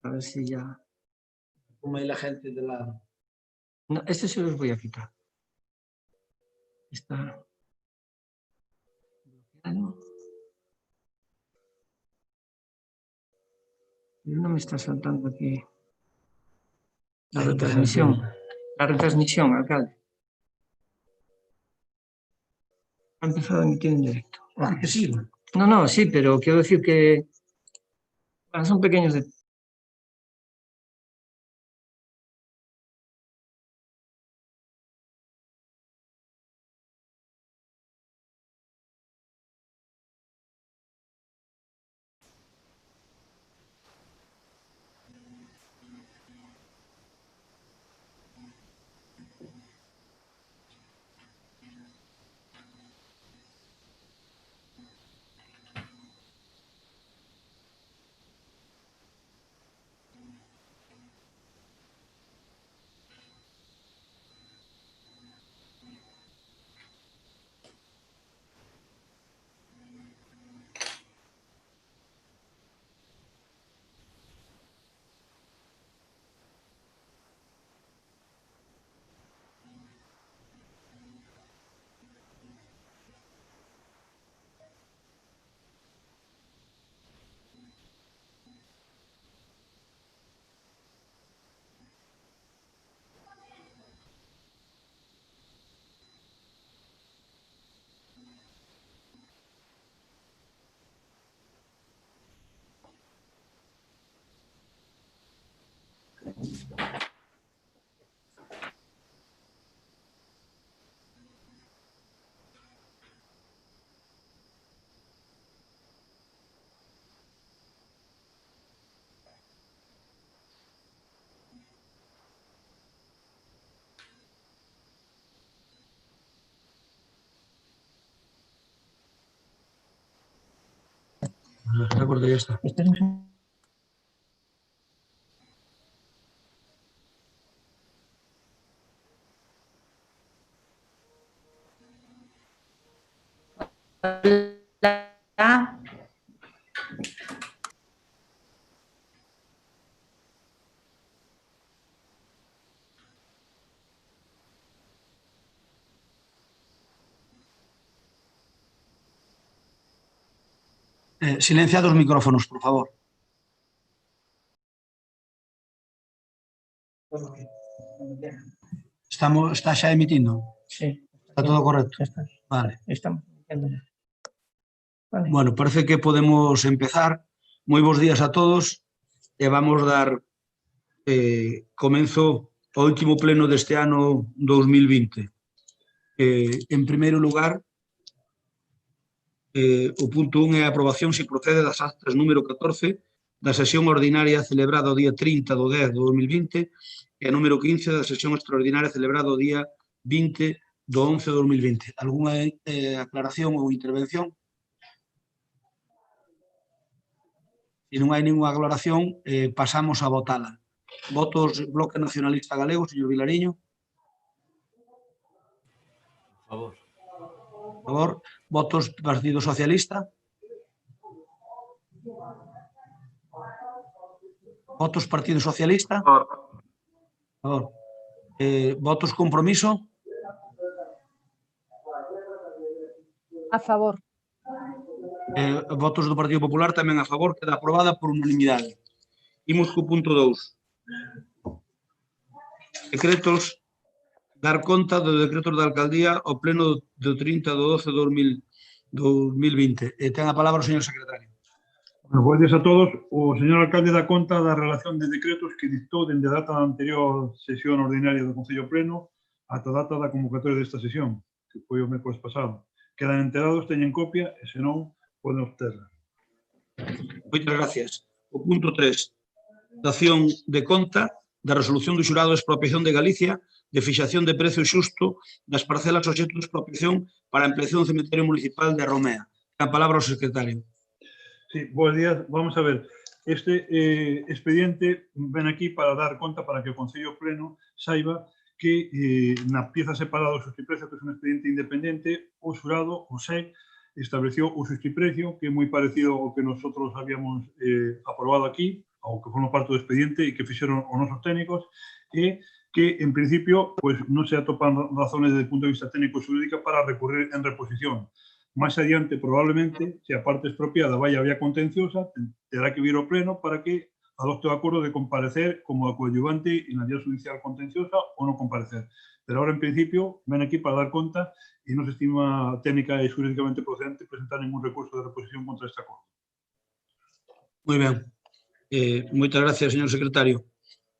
A ver si ya... Como ahí la gente de la... No, este se los voy a quitar. Está bloqueado. No me está saltando aquí la retransmisión. La retransmisión, alcalde. Ha empezado a emitir en directo. Ah, que sí. No, sí, pero quiero decir que son pequeños detalles. De acuerdo, ya está. Hola. Silenciados micrófonos, por favor. Está xa emitindo? Sí. Está todo correcto? Está. Vale. Estamos. Vale. Bueno, parece que podemos empezar. Moi bons días a todos e vamos dar comenzo ao último pleno deste ano 2020. En primeiro lugar, o punto 1 é a aprobación se procede das actas número 14 da sesión ordinaria celebrada o día 30 do 10 do 2020 e a número 15 da sesión extraordinaria celebrada o día 20 do 11 do 2020. Alguna aclaración ou intervención? Se non hai ninguna aclaración, pasamos a votala. Votos Bloque Nacionalista Galego, señor Vilariño. A favor. A favor. Votos Partido Socialista. Votos Partido Socialista. A favor. Votos Compromiso. A favor. Votos do Partido Popular tamén a favor, queda aprobada por unanimidade. Imos co punto 2. Decretos, dar conta dos decretos da Alcaldía ao pleno do 30 do 12 do 2020. Ten a palabra o señor secretario. Bueno, buenos días a todos. O señor alcalde dá conta da relación de decretos que dictou dende a data da anterior sesión ordinaria do Concello Pleno ata a data da convocatoria desta sesión, que foi o mércoles pasado. Quedan enterados, teñen copia, e se non, poden obterla. Moitas gracias. O punto 3. Dación de conta da resolución do xurado de expropiación de Galicia de fixación de precio xusto das parcelas obxecto de expropiación para a ampliación do cemiterio municipal de Romea. Ten a palabra o secretario. Sí, buenos días. Vamos a ver. Este expediente ven aquí para dar conta para que o Concello Pleno saiba que na pieza separada do xustiprecio, que é un expediente independente, o xurado, o SEC, estableció o xustiprecio, que é moi parecido ao que nosotros habíamos aprobado aquí, ao que forma parte do expediente e que fixeron os nosos técnicos, e que, en principio, pues, non se atopan razones desde o punto de vista técnico e xurídica para recurrir en reposición. Máis adiante, probablemente, se a parte expropiada vai a vía contenciosa, terá que vir ao pleno para que adopte o acordo de comparecer como coadyuvante na vía judicial contenciosa ou non comparecer. Pero ahora, en principio, ven aquí para dar conta e non se estima técnica e xurídicamente procedente presentar ningún recurso de reposición contra este acordo. Moi ben. Moitas gracias, señor secretario.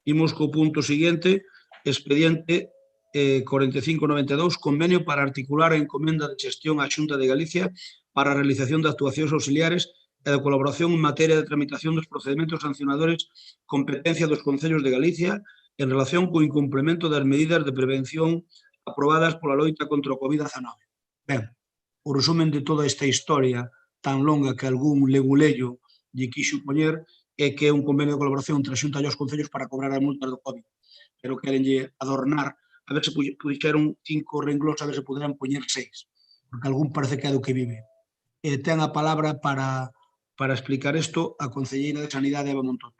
Imos co punto seguinte, expediente 4592, convenio para articular a encomenda de xestión á Xunta de Galicia para a realización de actuacións auxiliares e de colaboración en materia de tramitación dos procedementos sancionadores competencia dos Concellos de Galicia en relación co incumplemento das medidas de prevención aprobadas pola loita contra o COVID-19. Ben, o resumen de toda esta historia tan longa que algún legulello lle quixo poñer é que é un convenio de colaboración entre a Xunta e os Concellos para cobrar as multas do COVID. Pero querenlle adornar, a ver se puxeron 5 renglós, a ver se poderán poñer 6, porque algún parece que é do que vive. Ten a palabra para explicar isto a concelleira de Sanidade, Eva Montoto.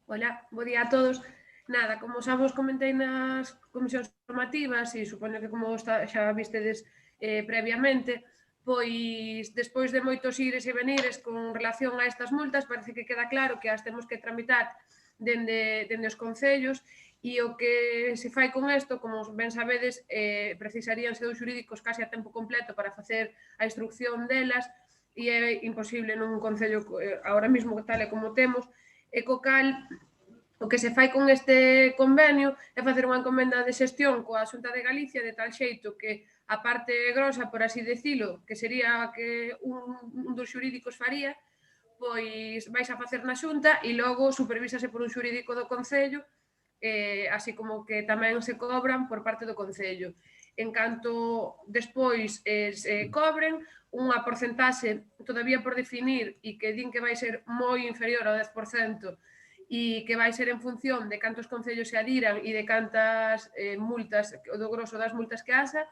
Hola, bo día a todos. Nada, como xa vos comentei nas comisións formativas e supoño que como xa vistedes previamente, pois despois de moitos ires e venires con relación a estas multas, parece que queda claro que as temos que tramitar dende os concellos e o que se fai con isto, como ben sabedes, precisaríanse dos xurídicos case a tempo completo para facer a instrucción delas e é imposible nun concello agora mesmo tal e como temos, e co cal o que se fai con este convenio é facer unha encomenda de xestión coa Xunta de Galicia de tal xeito que a parte grosa, por así decilo, que sería que un dos xurídicos faría, pois vais a facer na Xunta e logo supervísase por un xurídico do Concello, así como que tamén se cobran por parte do Concello. En canto despois se cobren, unha porcentaxe todavía por definir e que din que vai ser moi inferior ao 10%, e que vai ser en función de cantos concellos se adiran e de cantas multas, do grosso das multas que haxa,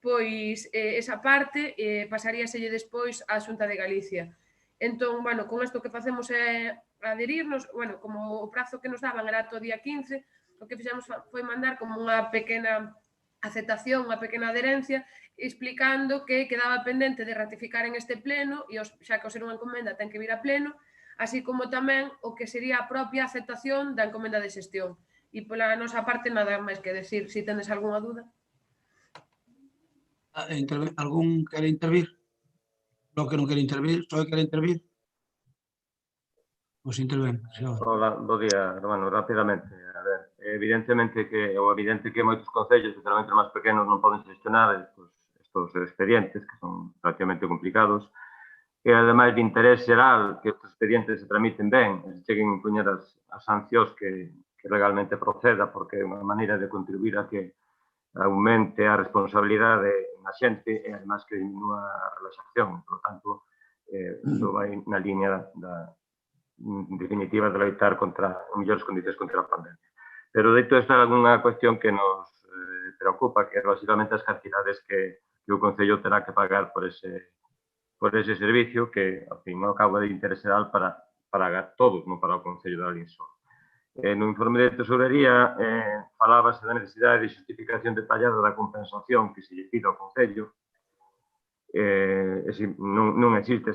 pois esa parte pasaríaselle despois á Xunta de Galicia. Entón, bueno, con isto que facemos é adherirnos, bueno, como o prazo que nos daban era ata o día 15, o que fixemos foi mandar como unha pequena aceptación, unha pequena adherencia, explicando que quedaba pendente de ratificar en este pleno, e xa que ao ser unha encomenda ten que vir a pleno, así como tamén o que sería a propia aceptación da encomenda de xestión. E pola nosa parte nada máis que decir, se tendes algunha dúda. Algún quere intervir? Non que non quere intervir, só quere intervir? Pois interven, senhor. Hola, bo día, hermano, rapidamente. A ver, evidentemente que o evidente que moitos concellos, especialmente os máis pequenos, non poden gestionar estos expedientes que son relativamente complicados. E, ademais, de interés xeral que estes expedientes se tramiten ben, se cheguen a impoñer as sancións que legalmente proceda, porque é unha maneira de contribuir a que aumente a responsabilidade na xente e, ademais, que diminúa a relaxación. Por tanto, isto vai na línea en definitiva de loitar contra mellores condicións contra a pandemia. Pero, dito esta, algunha cuestión que nos preocupa, que é, basicamente, as cantidades que o Concello terá que pagar por ese servicio que, ao fin, non acaba de interés xeral para todos, non para o Concello de Alinsó. No informe de Tesorería falábase da necesidade de justificación detallada da compensación que se lle pide ao Concello. Non existe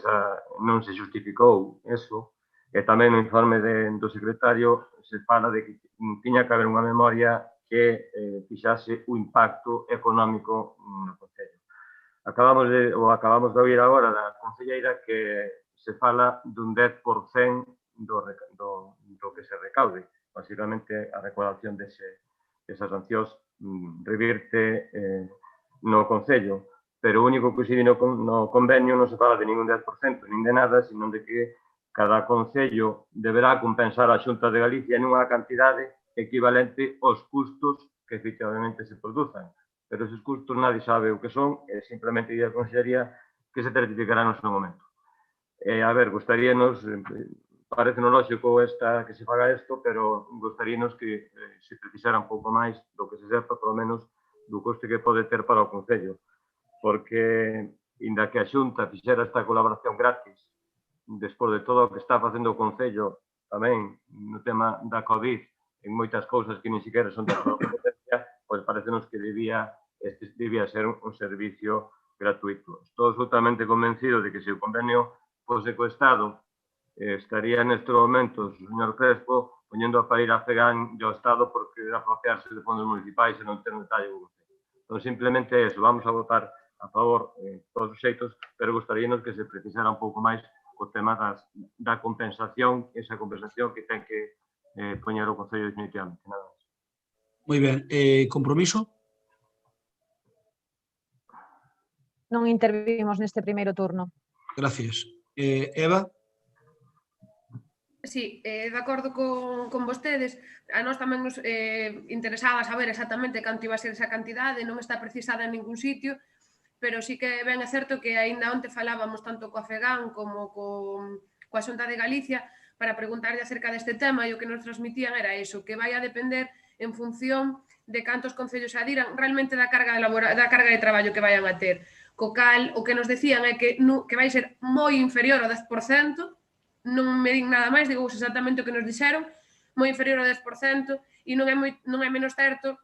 non se justificou eso. E tamén no informe do secretario se fala de que tiña que haber unha memoria que fixase o impacto económico no Concello. Acabamos de oír agora da concelleira que se fala dun 10% do que se recaude. Basicamente, a recaudación desas sancións revirte no Concello, pero o único que se di no convenio non se fala de ningún 10%, nin de nada, sino de que cada Concello deberá compensar a Xunta de Galicia nunha cantidade equivalente aos custos que efectivamente se produzan. Pero esos custos nadie sabe o que son, e simplemente a Consellería que se certificará no seu momento. A ver, gustaríanos, parece no lógico que se faga isto, pero gustaríanos que se precisara un pouco máis do que se sepa, polo menos, do coste que pode ter para o Concello. Porque, inda que a Xunta fixera esta colaboración gratis, despois de todo o que está facendo o Concello tamén no tema da COVID, en moitas cousas que nin siquiera son da competencia, pois parecenos que debía ser un servicio gratuito. Estou absolutamente convencido de que se o convenio fose co Estado, estaría neste momento o señor Crespo poñendo a parir a FEGAN e ao Estado porque apropiarse de fondos municipais e non ter un detalle co Concello. Entón, simplemente eso, vamos a votar a favor todos os xeitos, pero gostaríanos que se precisara un pouco máis o tema da compensación, esa compensación que ten que poñer o Concello definitivamente. Nada máis. Moi ben. Compromiso? Non intervimos neste primeiro turno. Gracias. Eva? Sí, de acordo con vostedes, a nós tamén nos interesaba saber exactamente canto iba a ser esa cantidade, non está precisada en ningún sitio, pero sí que ben é certo que aínda onte falábamos tanto coa FEGAN como coa Xunta de Galicia para preguntarlle acerca deste tema e o que nos transmitían era eso, que vai a depender en función de cantos concellos se adiran realmente da carga de traballo que vayan a ter. Co cal, o que nos decían é que vai ser moi inferior ao 10%, non me din nada máis, digo exactamente o que nos dixeron, moi inferior ao 10%, e non é menos certo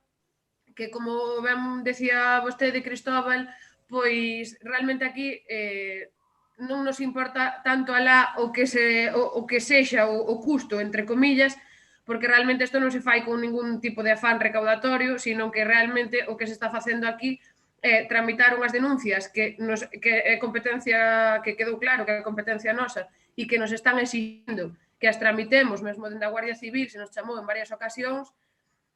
que, como ben decía vostede, Cristóbal, pois realmente aquí non nos importa tanto alá o que sexa o custo, entre comillas, porque realmente isto non se fai con ningún tipo de afán recaudatorio, sino que realmente o que se está facendo aquí é tramitar unhas denuncias que é competencia, que quedou claro que é competencia nosa e que nos están exigindo que as tramitemos, mesmo dende a Guardia Civil se nos chamou en varias ocasións,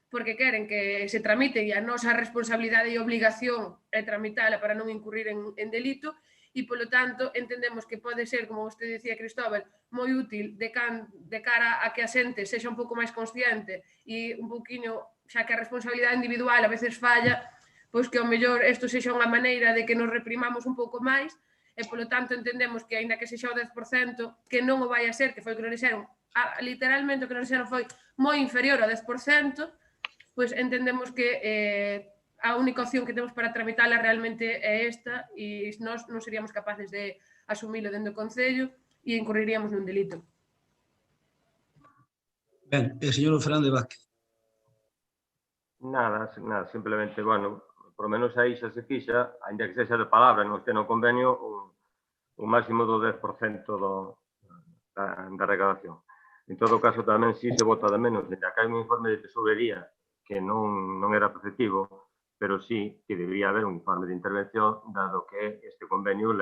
porque queren que se tramite e a nosa responsabilidade e obligación é tramitala para non incurrir en delito e, polo tanto, entendemos que pode ser, como vostede dicía, Cristóbal, moi útil de cara a que a xente sexa un pouco máis consciente e un pouquiño, xa que a responsabilidade individual a veces falla, pois que ao mellor isto sexa unha maneira de que nos reprimamos un pouco máis e, polo tanto, entendemos que, aínda que sexa o 10%, que non o vai a ser, que foi o que nos dixeron, literalmente o que nos dixeron foi moi inferior ao 10%, pois entendemos que a única opción que temos para tramitarla realmente é esta e nós non seríamos capaces de asumilo dentro do Concello e incurriríamos nun delito. Ben, señor Fernández Vázquez. Nada, simplemente, bueno, por lo menos aí xa se fixa, ainda que sexa de palabra, non este no convenio, un máximo do 10% da recaudación. En todo caso, tamén si se vota de menos, ainda que hai un informe de tesorería que non era preceptivo, pero sí que debería haber un informe de intervención, dado que este convenio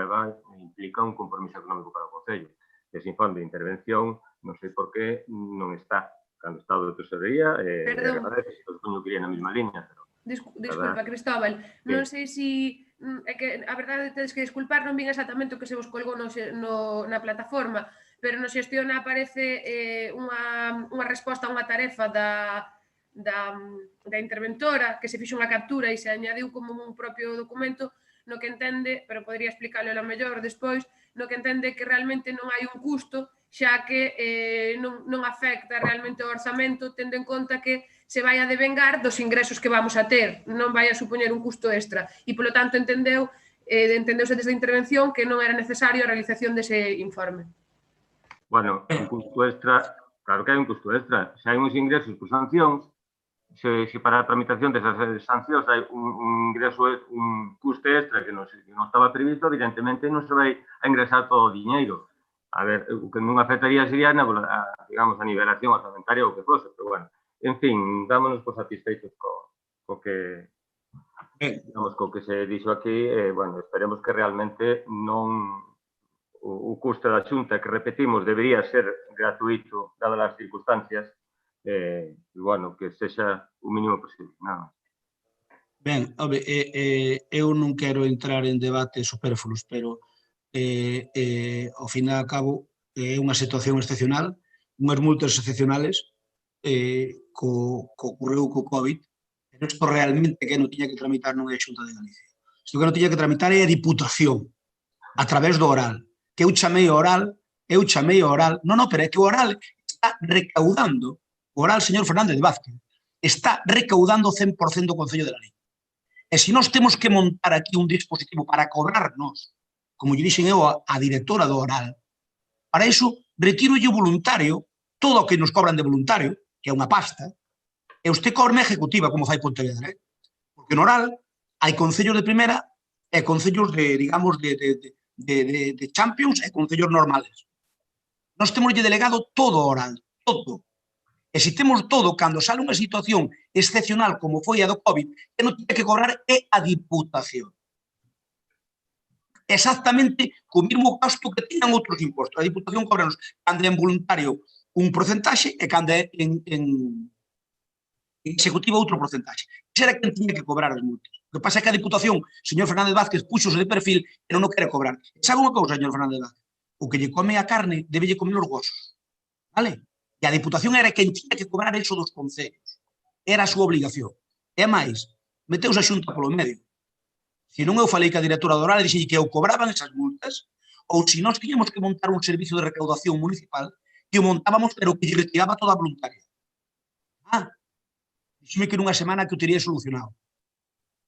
implica un compromiso económico para o Concello. Ese informe de intervención, non sei por qué, non está cando está o de tesorería, agradece se o supoño que iría na mesma liña. Disculpa, Cristóbal, non sei se... É que a verdade tedes que disculpar, non vin exactamente o que se vos colgou na plataforma, pero no Xestiona aparece unha resposta a unha tarefa da interventora, que se fixo unha captura e se añadiu como un propio documento no que entende, pero podría explicarlo a mellor despois, no que entende que realmente non hai un custo, xa que non afecta realmente o orzamento, tendo en conta que se vai a devengar dos ingresos que vamos a ter, non vai a supoñer un custo extra. E, polo tanto, entendeuse desde a intervención que non era necesario a realización dese informe. Bueno, un custo extra, claro que hai un custo extra. Se hai uns ingresos por sancións, se para a tramitación desas sancións hai un ingreso, un custe extra que non estaba previsto, evidentemente non se vai a ingresar todo o diñeiro. A ver, o que non afectaría sería, digamos, a nivelación orzamentaria ou que fose, pero bueno, en fin, dámonos por satisfeitos co que se dixo aquí, bueno, esperemos que realmente non o custe da Xunta, que repetimos, debería ser gratuito, dadas as circunstancias, e, bueno, que sexa o mínimo posible, nada máis. Ben, eu non quero entrar en debates superfluos, pero ao fin e ao cabo é unha situación excepcional, unhas multas excepcionales co ocorreu co COVID, pero isto realmente que non tiña que tramitar non é a Xunta de Galicia. Isto que non tiña que tramitar é a Diputación, a través do oral, que eu chamei oral, non, pero é que o oral está recaudando, o oral, señor Fernández Vázquez, está recaudando o 100% do Concello de Lalín. E se nós temos que montar aquí un dispositivo para cobrarnos, como lle dixen eu a directora do oral, Para iso, retiro o voluntario, todo o que nos cobran de voluntario, que é unha pasta, e usted corme ejecutiva, como fai Pontevedra, porque no oral hai concellos de primeira e concellos de, digamos, de champions e concellos normales. Nós temos delegado todo oral, todo. E se temos todo, cando sale unha situación excepcional como foi a do COVID, que non tiene que cobrar é a Diputación. Exactamente co mesmo gasto que tiñan outros impostos. A Diputación cobranos cando é en voluntario un porcentaxe e cando é en executivo outro porcentaxe. Ese era quen tiña que cobrar as multas. O que pasa é que a Diputación, señor Fernández Vázquez, puxose de perfil e non o quere cobrar. E sabe unha cousa, señor Fernández Vázquez? O que lle come a carne debe lle comer os gosos. Vale? E a Diputación era quen tiña que cobrar eso dos concellos. Era a súa obligación. E máis, meteuse a Xunta polo medio. Se non eu falei que a directora do oral e dixei que eu cobraban esas multas, ou se nós tiñamos que montar un servicio de recaudación municipal, que o montábamos, pero que lle retiraba toda a voluntaria. Dixeme que nunha semana que o teria solucionado.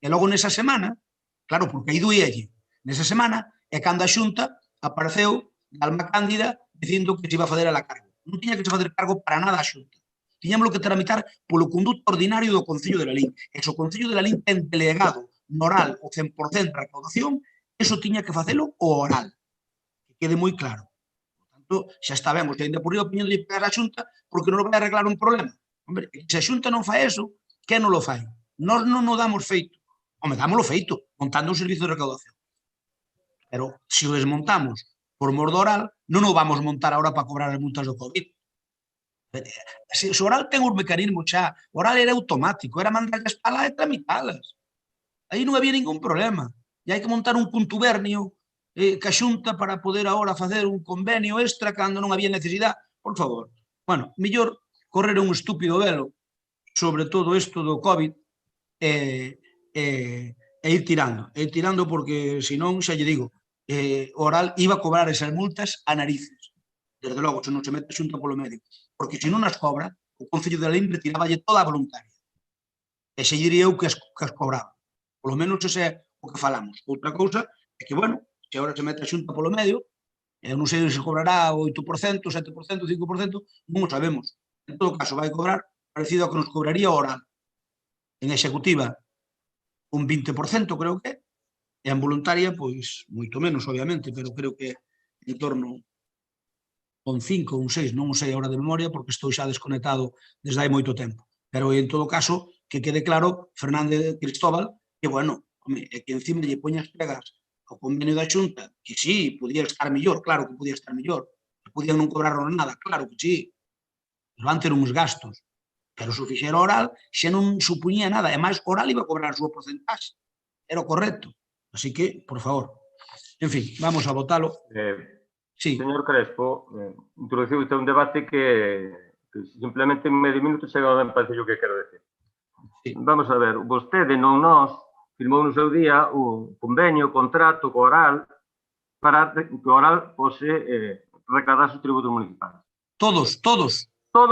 E logo nesa semana, claro, porque aí doíalle, nesa semana é cando a Xunta apareceu Alma Cándida dicindo que se iba a fazer a la cargo. Non tiña que se fazer cargo para nada a Xunta. Tiñámoslo que tramitar polo conduto ordinario do Concello de Lalín. E se o Concello de Lalín ten delegado no oral o 100% de recaudación, eso tiña que facelo o oral. Que quede moi claro. Por tanto, xa está ben, que ainda por aí opinión de pegar a Xunta porque non vai arreglar un problema. Hombre, se a Xunta non fai eso, que non lo fai? Nós non o damos feito. Home, dámoslo feito, montando un servicio de recaudación. Pero se o desmontamos por mor do oral, non o vamos montar agora para cobrar as multas do COVID. Se o oral ten un mecanismo xa, o oral era automático, era mandarlas para lá e tramitalas. Aí non había ningún problema. E hai que montar un contubernio ca Xunta para poder agora facer un convenio extra cando non había necesidade. Por favor. Bueno, mellor correr un estúpido velo sobre todo isto do COVID e ir tirando porque senón, xa lle digo, o oral iba a cobrar esas multas a narices. Desde logo, se non se mete a Xunta polo medio. Porque se non as cobra, o Concello de Lalín retiraballe toda a voluntaria. E se diría eu que as cobraba. Polo menos ese é o que falamos. Outra cousa é que, bueno, se agora se mete a Xunta polo medio, eu non sei se cobrará o 8%, 7%, 5%, non o sabemos. En todo caso, vai cobrar parecido ao que nos cobraría o oral. En executiva, un 20%, creo que, e en voluntaria, pois, moito menos, obviamente, pero creo que en torno a un 5, un 6, non o sei agora de memoria, porque estou xa desconectado desde hai moito tempo. Pero, en todo caso, que quede claro, Fernández Cristóbal, que, bueno, home, é que encima lle poñas pegas ao convenio da Xunta, que sí, podía estar mellor, claro que podía estar mellor, que podían non cobrarnos nada, claro que sí, van ter uns gastos, pero se o fixera oral, xa non supoñía nada, e máis oral iba a cobrar a súa porcentaxe, era o correcto, así que, por favor, en fin, vamos a votalo. Sí. Señor Crespo, introduciu usted un debate que simplemente en medio minuto chega ben parece o que quero decir. Sí. Vamos a ver, vostede non nós firmou no seu día un convenio, contrato co oral para que o oral pose recadar os tributos municipais. Todos. Todos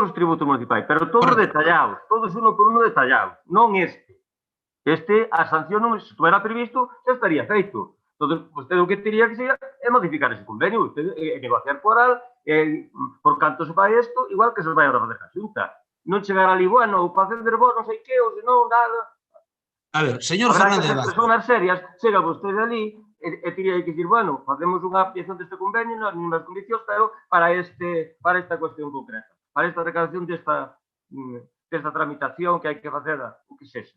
os tributos municipais, pero todos detallados, todos uno por uno detallados, non este. Este, a sanción non estuviera previsto, xa estaría feito. Entón, vostede o que teria que ser é modificar ese convenio, vostede negociar por oral, por canto se fai isto, igual que se vai agora fazer a Xunta. Non chegar ali, bueno, ou para facer vos non sei que, ou senón, nada. A ver, señor Fernández Vázquez. Personas serias, chega vostede ali, e teria que dicir, bueno, facemos unha ampliación deste convenio nas mesmas condicións, pero para esta cuestión concreta. Para esta recaudación desta tramitación que hai que facer o que sexa.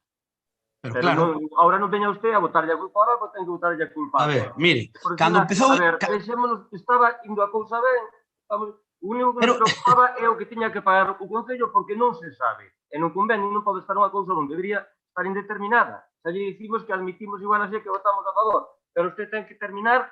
Pero claro, agora non veña usted a botarlle a culpa ahora, porque ten que botarlle a culpa. A ver, mire, cando empezou... A ver, deixémonos, estaba indo a cousa ben, o único que nos preocupaba é o que tiña que pagar o Concello porque non se sabe. E non convén, non pode estar unha cousa onde debería estar indeterminada. Xa lle dicimos que admitimos igual así que votamos a favor, pero usted ten que terminar...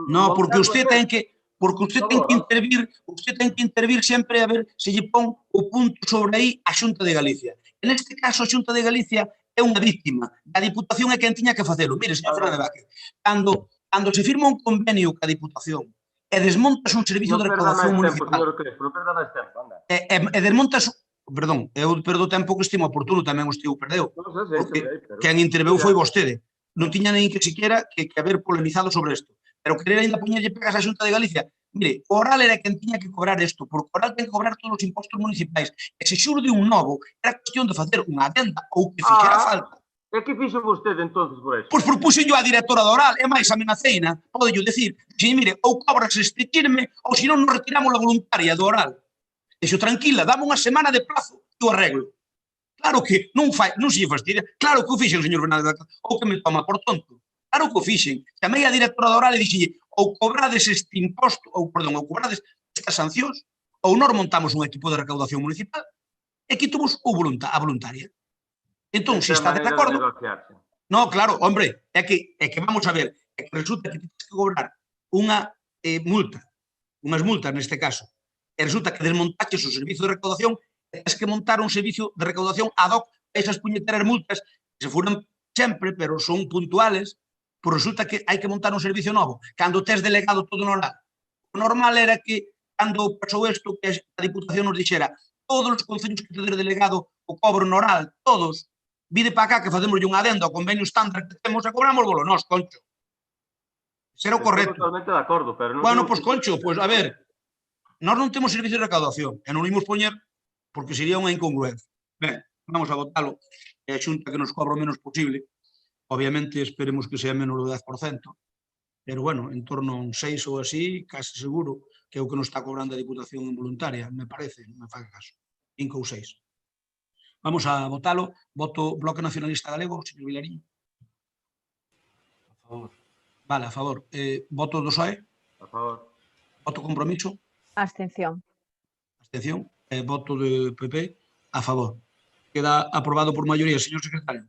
No, porque usted ten que... Porque usted ten que intervir sempre a ver se lle pon o punto sobre aí a Xunta de Galicia. En este caso, a Xunta de Galicia é unha víctima. A Diputación é quen tiña que facelo. Mire, señor Fernández Vázquez, cando se firma un convenio ca Diputación e desmontas un servicio de recaudación municipal... Non perda máis tempo, anda. E desmontas... Perdón, eu perdo tempo que estimo oportuno, tamén o estivo perdeu. Quen interveu foi vostede. Non tiña nin que siquiera que haber polemizado sobre isto. Pero querer ainda poñerlle pegas a Xunta de Galicia, Mire, o Oral era quen tiña que cobrar isto, porque o Oral ten que cobrar todos os impostos municipais. E se xurde un novo, era cuestión de facer unha adenda ou que fixera falta. E que fixo vostede entonces por eso? Pois propuxenllo á directora do Oral, e máis amenaceina, podello decir, dixen, mire, ou cobras este firme, ou senón nos retiramos a voluntaria do Oral. Dixo, tranquila, dame unha semana de plazo e o arreglo. Claro que non se lle fastidia. Claro que o fixen, señor Fernández, ou que me toma por tonto. Claro que o fixen. Chamei a directora do Oral e dixenlle, ou cobrades este imposto, ou cobrades estas sancións, ou nós montamos un equipo de recaudación municipal e quitamos a voluntaria. Entón, se está de acordo... No, claro, hombre, é que vamos a ver, é que resulta que tens que cobrar unha multa, unhas multas neste caso, e resulta que desmontaches o servicio de recaudación e tens que montar un servicio de recaudación ad hoc a esas puñeteras multas que se furan sempre, pero son puntuales, pois resulta que hai que montar un servicio novo, cando tes delegado todo no Oral. O normal era que, cando pasou isto, que a Diputación nos dixera todos os concellos que tedes delegado o cobro no Oral, todos, vide para cá que facemos unha adenda ao convenio estándar que temos e cobramos bolo nós, Concho. Será o correcto. Estou totalmente de acordo, pero non... Bueno, pois, Concho, pois, a ver, nós non temos servicio de recaudación e non imos poñer porque sería unha incongruencia. Ben, vamos a votalo. É a xunta que nos cobra o menos posible. Obviamente, esperemos que sea menos do 10%, pero, bueno, en torno a un 6 ou así, case seguro que é o que nos está cobrando a Diputación en voluntaria, me parece, non me faga caso. 5 ou 6. Vamos a votalo. Voto Bloque Nacionalista Galego, señor Vilariño. A favor. Vale, a favor. Voto do PSOE. A favor. Voto Compromiso. Abstención. Abstención. Voto de PP. A favor. Queda aprobado por maioría, señor secretario.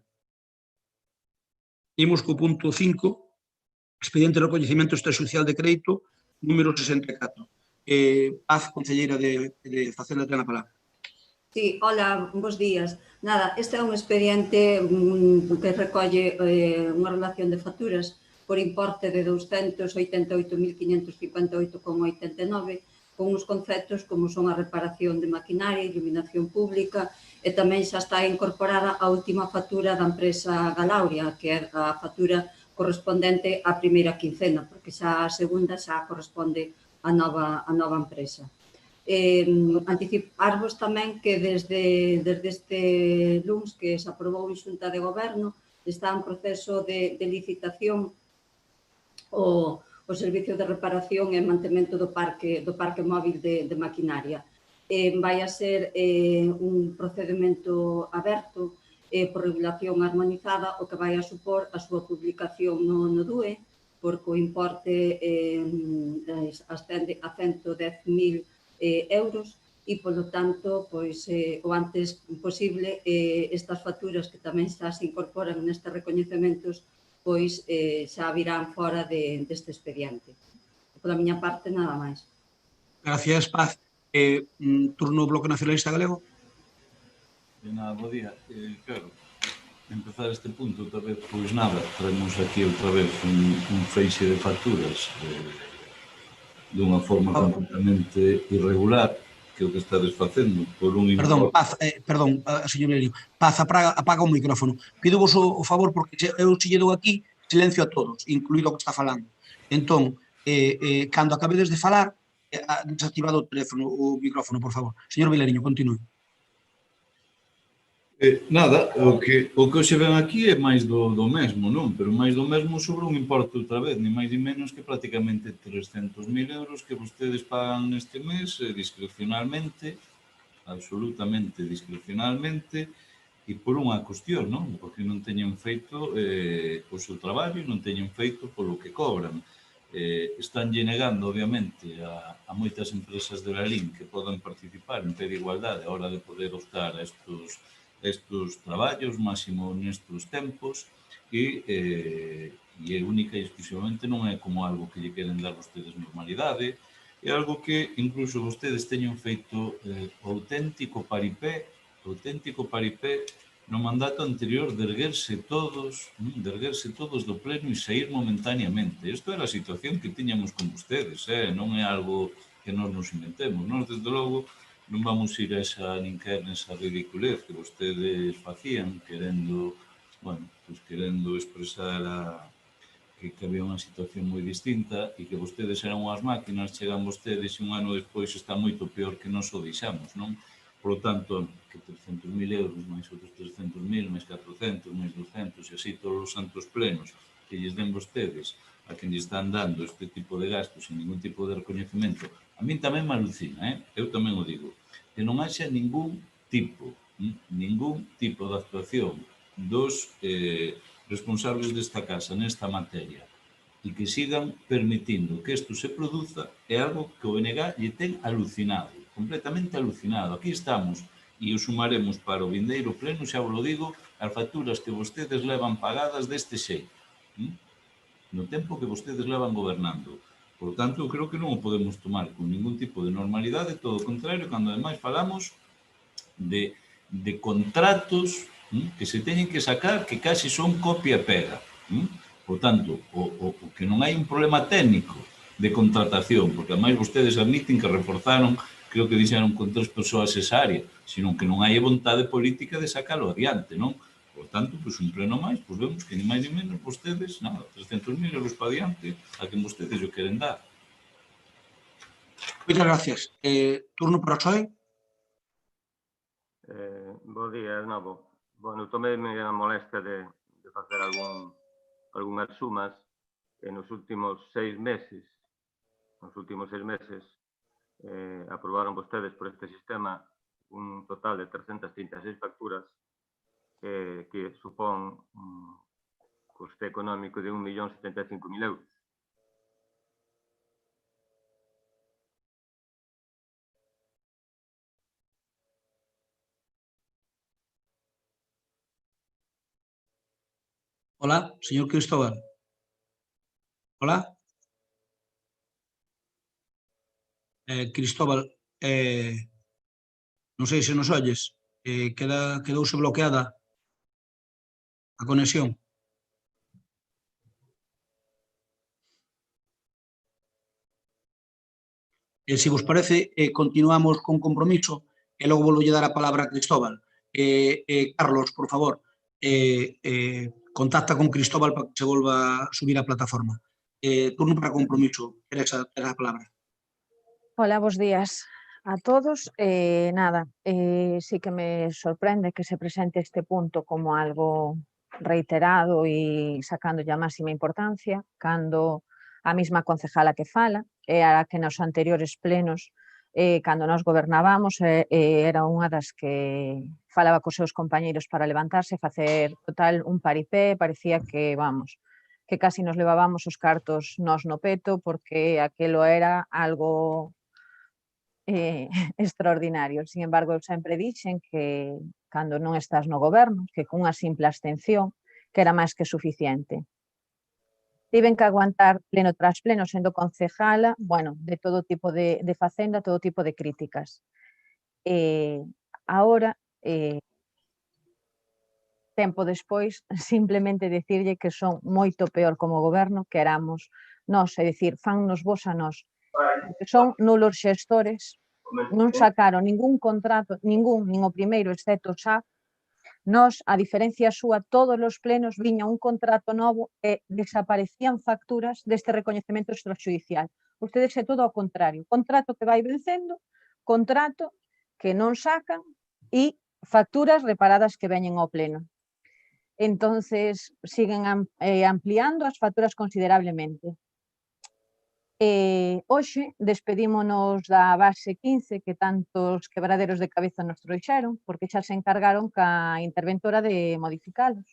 Imos co punto 5, expediente de recoñecemento extrajudicial de crédito, número 64. Paz, concelleira de Facenda, ten a palabra. Sí, hola, bons días. Nada, este é un expediente que recolle unha relación de facturas por importe de 288.558,89 con uns conceptos como son a reparación de maquinaria, iluminación pública e tamén xa está incorporada a última factura da empresa Galauria, que é a factura correspondente á primeira quincena, porque xa a segunda xa corresponde á nova empresa. Anticiparvos tamén que desde este luns que se aprobou en Xunta de Goberno está en proceso de licitación o servicio de reparación e mantemento do parque móvil de maquinaria. Vai a ser un procedimento aberto por regulación armonizada, o que vai a supor a súa publicación no DUE, porque o importe ascende a 110.000 euros e, polo tanto, pois, o antes posible estas facturas que tamén xa se incorporan nestes recoñecementos pois xa virán fora deste expediente. Pola miña parte, nada máis. Gracias, Paz. Turno Bloque Nacionalista Galego. Nada, bo día. Claro, empezar este punto outra vez, pois nada, traemos aquí outra vez un feixe de facturas dunha forma completamente irregular, que é o que estades facendo por un... Perdón, Paz, señor Vilariño, Paz, apaga o micrófono. Pido vos o favor, porque eu se lle dou aquí silencio a todos, incluído o que está falando. Entón, cando acabedes de falar, desactivado o micrófono, por favor. Señor Vilariño, continúe. Nada, o que hoxe ven aquí é máis do mesmo, non? Pero máis do mesmo sobre un importe outra vez, ni máis ni menos que prácticamente 300.000 euros que vostedes pagan neste mes discrecionalmente, absolutamente discrecionalmente, e por unha cuestión, non? Porque non teñen feito o seu traballo e non teñen feito polo que cobran. Estánlle negando, obviamente, a moitas empresas de la LIN que poden participar en pé de igualdade a hora de poder optar a estos traballos, máximo nestes tempos, e única e exclusivamente non é como algo que lle queren dar vostedes normalidade, é algo que incluso vostedes teñen feito auténtico paripé no mandato anterior de erguerse todos do pleno e sair momentaneamente. Isto era a situación que tiñamos con vostedes, non é algo que nós nos inventemos. Nós, desde logo, non vamos ir a esa ridiculez que vostedes facían querendo expresar había unha situación moi distinta e que vostedes eran unhas máquinas, chegan vostedes e un ano despois está moito peor que nos o deixamos, non? Por lo tanto, que 300.000 euros, máis outros 300.000, máis 400, máis 200, e así todos os santos plenos que lles den vostedes a quen lles están dando este tipo de gastos sin ningún tipo de reconhecimento, a min tamén me alucina, eu tamén o digo, que non haxa ningún tipo de actuación dos responsables desta casa nesta materia e que sigan permitindo que isto se produza é algo que o BNG lle ten alucinado, completamente alucinado. Aquí estamos e o sumaremos para o vindeiro pleno, xa vos lo digo, as facturas que vostedes levan pagadas deste xeito, no tempo que vostedes levan gobernando. Por tanto, eu creo que non o podemos tomar con ningún tipo de normalidade, todo o contrario, cando ademais falamos de contratos que se teñen que sacar que casi son copia e pega. Por tanto, o que non hai un problema técnico de contratación, porque ademais vostedes admiten que reforzaron, creo que dixeron con 3 persoas esa área, sino que non hai vontade política de sacalo adiante, non? Por tanto, pois un pleno máis, pois vemos que ni máis ni menos vostedes, nada, 300.000 euros para adiante a quen vostedes o queren dar. Moitas gracias. Turno para o Xoe. Bo día, de novo. Bueno, tomei-me a molestia de facer algunhas sumas que nos últimos 6 meses aprobaron vostedes por este sistema un total de 336 facturas que supón un coste económico de 1.075.000 euros. Hola, señor Cristóbal. Hola. Cristóbal, non sei se nos olles, quedouse bloqueada a conexión. Se vos parece, continuamos con compromiso e logo volvo dar a palabra a Cristóbal. Carlos, por favor, contacta con Cristóbal para que se volva a subir a plataforma. Turno para compromiso. Teresa, ten a palabra. Hola, bos días a todos. Sí que me sorprende que se presente este punto como algo reiterado e sacando a máxima importancia, cando a mesma concejala que fala, é a que nos anteriores plenos, cando nos gobernábamos, era unha das que falaba cos seus compañeiros para levantarse e facer total un paripé, parecía que, vamos, que casi nos levábamos os cartos nos no peto, porque aquelo era algo extraordinario. Sin embargo, eu sempre dixen que cando non estás no goberno, que cunha simple abstención, que era máis que suficiente. Tiven que aguantar pleno tras pleno, sendo concejala, bueno, de todo tipo de facenda, todo tipo de críticas. Ahora, tempo despois, simplemente dicirlle que son moito peor como goberno que éramos nós, é dicir, fannos vos a nós. Que son nulos xestores, non sacaron ningún contrato, nin o primeiro, excepto xa, nós, a diferencia súa, todos os plenos viña un contrato novo e desaparecían facturas deste recoñecemento extrajudicial. Ustedes é todo ao contrario, contrato que vai vencendo, contrato que non sacan e facturas reparadas que veñen ao pleno. Entonces, siguen ampliando as facturas considerablemente. Hoxe despedímonos da base 15 que tantos quebraderos de cabeza nos trouxeron, porque xa se encargaron ca interventora de modificalos.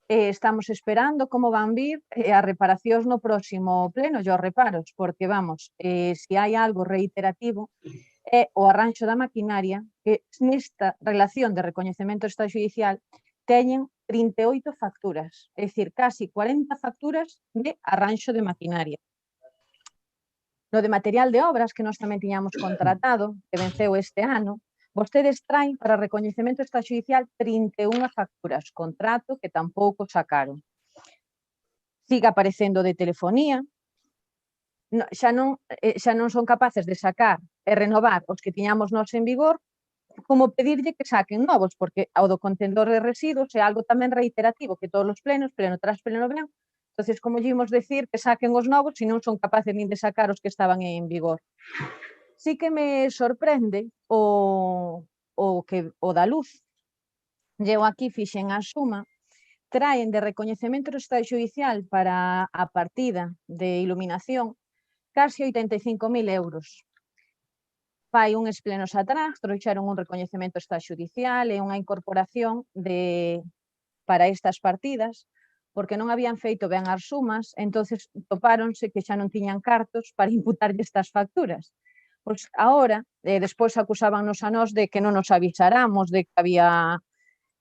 Estamos esperando como van vir as reparacións no próximo pleno, e os reparos, porque, vamos, se hai algo reiterativo é o arranxo da maquinaria que nesta relación de recoñecemento extrajudicial teñen 38 facturas, é dicir, casi 40 facturas de arranxo de maquinaria. No de material de obras, que nós tamén tiñamos contratado, que venceu este ano, vostedes traen para recoñecemento extrajudicial 31 facturas, contrato que tampouco sacaron. Siga aparecendo de telefonía, xa non son capaces de sacar e renovar os que tiñamos nós en vigor, como pedirlle que saquen novos, porque ao do contenedor de residuos é algo tamén reiterativo, que todos os plenos, pleno tras pleno ven, Entonces, como lle imos decir que saquen os novos se non son capaces nin de sacar os que estaban en vigor? Sí que me sorprende o da luz. Eu aquí fixen a suma, traen de recoñecemento extrajudicial para a partida de iluminación casi 85.000 euros. Fai uns plenos atrás, trouxeron un recoñecemento extrajudicial e unha incorporación para estas partidas, porque non habían feito ben as sumas, entonces topáronse que xa non tiñan cartos para imputarlle estas facturas. Pois agora, despois acusábanos a nós de que non nos avisáramos de que había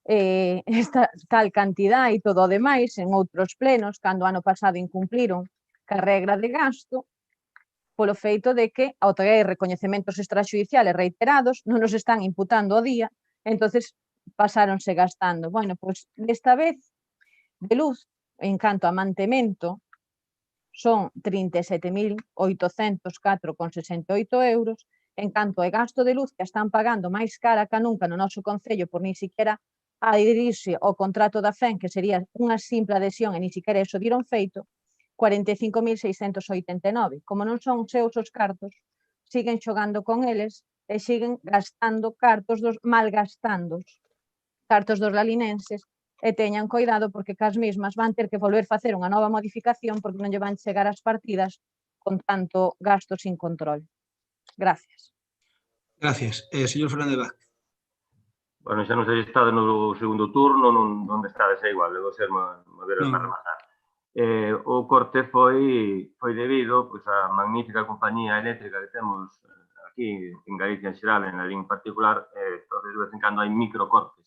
esta tal cantidad e todo o demais en outros plenos, cando ano pasado incumpliron ca regra de gasto, polo feito de que ao traer recoñecementos extrajudiciales reiterados non nos están imputando o día, entonces pasáronse gastando. Bueno, pois desta vez de luz, en canto a mantemento, son 37.804,68 euros, en canto a gasto de luz que están pagando máis cara que nunca no noso concello por nin siquiera adherirse ao contrato da FEN, que sería unha simple adhesión e nin siquiera eso dieron feito, 45.689. Como non son seus os cartos, siguen xogando con eles e siguen gastando cartos malgastando cartos dos lalinenses, e teñan coidado porque cas mesmas van ter que volver facer unha nova modificación porque non lle van chegar as partidas con tanto gasto sin control. Gracias. Gracias. Señor Fernández Vázquez. Bueno, xa non sei se está no segundo turno, onde está, é igual, debo ser modelo para rematar. O corte foi debido á magnífica compañía eléctrica que temos aquí en Galicia en xeral, en Lalín en particular, entonces de vez en cando hai microcortes.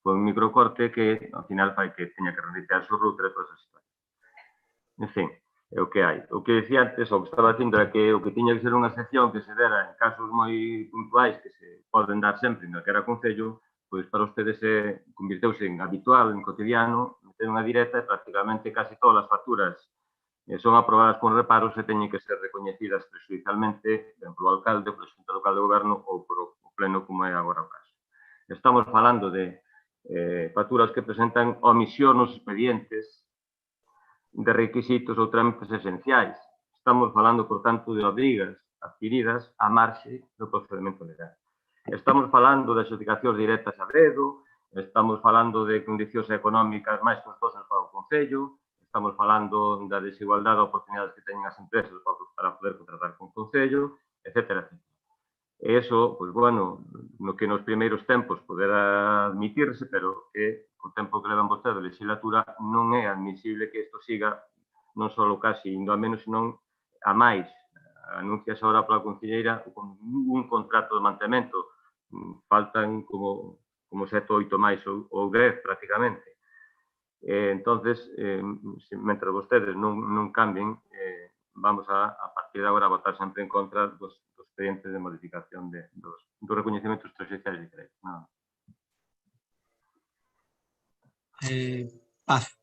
Foi un microcorte que, ao final, fai que teña que reiniciar o router e todas as situacións. En fin, é o que hai. O que decía antes, o que estaba dicindo, era que o que tiña que ser unha excepción que se dera en casos moi puntuais que se poden dar sempre en calquera concello, pois para ustedes convirteuse en habitual, en cotidiano, meter unha directa e prácticamente casi todas as facturas son aprobadas con reparos e teñen que ser recoñecidas prejudicialmente polo alcalde, polo xunta local de goberno ou polo pleno, como é agora o caso. Estamos falando de facturas que presentan omisión nos expedientes de requisitos ou trámites esenciais. Estamos falando, por tanto, de obrigas adquiridas a marxe do procedimento legal. Estamos falando de adxudicacións directas a dedo, estamos falando de condicións económicas máis costosas para o Concello, estamos falando da desigualdade de oportunidades que teñen as empresas para poder contratar con o Concello, etcétera, etcétera. E iso, pois, bueno, no que nos primeiros tempos poderá admitirse, pero que o tempo que levan vostedes de legislatura non é admisible que isto siga non só casi indo a menos, senón a máis. Anuncias agora pola concelleira con un contrato de mantemento. Faltan como 7 ou 8 máis ou 10 prácticamente. Entonces, mentre vostedes non cambien, vamos a partir de agora a votar sempre en contra dos expedientes de modificación dos recoñecementos extrajudiciais de crédito. Paz.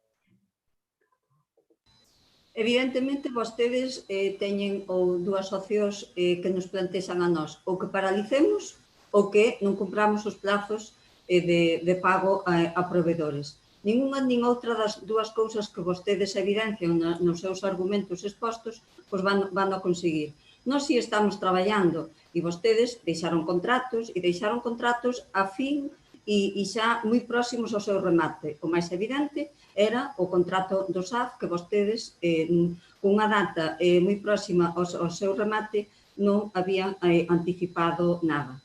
Evidentemente, vostedes teñen ou dúas opcións que nos plantexan a nós, ou que paralicemos ou que non cumpramos os plazos de pago a provedores. Ninguna nin outra das dúas cousas que vostedes evidencian nos seus argumentos expostos, pois van a conseguir. Nós si estamos traballando e vostedes deixaron contratos a fin e xa moi próximos ao seu remate. O máis evidente era o contrato do SAF que vostedes, cunha data moi próxima ao seu remate, non habían anticipado nada.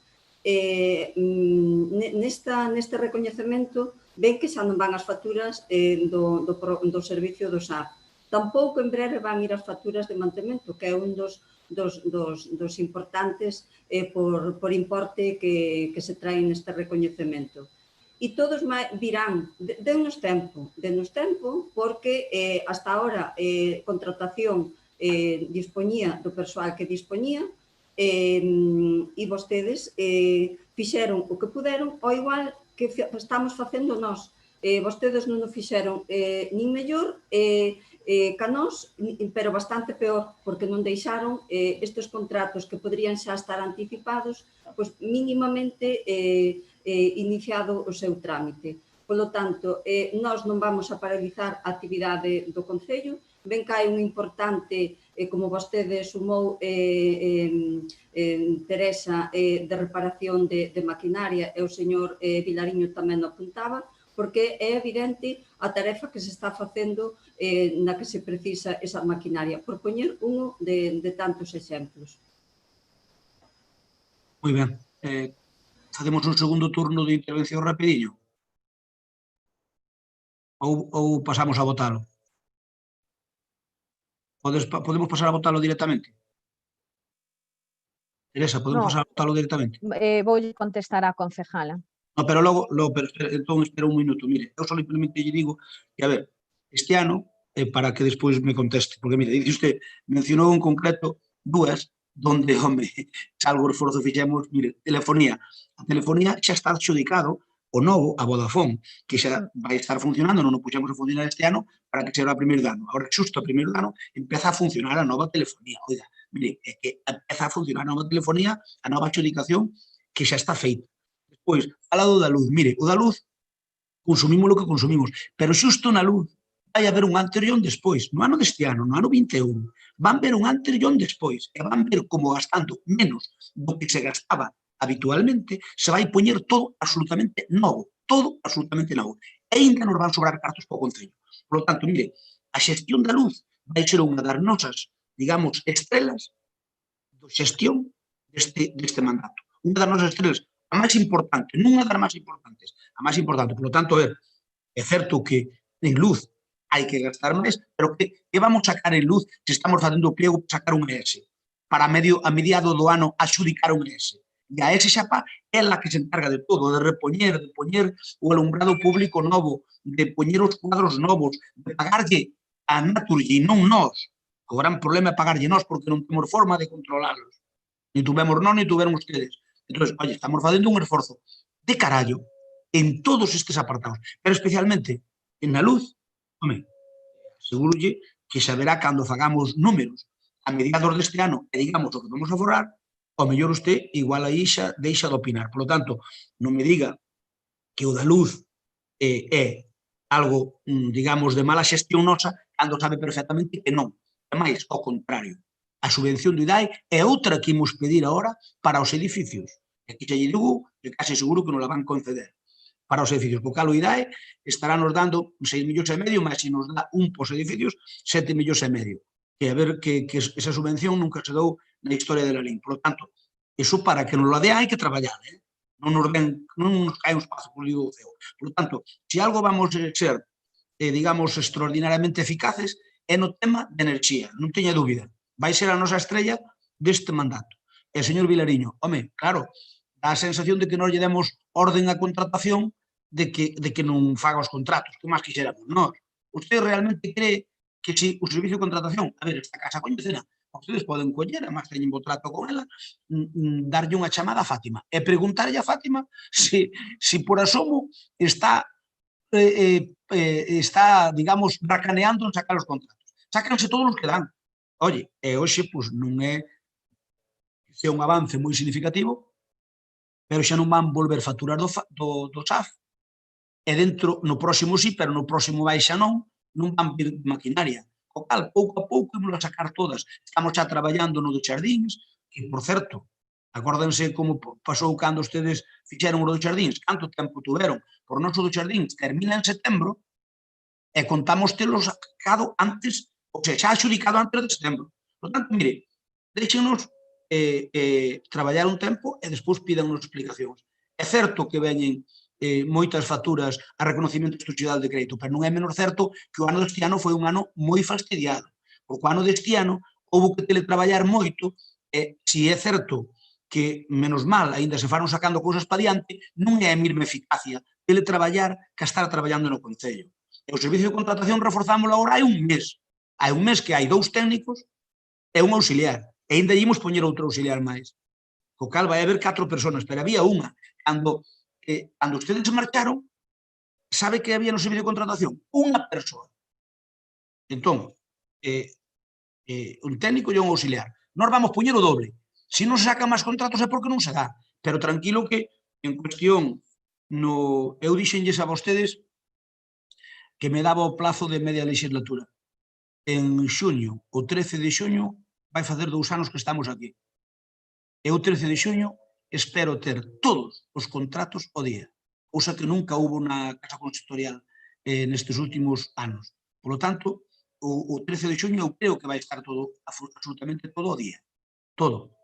Neste recoñecemento ven que xa non van as facturas do servicio do SAF. Tampouco en breve van ir as facturas de mantemento, que é un dos importantes por importe que se traen neste recoñecemento. E todos virán, denos tempo, porque hasta ahora contratación dispoñía do persoal que dispoñía e vostedes fixeron o que puderon, ao igual que estamos facendo nós. Vostedes non o fixeron nin mellor ca nós, pero bastante peor, porque non deixaron estes contratos que poderían xa estar anticipados, pois mínimamente iniciado o seu trámite. Polo tanto, nós non vamos a paralizar a actividade do Concello. Ben que hai un importante, como vostede sumou, Teresa, de reparación de maquinaria, e o señor Vilariño tamén o apuntaba, porque é evidente a tarefa que se está facendo na que se precisa esa maquinaria, por poñer uno de tantos exemplos. Moi ben. Facemos un segundo turno de intervención rapidiño? Ou pasamos a votalo? Podemos pasar a votalo directamente? Teresa, podemos No. pasar a votalo directamente? Voulle contestar á concejala. No, pero logo, entón espera un minuto. Mire, eu simplemente lle digo que, a ver, este ano, para que despois me conteste, porque, mire, dice usted, mencionou en concreto dúas, donde, home, algo esforzo fixemos, mire, telefonía. A telefonía xa está adxudicado o novo, a Vodafone, que xa vai estar funcionando, non o puxemos a funcionar este ano, para que será o primeiro ano. Agora, xusto o primeiro ano, empeza a funcionar a nova telefonía. Oiga, mire, é que empeza a funcionar a nova telefonía, a nova adxudicación, que xa está feita. Despois, fala do da luz. Mire, o da luz, consumimos o que consumimos, pero xusto na luz vai haber un antes e un despois. No ano deste ano, no ano 21, van ver un antes e un despois, e van ver como gastando menos do que se gastaba habitualmente, se vai poñer todo absolutamente novo, todo absolutamente novo. E ainda nos van sobrar cartos para o Concello. Por lo tanto, mire, a xestión da luz vai ser unha das nosas, digamos, estrelas de xestión deste mandato. Unha das nosas estrelas, a máis importante, non unha das máis importantes, a máis importante. Por lo tanto, é certo que en luz hai que gastar máis, pero que vamos sacar en luz se estamos facendo o pliego para sacar un ES, para a mediado do ano adxudicar un ES. E a ES Xapa é a que se encarga de todo, de repoñer, de poñer o alumbrado público novo, de poñer os cuadros novos, de pagarlle a Naturgy, non nós. O gran problema é pagarlle nós porque non temos forma de controlarlos. Ni tuvemos nós, ni tuveron ustedes. Entón, oye, estamos facendo un esforzo de carallo en todos estes apartados, pero especialmente en a luz. Home, asegúrolle que saberá cando fagamos números a mediados deste ano e digamos o que vamos a forrar, ao mellor usted igual aí xa deixa de opinar. Por lo tanto, non me diga que o da luz é algo, digamos, de mala xestión nosa, cando sabe perfectamente que non. É máis, ao contrario. A subvención do IDAE é outra que imos pedir agora para os edificios. E aquí xa lle digo que case seguro que nos la van conceder para os edificios. Porque o IDAE estará nos dando 6,5 millóns, mas se nos dá un pos edificios, 7,5 millóns. Que a ver, que esa subvención nunca se dou na historia de la LIN. Por lo tanto, eso para que nos lo dé hai que traballar, non nos cae un espazo por o ceo. Por lo tanto, se algo vamos a ser, digamos, extraordinariamente eficaces, é no tema de enerxía, non teña dúbida. Vai ser a nosa estrella deste mandato. E, señor Vilariño, home, claro, dá a sensación de que nos lle demos orden á contratación de que non faga os contratos, que máis quixéramos nós. Usted realmente cree que se o servicio de contratación, a ver, esta casa coñecena, ustedes poden coller, además teñen bo trato con ela, darlle unha chamada a Fátima e preguntarlle a Fátima se por asomo está, digamos, racaneando en sacar os contratos. Sácanse todos os que dan. Oye, e hoxe, pois, non é que é un avance moi significativo, pero xa non van volver facturar do SAF, e dentro, no próximo sí, pero no próximo vai xa non van vir maquinaria. O cal, pouco a pouco, imos a sacar todas. Estamos xa traballando no dos Xardíns, que, por certo, acórdense como pasou cando ustedes fixeron o dos Xardíns, canto tempo tuveron. Por noso dos Xardíns termina en setembro e contamos telo sacado antes, ou sea, xa adxudicado antes de setembro. Por tanto, mire, deixenos traballar un tempo e despois pídanos explicacións. É certo que veñen moitas facturas a reconocimiento institucional de crédito, pero non é menos certo que o ano deste ano foi un ano moi fastidiado, porque o ano deste ano houve que teletraballar moito, e se é certo que, menos mal, aínda se faron sacando cousas para diante, non é a mesma eficacia teletraballar que estar traballando no Concello. E o servicio de contratación reforzámoslo agora hai un mes. Hai un mes que hai 2 técnicos e un auxiliar, e aínda ímos poñer outro auxiliar máis. Co cal vai haber 4 personas, pero había unha. Cando ustedes marcharon, sabe que había no servicio de contratación? Unha persoa. Entón, un técnico e un auxiliar. Nós vamos poñer o doble. Se non se sacan máis contratos é porque non se dá. Pero tranquilo que, en cuestión Eu dixenlles a vostedes que me daba o plazo de media legislatura. En xuño, o 13 de xuño, vai facer 2 anos que estamos aquí. E o 13 de xuño espero ter todos os contratos ao día, cousa que nunca hubo na Casa Consistorial nestes últimos anos. Por lo tanto, o 13 de xuño eu creo que vai estar todo, absolutamente todo ao día. Todo.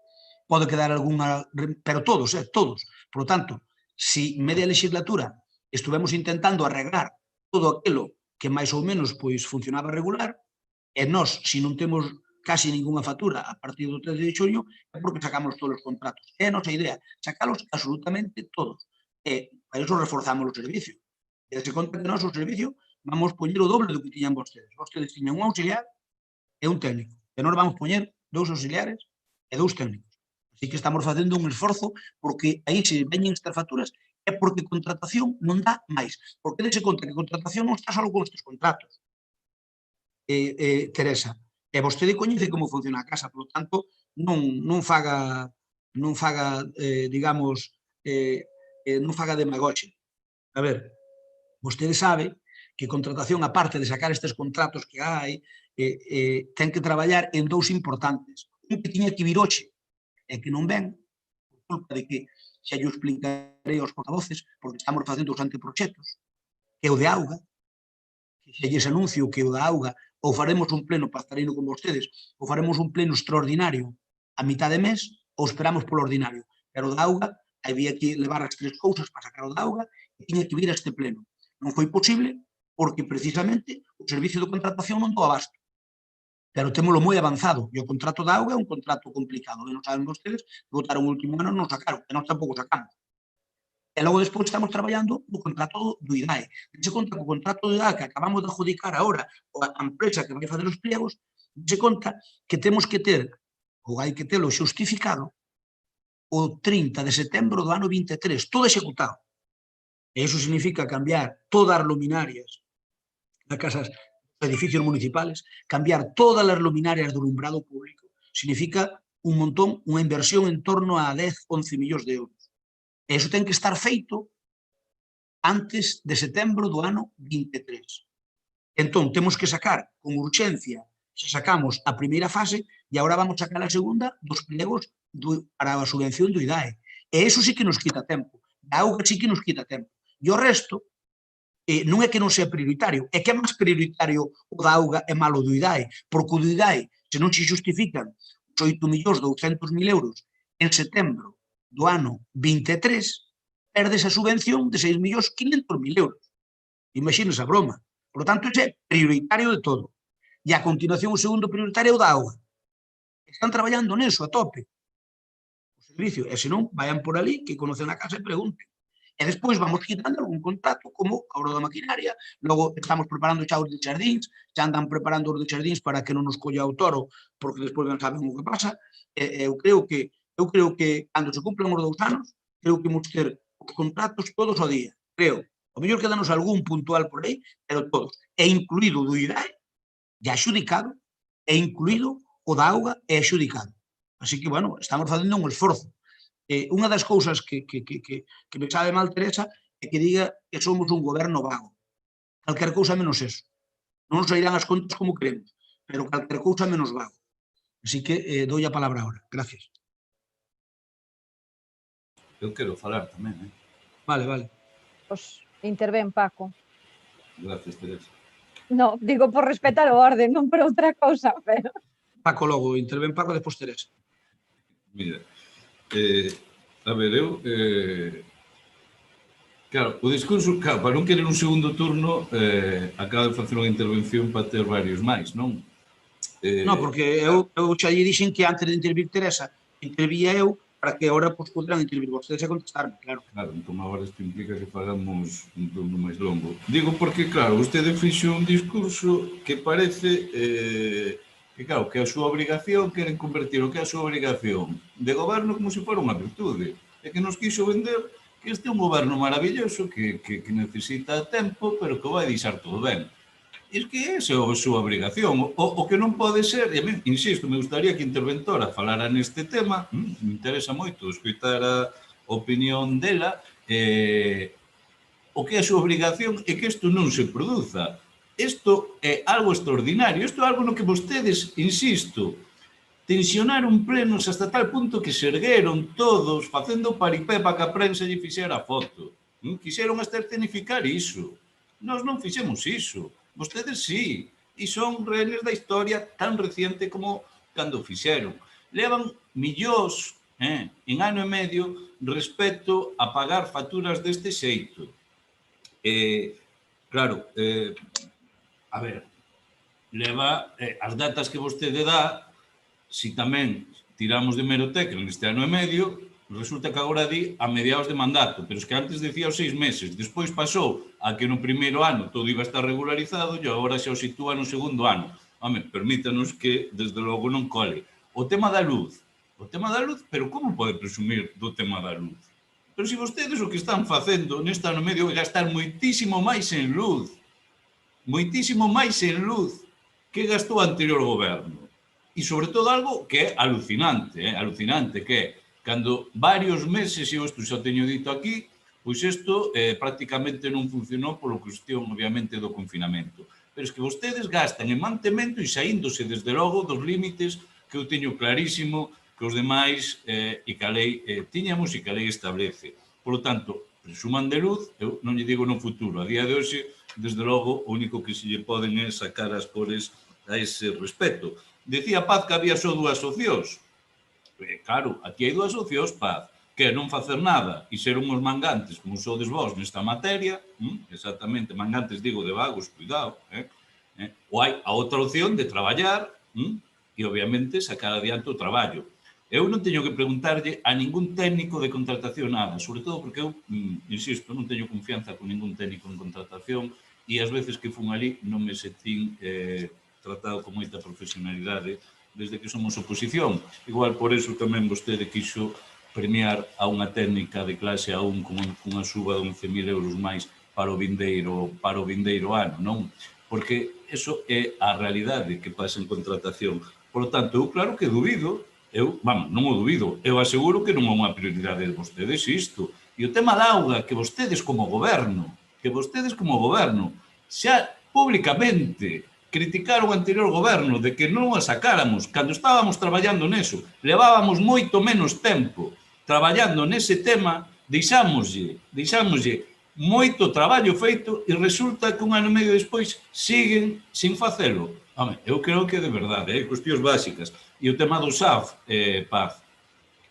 Pode quedar algunha, pero todos, todos. Por lo tanto, si media legislatura estuvemos intentando arreglar todo aquilo que máis ou menos pois funcionaba regular, e nós, se non temos casi ninguna factura a partir do 13 de xuño, é porque sacamos todos os contratos. É a nosa idea, sacalos absolutamente todos. E para iso reforzamos o servicio. E se conta que nós o servicio vamos poñer o doble do que tiñan vostedes. Vostedes tiñan un auxiliar e un técnico. E nós vamos poñer 2 auxiliares e 2 técnicos. Así que estamos facendo un esforzo porque aí se veñen estas facturas é porque contratación non dá máis. Porque dese conta que contratación non está só con estes contratos. Teresa, e vostede coñece como funciona a casa, por lo tanto, non faga, digamos, non faga demagoxe. A ver, vostede sabe que contratación, aparte de sacar estes contratos que hai, ten que traballar en 2 importantes. Un que tiña que vir hoxe, e que non ven, por culpa de que xa yo explicarei aos portavoces, porque estamos facendo os anteproxectos, que é o de auga, que xa lles anuncio que o da auga ou faremos un pleno para estar indo con vostedes, ou faremos un pleno extraordinario a mitad de mes, ou esperamos polo ordinario. Pero o da auga, había que levar as 3 cousas para sacar o da auga e tiña que vir a este pleno. Non foi posible porque, precisamente, o servicio de contratación non do abasto. Pero témolo moi avanzado. E o contrato da auga é un contrato complicado. E non saben vostedes que votaron o último ano non sacaron, e nós tampouco sacamos. E logo despois estamos traballando no contrato do IDAE. Dense conta que o contrato do IDAE que acabamos de adjudicar agora a empresa que vai fazer os pliegos, dense conta que temos que ter, ou hai que telo xustificado, o 30 de setembro do ano 23, todo executado. E iso significa cambiar todas as luminarias das casas, dos edificios municipales, cambiar todas as luminarias do alumbrado público. Significa un montón, unha inversión en torno a 10-11 millóns de euros. E iso ten que estar feito antes de setembro do ano 23. Entón, temos que sacar con urxencia, se sacamos a primeira fase, e agora vamos sacar a segunda dos pliegos para a subvención do IDAE. E iso sí que nos quita tempo. A auga sí que nos quita tempo. E o resto, non é que non sea prioritario, é que é máis prioritario o da auga e malo do IDAE, porque o do IDAE, se non se justifican os 8.200.000 euros en setembro do ano 23, perdes a subvención de 6.500.000 euros. Imagínese a broma. Por lo tanto, ese é prioritario de todo. E a continuación, o segundo prioritario é o da auga. Están traballando neso a tope. O servicio, e se non, vayan por ali, que conocen a casa e pregunten. E despois vamos quitando algún contrato, como a obra da maquinaria, logo estamos preparando xa os de xardíns, xa andan preparando os de xardíns para que non nos colla o toro, porque despois non saben o que pasa. Eu creo que cando se cumplan os 2 anos, creo que imos ter os contratos todos ao día. Creo. O mellor quedanos algún puntual por aí, pero todos. E incluído o do IDAE, e axudicado, e incluído o da auga e axudicado. Así que, bueno, estamos facendo un esforzo. Unha das cousas que me sabe mal, Teresa, é que diga que somos un goberno vago. Calquer cousa menos eso. Non nos sairán as contas como queremos, pero calquer cousa menos vago. Así que dou a palabra agora. Gracias. Eu quero falar tamén, Vale, vale. Pois intervén, Paco. Gracias, Teresa. No, digo por respetar o orden, non por outra cousa, pero... Paco logo, intervén Paco, despois Teresa. Mira, a ver, eu... claro, o discurso, claro, para non querer un segundo turno, acaba de facer unha intervención para ter varios máis, non? Non, porque eu xa lle dixen que antes de intervir Teresa, intervía eu, para que agora poderán intervir vostedes e contestarme, claro. Claro, entón agora isto implica que fagamos un turno máis longo. Digo porque, claro, vostede fixo un discurso que parece que, claro, que a súa obrigación, queren convertir o que é a súa obrigación de goberno como se fora unha virtude. E que nos quiso vender que este é un goberno maravilloso que necesita tempo, pero que vai deixar todo ben. E que esa é a súa obrigación. O que non pode ser, e a mí, insisto, me gustaría que a interventora falara neste tema, me interesa moito escoitar a opinión dela, o que é a súa obrigación é que isto non se produza. Isto é algo extraordinario, isto é algo no que vostedes, insisto, tensionaron plenos hasta tal punto que se ergueron todos facendo paripé para que a prensa lle fixera a foto. Quixeron hasta escenificar iso. Nós non fixemos iso. Vostedes sí. E son rehenes da historia tan reciente como cando fixeron. Levan millóns en ano e medio respecto a pagar facturas deste xeito. Claro, a ver, leva as datas que vostede dá. Si tamén tiramos de hemeroteca neste ano e medio, resulta que agora di a mediados de mandato, pero es que antes decía os 6 meses, despois pasou a que no primeiro ano todo iba a estar regularizado e agora xa o sitúa no segundo ano. Home, permítanos que, desde logo, non cole. O tema da luz, pero como pode presumir do tema da luz? Pero se vostedes o que están facendo neste ano e medio é gastar moitísimo máis en luz que gastou o anterior goberno. E, sobre todo, algo que é alucinante, que é, cando varios meses, e isto xa teño dito aquí, pois isto prácticamente non funcionou polo cuestión, obviamente, do confinamento. Pero é que vostedes gastan en mantemento e saíndose, desde logo, dos límites que eu teño clarísimo que os demais e que a lei tiñamos e que a lei establece. Por lo tanto, presuman de luz, eu non lle digo no futuro, a día de hoxe, desde logo, o único que se lle poden é sacar as cores a ese respecto. Decía Paz que había só 2 opcións. Claro, aquí hai 2 opcións, Paz, que é non facer nada e ser unhos mangantes como sodes vós nesta materia, exactamente, mangantes digo de vagos, cuidado, ou hai a outra opción de traballar e, obviamente, sacar adiante o traballo. Eu non teño que preguntarlle a ningún técnico de contratación nada, sobre todo porque eu, insisto, non teño confianza con ningún técnico en contratación e as veces que fun ali non me sentín tratado con moita profesionalidade desde que somos oposición. Igual por eso tamén vostede quixo premiar a unha técnica de clase A1 con unha suba de 11.000 euros máis para o vindeiro ano, non? Porque eso é a realidade que pasa en contratación. Por lo tanto, eu claro que dubido, non o dubido, eu aseguro que non é unha prioridade de vostedes isto. E o tema da auga, que vostedes como goberno, xa públicamente criticaron o anterior goberno de que non a sacáramos cando estábamos traballando neso. Levábamos moito menos tempo traballando nese tema, deixámoslle moito traballo feito e resulta que un ano e medio despois siguen sin facelo. Home, eu creo que de verdade, cuestións básicas. E o tema do SAF, Paz,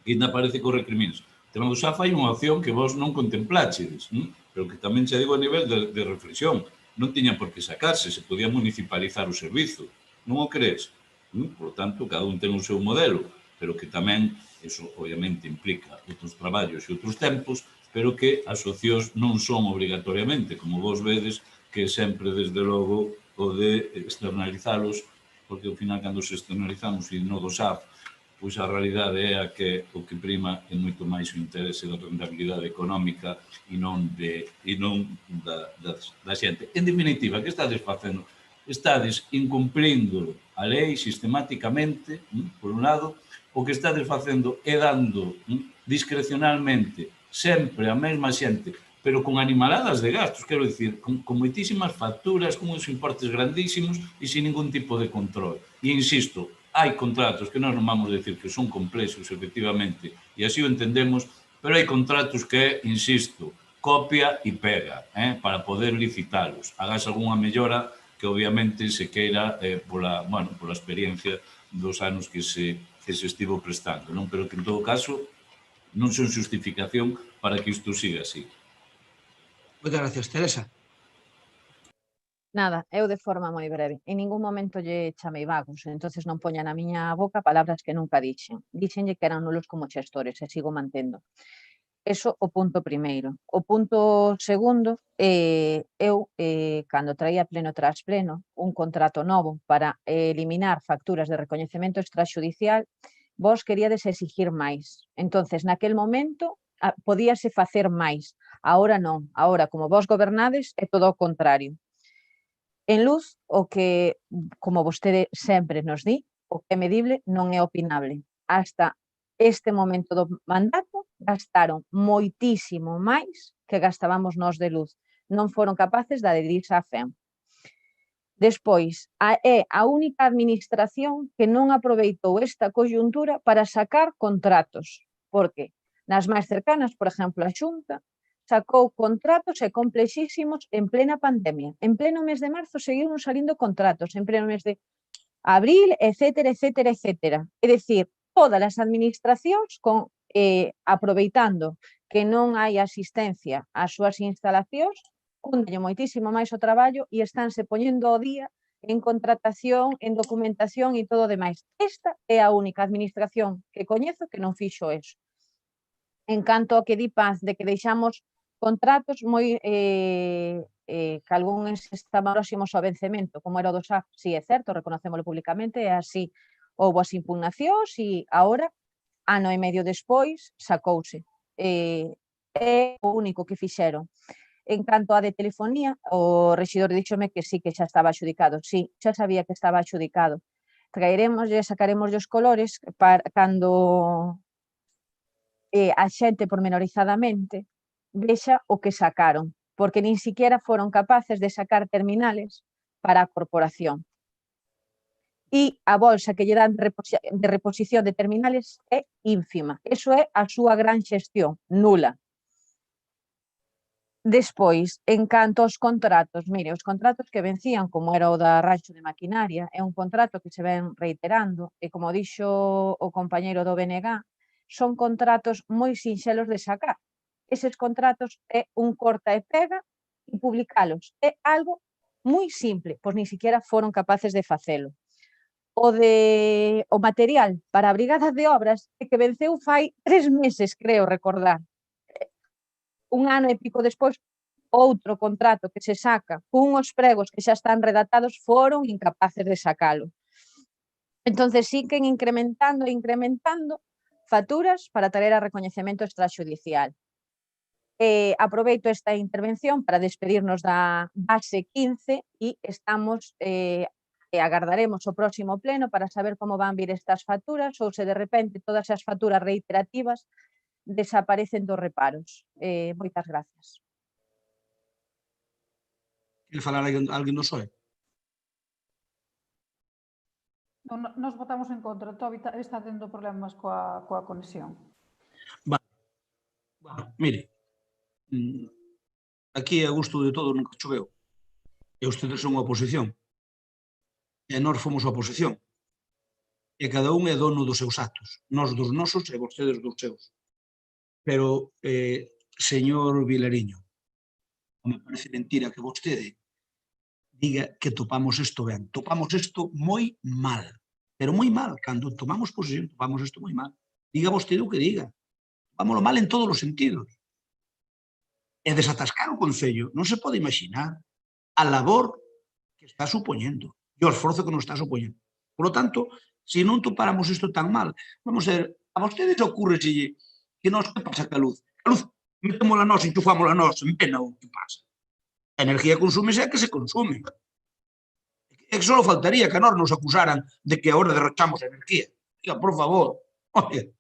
que ainda parece que o recrimines. O tema do SAF hai unha opción que vos non contemplaxedes, pero que tamén xa digo a nivel de reflexión. Non tiña por que sacarse, se podía municipalizar o servizo. Non o crees? Por lo tanto, cada un ten o seu modelo, pero que tamén, eso obviamente implica outros traballos e outros tempos, pero que as opcións non son obrigatoriamente, como vos vedes, que sempre, desde logo, o de externalizalos, porque ao final, cando se externalizamos e non do SAF, pois a realidade é a que o que prima é moito máis o interese da rentabilidade económica e non da xente. En definitiva, que estades facendo? Estades incumplindo a lei sistemáticamente, por un lado, o que estades facendo é dando discrecionalmente sempre a mesma xente, pero con animaladas de gastos, quero dicir, con moitísimas facturas, con uns importes grandísimos e sin ningún tipo de control. E insisto, hai contratos que nós non vamos a decir que son complexos, efectivamente, e así o entendemos, pero hai contratos que, insisto, copia e pega, para poder licitalos. Hagas algunha mellora que, obviamente, se queira pola experiencia dos anos que se estivo prestando, non? Pero que, en todo caso, non son justificación para que isto siga así. Moitas gracias, Teresa. Nada, eu de forma moi breve. En ningún momento lle chamei vagos, entonces non poña na miña boca palabras que nunca dixen. Dixenlle que eran nulos como xestores e sigo mantendo. Eso o punto primeiro. O punto segundo, eu, cando traía pleno tras pleno un contrato novo para eliminar facturas de recoñecemento extrajudicial, vos queríades exigir máis. Entonces, naquel momento, podíase facer máis. Ahora non. Ahora, como vos gobernades, é todo o contrario. En luz, o que, como vostede sempre nos di, o que é medible non é opinable. Hasta este momento do mandato gastaron moitísimo máis que gastábamos nós de luz. non foron capaces de adherirse á FEM. Despois, é a única administración que non aproveitou esta coyuntura para sacar contratos, porque nas máis cercanas, por exemplo, a Xunta, sacou contratos e complexísimos en plena pandemia. En pleno mes de marzo seguiron salindo contratos, en pleno mes de abril, etcétera, etcétera, etcétera. É dicir, todas as administracións aproveitando que non hai asistencia ás súas instalacións, cúndalle moitísimo máis o traballo e estánse poñendo ao día en contratación, en documentación e todo o demais. Esta é a única administración que coñezo que non fixo eso. En canto ao que di Paz de que deixamos contratos moi que algúns estaban próximos ao vencemento, como era o do SAF, si é certo, reconocémolo públicamente, é así. Houbo as impugnacións e agora, ano e medio despois, sacouse. É o único que fixeron. En canto a de telefonía, o rexidor díxome que sí, que xa estaba adxudicado. Sí, xa sabía que estaba adxudicado. Sacaremos os colores cando a xente pormenorizadamente vexa o que sacaron, porque nin siquiera foron capaces de sacar terminales para a corporación. E a bolsa que lle dan de reposición de terminales é ínfima. Eso é a súa gran xestión, nula. Despois, en canto aos contratos, mire, os contratos que vencían, como era o da Rancho de Maquinaria, é un contrato que se ven reiterando, e como dixo o compañeiro do BNG, son contratos moi sinxelos de sacar. Eses contratos é un corta e pega e publicalos. É algo moi simple, pois ni siquiera foron capaces de facelo. O material para a Brigada de Obras é que venceu fai 3 meses, creo recordar. Un ano e pico despois, outro contrato que se saca con uns pregos que xa están redactados foron incapaces de sacalo. Entonces, siguen incrementando facturas para traer a recoñecemento extrajudicial. Aproveito esta intervención para despedirnos da base 15 e estamos agardaremos o próximo pleno para saber como van vir estas facturas ou se de repente todas as facturas reiterativas desaparecen dos reparos. Moitas gracias. Quere falar alguén do PSOE? Nos votamos en contra. Tobi está tendo problemas coa conexión. Vale. Bueno, mire, aquí a gusto de todo nunca choveu. E ustedes son a oposición. E nós fomos a oposición. E cada un é dono dos seus actos. Nós dos nosos e vostedes dos seus. Pero, señor Vilariño, me parece mentira que vostede diga que topamos isto ben. Topamos isto moi mal. Pero moi mal. Cando tomamos posesión, topamos isto moi mal. Diga vostede o que diga. Topámoslo mal en todos os sentidos. E desatascar o Concello non se pode imaginar a labor que está supoñendo e o esforzo que nos está supoñendo. Por lo tanto, se non topáramos isto tan mal, vamos a ver, a vostedes ocurreselle que nos, que pasa ca luz? A luz, metémola nós, enchufámola nós, en pena, o que pasa? A energía consúmese a que se consume. É que só faltaría que a nós nos acusaran de que agora derrochamos a energía. Diga, por favor, oye,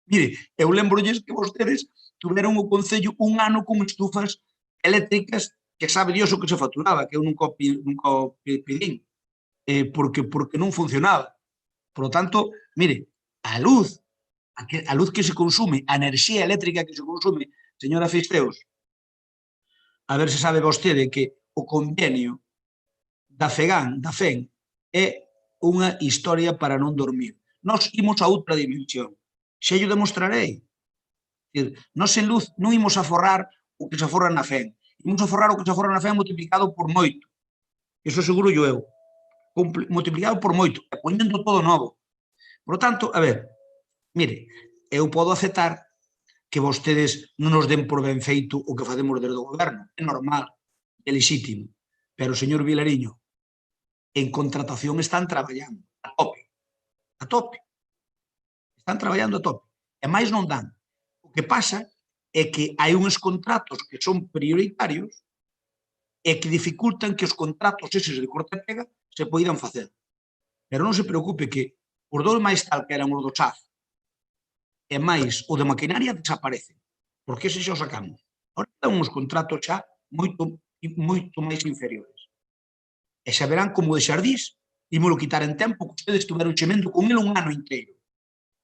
mire, eu lembrolles que vostedes tuveron o Concello un ano con estufas eléctricas que sabe Dios o que se facturaba, que eu nunca pedín, porque non funcionaba. Por lo tanto, mire, a luz que se consume, a enerxía eléctrica que se consume, señora Fisteos, a ver se sabe vostede que o convenio da FEGAN, da FEN, é unha historia para non dormir. Nós imos a outra dimensión. Xa yo demostrarei. Nós en luz non imos a forrar o que se aforra na FEN. Imos a forrar o que se aforra na FEN multiplicado por moito. Iso seguro eu. Multiplicado por moito. E poñendo todo novo. Por lo tanto, a ver, mire, eu podo aceptar que vostedes non nos den por ben feito o que facemos desde o goberno. É normal, é lexítimo. Pero, señor Vilariño, en contratación están traballando a tope. A tope. Están traballando a tope. E máis non dan. O que pasa é que hai uns contratos que son prioritarios e que dificultan que os contratos eses de corta e pega se poidan facer. Pero non se preocupe que os dous máis tal que eran os do SAF e máis o de maquinaria desaparecen, porque ese xa o sacamos. Ahora dan uns contratos xa moito moito máis inferiores. E xa verán como de Xardís ímolo quitar en tempo que ustedes estuveron chemendo con ele un ano inteiro.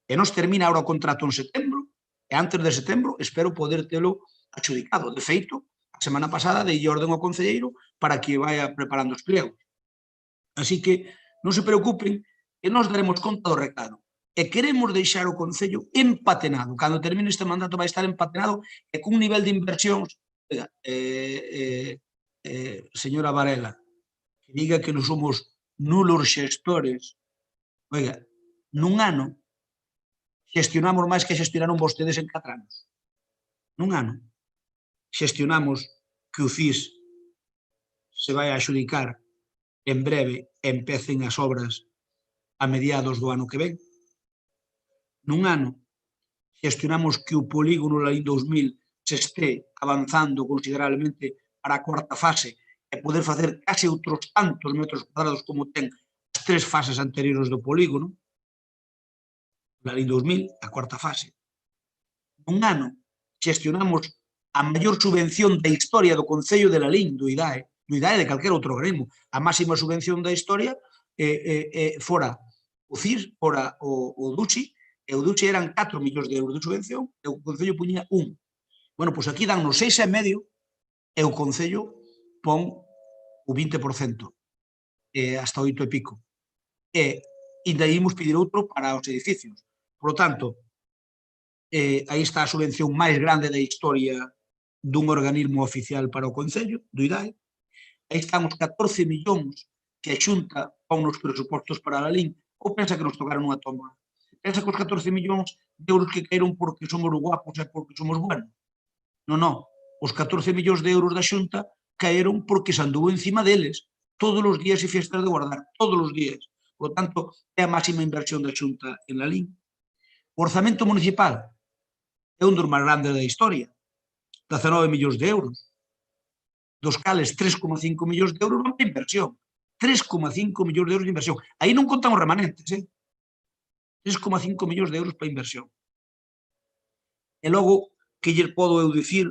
E nos termina agora o contrato en setembro, e antes de setembro espero poder telo adjudicado. De feito, a semana pasada dei orden ao concelleiro para que vaya preparando os pliegos. Así que non se preocupen, que nos daremos conta do recado. E queremos deixar o Concello empatenado. Cando termine este mandato vai estar empatenado e cun nivel de inversións. Señora Varela, que diga que non somos nulos xestores. Oiga, nun ano xestionamos máis que xestionaron vostedes en 4 anos. Nun ano xestionamos que o CIS se vai a adjudicar en breve e empecen as obras a mediados do ano que ven. Nun ano gestionamos que o polígono Lalín 2000 se este avanzando considerablemente para a 4ª fase e poder facer case outros tantos metros cuadrados como ten as 3 fases anteriores do polígono Lalín 2000, a 4ª fase. Nun ano gestionamos a maior subvención da historia do Concello de Lalín, do IDAE de calquer outro organismo. A máxima subvención da historia fora o CIS, fora o DUCI, e o DUCI eran 4 millóns de euros de subvención e o Concello puñía 1. Bueno, pois aquí dan nos 6,5 e o Concello pon o 20%, hasta 8 e pico. E ainda ímos pedir outro para os edificios. Por lo tanto, aí está a subvención máis grande da historia dun organismo oficial para o Concello, do IDAE. Aí están os 14 millóns que a Xunta pon nos presupostos para a Lalín, ou pensa que nos tocaron unha toma? Pensa que os 14 millóns de euros que caeron porque somos guapos e porque somos buenos? Non. Os 14 millóns de euros da Xunta caeron porque se anduvo encima deles. Todos os días e fiestas de guardar, todos os días. Por lo tanto, é a máxima inversión da Xunta en Lalín. O orzamento municipal é un dos máis grandes da historia. 19 millóns de euros. Dos cales 3,5 millóns de euros van para inversión. 3,5 millóns de euros de inversión. Aí non contan os remanentes, 3,5 millóns de euros para inversión. E logo, que lle podo eu dicir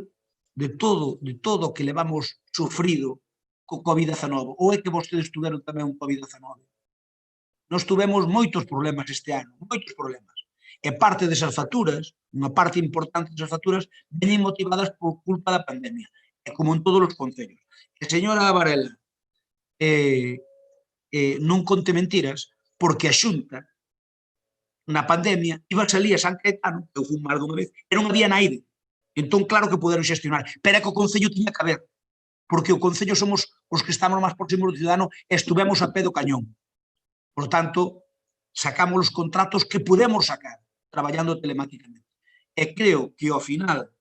de todo o que levamos sufrido co COVID-19, ou é que vostedes tuveron tamén un COVID-19? Nós tuvemos moitos problemas este ano, moitos problemas. E parte desas facturas, unha parte importante desas facturas, veñen motivadas por culpa da pandemia, e como en todos os concellos. E señora Varela, non conte mentiras, porque a Xunta, na pandemia, iba a salir a San Caetano, eu fui máis dunha vez, e non había naide. Entón, claro que poderon xestionar, pero é que o Concello tiña que haber, porque o Concello somos os que estamos máis próximos do cidadano e estuvemos a pé do cañón. Por tanto, sacamos os contratos que podemos sacar, traballando telemáticamente. E creo que ao final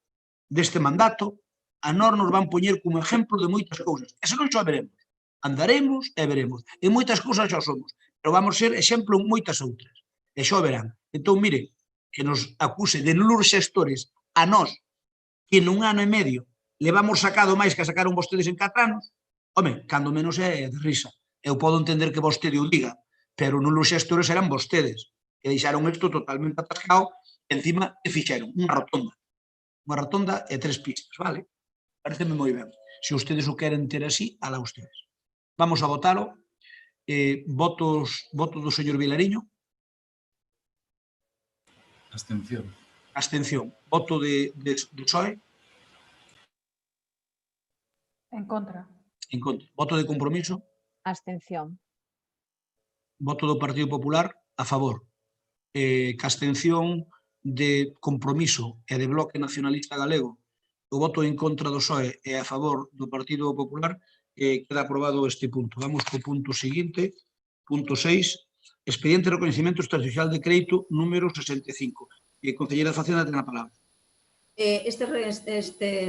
deste mandato, a nós nos van poñer como exemplo de moitas cousas. E se non xa veremos. Andaremos e veremos. En moitas cousas xa somos, pero vamos ser exemplo en moitas outras. E xa verán. Entón, mire, que nos acuse de nulos xestores a nós, que nun ano e medio levamos sacado máis que sacaron vostedes en 4 anos, home, cando menos é de risa. Eu podo entender que vostede o diga, pero nulos xestores eran vostedes, que deixaron isto totalmente atascado, e encima que fixeron unha rotonda e 3 pistas, vale? Pareceme moi ben. Se ustedes o queren ter así, alá ustedes. Vamos a votalo. Voto do señor Vilariño. Abstención. Abstención. Voto do PSOE. En contra. En contra. Voto de Compromiso. Abstención. Voto do Partido Popular a favor. Abstención de Compromiso e de Bloque Nacionalista Galego. O voto en contra do PSOE e a favor do Partido Popular, queda aprobado este punto. Vamos co punto seguinte, punto 6, expediente de reconhecimento extrajudicial de crédito número 65. Concelleira de Facenda, ten a palabra. Este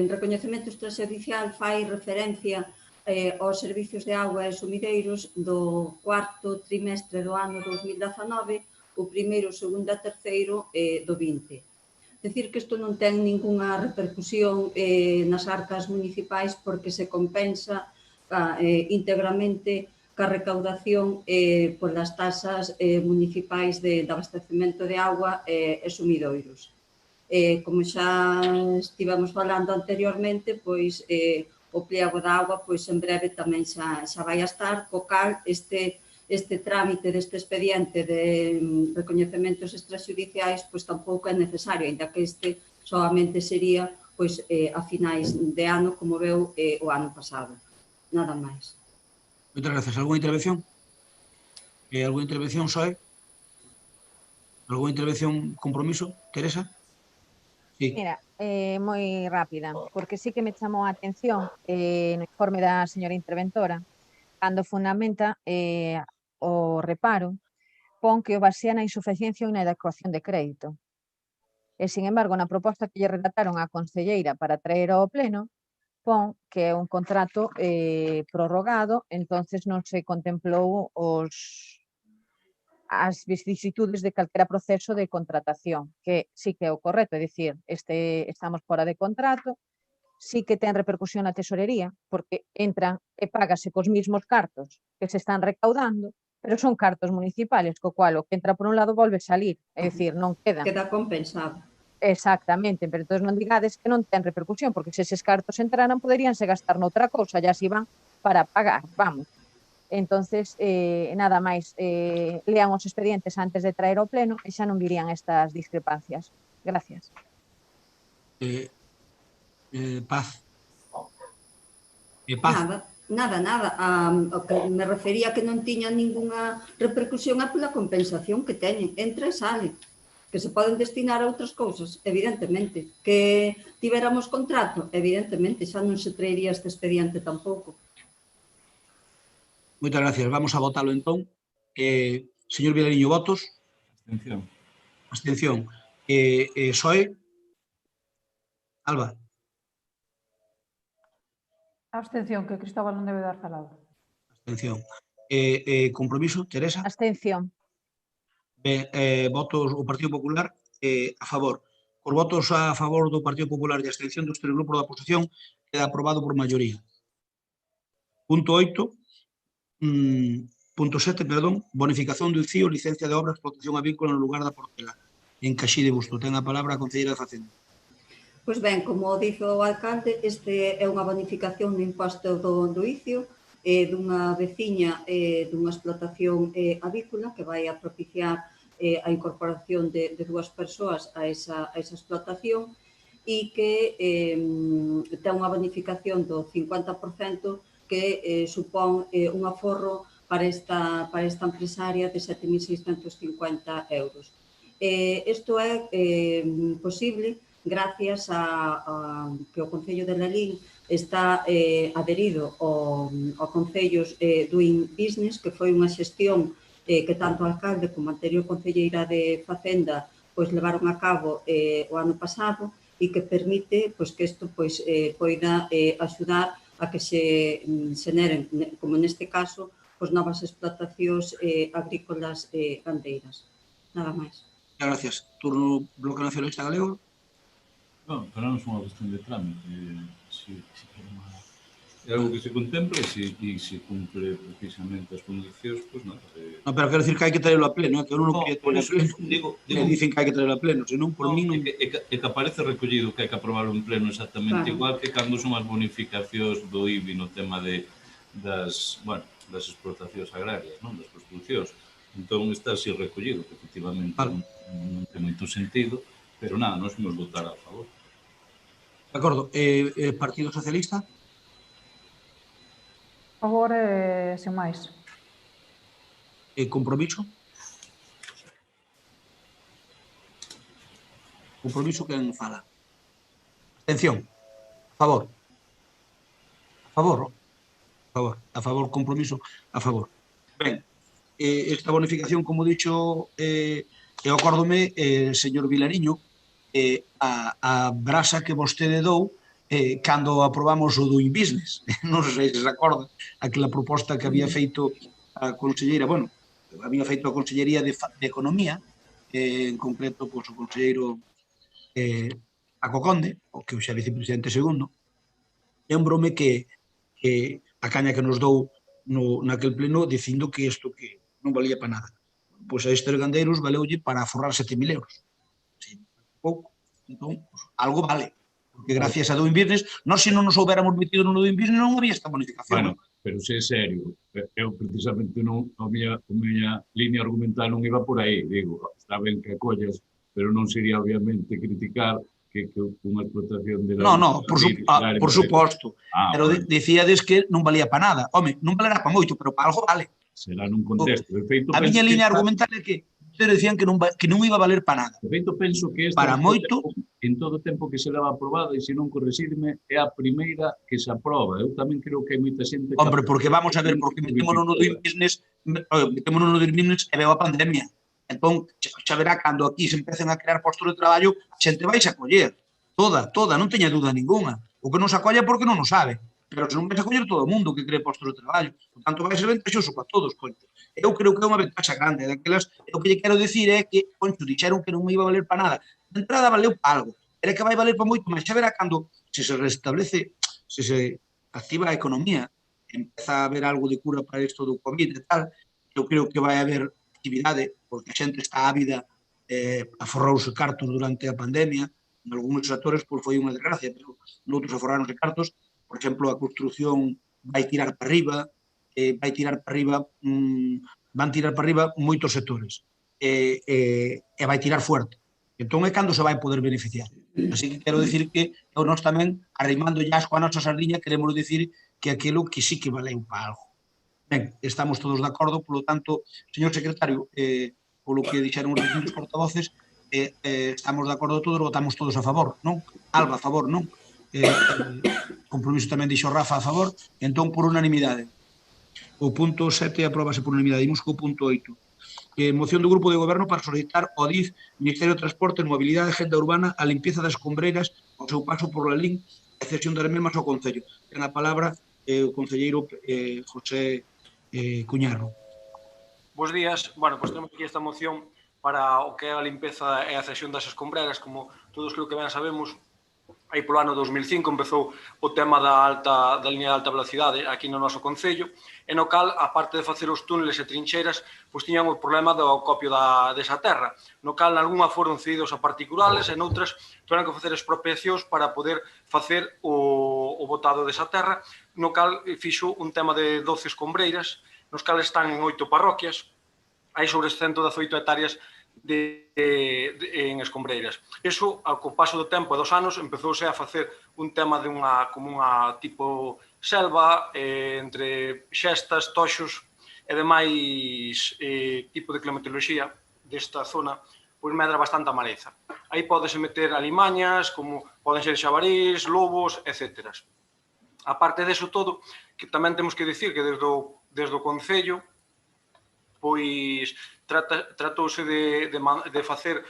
recoñecemento extrajudicial fai referencia aos servicios de auga e sumideiros do cuarto trimestre do ano 2019, o primeiro, segundo e terceiro do 20. Decir que isto non ten ningunha repercusión nas arcas municipais porque se compensa íntegramente ca recaudación polas tasas municipais de abastecemento de auga e sumidoiros. Como xa estivemos falando anteriormente, pois o o pliego da agua pois en breve tamén xa vai a estar, co cal este trámite deste expediente de recoñecementos extraxudiciais pois tampouco é necesario, ainda que este solamente sería pois a finais de ano, como veu o ano pasado. Nada máis. Moitas gracias. Alguna intervención? Alguna intervención, Soe? Alguna intervención, compromiso? Teresa? Sí. Mira, moi rápida, porque sí que me chamou a atención no informe da señora interventora, cando fundamenta o reparo, pon que o basea na insuficiencia ou na adecuación de crédito. E, sin embargo, na proposta que lle redactaron á conselleira para traer ao pleno, pon que é un contrato prorrogado, entonces non se contemplou as vicisitudes de calquera proceso de contratación, que sí que é o correcto, é dicir, estamos fora de contrato, sí que ten repercusión na tesorería, porque entran e págase cos mismos cartos que se están recaudando, pero son cartos municipales, co cual o que entra por un lado volve salir, é dicir, non queda. Queda compensado. Exactamente, pero entón non digades que non ten repercusión, porque se eses cartos entraran poderíanse gastar noutra cousa, ya se van para pagar, vamos. Entonces, nada máis, lean os expedientes antes de traer ao pleno e xa non virían estas discrepancias. Gracias. Paz. Nada. O que me refería que non tiña ningunha repercusión é pola compensación que teñen. Entra e sale. Que se poden destinar a outras cousas, evidentemente. Que tivéramos contrato, evidentemente, xa non se traería este expediente tampouco. Moitas gracias. Vamos a votalo entón. Señor Vilariño, votos? Abstención. Abstención. Soe? Alba? Abstención, que Cristóbal non debe dar falado. Abstención. Compromiso? Teresa? Abstención. Ben, votos o Partido Popular a favor. Cos votos a favor do Partido Popular e a abstención dos tres grupos da oposición queda aprobado por maioría. Punto 8. Punto 7, perdón, bonificación do ICIO, licencia de obra, explotación avícola no lugar da Portela. En Caxí de Busto. Ten a palabra a concelleira de Facenda. Pois ben, como dixo o alcalde, este é unha bonificación do imposto do ICIO dunha veciña dunha explotación avícola que vai a propiciar a incorporación de dúas persoas a esa explotación e que ten unha bonificación do 50% que supón un aforro para esta empresaria de 7.650 euros. Isto é posible gracias a que o Concello de Lalín está adherido ao Concellos Doing Business, que foi unha xestión que tanto o alcalde como a anterior concelleira de Facenda levaron a cabo o ano pasado e que permite que isto poida axudar a que se xeneren, como neste caso, novas explotacións agrícolas gandeiras. Nada máis. Gracias. Turno Bloque Nacionalista Galego. Non, pero non é unha cuestión de trámite. É algo que se contempla e se cumple precisamente as condicións, pois nada. Non, pero quero dicir que hai que traerlo a pleno, que eu non queria traerlo a pleno. Me dicen que hai que traerlo a pleno, senón por mí non... É que aparece recollido que hai que aprobarlo en pleno exactamente igual que cando son as bonificacións do IBI no tema das explotacións agrarias, das construccións. Entón está así recollido, que efectivamente non ten moito sentido, pero nada, nós imos votar a favor. De acordo. Partido Socialista? A favor, sen máis. Compromiso? Compromiso, quen fala? Abstención? A favor? A favor? A favor. A favor, compromiso? A favor. Ben, esta bonificación, como dixo, eu acórdome, señor Vilariño, a brasa que vostede dou cando aprobamos o Doing Business. Non sei se se acorda aquela proposta que había feito a conselleira, había feito a Consellería de Economía, en concreto o conselleiro Paco Conde, o que hoxe é vicepresidente segundo. Lembrome que a caña que nos dou naquel pleno dicindo que isto que non valía para nada. Pois a estes gandeiros valeulle para aforrar 7.000 euros. Pouco. Entón, algo vale. Porque gracias a do Invirnes, nós se non nos houbéramos metido no do Invirnes non había esta bonificación. Bueno, pero se é serio, eu precisamente non, a miña línea argumental non iba por aí, digo, está ben que acollas, pero non sería obviamente criticar que unha explotación de No, por suposto. Pero dicíades que non valía para nada. Home, non valerá para moito, pero para algo vale. Será nun contexto. De feito, a miña línea argumental é que ustedes decían que non iba a valer para nada. De feito, penso que esta, para moito, en todo o tempo que se leva aprobada, e se non corresirme, é a primeira que se aproba. Eu tamén creo que hai moita xente... Hombre, porque vamos a ver, porque metémonos no do business e veo a pandemia. Entón, xa verá, cando aquí se empecen a crear postos de traballo, a xente vai se acoller. Toda, non teña dúda ninguna. O que non se acolla porque non o sabe. Pero se non vai se acoller todo o mundo que cree postos de traballo. Por tanto, vai ser ventaxoso para todos, concho. Eu creo que é unha ventaxa grande. Daquelas, o que lle quero dicir é que, concho, dixeron que non me iba a valer para nada. De entrada valeu para algo. Era que vai valer para moito, mas xa verá cando se restablece, se se activa a economía, empeza a haber algo de cura para isto do COVID e tal, eu creo que vai haber actividade, porque a xente está ávida, aforrouse cartos durante a pandemia, en algúns sectores pois foi unha desgracia, pero noutros aforraronse cartos, por exemplo, a construción vai tirar para arriba, van tirar para arriba moitos sectores, e vai tirar fuerte. Entón é cando se vai poder beneficiar. Así que quero dicir que nós tamén, arrimando ya coa nosa sardiña, queremos dicir que aquilo que sí que valeu para algo. Ben, estamos todos de acordo, polo tanto, señor secretario, polo que dixeron os distintos portavoces, estamos de acordo todos, votamos todos a favor, non? Alba, a favor, non? Compromiso tamén dixo Rafa a favor, entón por unanimidade. O punto 7 apróbase por unanimidade. Imos co punto 8. Moción do Grupo de Goberno para solicitar ao DIF, Ministerio de Transporte, Mobilidade e Agenda Urbana, a limpieza das escombreiras ao seu paso por la LIN e cesión das mesmas ao Concello. Ten a palabra o concelleiro José Cuñarro. Bos días. Bueno, pois temos aquí esta moción para o que é a limpeza e a cesión das escombreras. Como todos creo que ben sabemos, aí polo ano 2005 empezou o tema da liña de alta velocidade aquí no noso concello, e no cal, aparte de facer os túneles e trincheiras, pois tiñan o problema do acopio desa terra, no cal nalgúna foron cedidos a particulares e noutras tiveron que facer expropiacións para poder facer o botado desa terra, no cal fixo un tema de 12 escombreiras, nos cal están en 8 parroquias, hai sobre 118 hectáreas en escombreiras. Iso, co paso do tempo e dos anos, empezouse a facer un tema de como unha tipo selva entre xestas, toxos e demais tipo de climatoloxía desta zona, pois medra bastante a maleza. Aí podese meter alimañas, como poden ser xabarís, lobos, etc. A parte deso todo, que tamén temos que dicir que desde o Concello, pois tratouse de facer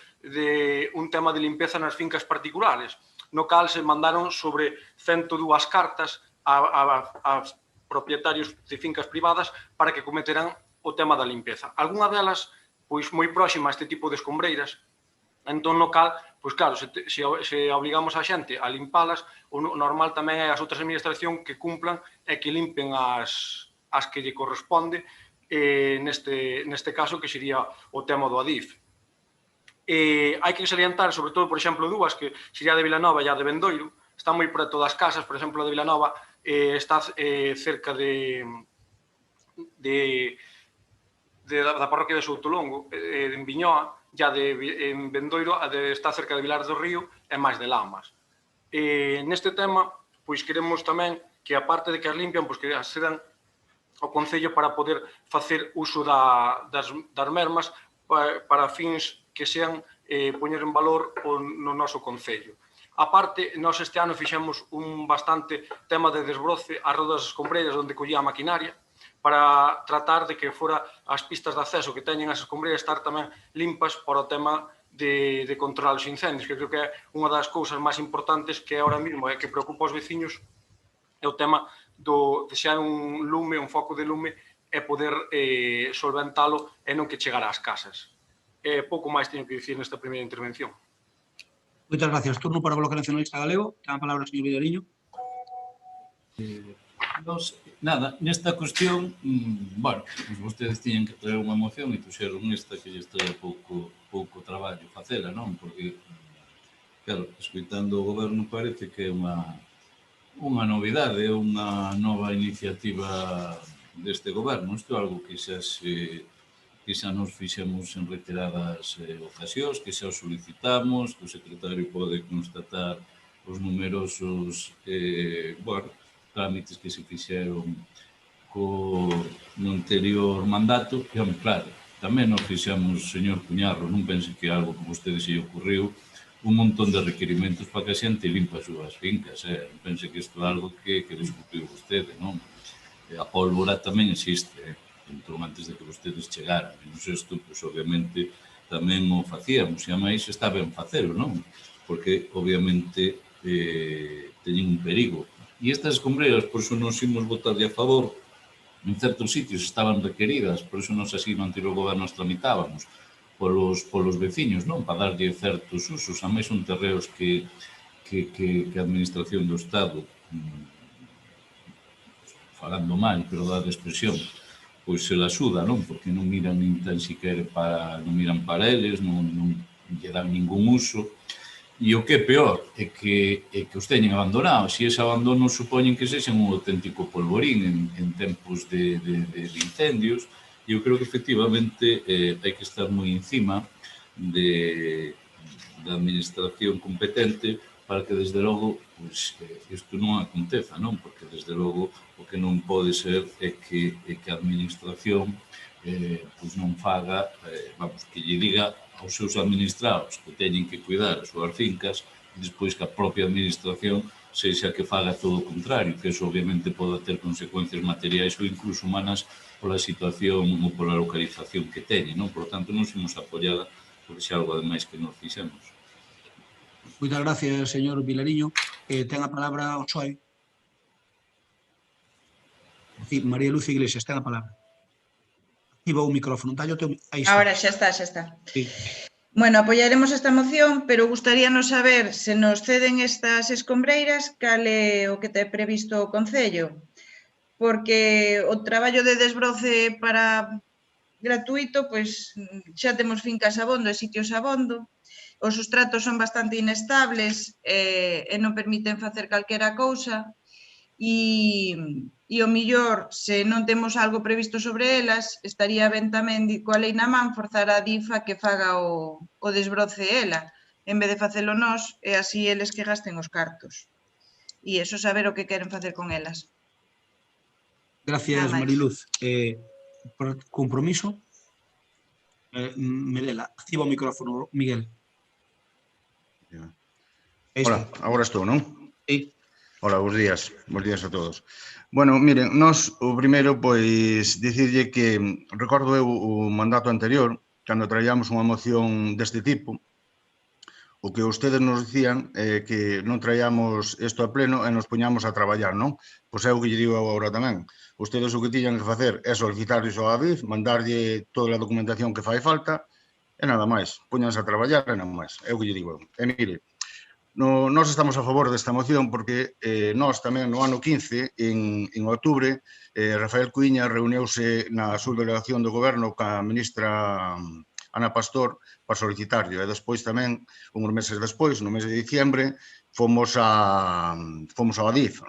un tema de limpeza nas fincas particulares, no cal se mandaron sobre 102 cartas a propietarios de fincas privadas para que cometeran o tema da limpeza. Algúna delas, pois moi próxima a este tipo de escombreiras, entón no cal, pois claro, se obligamos a xente a limpalas, o normal tamén é as outras administracións que cumplan e que limpen as que lle corresponde, neste caso que sería o tema do ADIF. Hai que salientar, sobre todo, por exemplo, dúas, que sería de Vilanova e a de Bendoiro, están moi preto das casas. Por exemplo, a de Vilanova está cerca da parroquia de Soutolongo, en Viñoa, e a de Bendoiro está cerca de Vilar do Río e máis de Lamas. Neste tema, pois queremos tamén que, aparte de que as limpian, pois que accedan ao Concello para poder facer uso das mermas para fins que sean poñer en valor no noso Concello. A parte, nós este ano fixemos un bastante tema de desbroce ás rodas das escombreiras onde collía a maquinaria para tratar de que fora as pistas de acceso que teñen as escombreiras estar tamén limpas para o tema de controlar os incendios, que creo que é unha das cousas máis importantes que ahora mesmo é que preocupa aos veciños, é o tema de se hai un lume, un foco de lume, e poder solventalo e non que chegar ás casas. Pouco máis teño que dicir nesta primeira intervención. Moitas gracias. Turno para o Bloque Nacionalista Galego. Ten a palabra o señor Vidaliño. Nada, nesta cuestión, bueno, vostedes tiñen que traer unha moción e tuxeron esta que lle trae pouco traballo facela, non? Porque claro, escoitando o goberno parece que é unha novidade, é unha nova iniciativa deste goberno. Isto é algo que xa nos fixemos en reiteradas ocasións, que xa o solicitamos, que o secretario pode constatar os numerosos trámites que se fixeron no anterior mandato. E, claro, tamén nos fixemos, señor Cuñarro, non pense que é algo que a vostede se ocurriu, un montón de requerimentos para que a xente limpa as súas fincas. Non pense que isto é algo que discutiu vostede, non? A pólvora tamén existe, entón antes de que vostedes chegaran. E nos isto, pois, obviamente, tamén o facíamos, e a máis está ben facelo, non? Porque, obviamente, teñen un perigo. E estas escombreiras, por iso nos imos votar a favor, en certos sitios estaban requeridas, por iso nos así no anterior goberno as tramitábamos, polos veciños, non? Para darlle certos usos. A máis son terreos que a administración do Estado, falando mal, pero da expresión, pois se la suda, non? Porque non miran nin tan siquiera non miran para eles, non lle dan ningún uso. E o que é peor é que os teñen abandonados, e ese abandono supoñen que sexan un auténtico polvorín en tempos de incendios. E eu creo que efectivamente hai que estar moi encima da administración competente para que desde logo isto non aconteza, non? Porque desde logo o que non pode ser é que a administración non faga, que lle diga aos seus administrados que teñen que cuidar as súas fincas e despois que a propia administración sexa que faga todo o contrario, que eso obviamente pode ter consecuencias materiais ou incluso humanas pola situación ou pola localización que teñen, non? Por lo tanto, non somos apoiada por ese algo ademais que nos fixemos. Moitas gracias, señor Vilariño. Ten a palabra o Xoai. Sí, María Luz Iglesias, ten a palabra. Activa o micrófono. Ahora xa está. Sí. Bueno, apoiaremos esta moción, pero gustaríanos saber se nos ceden estas escombreiras, cal é o que ten previsto o Concello. Porque o traballo de desbroce para gratuito, pois xa temos fincas abondo e sitios abondo, os sustratos son bastante inestables e non permiten facer calquera cousa, e o millor, se non temos algo previsto sobre elas, estaría ben tamén, coa lei na man, forzar a DIF a que faga o desbroce ela, en vez de facelo nós, e así eles que gasten os cartos. E eso, saber o que queren facer con elas. Gracias, Mariluz. Por compromiso, Melela, activa o micrófono, Miguel. Hola, agora estou, non? Sí. Hola, bons días a todos. Bueno, miren, nós, o primeiro, pois, dicirlle que recordo eu o mandato anterior, cando traíamos unha moción deste tipo, o que ustedes nos dicían é que non traíamos isto a pleno e nos poñamos a traballar, non? Pois é o que lle digo agora tamén. Ustedes o que tiñan que facer é solicitar iso a Adif, mandarlle toda a documentación que fai falta e nada máis. Póñanse a traballar e nada máis. É o que lle digo eu. E mire, nós estamos a favor desta moción porque nós tamén no ano 15, en outubro, Rafael Cuíña reuniuse na subdelegación do goberno ca ministra Ana Pastor para solicitarlo, e despois tamén, uns meses despois, no mes de diciembre, fomos ao Adif,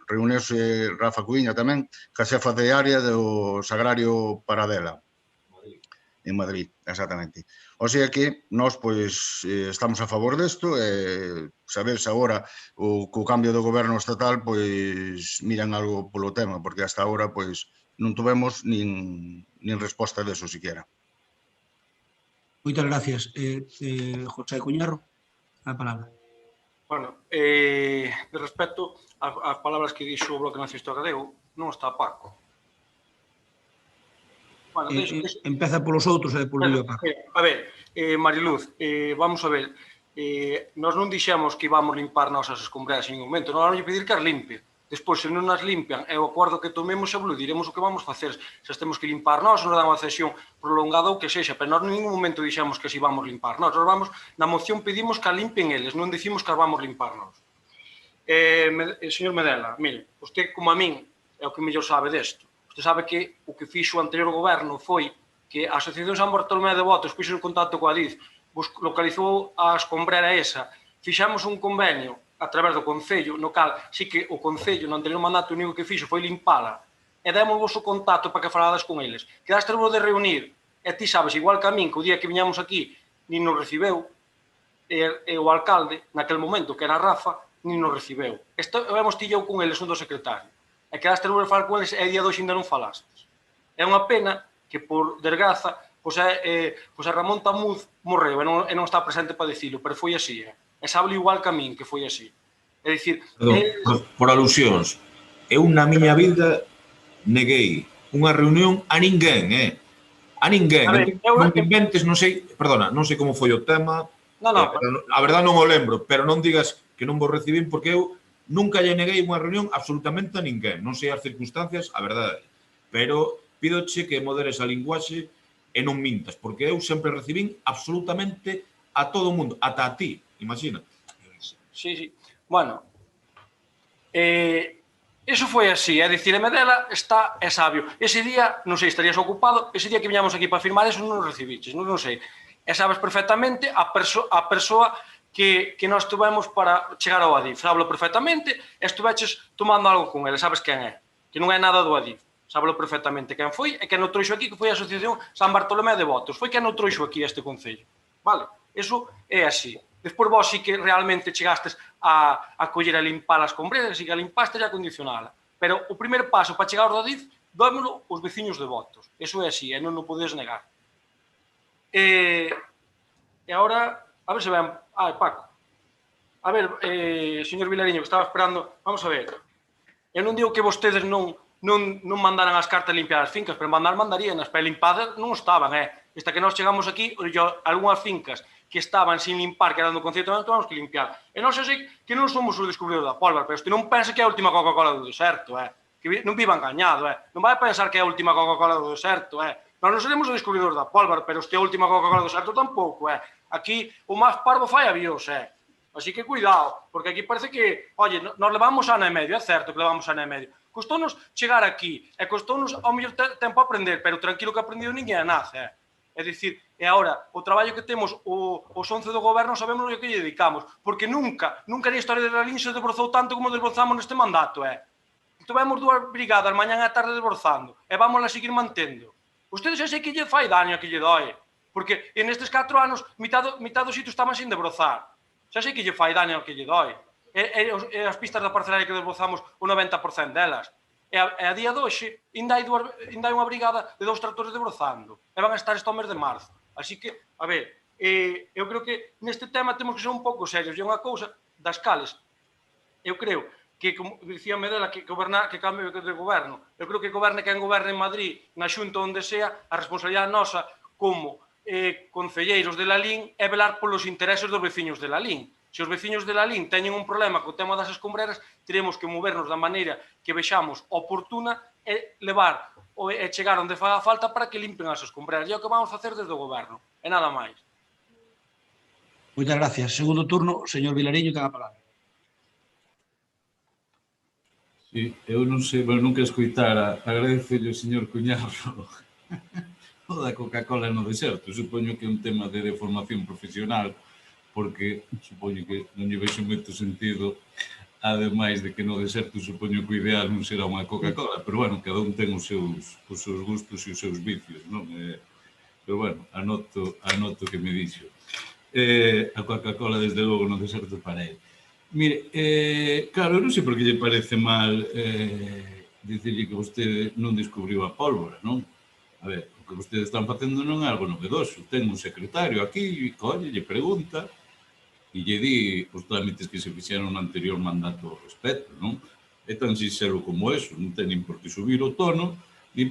reuniuse Rafa Cuíña tamén, ca xefa de área do Sagrario Paradela, en Madrid, exactamente. O sea que nós, pois, estamos a favor desto, saber se agora, co cambio do goberno estatal, pois, miran algo polo tema, porque hasta agora, pois, non tuvemos nin resposta deso siquiera. Moitas gracias. José Cuñarro, a palabra. Bueno, respecto ás palabras que dixo o Bloque Nacionalista Galego, non está Paco. Bueno, empeza polos outros e depois o Paco. A ver, Mariluz, vamos a ver, nós non dixemos que íbamos limpar nosas escombreras en ningún momento, non vamos a pedir que as limpe. Despois, se non as limpian, é o acordo que tomemos, xa vos diremos o que vamos facer. Se as temos que limpar nós, nos dan unha cesión prolongada ou que sexa, pero nós en ningún momento dixemos que si vamos limpar nós. Nós vamos, na moción pedimos que a limpen eles, non dicimos que as vamos limpar nós. Señor Medela, mire, usted como a min é o que mellor sabe desto. Usted sabe que o que fixo o anterior goberno foi que a Asociación San Bartolomé de Botos puxo en contacto coa DIF, pois, localizou a escombrera esa. Fixamos un convenio a través do Concello, no cal sí que o Concello no anterior mandato o único que fixo foi limpala, e demos o contacto para que falades con eles. Quedaste vos de reunir, e ti sabes, igual que a min, que o día que viñamos aquí, nin nos recibeu, e o alcalde, naquel momento, que era Rafa, nin nos recibeu. Hemos tillado con eles un do secretario. E quedaste vos de falar con eles, e día dois ainda non falastes. É unha pena que, por desgraza, pois a Ramón Tamuz morreu e non está presente para dicilo, pero foi así, e sabe igual que a min, que foi así. É dicir... Por alusións, eu na miña vida neguei unha reunión a ninguén, a ninguén. Non te inventes, non sei, perdona, non sei como foi o tema, a verdade non o lembro, pero non digas que non vos recibín, porque eu nunca lle neguei unha reunión absolutamente a ninguén, non sei as circunstancias, a verdade, pero pídoche que moderes a linguaxe e non mintas, porque eu sempre recibín absolutamente a todo o mundo, ata a ti, imagina. Sí. Bueno, eso foi así, é dicir, Medela está é sabio. Ese día, non sei, estarías ocupado, ese día que viñamos aquí para firmar eso non nos recibiches, non sei. E sabes perfectamente a persoa que nós tuvemos para chegar ao Adif. Sábelo perfectamente e estuveches tomando algo con ele, sabes quen é, que non é nada do Adif. Sábelo perfectamente quen foi e quen o trouxo aquí, que foi a Asociación San Bartolomé de Votos. Foi quen o trouxo aquí a este concello. Vale? Eso é así. Despois vos sí que realmente chegastes a coller a limpar as combreras, e que a limpaste e a condicionala. Pero o primer paso para chegar ao Adif, dómelo os veciños de Votos. Eso é así, e non o podes negar. E agora, a ver se ven... Paco. A ver, señor Vilariño, que estaba esperando... Vamos a ver. Eu non digo que vostedes non mandaran as cartas limpiar as fincas, pero mandarían as, pero limpadas non estaban, Esta que nós chegamos aquí, algunhas fincas que estaban sin limpar, que eran do concello, tuvamos que limpiar. E nós xa sei que non somos o descubridor da pólvora, pero isto non pensa que é a última Coca-Cola do deserto, que non viva engañado, non vai pensar que é a última Coca-Cola do deserto, Nós non seremos o descubridor da pólvora, pero este é a última Coca-Cola do deserto tampouco, Aquí o máis parvo fai avións, Así que cuidado, porque aquí parece que, oye, nos levamos ano e medio, é certo que levamos ano e medio. Costounos chegar aquí, e costounos ao mellor tempo aprender, pero tranquilo que aprendido ninguén nace, É dicir, e agora, o traballo que temos os 11 do goberno sabemos o que lle dedicamos, porque nunca na historia de Lalín se desbrozou tanto como desbrozamos neste mandato, Tivemos 2 brigadas mañá e tarde desbrozando, e vamos a seguir mantendo. Ustedes xa sei que lle fai daño a que lle dói, porque en estes 4 anos, mitad dos sitios estaban sin desbrozar. Xa sei que lle fai daño a que lle dói. E as pistas da parcelaria que desbrozamos o 90% delas. E a día de hoxe, ainda hai unha brigada de 2 tractores desbrozando. E van a estar este o mes de marzo. Así que, a ver, eu creo que neste tema temos que ser un pouco serios. E unha cousa das cales, eu creo que, como dicía Medela, que cambie de goberno. Eu creo que goberne quen goberne en Madrid, na Xunta onde sea, a responsabilidade nosa como concelleiros de Lalín é velar polos intereses dos veciños de Lalín. Se os veciños de Lalín teñen un problema co tema das escombreras, teremos que movernos da maneira que vexamos oportuna e levar e chegar onde faga falta para que limpen as escombreras. E é o que vamos facer desde o goberno. E nada máis. Moitas gracias. Segundo turno, señor Vilariño, ten a palabra. Sí, eu non sei, pero nunca escoitara. Agradecelle ao señor Cuñarro o da Coca-Cola no deserto. Supoño que é un tema de deformación profesional, porque supoño que non lle vexo moito sentido, ademais de que no deserto supoño que o ideal non será unha Coca-Cola, pero bueno, cada un ten os seus gustos e os seus vicios, non? Pero bueno, anoto que me dixo. A Coca-Cola, desde logo, no deserto para ele. Mire, claro, non sei por que lle parece mal dicirlle que vostede non descubriu a pólvora, non? A ver, o que vostedes están facendo non é algo novedoso. Ten un secretario aquí, colle, lle pregunta, e lle di os trámites que se fixeron no anterior mandato ao respecto, non? É tan sincero como eso, non ten nin por que subir o tono, nin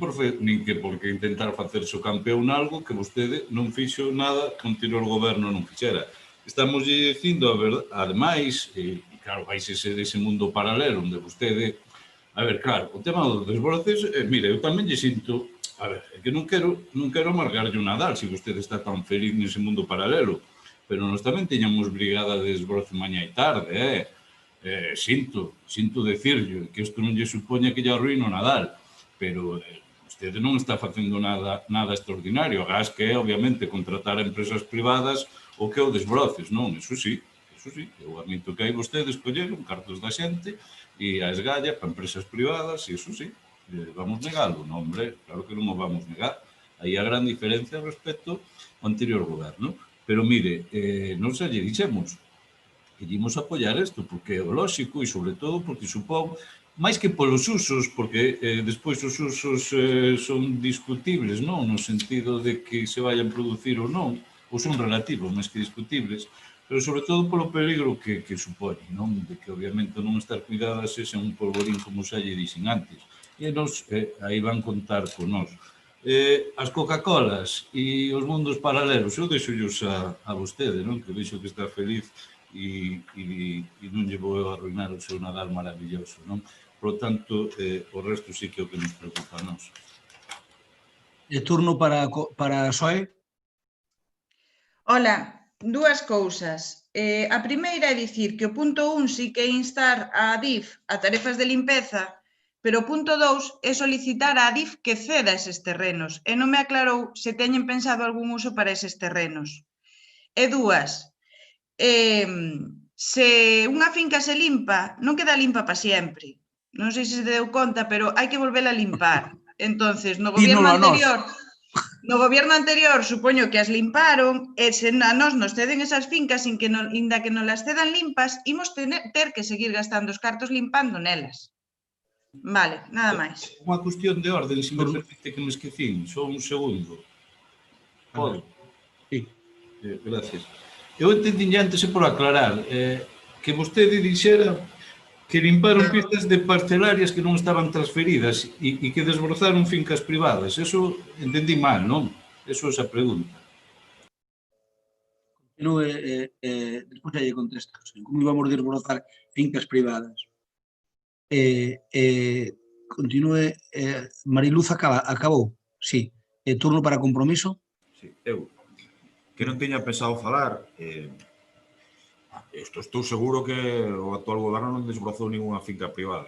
que por que intentar facerse o campeón algo que vostede non fixo nada que o anterior goberno non fixera. Estamos dicindo, ademais, e claro, vais ese mundo paralelo onde vostede... A ver, claro, o tema dos desbroces, mire, eu tamén lle sinto... A ver, é que non quero amargarlle o Nadal se vostede está tan feliz nese mundo paralelo, pero nós tamén teñamos brigada de desbroce mañá e tarde, Sinto decirlle que isto non lle supoña que lle arruino o Nadal, pero vostede non está facendo nada extraordinario. A gas que é, obviamente, contratar a empresas privadas o que é o desbroces, non? Eso sí. Eu admito que aí vostedes colleron cartos da xente e a esgalla para empresas privadas, e eso sí. Vamos negalo? Non, hombre, claro que non o vamos negar. Aí a gran diferencia respecto ao anterior goberno. Pero, mire, non se lle dixemos que ímos apoiar isto, porque é o lóxico e, sobre todo, porque supón, máis que polos usos, porque despois os usos son discutibles, non? No sentido de que se vayan producir ou non, ou son relativos, máis que discutibles, pero sobre todo polo peligro que supone, non? De que, obviamente, non estar cuidadas é un polvorín, como xa lle dixen antes. E nos, aí van contar con nós. As Coca-Colas e os mundos paralelos, eu deixo-llos a vostede, non? Que vexo que está feliz e non lle vou arruinar o seu Nadal maravilloso, non? Por lo tanto, o resto sí que é o que nos preocupa a nós. Turno para Xoe. Ola, dúas cousas. A primeira é dicir que o punto 1 sí que é instar a ADIF a tarefas de limpeza, pero o punto 2 é solicitar a ADIF que ceda eses terrenos e non me aclarou se teñen pensado algún uso para eses terrenos. E dúas, se unha finca se limpa, non queda limpa para sempre. Non sei se se deu conta, pero hai que volvela a limpar. Entonces, no goberno anterior supoño que as limparon e se a nós nos ceden esas fincas inda que non las cedan limpas, imos ter que seguir gastando os cartos limpando nelas. Vale, nada máis. Unha cuestión de orden, se me permite que me esquecín, só un segundo. Pode? Sí. Gracias. Eu entendín antes por aclarar que vostede dixera que limparon pistas de parcelarias que non estaban transferidas e que desbrozaron fincas privadas. Eso entendí mal, non? Eso é esa pregunta. Despois lle contesto. Como íbamos desbrozar fincas privadas? Continúe. Mariluz acabou? Sí. Turno para Compromiso? Sí, eu que non tiña pensado falar, estou seguro que o actual goberno non desbrozou ninguna finca privada.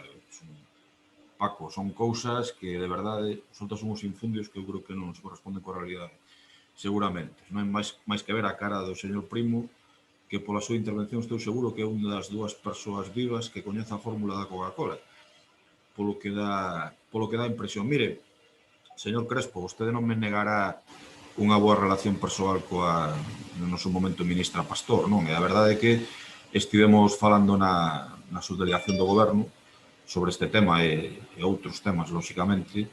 Paco, son cousas que, de verdade, soltas uns infundios que eu creo que non se corresponden coa realidade. Seguramente. Non hai máis que ver a cara do señor Primo, que pola súa intervención estou seguro que é unha das dúas persoas vivas que coñece a fórmula da Coca-Cola. Polo que dá impresión. Mire, señor Crespo, vostede non me negará unha boa relación persoal coa, no noso momento, ministra Pastor, non? E a verdade é que estivemos falando na subdelegación do goberno sobre este tema e outros temas, lóxicamente.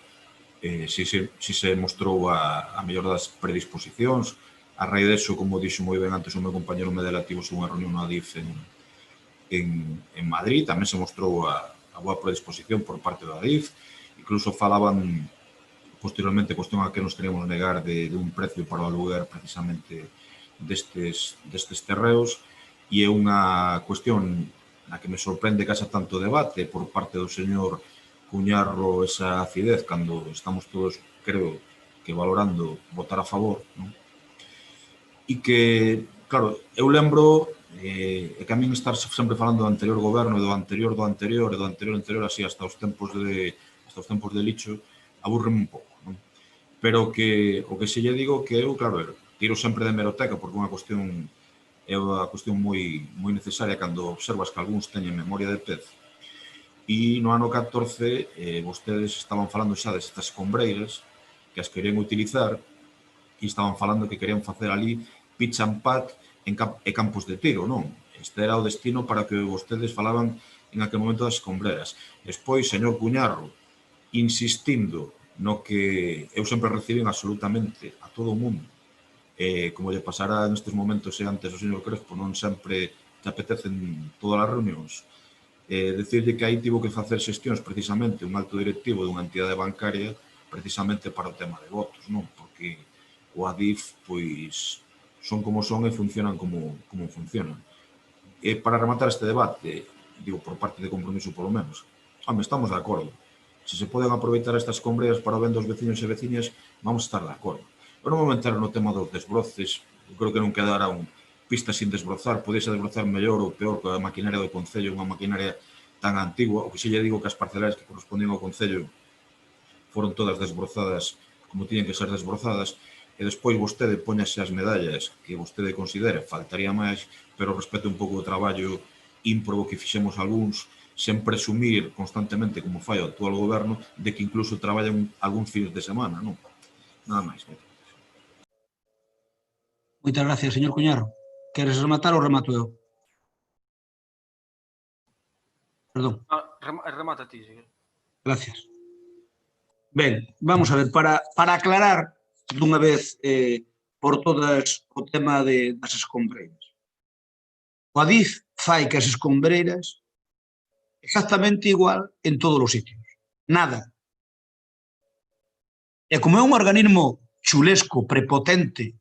Si se mostrou a mellor das predisposicións. A raíz deso, como dixo moi ben antes o meu compañero Medela, tivose unha reunión na ADIF en Madrid. Tamén se mostrou a boa predisposición por parte da ADIF. Incluso falaban posteriormente cuestión a que nos teríamos negar de un precio para o aluguer precisamente destes terreos, e é unha cuestión na que me sorprende que haxa tanto debate por parte do señor Cuñarro, esa acidez cando estamos todos, creo, que valorando votar a favor, non? E que, claro, eu lembro que a min estar sempre falando do anterior goberno, do anterior, así hasta os tempos de Licho, aburreme un pouco, non? Pero que o que se lle digo que eu, claro, tiro sempre de hemeroteca porque é unha cuestión moi necesaria cando observas que algúns teñen memoria de pez. E no ano 14 vostedes estaban falando xa destas escombreiras que as querían utilizar e estaban falando que querían facer ali pitch and pack e campos de tiro, non? Este era o destino para que vostedes falaban en aquel momento das escombreras. Despois, señor Cuñarro, insistindo no que eu sempre recibín absolutamente a todo o mundo, como lle pasará nestes momentos e antes o señor Crespo, non sempre te apetecen todas as reunións, decirlle que aí tivo que facer xestións precisamente un alto directivo dunha entidade bancaria precisamente para o tema de votos, non? Porque o ADIF, pois, son como son e funcionan como funcionan. E para rematar este debate, digo, por parte de Compromiso polo menos, estamos de acordo. Se se poden aproveitar estas escombreras para o ben dos veciños e veciñas, vamos a estar de acordo. Pero non vou entrar no tema dos desbroces, eu creo que non quedarán pistas sin desbrozar, podese desbrozar mellor ou peor que a maquinaria do Concello, unha maquinaria tan antigua, o que se lle digo que as parcelarias que correspondían ao Concello foron todas desbrozadas como tiñen que ser desbrozadas, e despois vostede poñase as medallas que vostede considera, faltaría máis, pero respete un pouco o traballo ímprobo que fixemos algúns, sen presumir constantemente, como fai o actual goberno, de que incluso traballan algúns fines de semana, non? Nada máis. Moitas gracias, señor Cuñarro. Queres rematar ou remato eu? Perdón. Remata ti, sí. Gracias. Ben, vamos a ver, para aclarar dunha vez por todas o tema das escombreiras. O Adif fai que as escombreiras exactamente igual en todos os sitios. Nada. E como é un organismo chulesco, prepotente,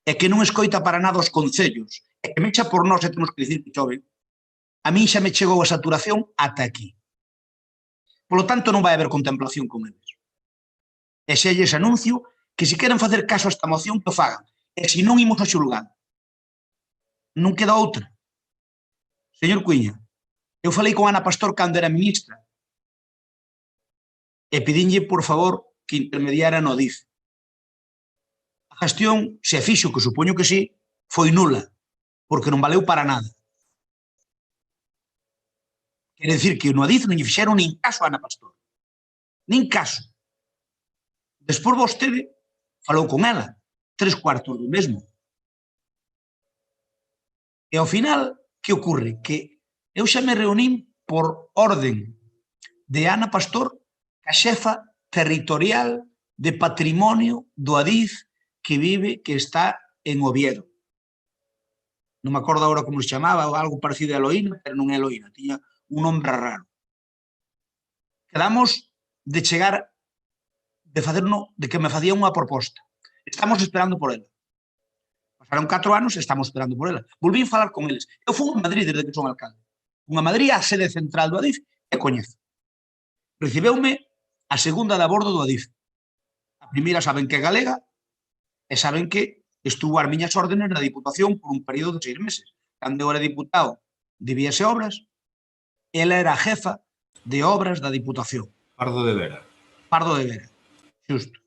e que non escoita para nada os concellos, e que mecha por nós e temos que dicir que chove, a min xa me chegou a saturación ata aquí. Polo tanto, non vai haber contemplación con eles. E xa lles anuncio que se queren facer caso a esta moción, que o fagan. E se non imos a xulgado. Non queda outra. Señor Cuíña, eu falei con Ana Pastor cando era ministra e pedinlle, por favor, que intermediara no Adif. A gestión, se fixo, que supoño que sí, foi nula, porque non valeu para nada. Quere dicir que no Adif non lle fixeron nin caso a Ana Pastor. Nin caso. Despois vostede falou con ela, 3/4 do mesmo. E ao final, que ocorre? Que eu xa me reunín por orden de Ana Pastor, a xefa territorial de patrimonio do Adif que vive, que está en Oviedo. Non me acordo agora como se chamaba, algo parecido a Eloína, pero non é Eloína, tiña un nombre raro. Quedamos de chegar, de que me facía unha proposta. Estamos esperando por ela. Pasaron 4 anos e estamos esperando por ela. Volvín falar con eles. Eu fui a Madrid desde que son alcalde. Fui a Madrid, a sede central do Adif, e coñezo. Recibeume a segunda de a bordo do Adif. A primeira saben que é galega e saben que estuvo ás miñas órdenes na Diputación por un período de 6 meses. Cando eu era diputado de Vías e Obras, ela era a jefa de obras da Diputación. Pardo de Vera. Pardo de Vera, xusto.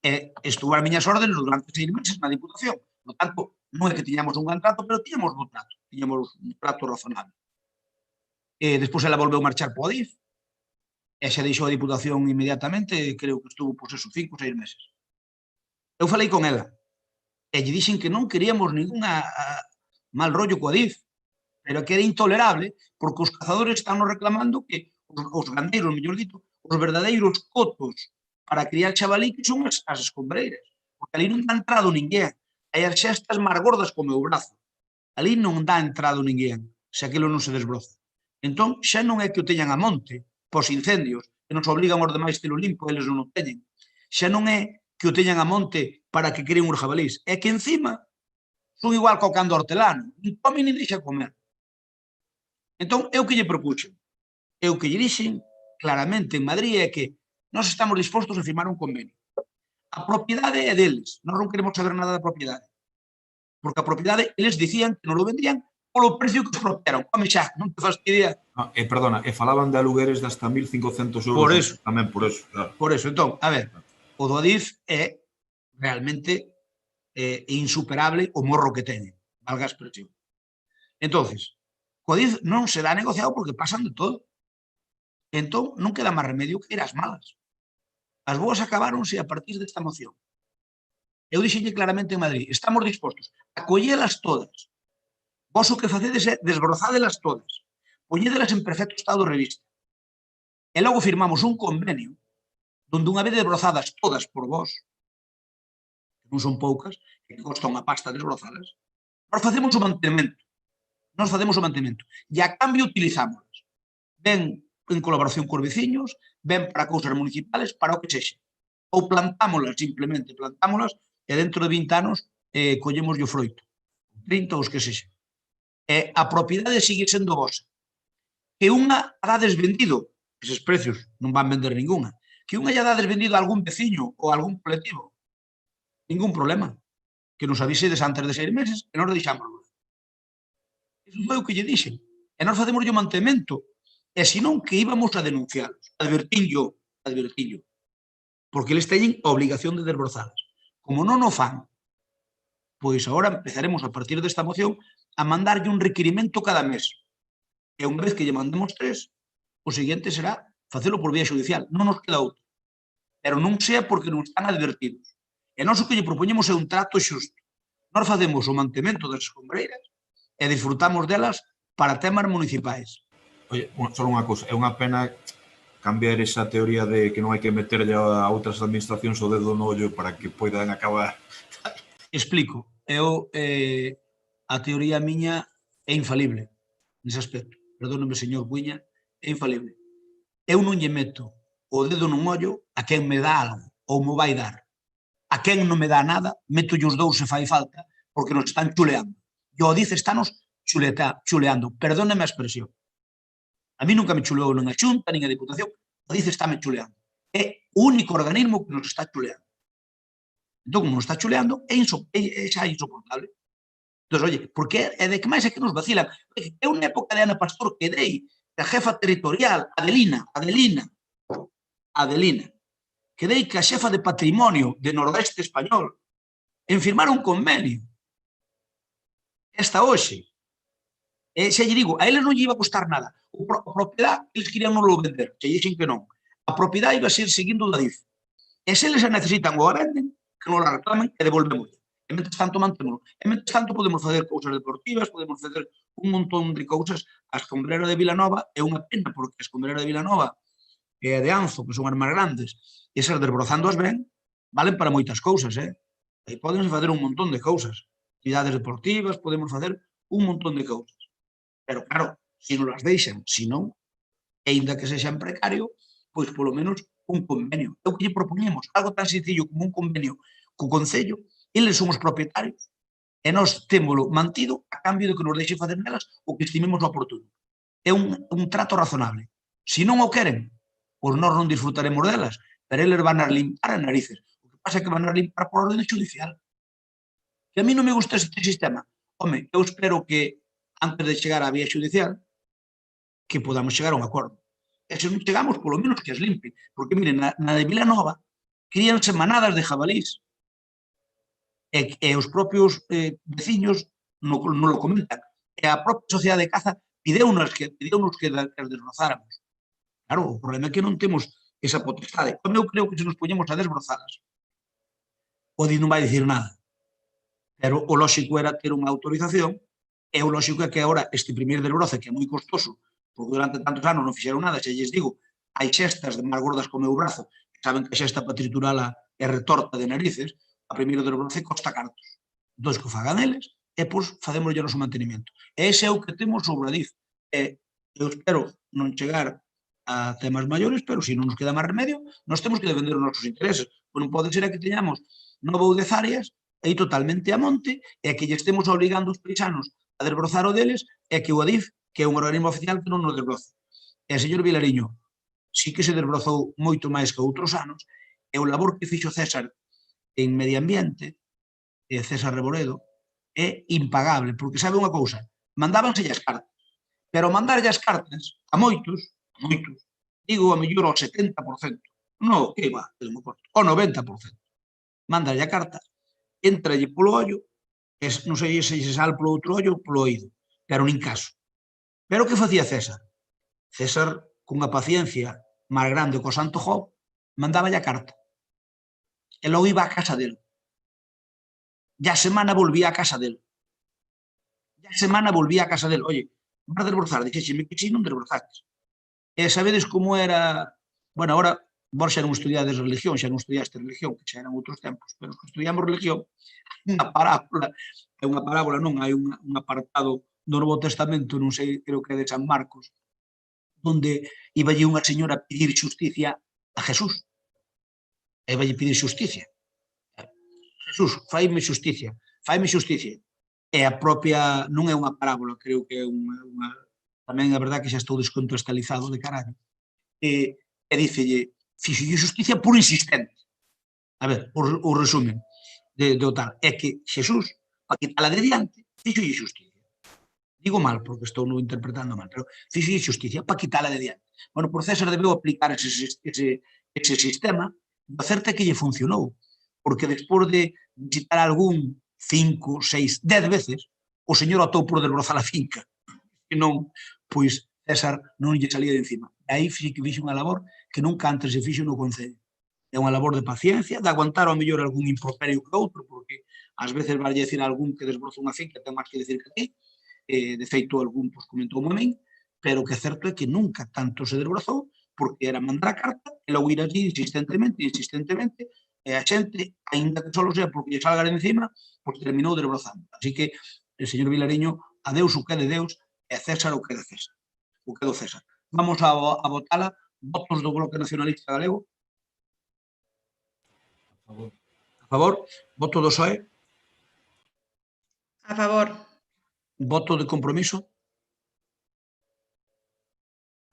E estuvo ás miñas órdenes durante 6 meses na Diputación. Por tanto, non é que tiñamos un gran trato, pero tiñamos un trato. Tiñamos un trato razonable. E despois ela volveu marchar po Adif e xa deixou a Diputación inmediatamente, creo que estuvo, pois eso, 5 ou 6 meses. Eu falei con ela e lle dixen que non queríamos ninguna mal rollo co Adif, pero que era intolerable porque os cazadores están nos reclamando que os gandeiros, mellor dito, os verdadeiros cotos para criar chavalí que son as escombreiras. Porque ali non dá entrado ninguén. Hai as xestas máis gordas como o meu brazo. Ali non dá entrado ninguén, se aquilo non se desbroza. Entón, xa non é que o teñan a monte, pos incendios, que nos obligan os demais telo limpo, eles non o teñen. Xa non é que o teñan a monte para que creen os jabalís. É que encima son igual co cando hortelano. Nin come nin deixa comer. Entón, eu que lle propuxen? Eu que lle dixen claramente en Madrid é que nós estamos dispostos a firmar un convenio. A propiedade é deles. Nós non queremos saber nada da propiedade. Porque a propiedade, eles dicían que non lo vendrían polo precio que expropiaron. Home, xa, non te fastidia. Perdona, falaban de alugueres de hasta 1.500 euros. Por eso. Tamén por eso. Claro. Por eso, entón, a ver, o do Adif é realmente insuperable o morro que teñen, valga a expresión. Entonces, o Adif non se dá negociado porque pasan de todo. Entón, non queda máis remedio que ir ás malas. As boas acabáronse a partir desta moción. Eu dixenlle claramente en Madrid, estamos dispostos a collelas todas. Vos o que facedes é desbrozádelas todas, poñédelas en perfecto estado de revista. E logo firmamos un convenio donde unha vez desbrozadas todas por vos, que non son poucas, que costa unha pasta desbrozadas, nós facemos o mantemento. Nós facemos o mantemento. E a cambio utilizámolas. Ben en colaboración cos veciños, ben para cousas municipales, para o que sexa. Ou plantámolas, simplemente, plantámolas, e dentro de 20 anos collemos o froito. 30 ou os que sexa. E a propiedade sigue sendo vosa. Que unha a dades vendido, eses precios non van vender ninguna, que unha lle dades vendido a algún veciño ou a algún colectivo, ningún problema. Que nos avisedes antes de 6 meses e nos deixámoslo. Iso foi o que lle dixen. E nós facemos o mantemento. E senón que íbamos a denuncialos. Advertillo, porque eles teñen a obligación de desbrozalas. Como non o fan, pois agora empezaremos a partir desta moción a mandarlle un requirimento cada mes. E unha vez que lle mandemos 3, o seguinte será facelo por vía judicial. Non nos queda outro. Pero non sea porque non están advertidos. E nós o que lle propoñemos é un trato xusto. Nós facemos o mantemento das escombreiras e disfrutamos delas para temas municipais. Oye, só unha cousa, é unha pena cambiar esa teoría de que non hai que meterlle a outras administracións o dedo no ollo para que poidan acabar. Explico. A teoría miña é infalible nese aspecto. Perdóneme, señor Cuiña, é infalible. Eu non lle meto o dedo nun ollo a quen me dá algo ou me vai dar. A quen non me dá nada, meto os dous se fai falta, porque nos están chuleando. E o dice, estános chuleando. Perdóneme a expresión. A mí nunca me chuleou nin a Xunta, nin a Diputación. O dice, estáme chuleando. É o único organismo que nos está chuleando. Entón, como nos está chuleando, é xa insoportable. Entón, oye, porque é de que máis é que nos vacilan. É unha época de Ana Pastor que dei a jefa territorial, Adelina, que dei que a xefa de patrimonio de Nordeste Español en firmar un convenio. Esta hoxe. E xa lle digo, a eles non lle iba a costar nada. A propiedade, eles querían non lo vender, xa dixen que non. A propiedade iba a ser seguindo o da DIF. E se eles a necesitan ou a venden, que non la reclamen e devolvemos. E mentres tanto mantémolo. E mentres tanto podemos facer cousas deportivas, podemos facer un montón de cousas. A escombrera de Vilanova é unha pena, porque a escombrera de Vilanova e a de Anzo, que son as máis grandes, e esas desbrozando as ben, valen para moitas cousas, Aí podense facer un montón de cousas. Actividades deportivas, podemos facer un montón de cousas. Pero, claro, se non as deixan, se non, e ainda que sexa en precario, pois, polo menos, un convenio. É o que lle propoñemos, algo tan sencillo como un convenio co Concello, eles son os propietarios, e nós témolo mantido a cambio de que nos deixe facer nelas o que estimemos oportuno. É un trato razonable. Se non o queren, pois nós non disfrutaremos delas, pero eles van a limpar as narices. O que pasa é que van a limpar por orden judicial. Que a mí non me gusta este sistema. Home, eu espero que antes de chegar á vía judicial, que podamos chegar a un acordo. E se non chegamos, polo menos que as limpe. Porque, miren, na de Vilanova, críanse manadas de jabalís. E os propios veciños non lo comentan. E a propia sociedade de caza pideunos que as desbrozáramos. Claro, o problema é que non temos esa potestade. Eu creo que se nos poñemos a desbrozadas, o DIF non vai dicir nada. Pero o lóxico era ter unha autorización. E o lóxico é que agora este primeiro desbroce, que é moi costoso, porque durante tantos anos non fixeron nada, xa lles digo, hai xestas de máis gordas co meu brazo, que saben que a xesta para triturala é retorta de narices, a primeiro desbroce costa cartos. Entón, que o fagan eles, e pois facémoslle o noso mantenimento. E ese é o que temos sobre a DIF. E eu espero non chegar a temas maiores, pero se non nos queda máis remedio, nós temos que defender os nosos intereses. Pois non pode ser que teñamos 9 ou 10 áreas aí totalmente a monte e que lle estemos obligando os paisanos a desbrozar o deles e que o ADIF, que é un organismo oficial, que non nos desbroza. E, señor Vilariño, sí que se desbrozou moito máis que outros anos, e o labor que fixo César en Medio Ambiente, César Reboredo, é impagable, porque sabe unha cousa, mandábanse as cartas, pero mandarlle as cartas a moitos, digo a mellor ao 70%, non, que va, ao 90%, mandarlle a carta, entralle polo ollo, non sei se se sal polo outro ollo ou polo oído, pero nin caso. Pero que facía César? César, cunha paciencia máis grande co Santo Job, mandáballe a carta. E logo iba á casa del. E a semana volvía á casa del. Oye, vas a desbrozar? Dixéxeme que si, non desbrozaste. E sabedes como era... Bueno, agora, vos xa non estudiades religión, xa non estudiaste religión, que xa eran outros tempos, pero que estudiamos religión, unha parábola, non, hai un apartado do Novo Testamento, non sei, creo que é de San Marcos, onde iba unha señora a pedir xusticia a Jesús. E iba a pedir xusticia. Jesús, faime xusticia. E a propia, non é unha parábola, creo que é unha... Tamén é verdade que xa estou descontextualizado de carallo. E dícelle, fixolle xusticia por insistente. A ver, o resumen do tal. É que Jesús, para quitala de diante, fixolle xusticia. Digo mal, porque estou non interpretando mal, pero fixolle xusticia para quitala de diante. Bueno, por César debeu aplicar ese sistema O certo é que lle funcionou, porque despois de visitar algún 5, 6, 10 veces, o señor optou por desbrozar a finca. E non, pois, César non lle salía de encima. E aí sí que fixe unha labor que nunca antes se fixo no Concello. É unha labor de paciencia, de aguantar ao mellor algún improperio que outro, porque ás veces vai decir a algún que desbroza unha finca, ten máis que decir que ti, de feito algún pois, comentou a min, pero o que é certo é que nunca tanto se desbrozou, porque era mandar a carta e logo ir allí insistentemente, e a xente, aínda que só sea porque lle salga de encima, pois terminou desbrozando. Así que, señor Vilariño, a Deus o que é de Deus e a César o que é de César. O que é do César. Vamos a votala. Votos do Bloque Nacionalista Galego. A favor. Voto do PSOE. A favor. Voto de Compromiso.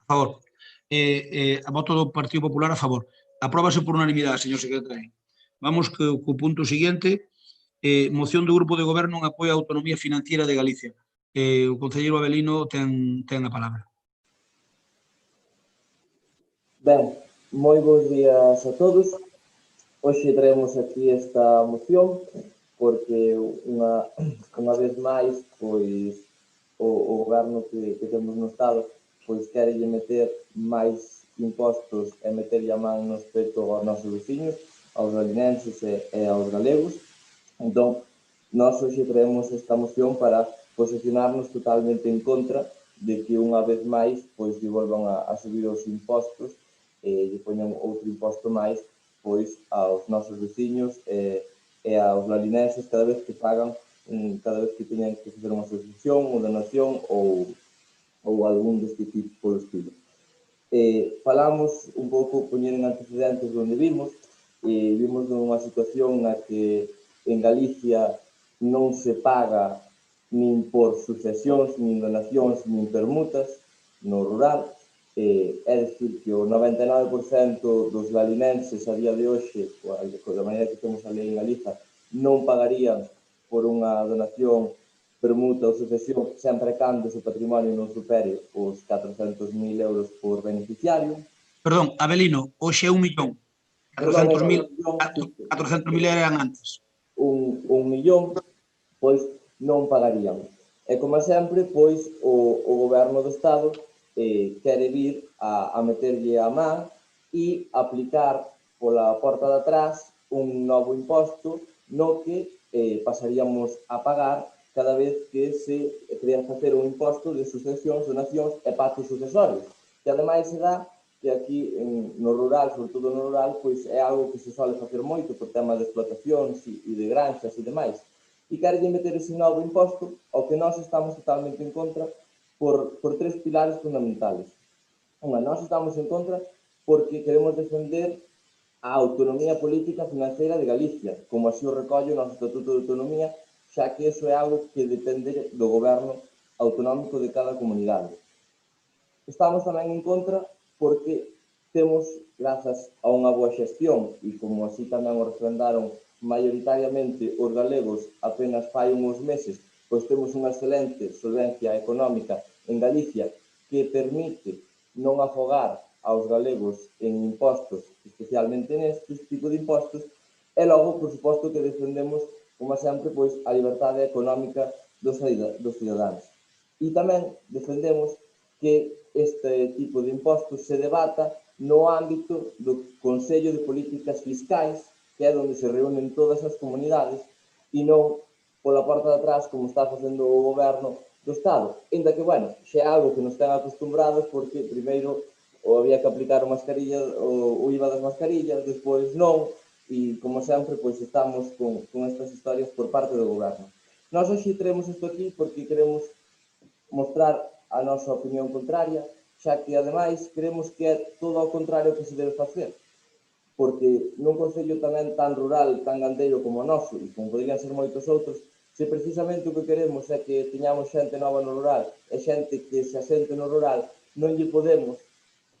A favor. A voto do Partido Popular a favor. Apróbase por unanimidade, señor secretario. Vamos co punto seguinte. Moción do Grupo de Goberno en apoio á autonomía financiera de Galicia. O concelleiro Avelino ten a palabra. Ben, moi bons días a todos. Hoxe traemos aquí esta moción porque unha vez máis pois o goberno que temos no Estado pois querelle meter máis impostos e meterlle a man no peto aos nosos veciños, aos galinenses e aos galegos. Entón, nós hoxe traemos esta moción para posicionarnos totalmente en contra de que unha vez máis pois lle volvan a subir os impostos e lle poñan outro imposto máis pois aos nosos veciños e aos galinenses cada vez que pagan, cada vez que teñan que facer unha suscripción, unha donación ou algún deste tipo polo estilo. Falamos un pouco, poñer en antecedentes onde vimos nunha situación na que en Galicia non se paga nin por sucesións, nin donacións, nin permutas no rural. É dicir, que o 99% dos galinenses a día de hoxe, da maneira que temos a lei en Galiza, non pagarían por unha donación, permuta ou sucesión, sempre cando o seu patrimonio non supere os 400.000 euros por beneficiario. Perdón, Avelino, hoxe é 1 millón. 400.000 eran antes. 1 millón, pois non pagarían. E, como sempre, pois o goberno do Estado quere vir a meterlle a man e aplicar pola porta de atrás un novo imposto no que pasaríamos a pagar cada vez que se querían facer un imposto de sucesións, donacións e pactos sucesorios. Que ademais se dá que aquí no rural, sobre todo no rural, pois é algo que se suele facer moito por tema de explotacións e de granxas e demais. E querelle meter ese novo imposto ao que nós estamos totalmente en contra por 3 pilares fundamentales. Nós estamos en contra porque queremos defender a autonomía política financiera de Galicia, como así o recolle o noso Estatuto de Autonomía, xa que iso é algo que depende do goberno autonómico de cada comunidade. Estamos tamén en contra porque temos, grazas a unha boa xestión, e como así tamén o refrendaron maioritariamente os galegos apenas fai uns meses, pois temos unha excelente solvencia económica en Galicia que permite non afogar aos galegos en impostos, especialmente neste tipo de impostos, e logo, por suposto, que defendemos, como sempre, pois, a liberdade económica dos cidadáns. E tamén defendemos que este tipo de impostos se debata no ámbito do Consello de Políticas Fiscais, que é onde se reúnen todas as comunidades, e non pola porta de atrás, como está facendo o goberno do Estado. Ainda que, bueno, xa é algo que nos ten acostumbrados, porque primeiro había que aplicar o IVA das mascarillas, despois non, e, como sempre, pois estamos con estas historias por parte do goberno. Nós hoxe traemos isto aquí porque queremos mostrar a nosa opinión contraria, xa que, ademais, creemos que é todo ao contrario que se debe facer, porque nun concello tamén tan rural, tan gandeiro como o noso, e como poderían ser moitos outros, se precisamente o que queremos é que teñamos xente nova no rural e xente que se asente no rural, non lle podemos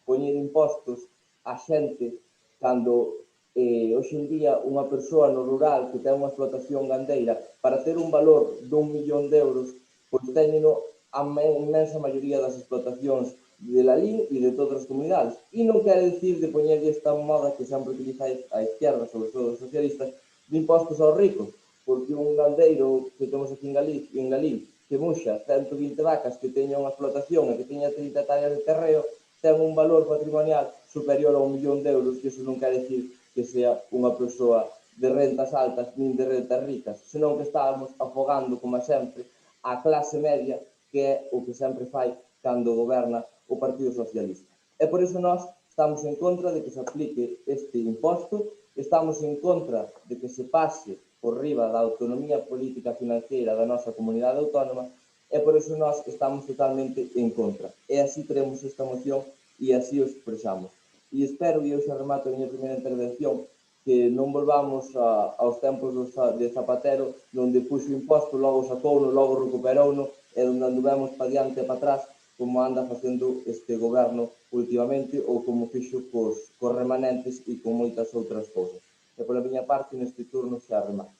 poñer impostos a xente cando hoxe en día unha persoa no rural que ten unha explotación gandeira para ter un valor de 1 millón de euros, pois teñeno a inmensa maioría das explotacións de Lalín e de todas as comunidades. E non quere dicir de poñerlle esta moda que sempre utiliza a izquierda, sobre todo os socialistas, de impostos aos ricos, porque un gandeiro que temos aquí en Lalín que muxa 120 vacas, que teña unha explotación e que teña 30 hectáreas de terreo, ten un valor patrimonial superior a 1 millón de euros, que iso non quere dicir que sea unha persoa de rentas altas nin de rentas ricas, senón que estábamos afogando, como sempre, a clase media, que é o que sempre fai cando goberna o Partido Socialista. E por iso nós estamos en contra de que se aplique este imposto, estamos en contra de que se pase por riba da autonomía política financiera da nosa comunidade autónoma, e por iso nós estamos totalmente en contra. E así teremos esta moción e así o expresamos. E espero, e eu xa remato a miña primeira intervención, que non volvamos aos tempos de Zapatero, onde puxo imposto, logo sacouno, logo recuperouno, e onde anduvemos para diante e para atrás, como anda facendo este goberno últimamente, ou como fixo cos remanentes e con moitas outras cousas. E pola miña parte, neste turno xa remato.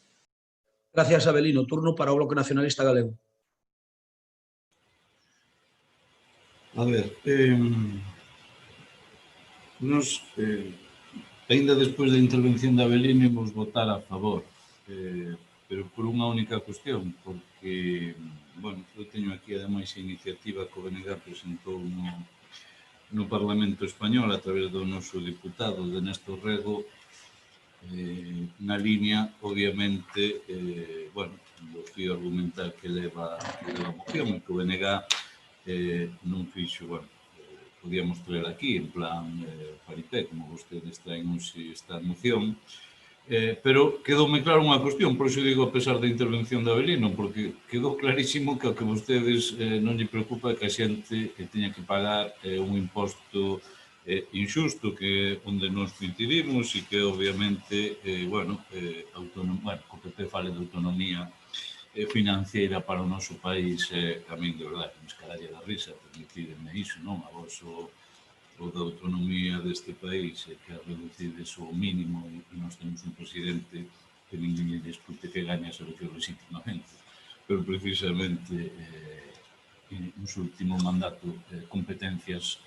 Gracias, Abelino. Turno para o Bloque Nacionalista Galego. A ver, nos, ainda despois da intervención de Abelino, imos votar a favor, pero por unha única cuestión, porque, bueno, eu teño aquí ademais a iniciativa que o BNG presentou no Parlamento Español a través do noso diputado de Néstor Rego, na línea, obviamente, bueno, do fío argumental que leva a moción, e que o BNG non fixo, bueno, podíamos traer aquí en plan paripé, como vostedes traen hoxe esta moción, pero quedoume claro unha cuestión, por iso digo a pesar da intervención de Abelino, porque quedou clarísimo que o que vostedes non lle preocupa é que a xente teña que pagar un imposto injusto, que onde nos coincidimos e que obviamente, bueno, o PP fale de autonomía financiera para o noso país, a min de verdade, me escaralle da risa, permitídenme iso, non? A vos o da autonomía deste país que reducides ao mínimo e nós temos un presidente que ninguén lle discute que gaña as eleccións legítimamente, pero precisamente no seu último mandato competencias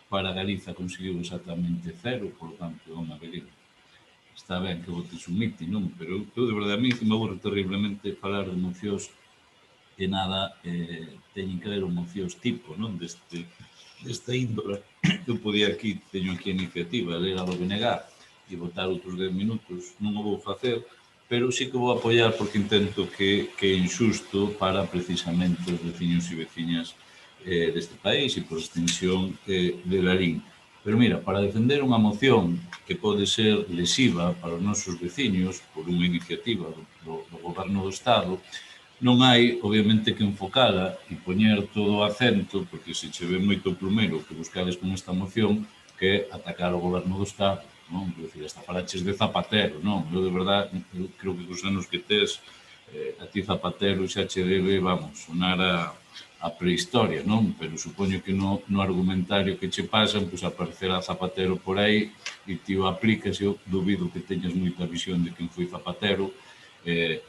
para Galiza conseguiu exactamente cero, por lo tanto, non me averiguo. Está ben que votes un mitin, non? Pero eu, de verdade, a mí me aburre terriblemente falar de mocións que nada teñen que ver o mocións tipo, non? Desta índola. Eu podía aquí, teño aquí a iniciativa, ler a do BNG e votar outros 10 minutos, non o vou facer, pero sí que vou apoiar porque intento que é injusto para precisamente os veciños e veciñas deste país e por extensión de Lalín. Pero mira, para defender unha moción que pode ser lesiva para os nosos veciños por unha iniciativa do Goberno do Estado, non hai, obviamente, que enfocala e poñer todo o acento, porque se che ve moito primeiro que buscades con esta moción, que é atacar o Goberno do Estado, non? Quer dizer, hasta falaches de Zapatero, non? Eu, de verdade, creo que os anos que tes, a ti Zapatero xa che debe, vamos, sonar a prehistoria, non? Pero supoño que no argumentario que che pasan, pois aparecerá Zapatero por aí e ti o aplicas, eu dubido que teñas moita visión de quen foi Zapatero,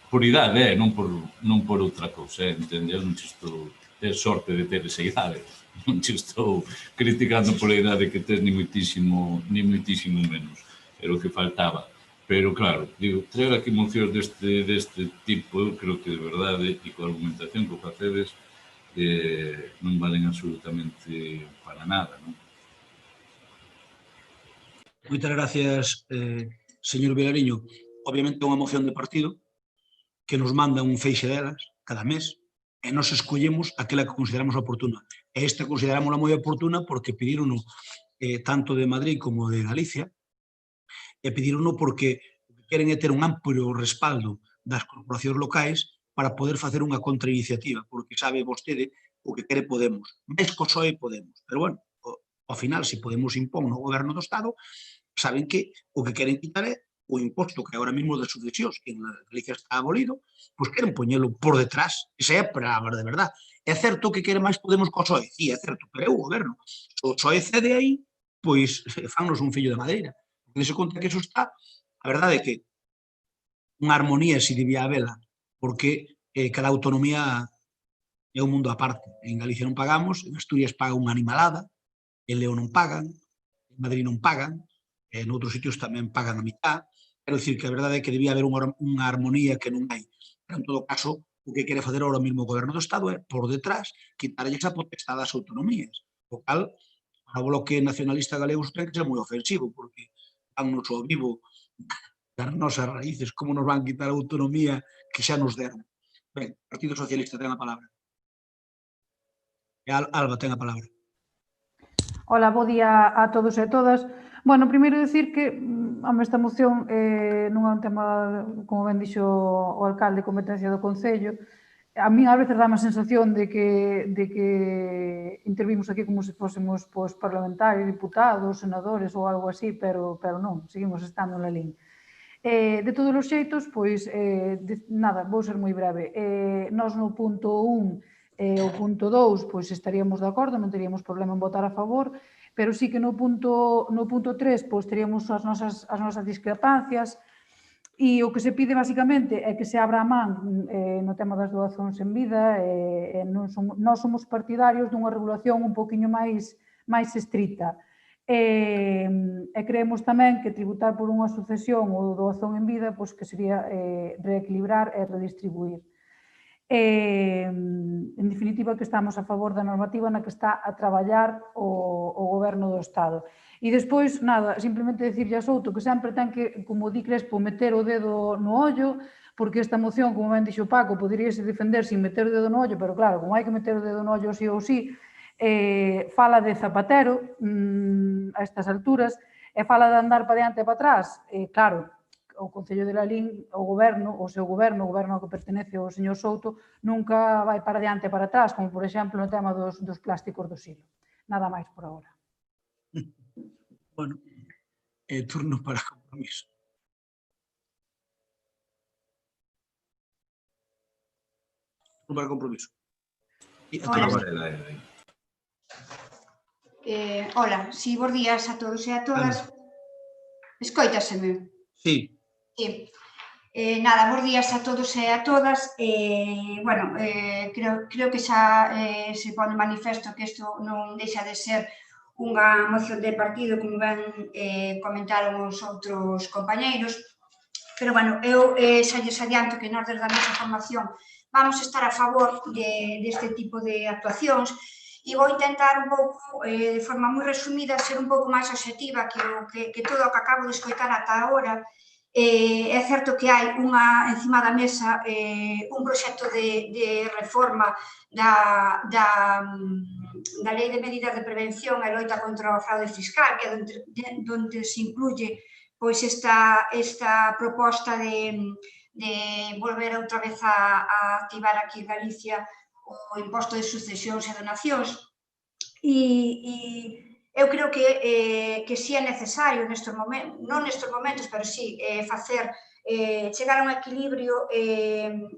por idade, non por outra cousa, entendes? Non che estou, ter sorte de ter esa idade, non che estou criticando pola idade que tes ni moitísimo menos, era o que faltaba. Pero claro, digo, traer aquí mocións deste tipo, eu creo que de verdade, e coa argumentación que o facedes, non valen absolutamente para nada, non? Moitas gracias, señor Vilariño. Obviamente é unha moción de partido que nos manda un feixe delas cada mes e nos escollemos aquela que consideramos oportuna. E esta consideramos moi oportuna porque pedirono tanto de Madrid como de Galicia e pedirono porque queren ter un amplio respaldo das corporacións locais para poder facer unha contrainiciativa, porque sabe vostede o que quere Podemos. Máis co PSOE Podemos. Pero, bueno, ao final, se Podemos impón no goberno do Estado, saben que o que queren quitar é o imposto que agora mesmo das sucesións, que en Galicia está abolido, pois queren poñelo por detrás. Esa é a palabra de verdad. É certo que quere máis Podemos co PSOE? Sí, é certo, pero é o goberno. Se o PSOE cede aí, pois fannos un fillo de madeira. Porque se conta que eso está, a verdade é que unha armonía se debía habela, porque cada autonomía é un mundo aparte. En Galicia non pagamos, en Asturias paga unha animalada, en León non pagan, en Madrid non pagan, en outros sitios tamén pagan a mitad. Quero dicir que a verdade é que debía haber unha armonía que non hai. Pero, en todo caso, o que quere fazer ahora mesmo o goberno do Estado é, por detrás, quitarlle esa potestade ás autonomías. O cal, para o bloque nacionalista galego, ten que ser moi ofensivo, porque vannos ao vivo das nosas raíces, como nos van quitar a autonomía que xa nos deron. Ben, Partido Socialista ten a palabra. E Alba ten a palabra. Hola, bo día a todos e a todas. Bueno, primeiro dicir que esta moción non é un tema, como ben dixo o alcalde, competencia do Concello. A mí a veces dá a sensación de que intervimos aquí como se fósemos parlamentarios, diputados, senadores ou algo así, pero non, seguimos estando na LIN. De todos os xeitos, pois, nada, vou ser moi breve. Nós no punto 1 e o punto 2, pois estaríamos de acordo, non teríamos problema en votar a favor, pero sí que no punto 3, pois teríamos as nosas discrepancias, e o que se pide basicamente é que se abra a man no tema das doazóns en vida. Nós somos partidarios dunha regulación un poquinho máis estricta. E creemos tamén que tributar por unha sucesión ou doazón en vida, pois que sería reequilibrar e redistribuir. En definitiva, que estamos a favor da normativa na que está a traballar o Goberno do Estado. E despois, nada, simplemente dicirlle a Souto que sempre ten que, como di Crespo, meter o dedo no ollo, porque esta moción, como ben dixo Paco, poderíase defender sin meter o dedo no ollo, pero claro, como hai que meter o dedo no ollo sí ou sí, fala de Zapatero a estas alturas, e fala de andar para diante e para atrás. Claro, o Concello de Lalín, o goberno, o seu goberno, o goberno ao que pertenece o señor Souto, nunca vai para diante e para atrás, como por exemplo no tema dos plásticos do silo. Nada máis por agora. Bueno, turno para Compromiso. Turno para Compromiso. Hola, sí, bons días a todos e a todas. Escoitaseme? Sí. Sí. Nada, bons días a todos e a todas. Bueno, creo que xa se pone manifesto que isto non deixa de ser unha moción de partido, como ben comentaron os outros compañeiros, pero, bueno, eu xa lles adianto que nós desde a nosa formación vamos a estar a favor deste tipo de actuacións e vou intentar un pouco, de forma moi resumida, ser un pouco máis obxectiva que todo o que acabo de escoitar ata agora. É certo que hai encima da mesa un proxecto de reforma da Lei de Medidas de Prevención e Loita contra o Fraude Fiscal, que é onde se incluye pois esta proposta de volver outra vez a activar aquí en Galicia o imposto de sucesións e donacións. E eu creo que si é necesario nestes momentos, non nestes momentos, pero si facer, chegar a un equilibrio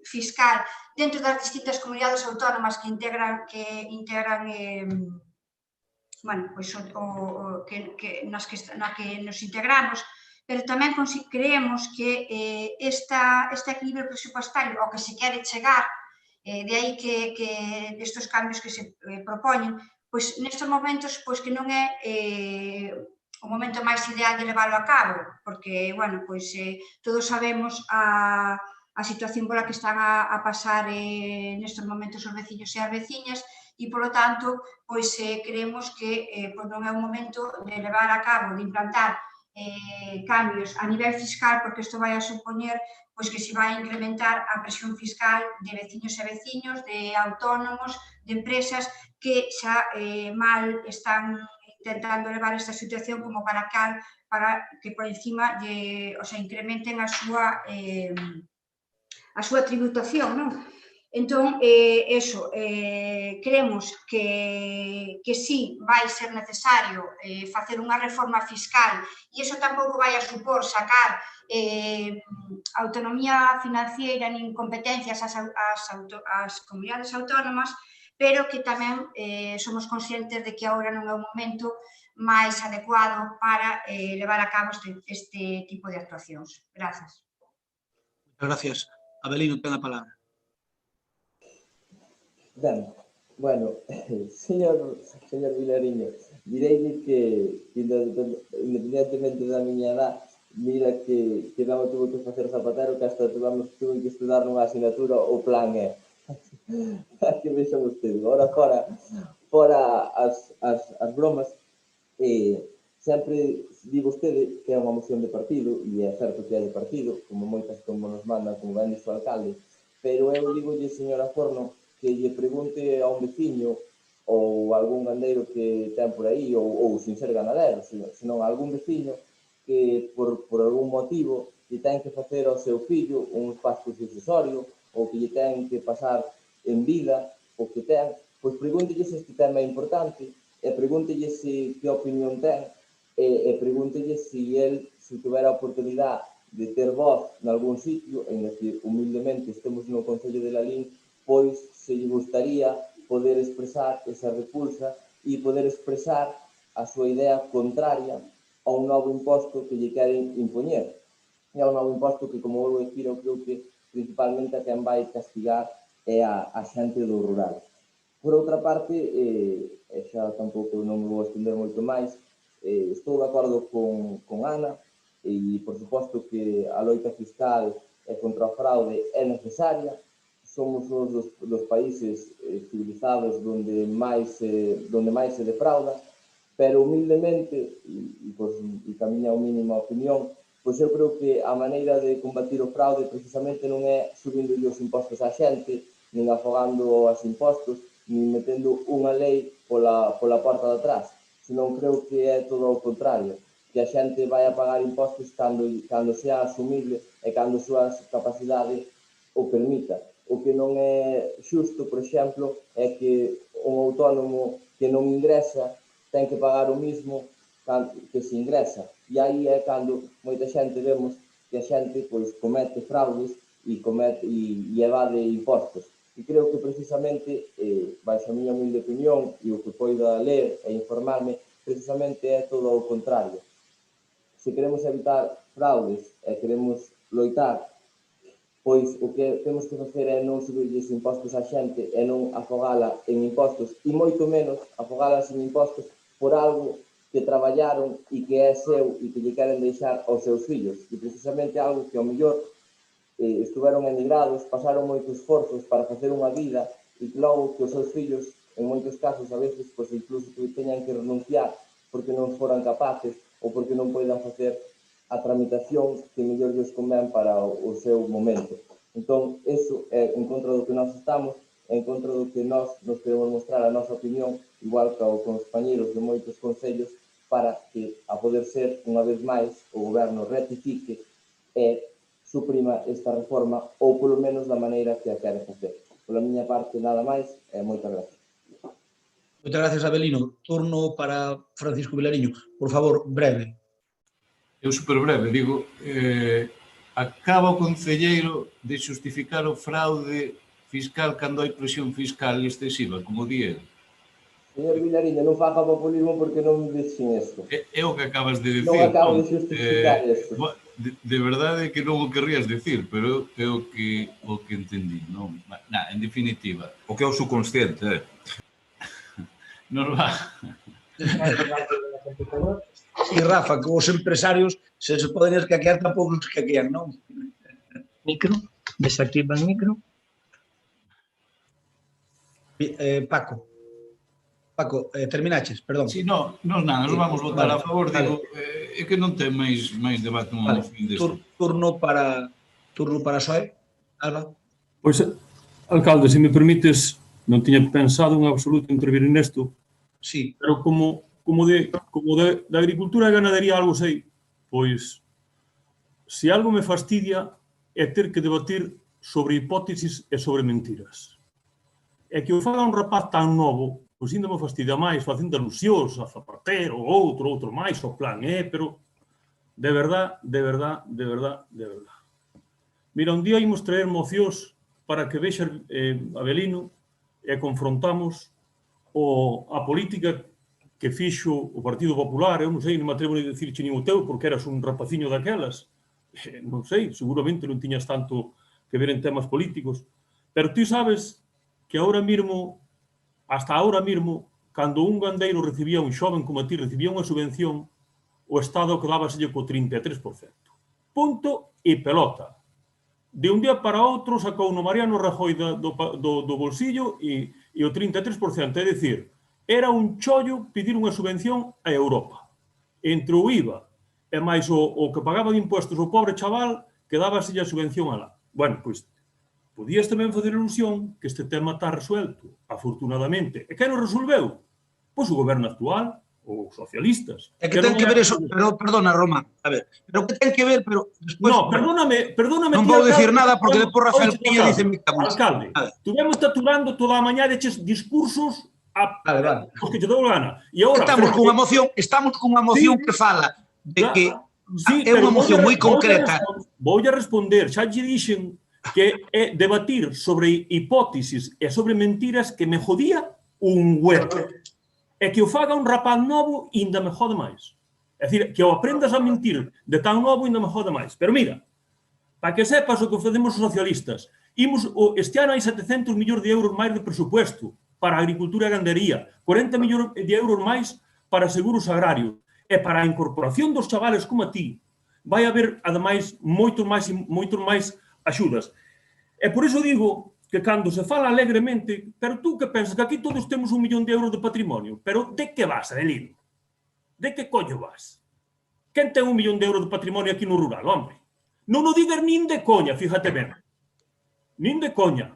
fiscal dentro das distintas comunidades autónomas que integran, bueno, pois na que nos integramos, pero tamén creemos que este equilibrio presupuestario ao que se quere chegar, de aí que estes cambios que se propoñen, pois nestes momentos que non é o momento máis ideal de leválo a cabo, porque, bueno, pois todos sabemos a situación pola que están a pasar nestes momentos os veciños e as veciñas e, polo tanto, pois creemos que non é o momento de levar a cabo, de implantar cambios a nivel fiscal, porque isto vai a supoñer pois que se vai incrementar a presión fiscal de veciños e veciños, de autónomos, de empresas que xa mal están intentando levar esta situación como para que por encima incrementen a súa tributación, non? Entón, creemos que sí vai ser necesario facer unha reforma fiscal e iso tampouco vai a supor sacar autonomía financiera nin competencias ás comunidades autónomas, pero que tamén somos conscientes de que agora non é o momento máis adecuado para levar a cabo este tipo de actuacións. Grazas. Muchas gracias. Abelino, ten a palabra. Ben, bueno, señor Vilariño, direille que independentemente da miña edad, mira que non tuve que facer zapatero, que hasta tuve que estudar nunha asignatura o plan E. Para que vexan ustedes. Agora, fora as bromas, sempre di vostede que é unha moción de partido, e é certo que é de partido, como moitas como nos mandan, como ben dixo o alcalde, pero eu digolle, señora Forno, que lle pregunte a un veciño ou algún gandeiro que ten por aí, ou sin ser ganadero, senón algún veciño que por algún motivo lle ten que facer ao seu fillo un pasto sucesorio ou que lle ten que pasar en vida o que ten, pois pregúntelle se este tema é importante e pregúntelle se que opinión ten e pregúntelle se tuvera a oportunidade de ter voz nalgún sitio en que humildemente estemos no Concello de Lalín, pois se lle gustaría poder expresar esa repulsa e poder expresar a súa idea contraria a un novo imposto que lle queren impoñer. E a un novo imposto que, como vou dicir, eu creo que principalmente a quen vai castigar é a xente do rural. Por outra parte, xa tampouco non me vou estender moito máis, estou de acordo con Ana e, por suposto, que a loita fiscal e contra o fraude é necesaria. Somos un dos países civilizados donde máis se defrauda, pero humildemente, e ca miña mínima opinión, pois eu creo que a maneira de combatir o fraude precisamente non é subindo os impostos á xente, nin afogando os impostos, nin metendo unha lei pola porta de atrás, senón creo que é todo o contrario, que a xente vai a pagar impostos cando sea asumible e cando a súa capacidade o permita. O que non é xusto, por exemplo, é que un autónomo que non ingresa ten que pagar o mismo que se ingresa. E aí é cando moita xente vemos que a xente comete fraudes e evade impostos. E creo que precisamente, baixo a miña humilde opinión e o que poida ler e informarme, precisamente é todo o contrario. Se queremos evitar fraudes e queremos loitar, pois o que temos que facer é non subirlles impostos á xente e non afogala en impostos, e moito menos afogalas en impostos por algo que traballaron e que é seu e que lle queren deixar aos seus fillos. E precisamente algo que ao mellor estuveron emigrados, pasaron moitos esforzos para facer unha vida e que logo que os seus fillos, en moitos casos, a veces, incluso que teñan que renunciar porque non foran capaces ou porque non poidan facer a tramitación que mellor lles convén para o seu momento. Entón, eso é en contra do que nós estamos, en contra do que nós nos queremos mostrar a nosa opinión, igual que con os compañeros de moitos concellos, para que, a poder ser, unha vez máis, o goberno rectifique e suprima esta reforma, ou polo menos da maneira que a quere facer. Pola miña parte, nada máis, e moitas gracias. Moitas gracias, Abelino. Turno para Francisco Vilariño. Por favor, breve. Eu super breve, digo, acaba o concelleiro de xustificar o fraude fiscal cando hai presión fiscal excesiva, como di ele. Señor Vilariño, non faga populismo porque non me dixen isto. É o que acabas de dicir. Non acabo de justificar isto. De verdade que non o querrías dicir, pero é o que entendí, non? En definitiva. O que é o subconsciente, Nos va. E Rafa, que os empresarios se poden escaquear, tampouco os escaquean, non? Micro, desactiva el micro. Paco, terminaches, perdón. Si, non nada, nos vamos votar a favor, digo, é que non ten máis debate no fin deste. Turno para Xoe, Alba. Pois, alcalde, se me permites, non tiña pensado en absoluto intervir nesto, sí. Pero como da agricultura e ganadería algo sei, pois, se algo me fastidia é ter que debatir sobre hipótesis e sobre mentiras. E que o faga un rapaz tan novo, pois ainda me fastidia máis, facendo alusións a Zapatero, outro máis, o plan, pero de verdad. Mira, un día imos traer mocións para que vexa Abelino e confrontamos a política que fixo o Partido Popular. Eu non sei, non me atrevo a dicirche nin o teu, porque eras un rapaciño daquelas. Non sei, seguramente non tiñas tanto que ver en temas políticos. Pero tú sabes que hasta ahora mismo, cando un gandeiro recibía, un xoven como a ti, recibía unha subvención, o Estado quedábaselle co 33%. Punto e pelota. De un día para outro sacou no Mariano Rajoy do bolsillo e o 33%. É dicir, era un chollo pedir unha subvención a Europa. Entre o IVA e máis o que pagaba de impuestos o pobre chaval, quedábaselle a subvención alá. Bueno, pois, podías tamén fazer ilusión que este tema está resuelto, afortunadamente. E quen o resolveu? Pois o goberno actual, os socialistas. É que ten que ver eso, pero perdona, Roma, a ver, pero que ten que ver, pero despois... No, perdóname. Non vou dicir nada porque despois Rafael Piña dice... Alcalde, tuvemos taturando toda a mañá deches discursos os que te dou gana. Estamos cunha moción que fala de que é unha moción moi concreta. Voulle responder, xa lle dixen que é debatir sobre hipótesis e sobre mentiras que me jodía un huevo. E que o faga un rapaz novo ainda me jode máis. É dicir, que o aprendas a mentir de tan novo ainda me jode máis. Pero mira, para que sepas o que facemos os socialistas, este ano hai 700 millóns de euros máis de presupuesto para a agricultura e gandería, 40 millóns de euros máis para seguros agrarios e para a incorporación dos chavales como a ti. Vai haber, ademais, moitos máis axudas. E por iso digo que cando se fala alegremente, pero tú que pensas que aquí todos temos 1 millón de euros de patrimonio, pero de que vas, Adelino? De que coño vas? Quen ten 1 millón de euros de patrimonio aquí no rural, hombre? Non o digas nin de coña, fíjate ben. Nin de coña.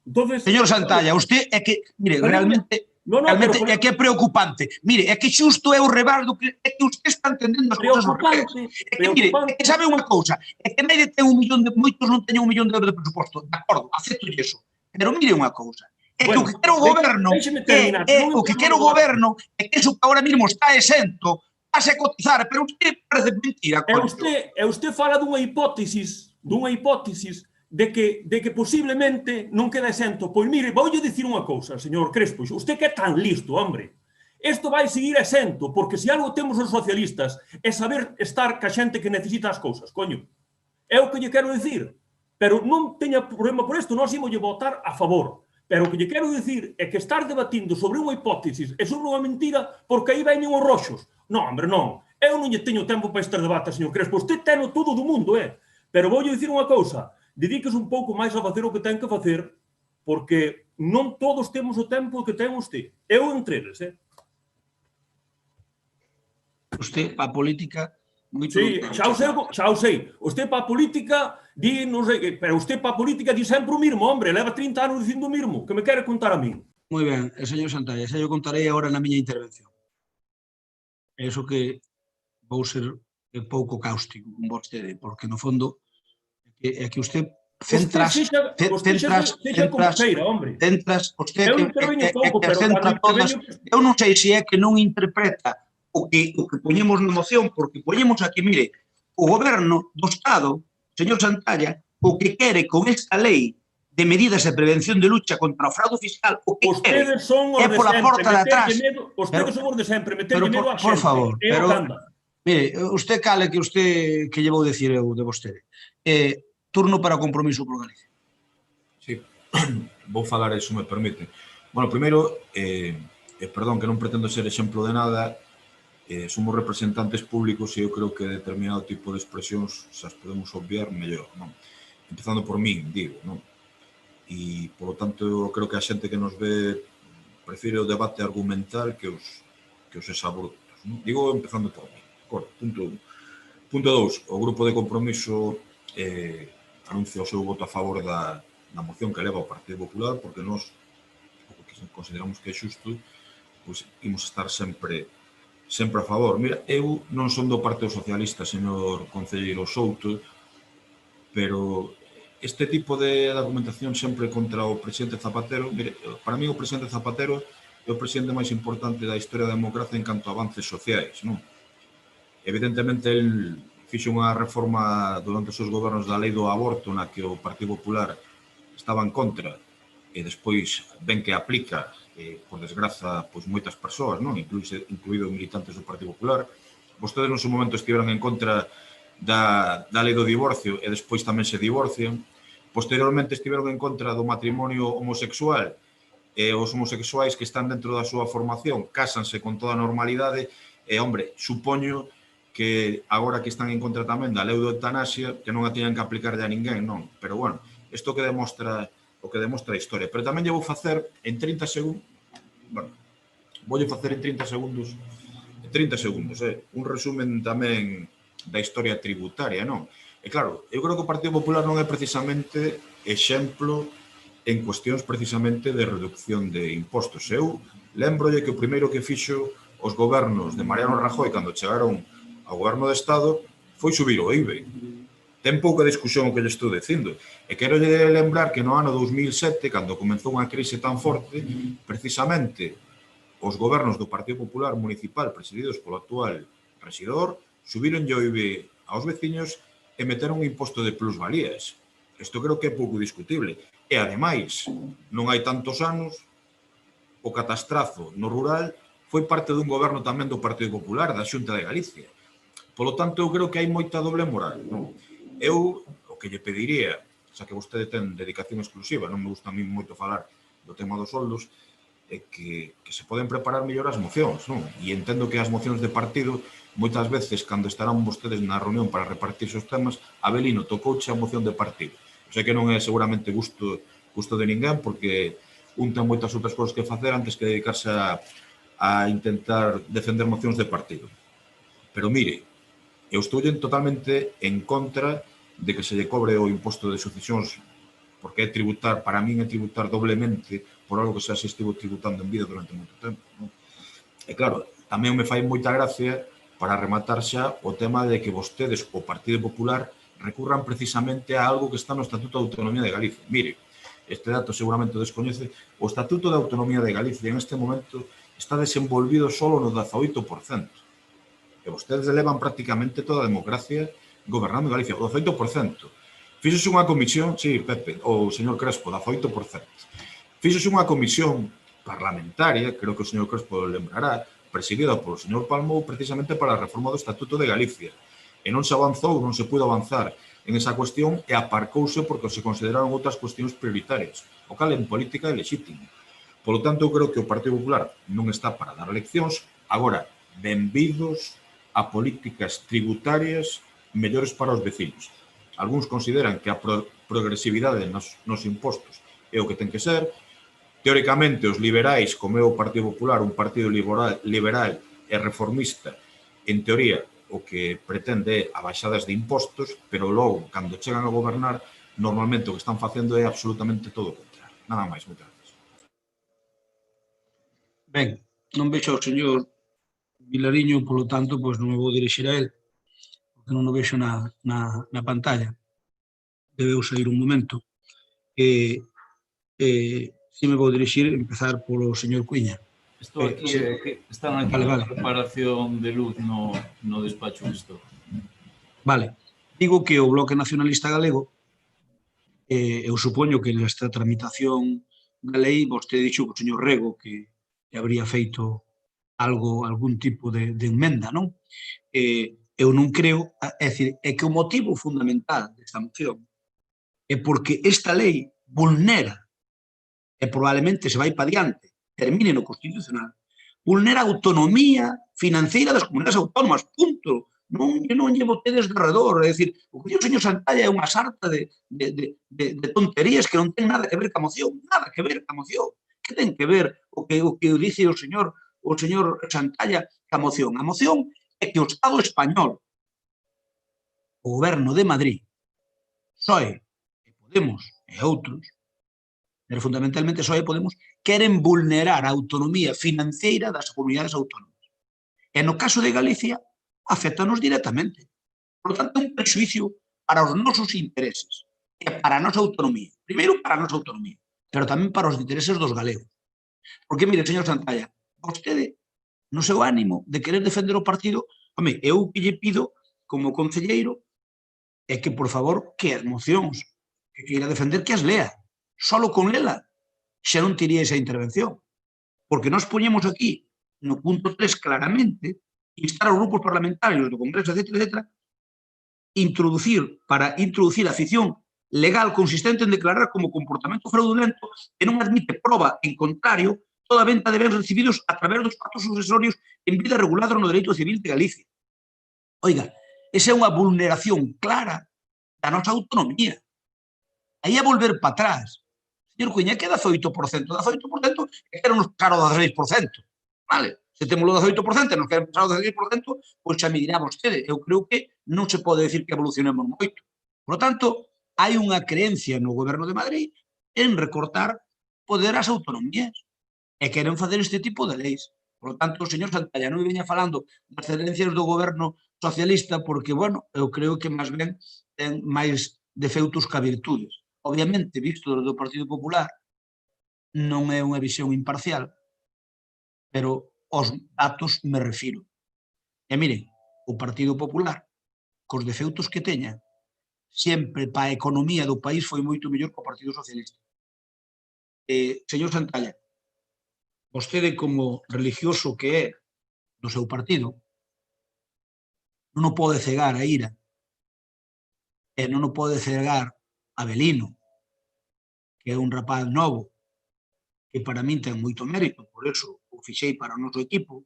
Entonces, señor Santalla, usted é que, mire, realmente é que é preocupante. Mire, é que xusto é o rebardo que é que usted está entendendo as cousas ao revés. É que, mire, é que sabe unha cousa, é que nadie ten 1 millón de, moitos non teñen 1 millón de euros de presuposto, de acordo, acepto eso. Pero mire unha cousa, é que o que quere o goberno o que quere o goberno é que eso que agora mesmo está exento a cotizar, pero usted parece mentira. E usted fala dunha hipótesis de que posiblemente non queda exento. Pois mire, voulle dicir unha cousa, señor Crespo, usted que é tan listo, hombre. Isto vai seguir exento, porque se algo temos os socialistas é saber estar ca xente que necesita as cousas, coño. É o que lle quero dicir. Pero non teña problema por isto, nós imos votar a favor. Pero o que lle quero dicir é que estar debatindo sobre unha hipótesis e sobre unha mentira porque aí veñen os roxos. Non, hombre, non. Eu non lle teño tempo para estes debates, señor Crespo. Usted ten todo do mundo, Pero voulle dicir unha cousa. Dediques un pouco máis a facer o que ten que facer, porque non todos temos o tempo que ten usted. Eu entre eles, Usted, para a política... Sí, xa o sei. Usted para a política di, non sei, pero usted para a política di sempre o mismo, hombre. Leva 30 anos dicindo o mismo. Que me quere contar a mí? Moi ben, señor Santalla, xa yo contarei agora na miña intervención. É iso que vou ser pouco cáustico con vostede, porque no fondo é que usted centras todas. Eu non sei se é que non interpreta o que poñemos na moción, porque poñemos aquí, mire, o goberno do Estado, señor Santalla, o que quere con esta lei de medidas de prevención de lucha contra o fraude fiscal, o que quere é pola porta de atrás. Vostedes son os de sempre, meterlle medo a xente. Por favor, mire, usted cale que lle vou dicir eu de vostede. Turno para o Compromiso por Galicia. Sí, vou falar iso, me permite. Bueno, primeiro, perdón, que non pretendo ser exemplo de nada, somos representantes públicos e eu creo que determinado tipo de expresións se as podemos obviar mellor, non? Empezando por min, digo, non? E, polo tanto, eu creo que a xente que nos ve prefire o debate argumental que os exabruptos, non? Digo, empezando por min. Punto 1. Punto 2. O Grupo de Compromiso anuncia o seu voto a favor da moción que leva o Partido Popular, porque nós, o que consideramos que é xusto, pois imos estar sempre a favor. Mira, eu non son do Partido Socialista, señor concelleiro Souto, pero este tipo de argumentación sempre contra o presidente Zapatero, mire, para mí o presidente Zapatero é o presidente máis importante da historia da democracia en canto a avances sociais, non? Evidentemente, el fixo unha reforma durante os seus gobernos da lei do aborto na que o Partido Popular estaba en contra e despois ven que aplica, por desgraza, pois moitas persoas, non, incluído militantes do Partido Popular. Vostedes no seu momento estiveron en contra da lei do divorcio e despois tamén se divorcian. Posteriormente estiveron en contra do matrimonio homosexual e os homosexuais que están dentro da súa formación cásanse con toda a normalidade e, hombre, supoño que agora que están en contra tamén da lei de eutanasia, que non a tiñan que aplicarlle a ninguén, non. Pero, bueno, isto que demostra o que demostra a historia. Pero tamén lle vou facer en 30 segundos, bueno, voulle facer en 30 segundos, un resumen tamén da historia tributaria, non? E claro, eu creo que o Partido Popular non é precisamente exemplo en cuestións precisamente de reducción de impostos. Eu lembrolle que o primeiro que fixo os gobernos de Mariano Rajoy cando chegaron ao goberno do Estado foi subir o IBE. Ten pouca discusión o que lle estou dicindo. E quero lembrar que no ano 2007, cando comenzou unha crise tan forte, precisamente os gobernos do Partido Popular Municipal presididos polo actual rexidor subiron o IBE aos veciños e meteron un imposto de plusvalías. Isto creo que é pouco discutible. E, ademais, non hai tantos anos, o catastrazo no rural foi parte dun goberno tamén do Partido Popular, da Xunta de Galicia. Polo tanto, eu creo que hai moita doble moral. Eu, o que lle pediría, xa que vostede ten dedicación exclusiva, non me gusta a mí moito falar do tema dos soldos, é que se poden preparar mellor as mocións, non? E entendo que as mocións de partido, moitas veces, cando estarán vostedes na reunión para repartirse os temas, Abelino, tocouche a moción de partido. Sei que non é seguramente gusto de ninguén, porque un ten moitas outras cosas que facer antes que dedicarse a intentar defender mocións de partido. Pero mire, eu estou totalmente en contra de que se lle cobre o imposto de sucesións, porque é tributar, para min é tributar doblemente por algo que xa se estivo tributando en vida durante moito tempo. E claro, tamén me fai moita gracia para rematar xa o tema de que vostedes, o Partido Popular, recurran precisamente a algo que está no Estatuto de Autonomía de Galicia. Mire, este dato seguramente o descoñece, o Estatuto de Autonomía de Galicia en este momento está desenvolvido solo no 18%. E vostedes elevan prácticamente toda a democracia gobernando Galicia, o 18%. Fíxose unha comisión, sí, Pepe, o señor Crespo, 18%. Fíxose unha comisión parlamentaria, creo que o señor Crespo lo lembrará, presidida polo señor Palmou, precisamente para a reforma do Estatuto de Galicia. E non se avanzou, non se pudo avanzar en esa cuestión e aparcouse porque se consideraron outras cuestións prioritarias, o cal en política é lexítimo. Polo tanto, eu creo que o Partido Popular non está para dar leccións. Agora, benvidos a políticas tributarias mellores para os vecinos. Algúns consideran que a progresividade nos impostos é o que ten que ser. Teóricamente, os liberais, como é o Partido Popular, un partido liberal e reformista, en teoría, o que pretende é abaixadas de impostos, pero logo, cando chegan a gobernar, normalmente o que están facendo é absolutamente todo o contrario. Nada máis, moitas gracias. Ben, non vexo ao señor Vilariño, polo tanto, pois non me vou dirixir a él, porque non o vexo na pantalla. Debeu sair un momento. Si me vou dirixir, empezar polo señor Cuiña. Están aquí na preparación de luz no despacho que estou. Vale. Digo que o Bloque Nacionalista Galego, eu supoño que nesta tramitación da lei, vostede dixo que o señor Rego que habría feito algún tipo de enmenda, non? Eu non creo, é dicir, é que o motivo fundamental desta moción é porque esta lei vulnera, e probablemente se vai para diante, termine no Constitucional, vulnera a autonomía financeira das comunidades autónomas, punto. Non lle botedes de redor, é dicir, o que di o señor Santalla é unha sarta de tonterías que non ten nada que ver ca moción, nada que ver ca moción. Que ten que ver o que dice o señor Santalla ca moción? A moción é que o Estado español, o goberno de Madrid, PSOE, e Podemos e outros, pero fundamentalmente PSOE e Podemos, queren vulnerar a autonomía financeira das comunidades autónomas. E no caso de Galicia, afectanos directamente. Por lo tanto, é un prexuicio para os nosos intereses e para a nosa autonomía. Primeiro, para a nosa autonomía, pero tamén para os intereses dos galegos. Porque, mire, señor Santalla, vostede, no seu ánimo de querer defender o partido, home, eu que lle pido, como concelleiro, é que, por favor, que as mocións que queira defender, que as lea. Solo con lela xa non tiría esa intervención. Porque nós poñemos aquí, no punto 3 claramente, instar aos grupos parlamentarios do Congreso, etc., para introducir a afición legal consistente en declarar como comportamento fraudulento e non admite proba en contrario toda venta de bens recibidos a través dos pactos sucesorios en vida regulada no dereito civil de Galicia. Oiga, esa é unha vulneración clara da nosa autonomía. Aí a volver para atrás. Señor Cuña, que é 18%? 18% é que nos pasar ao 16%. Vale? Se temos o 18% e nos queremos pasar ao 16%, pois xa me dirá vostede. Eu creo que non se pode decir que evolucionemos moito. Por lo tanto, hai unha creencia no goberno de Madrid en recortar poder ás autonomías e queren facer este tipo de leis. Por lo tanto, o señor Santalla non me veña falando das tendencias do goberno socialista porque, bueno, eu creo que máis ben ten máis defeutos que virtudes. Obviamente, visto do Partido Popular, non é unha visión imparcial, pero aos datos me refiro. E miren, o Partido Popular, cos defeutos que teña, sempre para a economía do país foi moito mellor que o Partido Socialista. Señor Santalla, vostede como religioso que é do seu partido, non o pode cegar a ira, e non o pode cegar a Belino, que é un rapaz novo, que para min ten moito mérito, por eso o fixei para o noso equipo,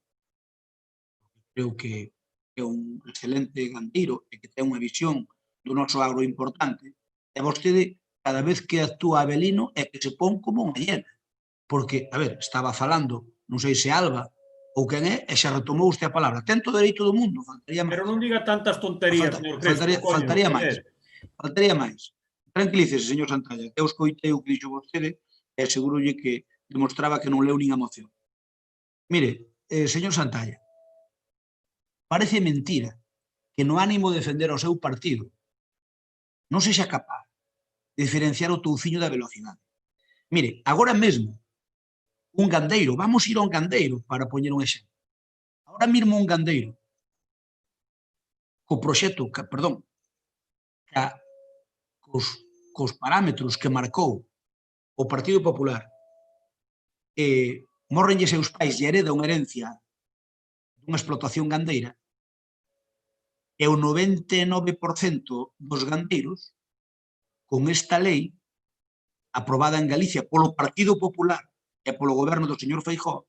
creo que é un excelente gandeiro e que ten unha visión do noso agro importante, e vostede, cada vez que actúa Avelino, é que se pon como unha hiena. Porque, a ver, estaba falando, non sei se Alba ou quen é, e xa retomou usted a palabra. Ten todo o dereito do mundo, faltaría máis. Pero non diga tantas tonterías, señor Crespo. Faltaría máis. Faltaría máis. Tranquilícese, señor Santalla, que eu escoitei o que dixo vostede e asegurolle que demostraba que non leu nin a moción. Mire, señor Santalla, parece mentira que no ánimo de defender o seu partido non sexa capaz de diferenciar o touciño da velocidade. Mire, agora mesmo, un gandeiro, vamos ir a un gandeiro para poñer un exemplo. Agora mesmo un gandeiro co proxecto, perdón, cos parámetros que marcou o Partido Popular, morrenlle seus pais e hereda unha herencia dunha explotación gandeira, e o 99% dos gandeiros, con esta lei aprobada en Galicia polo Partido Popular e polo goberno do señor Feijóo,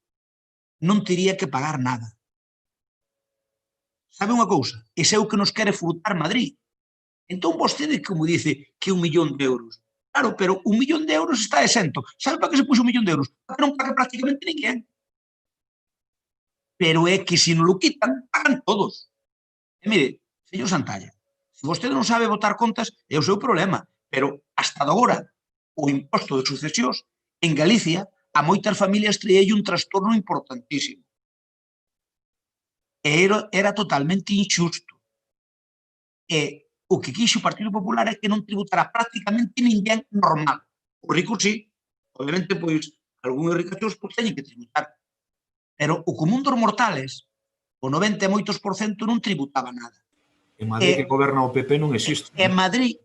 non tería que pagar nada. Sabe unha cousa? Ese é o que nos quere furtar Madrid. Entón vostede, como dice, que 1 millón de euros. Claro, pero 1 millón de euros está exento. Sabe para que se puxo 1 millón de euros? Para que non pague prácticamente ninguén. Pero é que se non lo quitan, pagan todos. E mire, señor Santalla, se vostede non sabe votar contas, é o seu problema. Pero, hasta agora, o imposto de sucesións en Galicia a moitas familias traía un trastorno importantísimo. E era totalmente injusto. E o que quixo o Partido Popular é que non tributara prácticamente ninguén normal. Os ricos sí, obviamente, pois, algúns ricachos teñen que tributar. Pero o común dos mortales, o 90 e moitos por cento non tributaba nada. En Madrid, que goberna o PP, non existe. En Madrid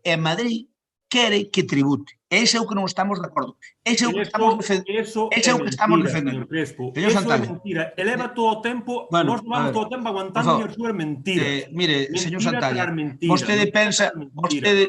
quere que tribute. Ese é o que non estamos de acordo. Ese é o que estamos defendendo. Señor Santalla. Eso é mentira. Eleva todo o tempo, nós vamos todo o tempo aguantando as súas mentiras. Mire, señor Santalla, vostede pensa,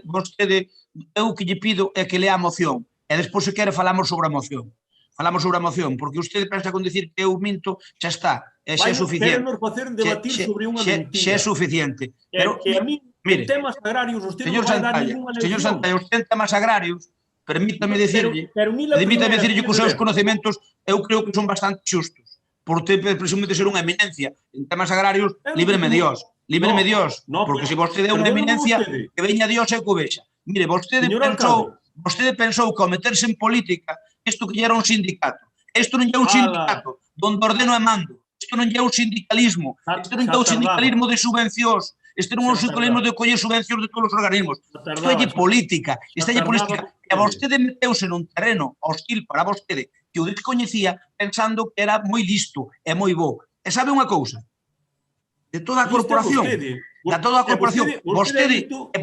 vostede, eu que lle pido é que lea a moción, e despois se quere falamos sobre a moción. Falamos sobre a moción, porque usted pensa con dicir que eu minto, xa está, xa é suficiente. Queremos facer debatir sobre unha mentira. Xa é suficiente. Pero, que a mí, en temas agrarios, usted non vai dar ninguna lección. Señor Santalla, usted en temas agrarios, permítame dicirlle que os seus conhecimentos eu creo que son bastante xustos. Por ter presume de ser unha eminencia en temas agrarios, líbreme Dios, porque se vostede é unha eminencia, que veña Dios e que o vexa. Mire, vostede pensou que ao meterse en política, isto que era un sindicato. Isto non é un sindicato donde ordeno e mando. Isto non é un sindicalismo. Isto non é un sindicalismo de subvencións. Isto non é un sindicalismo de coller subvencións de todos os organismos. Isto é política. Isto é política. E vostede meteuse nun terreno hostil para vostede que o descoñecía pensando que era moi listo e moi bo. E sabe unha cousa? De toda a corporación, vostede é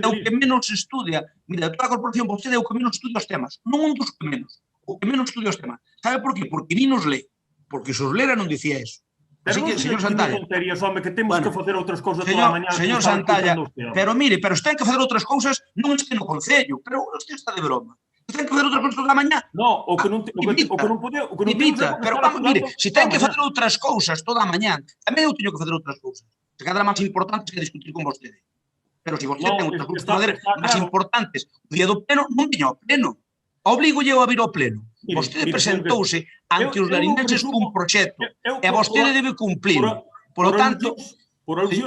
o que menos estudia. Mira, de toda a corporación, vostede é o que menos estudia os temas. Non un dos que menos. O que menos estudia os temas. Sabe por qué? Porque ni nos lee. Porque se os lera non dicía eso. Pero Así non que, se señor dicen Santalla, tonterías, home, que temos bueno, que facer outras cousas toda a mañá. señor Santalla, pero mire, pero se ten que facer outras cousas non este no Concello, pero usted está de broma. Se ten que facer outras cousas toda a mañá. No, o que non temos é Pero vamos, mire, se ten que facer outras cousas toda a mañá, tamén eu teño que facer outras cousas. Se cadra máis importantes que discutir con vostede. Pero se vostede ten outras cousas que facer máis importantes o día do pleno, non viña ao pleno. Obligo eu a vir ao pleno. Vostede presentouse ante os larinenses cun proxecto e vostede debe cumplir. Por lo tanto,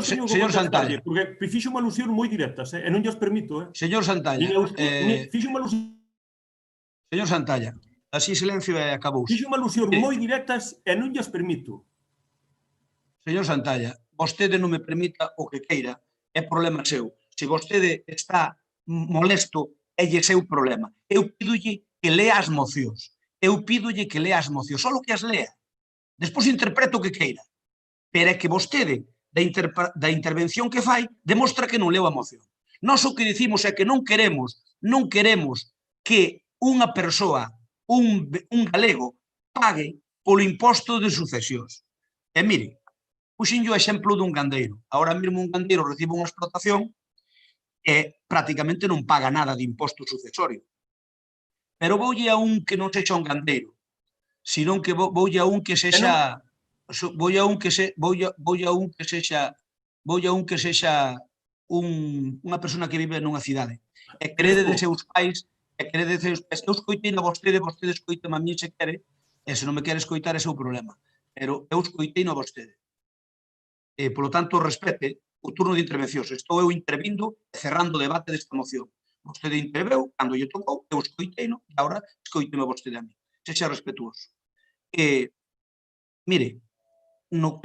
señor Santalla, porque fixo unha alusión moi directas, e non lles permito. Señor Santalla, fixo unha alusión. Señor Santalla, así silencio e acabou. Fixo unha alusión moi directas e non lles permito. Señor Santalla, vostede non me permita o que queira, é problema seu. Se vostede está molesto, é seu problema. Eu pídolle que lea as mocións. Só que as lea. Despois interpreto o que queira. Pero é que vostede, da intervención que fai, demostra que non leu a moción. Nós o que dicimos é que non queremos que unha persoa, un galego, pague polo imposto de sucesións. E mire, puxenlle o exemplo dun gandeiro. Ahora mesmo un gandeiro recibe unha explotación e prácticamente non paga nada de imposto sucesorio. Pero voulle a un que non sexa un gandeiro, senón que voulle a un que sexa unha persona que vive nunha cidade e crede de seus pais, eu escoitei a vostede escoitame a mí se quere, e se non me quere escoitar é seu problema, pero eu escoitei a vostede. Por lo tanto, respete o turno de intervencións. Estou eu intervindo e cerrando o debate desta moción. Vostede interveu, cando lle tocou, eu escoitei-no, e agora escoiteme a vostede a mí. Sexa respetuoso. Mire, no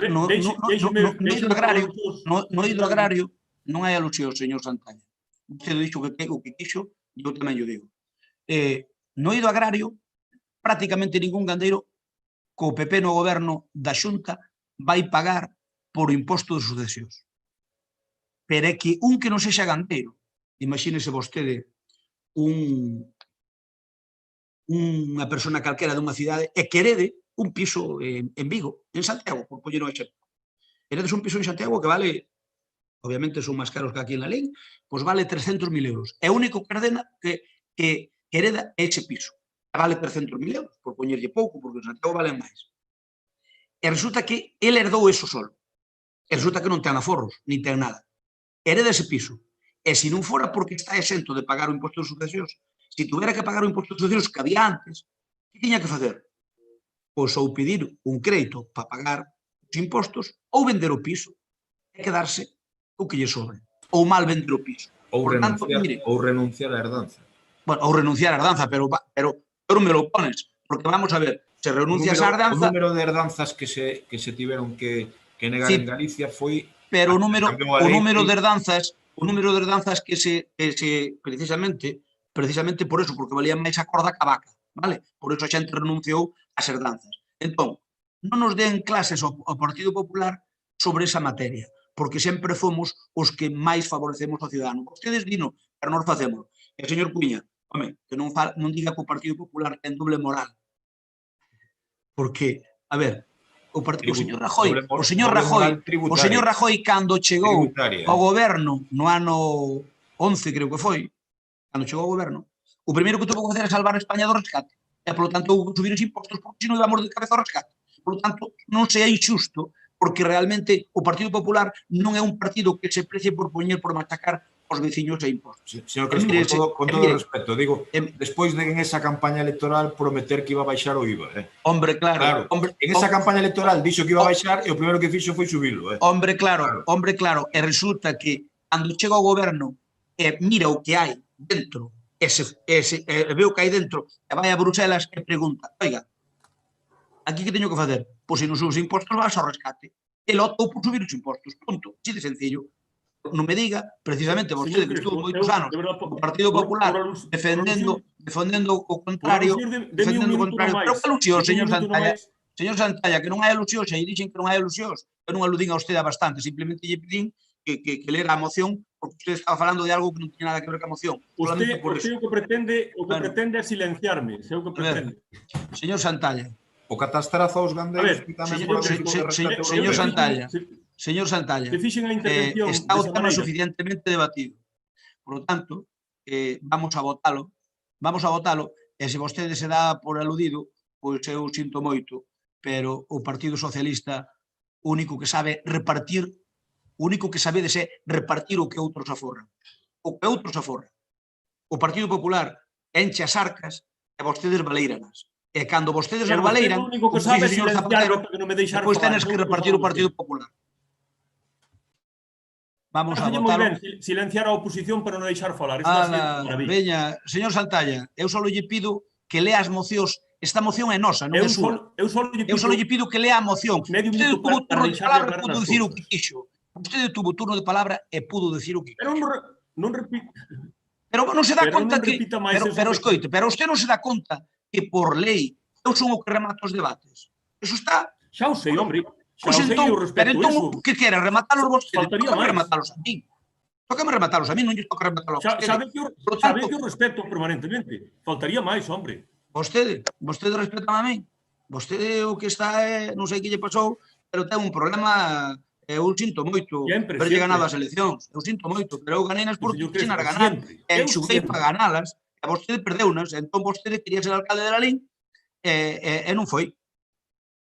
eido agrario non hai alusión, señor Santalla. Vostede dixo o que quixo, e eu tamén o digo. No eido agrario, prácticamente ningún gandeiro co PP no goberno da Xunta vai pagar por imposto de sucesións. Pero é que un que non sexa gandeiro, imagínese vostede unha persona calquera dunha cidade e que herede un piso en Vigo, en Santiago, por poñer un exemplo. Heredes un piso en Santiago que vale, obviamente son máis caros que aquí en la lei, pois vale 300.000 euros. É o único que hereda ese piso. Vale 300.000 euros, por poñerlle pouco, porque en Santiago valen máis. E resulta que ele herdou eso solo. E resulta que non ten aforros, nin ten nada. Hereda ese piso. E se non fora porque está exento de pagar o imposto de sucesións, se tuvera que pagar o imposto de sucesións que había antes, que tiña que facer? Pois ou pedir un crédito para pagar os impostos ou vender o piso e quedarse o que lle sobre. Ou mal vender o piso. Ou renunciar á herdanza. Bueno, ou renunciar á herdanza, pero non me lo pones, porque vamos a ver, se renuncias á herdanza... O número de herdanzas que se tiveron que negar en Galicia foi... Pero o número de herdanzas que se precisamente por eso, porque valían máis a corda que a vaca, vale? Por eso a xente renunciou ás herdanzas. Entón, non nos den clases ao Partido Popular sobre esa materia, porque sempre fomos os que máis favorecemos ao cidadano. Vostedes dino, pero nós facemos. E o señor Cuña, home, que non diga que o Partido Popular ten doble moral. Porque, a ver, o señor Rajoy cando chegou ao goberno no ano 11, creo que foi, cando chegou ao goberno, o primeiro que tuvo que facer é salvar a España do rescate. E, polo tanto, houve que subir os impostos, porque senón íbamos de cabeza ao rescate. Por lo tanto, non se é injusto, porque realmente o Partido Popular non é un partido que se precie por poñer, por machacar os veciños e impostos. Señor Crespo, con todo o respeto, digo, despois de en esa campaña electoral prometer que iba a baixar o IVA. Hombre, claro. En esa campaña electoral dixo que iba a baixar e o primeiro que fixo foi subilo. Hombre, claro. E resulta que, cando chega ao goberno e mira o que hai dentro, e ve o que hai dentro, e vai a Bruselas e pregunta, oiga, aquí que teño que facer? Pois se non subes impostos vas ao rescate. E lotou por subir os impostos, punto. Así de sencillo. Non me diga, precisamente, vostede que estuvo moitos anos o Partido Popular defendendo o contrario, pero que alusión, señor Santalla? Señor Santalla, que non hai alusión, xa lle dixen que non hai alusións, eu non aludín a vostede bastante, simplemente lle pedín que lera a moción, porque usted estaba falando de algo que non tiña nada que ver ca moción. Usted o que pretende é silenciarme, é o que pretende. Señor Santalla, O catastrazo aos gandeiros que tamén por algún tipo de rescate Señor europeo. Señor Santalla, Que fixen a intervención está o desa tema maneira. suficientemente debatido. Por lo tanto, vamos a votalo, e se vostede se dá por aludido, pois eu sinto moito, pero o Partido Socialista o único que sabe repartir, o único que sabedes é repartir o que outros aforran. O que outros aforran. O Partido Popular enche as arcas e vostedes baleíranas. E cando vostedes as baleiran, O único que como sabe é dice o señor silenciarme Zapatero, para que non me deixar depois falar. tenes que repartir o Partido Popular. Vamos a Moi votalo. ben silenciar a oposición para non deixar falar. Isto vai ser maravilla. Veña, señor Santalla, eu só lle pido que lea as mocións. Esta moción é nosa, non é súa. Eu só lle pido que lea a moción. Medio Vostede minuto tuvo para turno de deixarlle palabra e aclarar pudo as dicir o cousas. que quixo. Vostede tuvo turno de palabra e pudo dicir o que quixo. Pero non repito. Pero non se dá Pero conta non que... repita máis eso Pero que- escoite, pero usted non se dá conta que por lei eu son o que remato os debates. Eso está... Xa o sei, hombre. Xa Pois o sei entón, e eu pero respeto entón, iso. que quere, rematalos vostede? Faltaría Tócame máis. rematalos a mí. Tócame rematalos a mí, non lle toca rematalos a Xa vostede. ve que eu, Por lo xa tanto, ve que eu respeto permanentemente. Faltaría máis, hombre. vostede respeta a mí. Vostede o que está é, non sei que lle pasou, pero ten un problema, eu sinto moito Sempre, verlle sempre. ganado as eleccións. Eu sinto moito, pero eu ganei nas O señor porque quixen Crespo, ganar. sempre. E Eu xuguei sempre. para ganalas, e vostede perdeunas, entón vostede quería ser alcalde de Lalín, e non foi.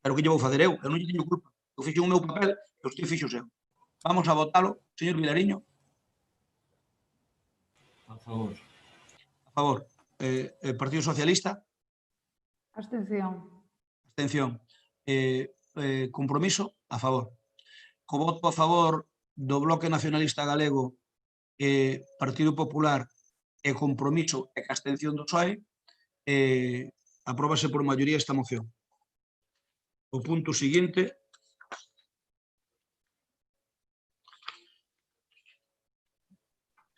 Pero que lle vou facer eu? Eu non lle teño culpa. Eu fixo o meu papel, e usted fixo o seu. Vamos a votalo, señor Vilariño. A favor. A favor. Partido Socialista. Abstención. Abstención. Compromiso. A favor. Co voto a favor do Bloque Nacionalista Galego, Partido Popular e Compromiso e ca abstención do PSOE, apróbase por maioría esta moción. O punto seguinte.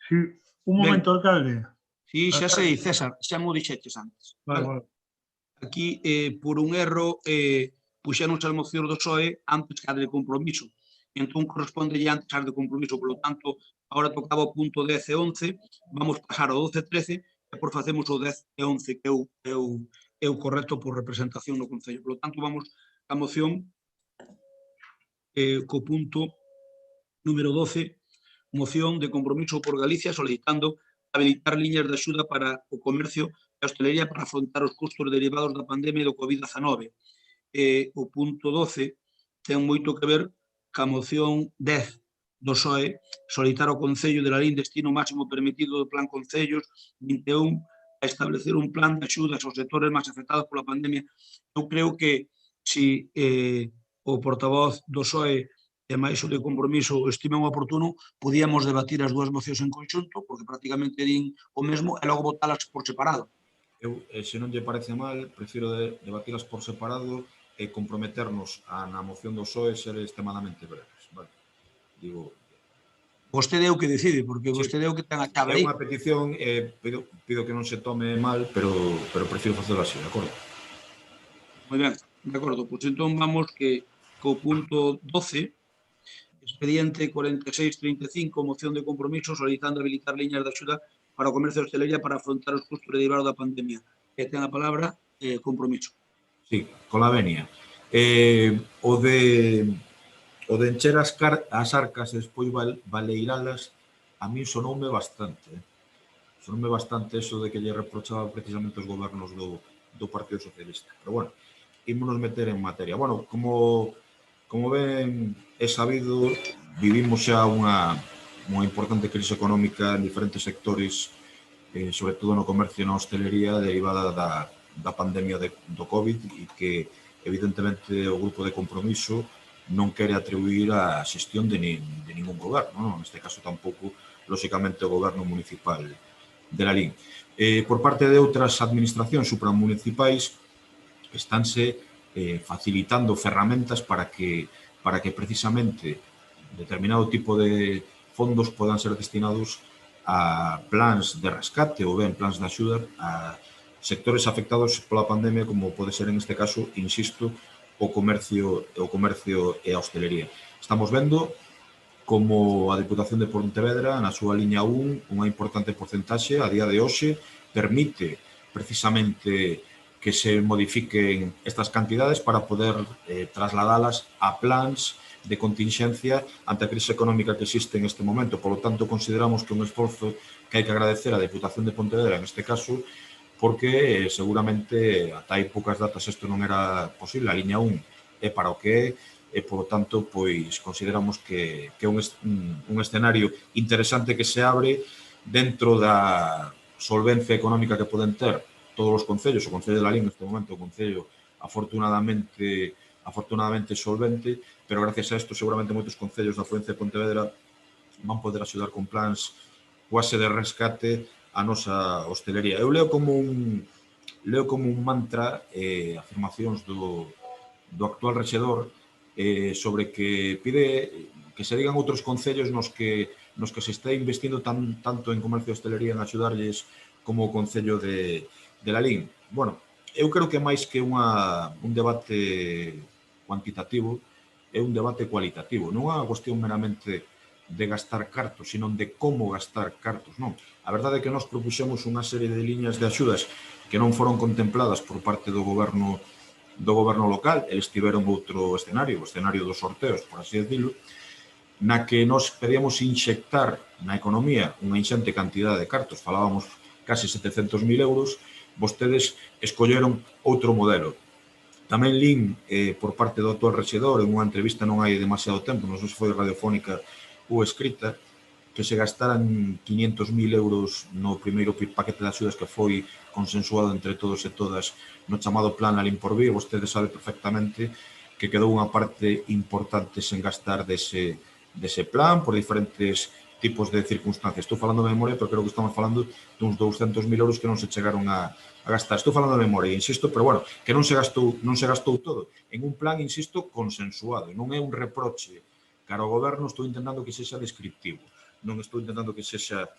Sí, un momento, alcalde. Sí, xa sei, César, xa mo dixeches antes. Vale, vale. Aquí, por un erro, puxeron as mocións do PSOE antes que a de Compromiso. Entón, corresponde antes as de Compromiso. Por lo tanto, agora tocaba o punto 10 e 11, vamos pasar ao 12 e 13, e por facemos o 10 e 11, que é o correcto por representación no Concello. Por lo tanto, vamos a moción co punto número 12, moción de Compromiso por Galicia solicitando habilitar liñas de axuda para o comercio e a hostelería para afrontar os custos derivados da pandemia do COVID-19. O punto 12 ten moito que ver ca moción 10 do PSOE, solicitar ao Concello de Lalín destino máximo permitido do Plan Concellos 21 a establecer un plan de axudas aos sectores máis afectados pola pandemia. Eu creo que se o portavoz do PSOE e máis o de Compromiso estiman oportuno, podíamos debatir as dúas mocións en conxunto, porque prácticamente din o mesmo, e logo votalas por separado. Eu, se non lle parece mal, prefiro debatilas por separado e comprometernos na moción do PSOE ser extremadamente breves. Vale. Digo, vostede é o que decide, porque vostede é o que ten a chave aí. É unha petición, pido que non se tome mal, pero prefiro facelo así, de acordo? Moi ben, de acordo. Pois entón vamos que co punto 12, expediente 4635, moción de Compromiso solicitando habilitar liñas de axuda para o comercio de hostelería para afrontar os custos derivados da pandemia. Que ten a palabra Compromiso. Sí, con la venia. O de encher as arcas e despois baleiralas, a mí sonoume bastante. Sonoume bastante eso de que lle reprochaba precisamente os gobernos do Partido Socialista. Pero bueno, ímonos meter en materia. Bueno, como ben é sabido, vivimos xa unha importante crise económica en diferentes sectores, sobre todo no comercio e na hostelería, derivada da pandemia do COVID e que, evidentemente, o grupo de Compromiso non quere atribuir a xestión de ningún goberno, neste caso tampouco, lóxicamente, o goberno municipal de Lalín. Por parte de outras administracións supramunicipais, estánse facilitando ferramentas para que precisamente determinado tipo de fondos podan ser destinados a plans de rescate ou ben plans de axuda a sectores afectados pola pandemia, como pode ser en este caso, insisto, o comercio e a hostelería. Estamos vendo como a Deputación de Pontevedra, na súa liña 1, unha importante porcentaxe a día de hoxe permite precisamente que se modifiquen estas cantidades para poder trasladalas a plans de contingencia ante a crise económica que existe en este momento. Por lo tanto, consideramos que un esforzo que hai que agradecer á Deputación de Pontevedra en este caso, porque seguramente ata hai poucas datas isto non era posible. A liña 1 é para o que é, e, por lo tanto, pois, consideramos que é un escenario interesante que se abre dentro da solvencia económica que poden ter todos os concellos. O Concello de Lalín, neste momento, o Concello afortunadamente solvente, pero gracias a isto seguramente moitos concellos da provincia de Pontevedra van poder axudar con plans quase de rescate a nosa hostelería. Eu leo como un mantra afirmacións do actual rexedor sobre que pide que se digan outros concellos nos que se está investindo tanto en comercio e hostelería en axudarlles como o Concello de Lalín. Bueno, eu creo que máis que un debate cuantitativo, é un debate cualitativo. Non é unha cuestión meramente de gastar cartos, sino de como gastar cartos, non? A verdade é que nós propuxemos unha serie de liñas de axudas que non foron contempladas por parte do goberno local. Eles tiveron outro escenario, o escenario dos sorteos, por así decirlo, na que nós pedíamos inxectar na economía unha inxente cantidade de cartos, falábamos casi 700.000 euros, vostedes escolleron outro modelo. Tamén lín por parte do actual rexedor, en unha entrevista non hai demasiado tempo, non sei se foi radiofónica ou escrita, que se gastaran 500.000 euros no primeiro paquete de axudas que foi consensuado entre todos e todas no chamado Plan Lalín por Vir. Vostede sabe perfectamente que quedou unha parte importante sen gastar dese plan por diferentes tipos de circunstancias. Estou falando de memoria, pero creo que estamos falando duns 200.000 euros que non se chegaron a gastar. Estou falando de memoria, insisto, pero bueno, que non se gastou todo. En un plan, insisto, consensuado. Non é un reproche cara ao goberno, estou intentando que sexa descriptivo. Non estou intentando que sexa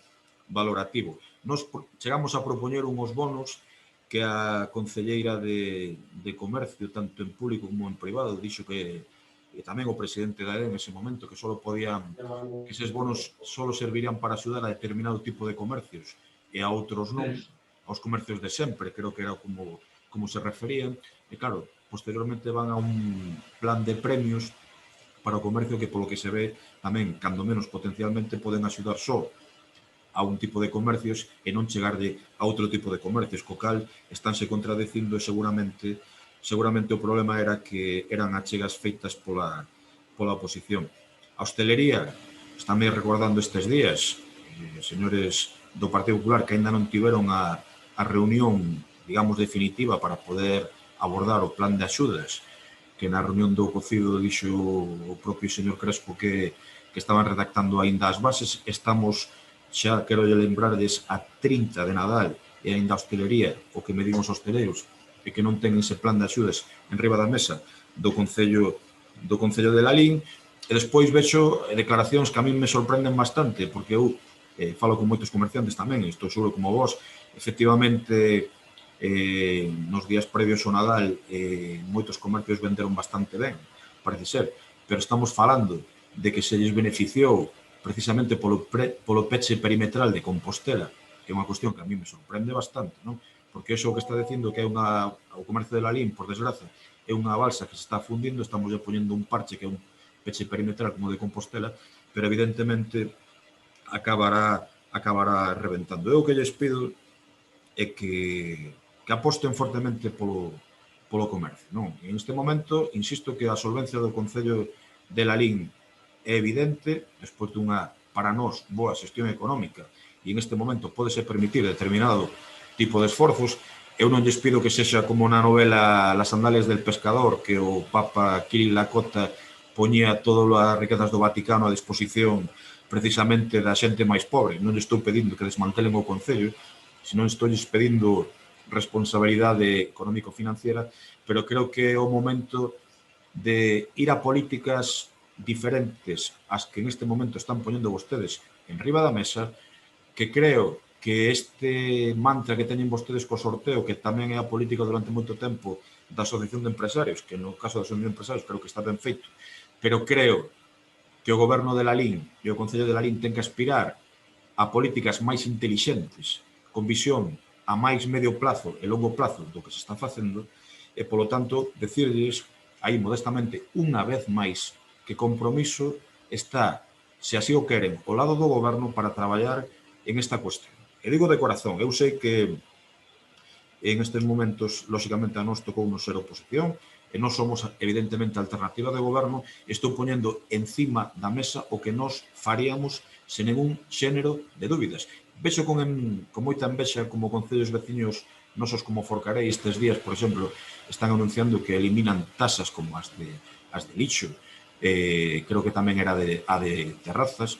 valorativo. Nos chegamos a propoñer unhos bonos que a concelleira de Comercio, tanto en público como en privado, dixo que tamén o presidente da EDE en ese momento, que eses bonos solo servirían para axudar a determinado tipo de comercios e a outros non, aos comercios de sempre, creo que era como se referían. E claro, posteriormente van a un plan de premios para o comercio que, polo que se ve, tamén, cando menos potencialmente, poden axudar só a un tipo de comercios e non chegarlle a outro tipo de comercios, co cal estánse contradicindo e seguramente o problema era que eran achegas feitas pola oposición. A hostelería, estánme recordando estes días, señores do Partido Popular, que ainda non tiveron a reunión, digamos, definitiva para poder abordar o plan de axudas, que na reunión do cocido dixo o propio señor Crespo que estaban redactando aínda as bases. Estamos, xa quero lembrarles, a 30 de Nadal e aínda a hostelería, o que medimos hosteleiros, e que non ten ese plan de axudas en riba da mesa do Concello de Lalín. E despois vexo declaracións que a mí me sorprenden bastante, porque eu falo con moitos comerciantes tamén, e estou seguro como vos, efectivamente, nos días previos ao Nadal moitos comercios venderon bastante ben, parece ser, pero estamos falando de que se lles beneficiou precisamente polo peche perimetral de Compostela, que é unha cuestión que a mí me sorprende bastante, non? Porque iso que está dicindo que é o comercio de Lalín, por desgracia, é unha balsa que se está fundindo, estamos poñendo un parche que é un peche perimetral como de Compostela, pero evidentemente acabará reventando. Eu o que lles pido é que aposten fortemente polo comercio, non? En este momento, insisto que a solvencia do Concello de Lalín é evidente, despois dunha, para nós, boa xestión económica, e en este momento pódese permitir determinado tipo de esforzos. Eu non lles pido que sexa como na novela Las sandalias del pescador, que o Papa Kirill Lakota poñía todas as riquezas do Vaticano a disposición precisamente da xente máis pobre. Non lles estou pedindo que desmantelen o Concello, senón estou lles pedindo responsabilidade económico-financiera, pero creo que é o momento de ir a políticas diferentes ás que en este momento están poñendo vostedes en riba da mesa, que creo que este mantra que teñen vostedes co sorteo, que tamén é a política durante moito tempo da Asociación de Empresarios, que no caso da Asociación de Empresarios creo que está ben feito, pero creo que o goberno de Lalín e o Concello de Lalín ten que aspirar a políticas máis intelixentes, con visión a máis medio plazo e longo plazo do que se está facendo e, polo tanto, decirlles aí modestamente unha vez máis que compromiso está, se así o queren, ao lado do goberno para traballar en esta cuestión. E digo de corazón, eu sei que en estes momentos, lóxicamente, a nós tocou non ser oposición e non somos, evidentemente, a alternativa de goberno. Estou poñendo encima da mesa o que nós faríamos sen ningún xénero de dúbidas. Vexo con moita envexa como concellos veciños nosos como Forcarei estes días, por exemplo, están anunciando que eliminan tasas como as de lixo, creo que tamén era a de terrazas.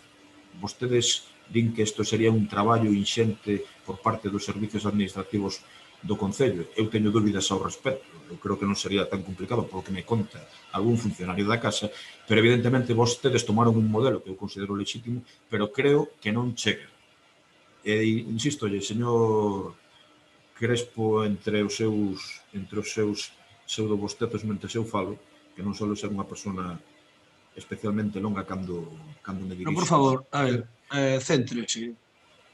Vostedes din que isto sería un traballo inxente por parte dos servicios administrativos do Concello. Eu teño dúbidas ao respecto. Eu creo que non sería tan complicado polo que me conta algún funcionario da casa, pero evidentemente vostedes tomaron un modelo que eu considero legítimo, pero creo que non chega. E insisto, señor Crespo, entre os seus pseudobostezos mentres eu falo, que non solo ser unha persona especialmente longa cando me dirixo. Non, por favor, a ver, céntrese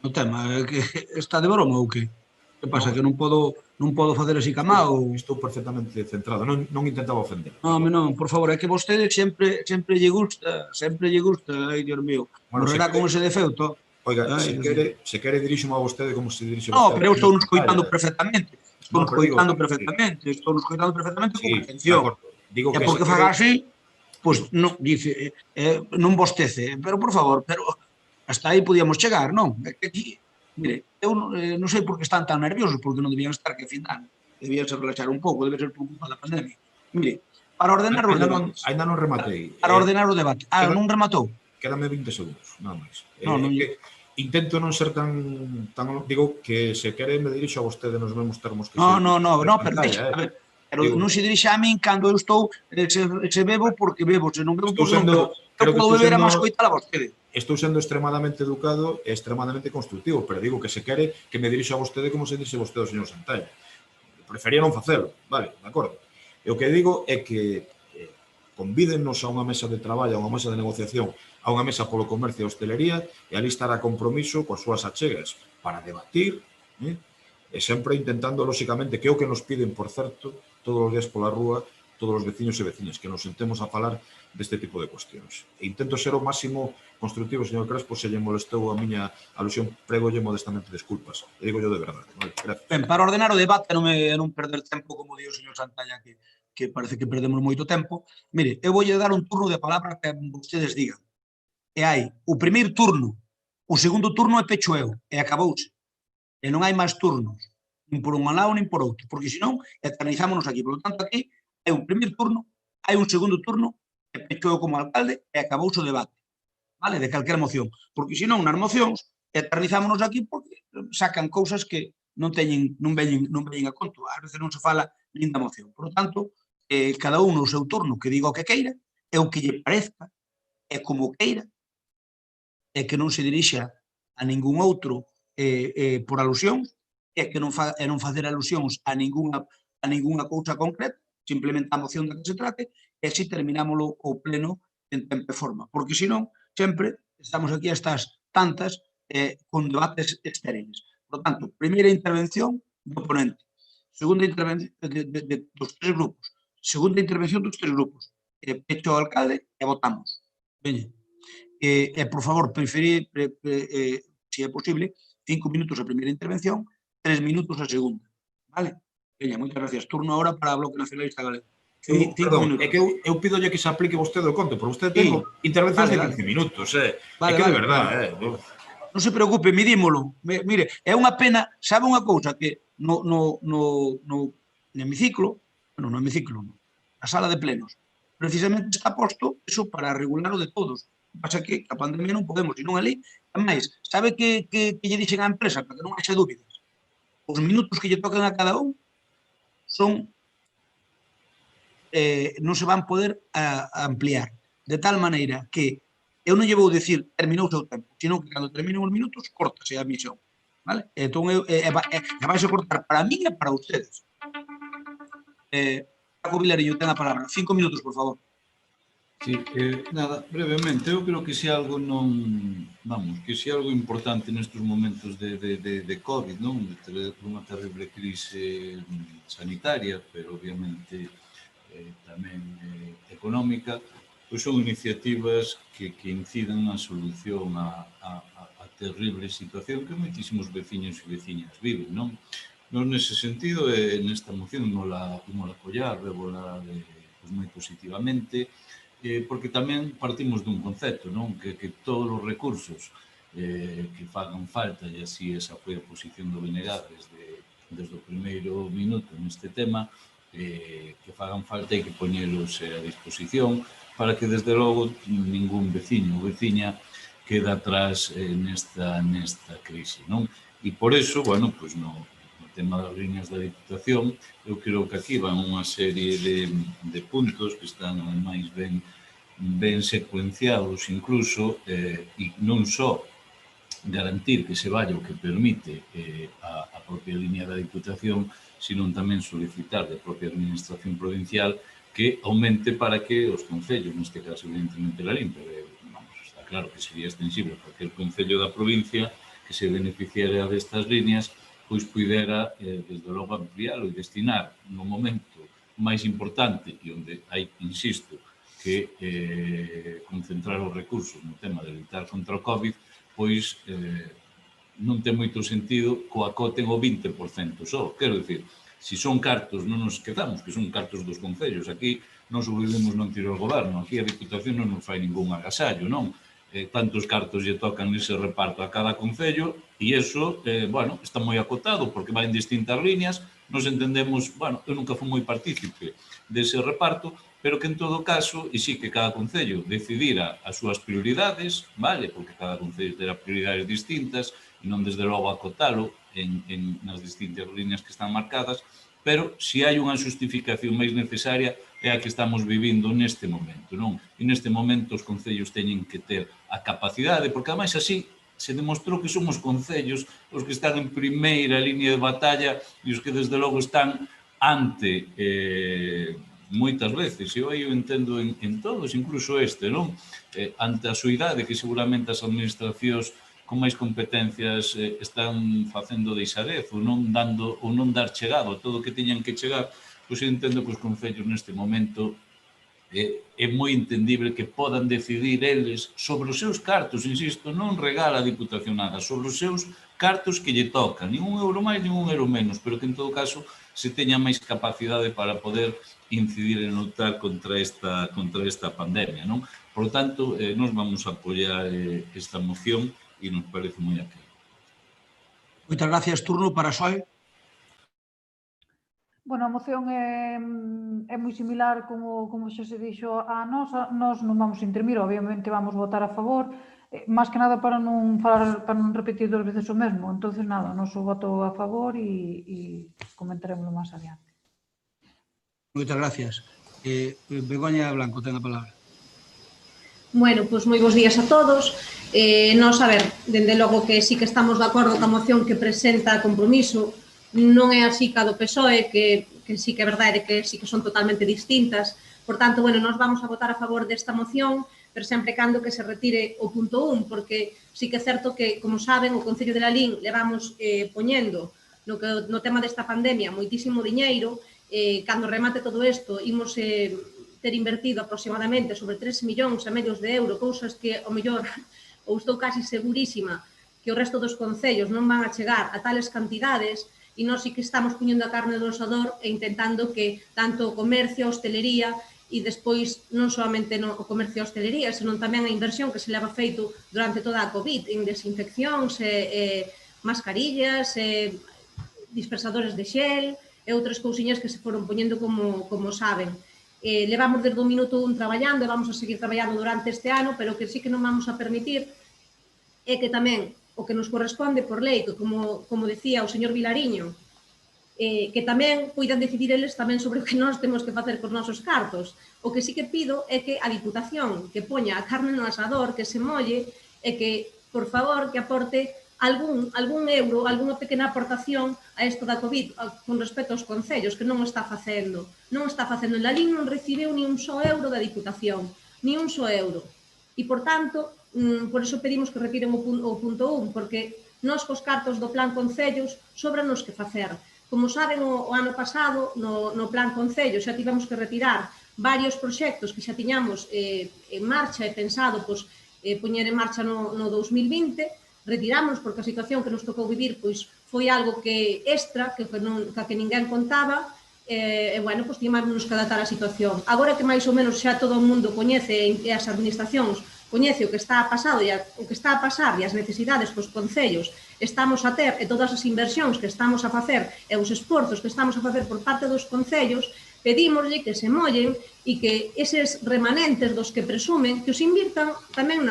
no tema. Está de broma ou que? Que pasa, que non podo facer así camá ou... Estou perfectamente centrado, non intentaba ofender. Non, por favor, é que vostede sempre lle gusta, ai, Dios mío, morrerá con ese defeuto. Oiga, se quere dirixo a vostede como se dirixe No, vostede. pero eu estou nos coitando perfectamente. Estou nos coitando perfectamente con atención. E porque faga así, pois non dice, non bostece, pero por favor, pero hasta aí podíamos chegar, non? É que aquí, mire, eu non sei por que están tan nerviosos, porque non debían estar que fin de ano. Debían se relaxar un pouco, debe ser por culpa da pandemia. Mire, para ordenar os debates. Ainda non rematei. Para ordenar o debate. Non rematou? Quédame 20 segundos, nada máis. Non, intento non ser tan... Digo que se quere me dirixo a vostede nos mesmos termos que... Non, pero deixa, a ver, pero non se dirixa a min cando eu estou, se bebo porque bebo, se non bebo porque non bebo. Eu podo beber a máis coitar a vostede. Estou sendo extremadamente educado e extremadamente constructivo, pero digo que se quere que me dirixo a vostede como se dirixe vostede ao señor Santalla. Prefería non facelo, vale, de acordo. E o que digo é que convídennos a unha mesa de traballo, a unha mesa de negociación, a unha mesa polo comercio e hostelería, e ali estará compromiso coas súas achegas para debatir, e sempre intentando, lóxicamente, que é o que nos piden, por certo, todos os días pola rúa, todos os veciños e veciñas, que nos sentemos a falar deste tipo de cuestións. E intento ser o máximo constructivo, señor Crespo, se lle molestou a miña alusión, pregolle modestamente desculpas. E digo yo de verdade. Vale, gracias. Ben, para ordenar o debate e non perder tempo, como di o señor Santalla, que parece que perdemos moito tempo, mire, eu voulle dar un turno de palabra que vostedes digan. E hai o primeiro turno, o segundo turno é pecho eu, e acabouse. E non hai máis turnos, nin por un lado nin por outro, porque senón eternizámonos aquí. Por lo tanto, aquí hai un primeiro turno, hai un segundo turno, e pecho eu como alcalde, e acabouse o debate, vale, de calquera moción. Porque senón, nas mocións, eternizámonos aquí porque sacan cousas que non veñen a conto. A veces non se fala nin da moción. Por lo tanto, cada un no seu turno que diga o que queira, e o que lle parezca, e como queira, e que non se dirixa a ningún outro por alusións, e que non facer alusións a ninguna cousa concreta, simplemente a moción da que se trate, e así terminámoslo o pleno en tempo e forma. Porque senón, sempre estamos aquí a estas tantas con debates estériles. Por tanto, primeira intervención do ponente, segunda intervención dos tres grupos, segunda intervención dos tres grupos, pecho ao alcalde e votamos. Veña. E, por favor, preferir, se é posible, 5 minutos a primeira intervención, 3 minutos a segunda. Vale? Veña, moitas gracias. Turno ahora para o Bloque Nacionalista Galego. Perdón, é que eu pidolle que se aplique vostede o conto, porque vostede ten intervencións de 15 minutos, é que de verdade, Non se preocupe, midímolo. Mire, é unha pena, sabe unha cousa, que no hemiciclo, na sala de plenos, precisamente está posto eso para regular o de todos. Pasa que a pandemia non podemos, e non ali. Ademais, sabe que lle dixen á empresa, para que non haxe dúbidas? Os minutos que lle tocan a cada un son non se van poder ampliar. De tal maneira que eu non lle vou dicir terminou o seu tempo, senón que cando terminen os minutos, cortase a misión. Vale? Entón, vai a cortar para mí e para ustedes. Paco Vilarillo ten a palabra. 5 minutos, por favor. Sí, nada, brevemente, eu creo que se algo non, vamos, que se algo importante nestes momentos de COVID, non? De unha terrible crise sanitaria, pero obviamente tamén económica, pois son iniciativas que incidan na solución a terrible situación que moitísimos veciños e veciñas viven, non? Non nese sentido, nesta moción non la apoiar, levola moi positivamente, porque tamén partimos dun concepto, non? Que todos os recursos que fagan falta, e así esa foi a posición do BNG desde o primeiro minuto neste tema, que fagan falta e que poñelos a disposición para que desde logo ningún veciño ou veciña queda atrás nesta crise, non? E por iso, bueno, pois no tema das liñas da Diputación, eu creo que aquí van unha serie de puntos que están máis ben secuenciados incluso, e non só garantir que se vaya o que permite a propia liña da Diputación, sino tamén solicitar da propia Administración Provincial que aumente para que os concellos, neste caso evidentemente la LIM, pero está claro que sería extensible a cualquier concello da provincia que se beneficiara destas líneas, pois pudera, desde logo, ampliálo e destinar no momento máis importante e onde hai, insisto, que concentrar os recursos no tema de lutar contra o COVID, pois non ten moito sentido coa acoten o 20% só. Quero dicir, se son cartos, non nos quedamos, que son cartos dos concellos. Aquí non sobrevivimos non tiro o goberno, aquí a Diputación non nos fai ningún agasallo, non? Tantos cartos lle tocan nese reparto a cada concello e iso, bueno, está moi acotado porque vai en distintas líneas, nos entendemos, bueno, eu nunca fui moi partícipe dese reparto, pero que en todo caso, e sí que cada concello decidira as súas prioridades, vale, porque cada concello terá prioridades distintas e non desde logo acotalo nas distintas líneas que están marcadas, pero se hai unha justificación máis necesaria é a que estamos vivindo neste momento, non? E neste momento os concellos teñen que ter a capacidade, porque ademais así se demostrou que son os concellos os que están en primeira línea de batalla e os que desde logo están ante moitas veces, e eu entendo en todos, incluso este, non? Ante a soidade que seguramente as administracións con máis competencias están facendo deixadez ou non dar chegado a todo o que teñan que chegar, pois eu entendo que os concellos neste momento é moi entendible que podan decidir eles sobre os seus cartos, insisto, non regala a Diputación nada, sobre os seus cartos que lle tocan, nin un euro máis, nin un euro menos, pero que en todo caso se teña máis capacidade para poder incidir en lutar contra esta pandemia, non? Por lo tanto, nos vamos a apoiar esta moción e nos parece moi aquí. Moitas gracias. Turno para Xoe. Bueno, a moción é moi similar como xa se dixo a nosa. Nós non vamos intervir, obviamente vamos votar a favor, máis que nada para non repetir dos veces o mesmo. Entonces, nada, noso voto a favor e comentaremos máis adiante. Moitas gracias. Begoña Blanco ten a palabra. Bueno, pois moi bons días a todos. Nos, a ver, dende logo que sí que estamos de acordo ca moción que presenta a Compromiso, non é así ca do PSOE, que sí que é verdade que sí que son totalmente distintas. Por tanto, bueno, nos vamos a votar a favor desta moción, pero sempre cando que se retire o punto 1, porque sí que é certo que, como saben, o Concello de Lalín levamos poñendo no tema desta pandemia moitísimo diñeiro. Cando remate todo isto, imos ter invertido aproximadamente sobre 3,5 millóns de euros, cousas que, ao mellor, ou estou casi segurísima que o resto dos concellos non van a chegar a tales cantidades, e nós sí que estamos poñendo a carne do asador e intentando que tanto o comercio, a hostelería e despois non solamente o comercio e a hostelería, senón tamén a inversión que se leva feito durante toda a COVID en desinfeccións, mascarillas, dispersadores de xel e outras cousiñas que se foron poñendo como saben. Levamos desde o minuto 1 traballando e vamos a seguir traballando durante este ano, pero que sí que non vamos a permitir é que tamén o que nos corresponde por lei, que como decía o señor Vilariño, que tamén poidan decidir eles tamén sobre o que nós temos que facer cos nosos cartos. O que sí que pido é que a Diputación que poña a carne no asador, que se molle, e que, por favor, que aporte algún euro, algunha pequena aportación a isto da COVID con respecto aos concellos, que non o está facendo. Non o está facendo. En Lalín non recibiu ni un só euro da Diputación. ni un só euro. E, por tanto, por eso pedimos que retiren o punto 1, porque nós cos cartos do Plan Concellos sobranos que facer. Como saben, o ano pasado, no Plan Concellos, xa tivemos que retirar varios proxectos que xa tiñamos en marcha e pensado poñer en marcha no 2020, retiramos porque a situación que nos tocou vivir foi algo que extra, que ninguén contaba, e, bueno, timámonos que adaptar a situación. Agora que máis ou menos xa todo o mundo coñece e as administracións coñece o que está a pasar e as necesidades que os concellos estamos a ter e todas as inversións que estamos a facer e os esforzos que estamos a facer por parte dos concellos, pedímoslle que se mollen e que eses remanentes dos que presumen que os invirtan tamén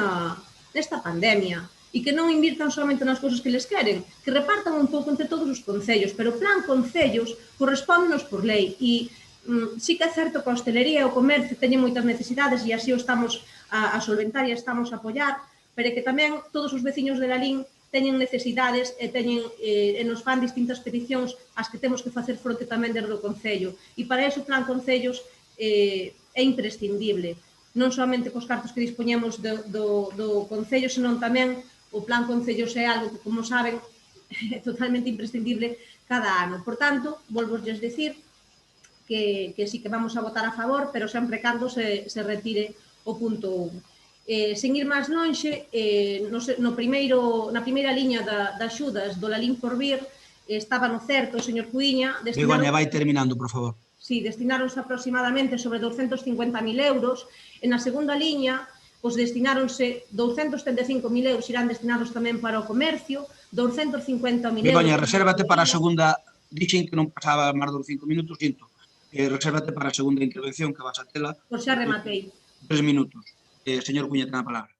nesta pandemia e que non invirtan solamente nas cousas que les queren, que repartan un pouco entre todos os concellos, pero o Plan Concellos correspóndenos por lei e sí que é certo que a hostelería e o comercio teñen moitas necesidades e así o estamos a solventar e estamos a apoiar, pero que tamén todos os veciños de Lalín teñen necesidades e nos fan distintas peticións ás que temos que facer fronte tamén desde o Concello. E para iso o Plan Concellos é imprescindible, non solamente cos cartos que dispoñemos do Concello, senón tamén o Plan Concellos é algo que, como saben, é totalmente imprescindible cada ano. Por tanto, volvosles decir que sí que vamos a votar a favor, pero sempre cando se retire o punto 1. Sen ir máis lonxe, na primeira liña de axudas do Lalín Porvir estaba no certo o señor Cuiña. Begoña, vai terminando, por favor. Sí, destinaronse aproximadamente sobre 250.000 euros. E na segunda liña, destinaronse 235.000 euros, irán destinados tamén para o comercio, 250.000 euros... Begoña, resérvate para a segunda, dixen que non pasaba máis dos 5 minutos, sinto. Resérvate para a segunda intervención, que vas a tela. Por xa rematei. 3 minutos. Señor Cuña, ten a palabra.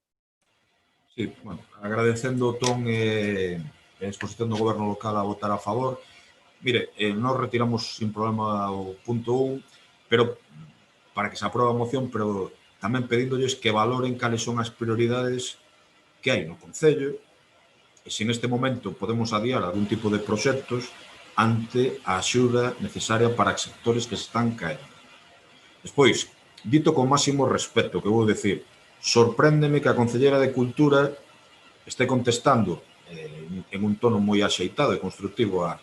Sí, bueno, agradecendo o ton e a exposición do Goberno local a votar a favor. Mire, nós retiramos sin problema o punto 1, pero para que se aprobe a moción, pero tamén pedíndolles que valoren cales son as prioridades que hai no Concello e se neste momento podemos adiar algún tipo de proxectos ante a axuda necesaria para os sectores que se están caendo. Despois, dito con máximo respeto, que vou dicir, sorpréndeme que a Concellera de Cultura este contestando en un tono moi axeitado e constructivo a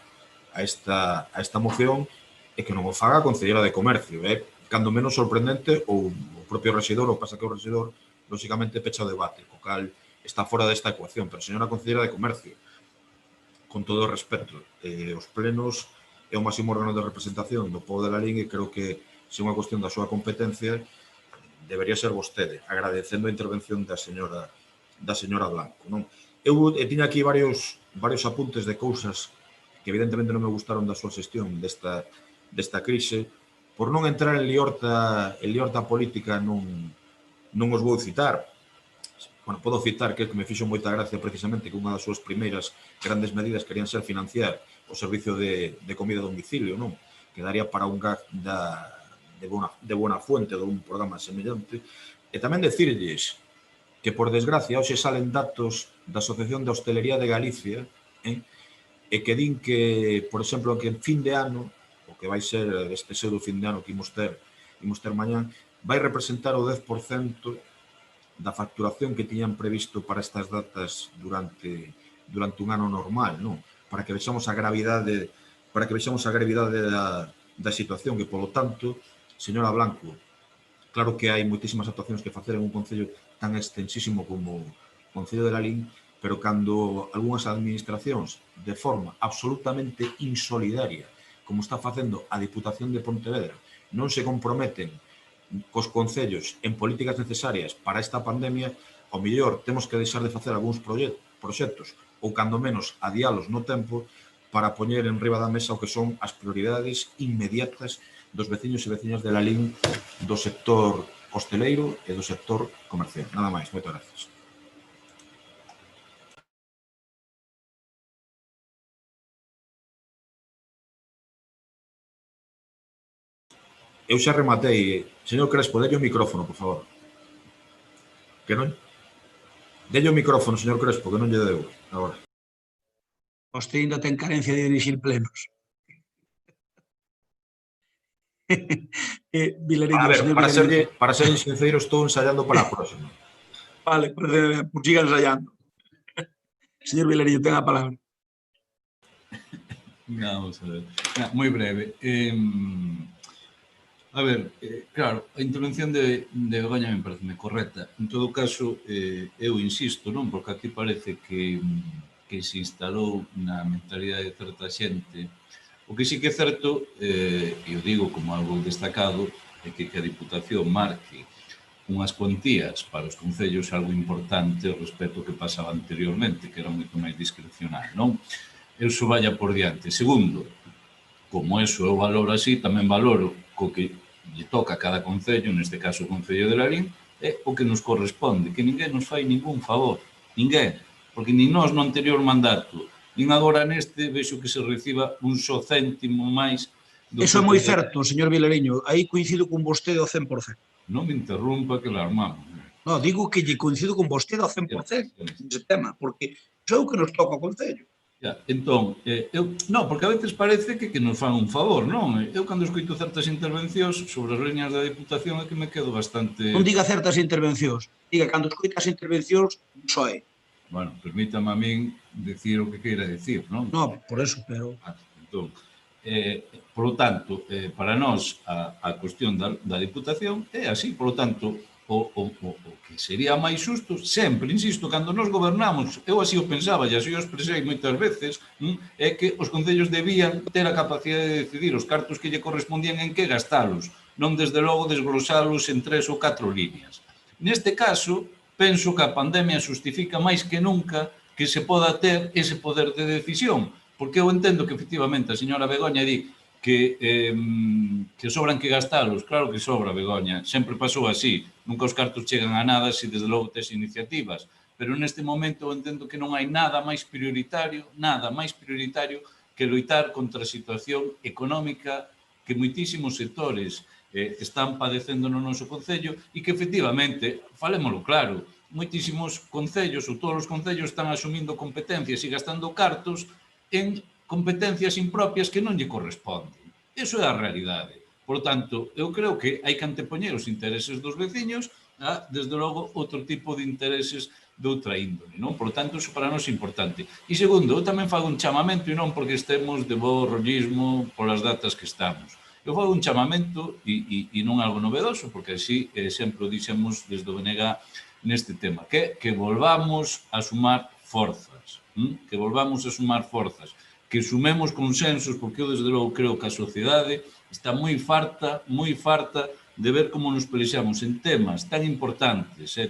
esta moción e que non o faga a Concellera de Comercio. Cando menos sorprendente o propio rexidor, ou pasa que o rexidor, lóxicamente, pecha o debate, co cal está fora desta ecuación. Pero, señora Concellera de Comercio, con todo o respeto, os plenos é o máximo órgano de representación do pobo de Lalín e creo que se é unha cuestión da súa competencia debería ser vostede, agradecendo a intervención da señora Blanco. Eu tiña aquí varios apuntes de cousas que evidentemente non me gustaron da súa xestión desta crise. Por non entrar en liorta política non os vou citar. Bueno, podo citar que me fixo moita gracia precisamente que unha das súas primeiras grandes medidas querían ser financiar o servicio de comida a domicilio, non? Que daría para un gag de buena fuente dun programa semellante. E tamén decirlles que, por desgracia, hoxe salen datos da Asociación de Hostelería de Galicia e que din que, por exemplo, que en fin de ano, o que vai ser este pseudo fin de ano que imos ter mañán, vai representar o 10% da facturación que tiñan previsto para estas datas durante un ano normal, non? Para que vexamos a gravidade da situación, que, polo tanto, señora Blanco, claro que hai moitísimas actuacións que facer en un concello tan extensísimo como o Concello de Lalín, pero cando algunhas administracións, de forma absolutamente insolidaria, como está facendo a Diputación de Pontevedra, non se comprometen cos concellos en políticas necesarias para esta pandemia, ao mellor temos que deixar de facer algúns proxectos ou, cando menos, adialos no tempo para poñer en riba da mesa o que son as prioridades inmediatas dos veciños e veciñas de Lalín, do sector hosteleiro e do sector comercial. Nada máis, moitas gracias. Eu xa rematei. Señor Crespo, delle o micrófono, por favor. Que non? Delle o micrófono, señor Crespo, que non lle deu agora. Vostede ainda ten carencia de dirixir plenos. Vilariño, A ver, señor para Vilariño. ser sincero, estou ensayando para a próxima. Vale, pues siga ensayando. Señor Vilariño, ten a palabra. Vamos a ver. Moi breve. A ver, claro, a intervención de Begoña me parece correcta. En todo caso, eu insisto, non? Porque aquí parece que se instalou na mentalidade de certa xente. O que sí que é certo, e eu digo como algo destacado, é que a Diputación marque unhas cuantías para os concellos algo importante respecto ao que pasaba anteriormente, que era moito máis discrecional, non? Eso vaya por diante. Segundo, como eso eu valoro así, tamén valoro co que lle toca a cada concello, neste caso o Concello de Lalín, é o que nos corresponde, que ninguén nos fai ningún favor, ninguén, porque nin nós no anterior mandato, nin agora neste, vexo que se reciba un só céntimo máis. Eso é moi certo, señor Vilariño, aí coincido con vostede ao 100%. Non me interrumpa que la armamos. No, digo que lle coincido con vostede ao 100% nese tema, porque iso é o que nos toca ao Concello. Entón, non, porque a veces parece que nos fan un favor, non? Eu cando escoito certas intervencións sobre as liñas da Diputación é que me quedo bastante... Non diga certas intervencións, diga cando escoita as intervencións, só é. Bueno, permítame a min decir o que queira decir, non? Non, por eso, pero... Entón, por lo tanto, para nós a cuestión da Diputación é así, por lo tanto, o que sería máis xusto, sempre, insisto, cando nos gobernamos, eu así o pensaba e así o expresei moitas veces, é que os concellos debían ter a capacidade de decidir os cartos que lle correspondían en que gastalos, non desde logo desglosalos en 3 ou 4 líneas. Neste caso, penso que a pandemia justifica máis que nunca que se poda ter ese poder de decisión, porque eu entendo que efectivamente a señora Begoña di que sobran que gastalos. Claro que sobra, Begoña, sempre pasou así. Nunca os cartos chegan a nada se desde logo tes iniciativas. Pero neste momento eu entendo que non hai nada máis prioritario que loitar contra a situación económica que moitísimos sectores están padecendo no noso concello e que efectivamente, falémolo claro, moitísimos concellos ou todos os concellos están asumindo competencias e gastando cartos en competencias impropias que non lle corresponden. Iso é a realidade. Por tanto, eu creo que hai que antepoñer os intereses dos veciños a, desde logo, outro tipo de intereses de outra índole, non? Por tanto, iso para nós é importante. E segundo, eu tamén fago un chamamento e non porque estemos de bo rollismo polas datas que estamos. Eu fago un chamamento e non algo novedoso, porque así sempre o dixemos desde o BNG neste tema, que volvamos a sumar forzas, que volvamos a sumar forzas, que sumemos consensos, porque eu desde logo creo que a sociedade está moi farta de ver como nos pelexamos en temas tan importantes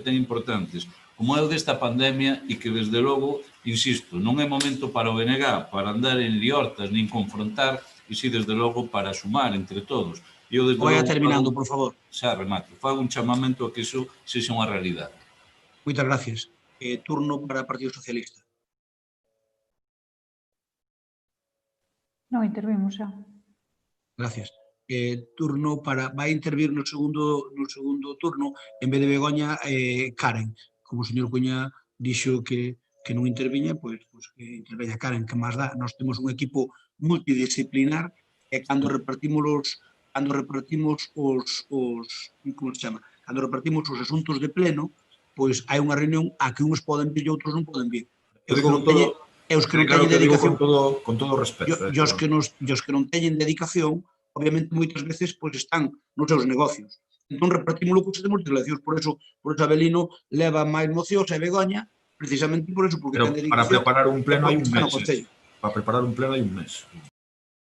como é o desta pandemia e que desde logo, insisto, non é momento para o BNG, para andar en liortas, nin confrontar, e si desde logo para sumar entre todos. Vaya terminando, por favor. Xa remato, fago un chamamento a que iso sexa unha realidade. Moitas gracias. Turno para o Partido Socialista. Non intervimos xa. Gracias. Turno para... Vai intervir no segundo turno, en vez de Begoña, Karen. Como o señor Cuña dixo que non interviña, pois que interveña Karen, que máis dá. Nós temos un equipo multidisciplinar e cando repartimos os como se chama? Cando repartimos os asuntos de pleno, pois hai unha reunión a que uns poden vir e outros non poden vir. Eu digo os que non teñen dedicación, con todo respeto. E os que non teñen dedicación, obviamente, moitas veces están nos seus negocios. Entón, repartímoslo con de multilacións. Por eso Abelino leva máis mocións e Begoña, precisamente por eso, porque ten dedicación. Para preparar un pleno hai un mes. Para preparar un pleno hai un mes.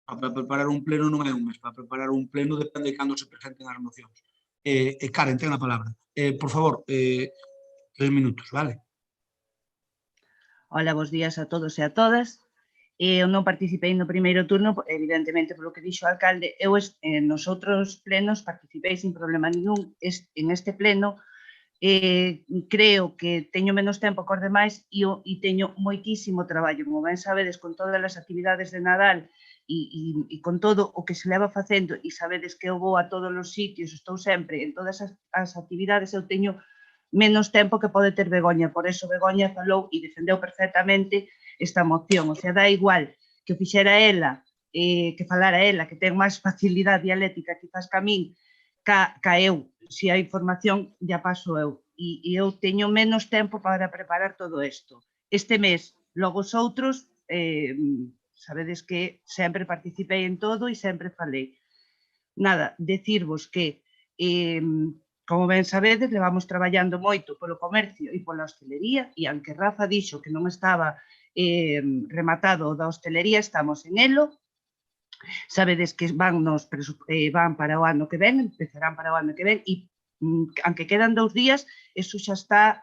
Para preparar un pleno non hai un mes. Para preparar un pleno depende de cando se presenten as mocións. Karen, ten a palabra. Por favor, 3 minutos, vale? Hola, bos días a todos e a todas. Eu non participei no primeiro turno, evidentemente, polo que dixo o alcalde. Eu, nos outros plenos, participei sin problema ningún. En este pleno, creo que teño menos tempo que os demais e teño moitísimo traballo. Como ben sabedes, con todas as actividades de Nadal e con todo o que se leva facendo, e sabedes que eu vou a todos os sitios, estou sempre en todas as actividades, eu teño menos tempo que pode ter Begoña. Por eso Begoña falou e defendeu perfectamente esta moción. O sea, dá igual que o fixera ela que falara ela, que ten máis facilidade dialéctica quizás que a min, ca eu, se a información ya paso eu. E eu teño menos tempo para preparar todo isto. Este mes, logo os outros, sabedes que sempre participei en todo e sempre falei. Nada, decirvos que, como ben sabedes, levamos traballando moito polo comercio e pola hostelería, e aunque Rafa dixo que non estaba rematado da hostelería, estamos en elo. Sabedes que van para o ano que ven, empezarán para o ano que ven, e aunque quedan 2 días, eso xa está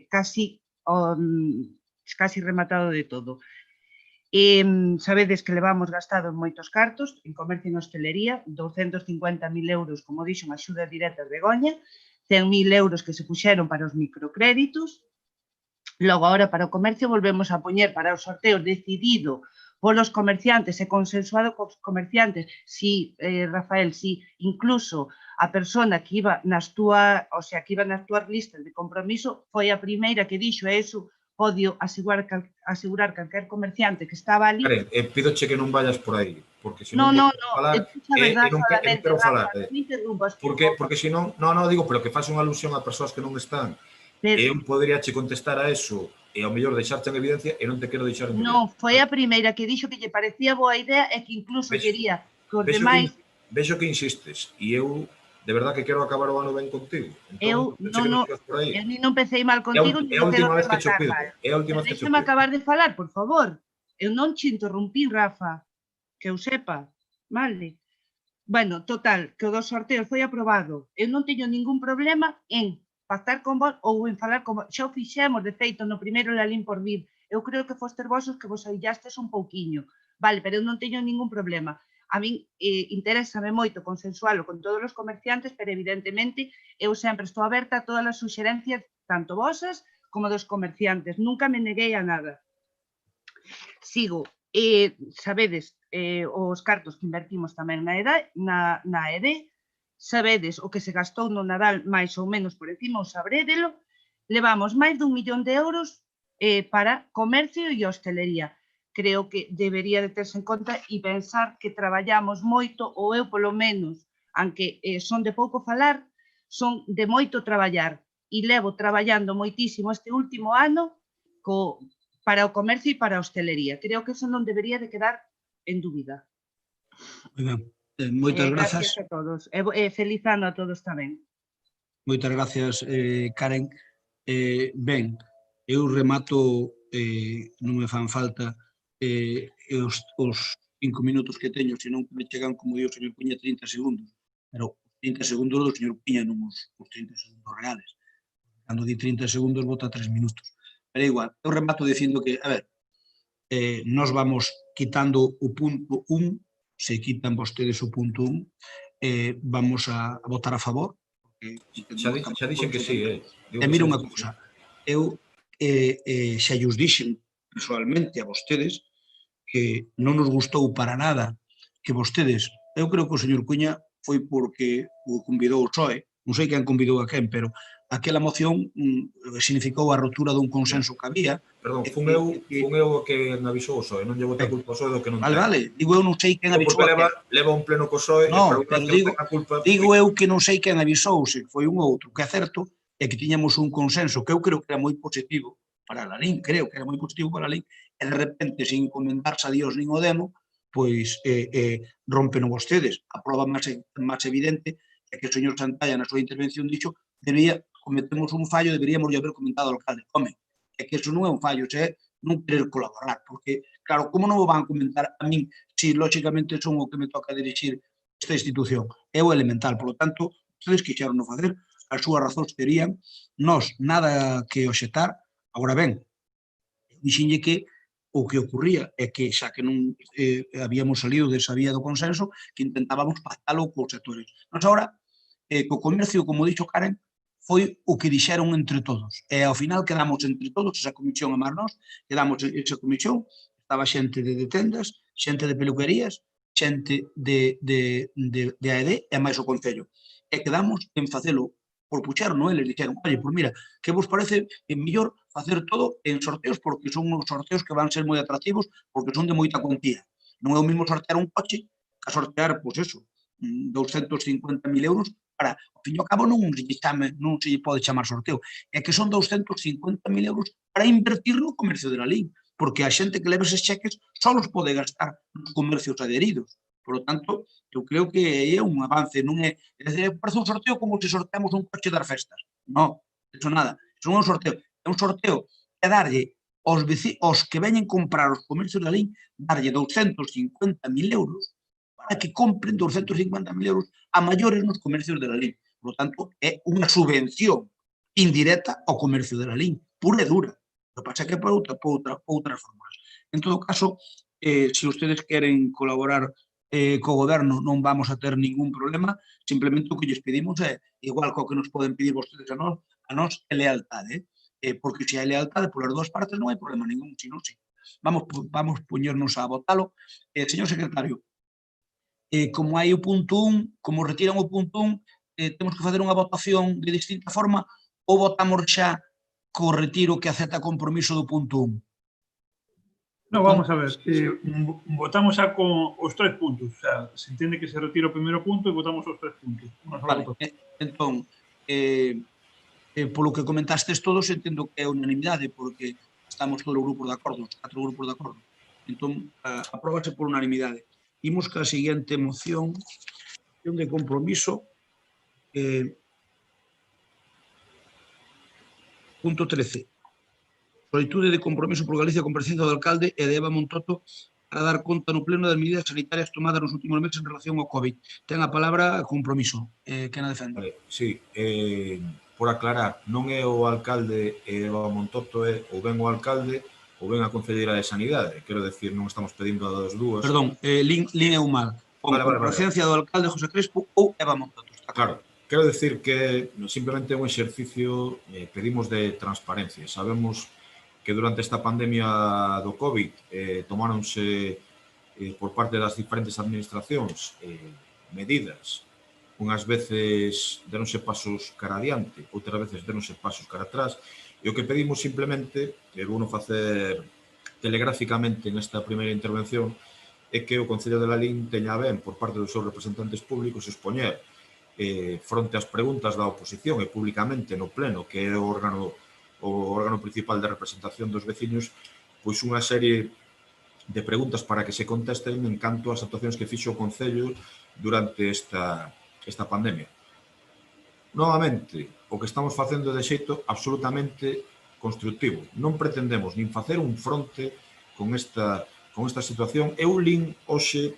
casi rematado de todo. Sabedes que levamos gastados moitos cartos en comercio e en hostelería, 250.000 euros, como dixo, en axudas directas de Begoña, 100.000 euros que se puxeron para os microcréditos. Logo, agora, para o comercio, volvemos a poñer para os sorteos decidido polos comerciantes e consensuado cos comerciantes, si, Rafael, si incluso a persona que iba nas túas listas de compromiso foi a primeira que dixo eso, podio asegurar calquer comerciante que estaba ali. Karen, pídoche que non vayas por aí, porque se non non falar, non quero falar. Porque se non, digo, pero que faz unha alusión a persoas que non están. Eu podería che contestar a eso e ao mellor deixarte en evidencia e non te quero deixar en evidencia. Non, foi a primeira que dixo que lle parecía boa idea e que incluso quería que os demais... Vexo que insistes e eu de verdad que quero acabar o ano ben contigo. Eu non empecéi mal contigo, é a última vez que che pido. Deixame acabar de falar, por favor. Eu non che interrumpí, Rafa, que eu sepa, vale? Bueno, total, que o dos sorteos foi aprobado. Eu non teño ningún problema en pactar con vos ou en falar con vos. Xa o fixemos, de feito, no primeiro Lalín por vir. Eu creo que fostes vos os que vos aillastes un pouquiño. Vale, pero eu non teño ningún problema. A min interésame moito consensualo con todos os comerciantes, pero evidentemente eu sempre estou aberta a todas as suxerencias, tanto vosas como dos comerciantes. Nunca me neguei a nada. Sigo. Sabedes os cartos que invertimos tamén na ED, sabedes o que se gastou no Nadal máis ou menos por encima, o sabrédelo, levamos máis de 1 millón de euros para comercio e hostelería. Creo que debería de terse en conta e pensar que traballamos moito, ou eu polo menos, aunque son de pouco falar, son de moito traballar e levo traballando moitísimo este último ano para o comercio e para a hostelería. Creo que eso non debería de quedar en dúbida. Moitas grazas. Gracias a todos. Feliz ano a todos tamén. Moitas gracias, Karen. Ben, eu remato, non me fan falta os 5 minutos que teño, senón que me chegan, como digo, señor Piña, 30 segundos. Pero 30 segundos do señor Piña, non os 30 segundos reales. Cando di 30 segundos, bota 3 minutos. Pero igual, eu remato dicindo que, a ver, nos vamos quitando o punto 1, se quitan vostedes o punto 1, vamos a votar a favor. Xa dixen que sí, E mira unha cousa, eu xa llos dixen personalmente a vostedes que non nos gustou para nada que vostedes, eu creo que o señor Cuña foi porque o convidou o PSOE, non sei quen convidou a quen, pero aquela moción significou a rotura dun consenso que había. Perdón, fun eu que me avisou o PSOE, non lle botei a culpa ao PSOE do que non ten. Vale, digo eu non sei quen avisou a quen. Leva un pleno co PSOE, non, pero digo eu que non sei quen avisou, se foi un outro, que é certo, é que tiñamos un consenso que eu creo que era moi positivo para a Lalín, creo que era moi positivo para a Lalín, e de repente, sin encomendarse a Dios nin o demo, pois rompen vostedes. A prova máis evidente é que o señor Santalla na súa intervención dixo cometemos un fallo, deberíamos haber comentado ao alcalde. Home, é que eso non é un fallo, é non querer colaborar, porque, claro, como non o van comentar a min se, lógicamente, son o que me toca dirixir esta institución? É o elemental, por lo tanto, ustedes quixeron non facer, as súas razóns terían, nós nada que obxetar. Agora ben, dixenlle que o que ocurría é que, xa que non habíamos salido desa vía do consenso, que intentábamos pactalo cos sectores. Nós agora, co comercio, como dixo Karen, foi o que dixeron entre todos. E ao final quedamos entre todos, esa comisión a máis nós, quedamos esa comisión, estaba xente de tendas, xente de peluquerías, xente de AED e máis o Concello. E quedamos en facelo, por puxeron, eles dixeron, oye, pois mira, que vos parece mellor facer todo en sorteos, porque son uns sorteos que van ser moi atractivos, porque son de moita cuantía. Non é o mismo sortear un coche que a sortear, pois eso, 250.000 euros para, ao fin e ao cabo, non se lle pode chamar sorteo, é que son 250.000 euros para invertir no comercio de Lalín, porque a xente que leva eses cheques só os pode gastar nos comercios adheridos. Por lo tanto, eu creo que é un avance, non é, parece un sorteo como se sorteamos un coche das festas. Non, eso nada, eso non é un sorteo, é un sorteo que darlle aos que veñen comprar os comercios de Lalín, darlle 250.000 euros para que compren 250.000 euros a maiores nos comercios de Lalín. Por lo tanto, é unha subvención indirecta ao comercio de Lalín, pura e dura. O que pasa é que para outras formas. En todo caso, se ustedes queren colaborar co goberno, non vamos a ter ningún problema, simplemente o que lles pedimos é, igual co que nos poden pedir vostedes a nós é lealtade, porque se hai lealtade polas dúas partes non hai problema ningún, sino sí. Vamos poñernos a votalo. Señor secretario, como hai o punto 1, como retiran o punto 1, temos que facer unha votación de distinta forma ou votamos xa co retiro que acepta compromiso do punto 1? No, vamos a ver, votamos xa con os 3 puntos, o sea, se entende que se retira o primeiro punto e votamos os 3 puntos. Vale, entón, polo que comentastes todos, entendo que é unanimidade, porque estamos todos os grupos de acordo, os 4 grupos de acordo. Entón, apróbase por unanimidade. Imos ca seguinte moción de compromiso, punto 13. Solicitude de compromiso por Galicia con presencia do alcalde e de Eva Montoto para dar conta no pleno das medidas sanitarias tomadas nos últimos meses en relación ao COVID. Ten a palabra compromiso. Quen a defende? Sí, por aclarar, non é o alcalde Eva Montoto, é ou ben o alcalde ou ben a Concelleira de Sanidade. Quero decir, non estamos pedindo a das dúas. Perdón, lin é un mal. Con presencia do alcalde José Crespo ou Eva Montoto. Claro. Quero decir que simplemente é un exercicio, pedimos de transparencia. Sabemos que durante esta pandemia do COVID tomáronse por parte das diferentes administracións medidas. Unhas veces deronse pasos cara adiante, outras veces deronse pasos cara atrás. E o que pedimos simplemente, e vou facer telegráficamente nesta primeira intervención, é que o Concello de Lalín teña ben por parte dos seus representantes públicos expoñer fronte ás preguntas da oposición e públicamente no pleno, que é o órgano principal de representación dos veciños, pois unha serie de preguntas para que se contesten en canto ás actuacións que fixo o Concello durante esta pandemia. Novamente, o que estamos facendo de xeito absolutamente constructivo. Non pretendemos nin facer un fronte con esta situación. Eu lin hoxe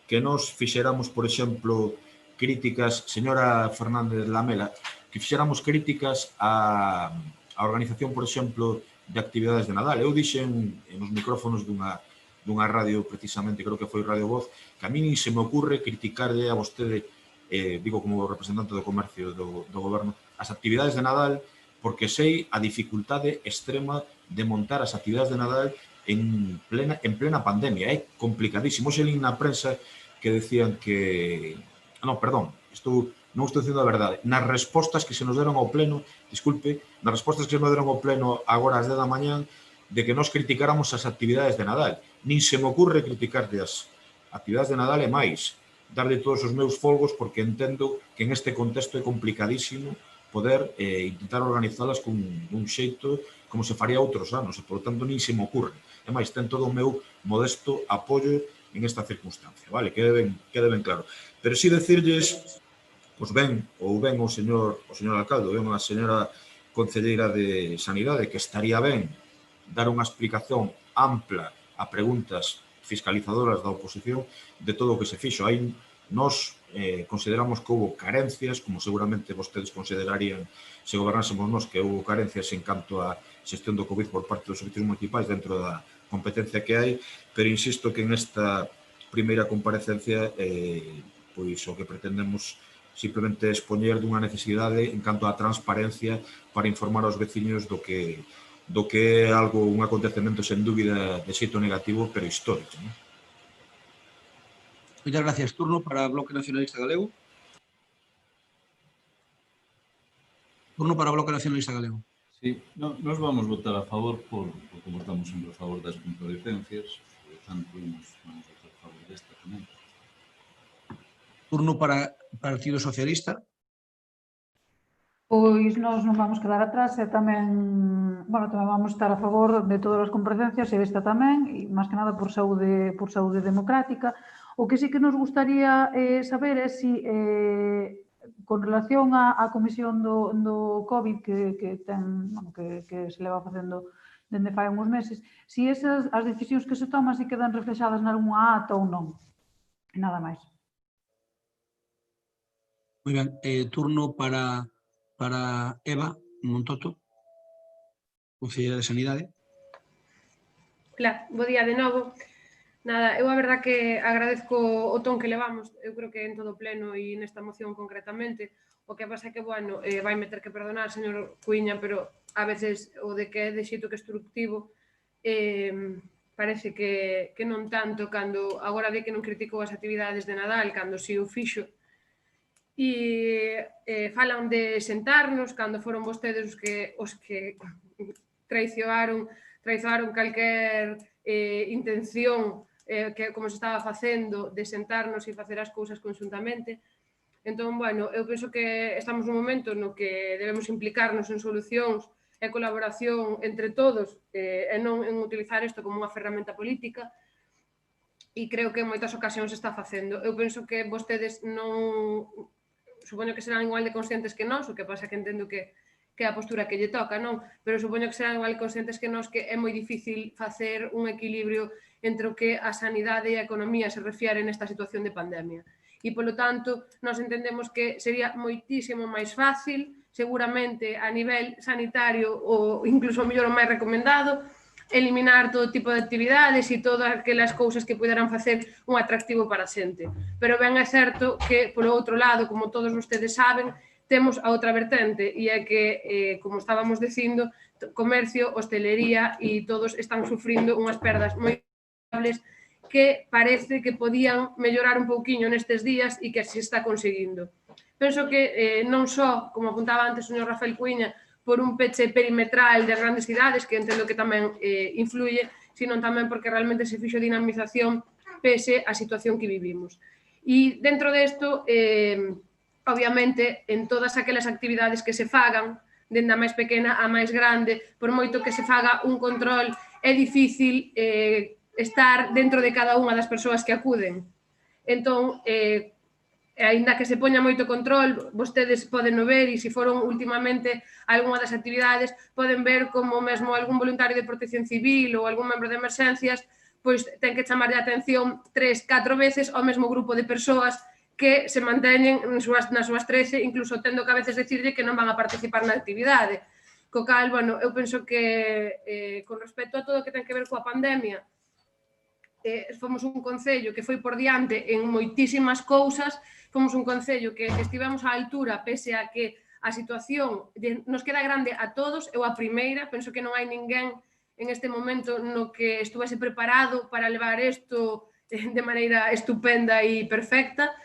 que nos fixéramos, por exemplo, críticas, señora Fernández Lamela, que fixéramos críticas á organización, por exemplo, de actividades de Nadal. Eu dixen nos micrófonos dunha radio, precisamente, creo que foi Radio Voz, que a mí nin se me ocurre criticarle a vostede, digo como representante do comercio do goberno, as actividades de Nadal, porque sei a dificultade extrema de montar as actividades de Nadal en plena pandemia. É complicadísimo. Hoxe lín na prensa que decían que... Non, perdón, non estou dicindo a verdade. Nas respostas que se nos deron ao pleno, disculpe, nas respostas que se nos deron ao pleno agora ás 10 da mañán, de que nos criticáramos as actividades de Nadal. Nin se me ocurre criticarte as actividades de Nadal e máis, darle todos os meus folgos, porque entendo que en este contexto é complicadísimo poder intentar organizalas con un xeito como se faría outros anos, e, por lo tanto, nin se me ocurre. E máis, ten todo o meu modesto apoio en esta circunstancia, vale? Quede ben claro. Pero si decirlles, pois ben o señor alcalde, ou ben a señora concelleira de Sanidade, que estaría ben dar unha explicación ampla a preguntas fiscalizadoras da oposición de todo o que se fixo. Nós consideramos que houve carencias, como seguramente vostedes considerarían se gobernásemos nós, que houve carencias en canto a xestión do COVID por parte dos servicios municipais dentro da competencia que hai, pero insisto que en esta primeira comparecencia pois o que pretendemos simplemente expoñer dunha necesidade en canto á transparencia para informar aos veciños do que é algo, un acontecemento sen dúbida de xeito negativo, pero histórico. Moitas gracias. Turno para o Bloque Nacionalista Galego. Turno para o Bloque Nacionalista Galego. Sí, nos vamos votar a favor porque votamos sempre a favor das comparecencias, por tanto, vamos votar a estar, non? Turno para Partido Socialista. Pois nós non vamos quedar atrás e tamén, bueno, tamén vamos estar a favor de todas as comparecencias e desta tamén, e máis que nada por saúde democrática. O que sí que nos gustaría saber é si, con relación á comisión do COVID que se leva facendo dende fai uns meses, si esas, as decisións que se toman si quedan reflexadas nalgúnha ata ou non. E nada máis. Moi ben, turno para Eva Montoto, Conselleira de Sanidade. Claro, bo día de novo. Nada, eu a verdad que agradezco o ton que levamos, eu creo que en todo o pleno e nesta moción concretamente, o que pasa é que, bueno, vai meter que perdonar, señor Cuíña, pero a veces o de que é de xeito que instructivo parece que non tanto cando agora de que non criticou as actividades de Nadal, cando si o fixo, e falan de sentarnos cando foron vostedes os que traicionaron calquer intención que como se estaba facendo de sentarnos e facer as cousas conxuntamente. Entón, bueno, eu penso que estamos nun momento no que debemos implicarnos en solucións e colaboración entre todos e non en utilizar isto como unha ferramenta política, e creo que en moitas ocasións se está facendo. Eu penso que vostedes non... Supoño que serán igual de conscientes que nós, o que pasa que entendo que é a postura que lle toca, non? Pero supoño que serán igual de conscientes que nós que é moi difícil facer un equilibrio entre o que a sanidade e a economía se refiere nesta situación de pandemia. E, polo tanto, nós entendemos que sería moitísimo máis fácil, seguramente a nivel sanitario ou incluso o mellor o máis recomendado, eliminar todo tipo de actividades e todas aquelas cousas que puderan facer un atractivo para a xente. Pero ben é certo que, polo outro lado, como todos vostedes saben, temos a outra vertente, e é que, como estábamos dicindo, comercio, hostelería e todos están sufrindo unhas perdas moi graves que parece que podían mellorar un pouquiño nestes días e que se está conseguindo. Penso que non só, como apuntaba antes o señor Rafael Cuíña, por un peche perimetral das grandes cidades, que entendo que tamén influye, sino tamén porque realmente se fixo dinamización pese a situación que vivimos. E dentro desto, obviamente, en todas aquelas actividades que se fagan, dende a máis pequena a máis grande, por moito que se faga un control, é difícil estar dentro de cada unha das persoas que acuden. Entón, aínda que se poña moito control, vostedes poden o ver, e se foron últimamente a algunha das actividades, poden ver como mesmo algún voluntario de protección civil ou algún membro de emerxencias pois ten que chamar de atención 3, 4 veces ao mesmo grupo de persoas que se manteñen nas súas 13, incluso tendo que a veces decirlle que non van a participar na actividade. Co cal, bueno, eu penso que con respecto a todo o que ten que ver coa pandemia, fomos un concello que foi por diante en moitísimas cousas, fomos un concello que estivemos á altura, pese a que a situación nos queda grande a todos, eu a primeira, penso que non hai ninguén en este momento no que estuvese preparado para levar isto de maneira estupenda e perfecta,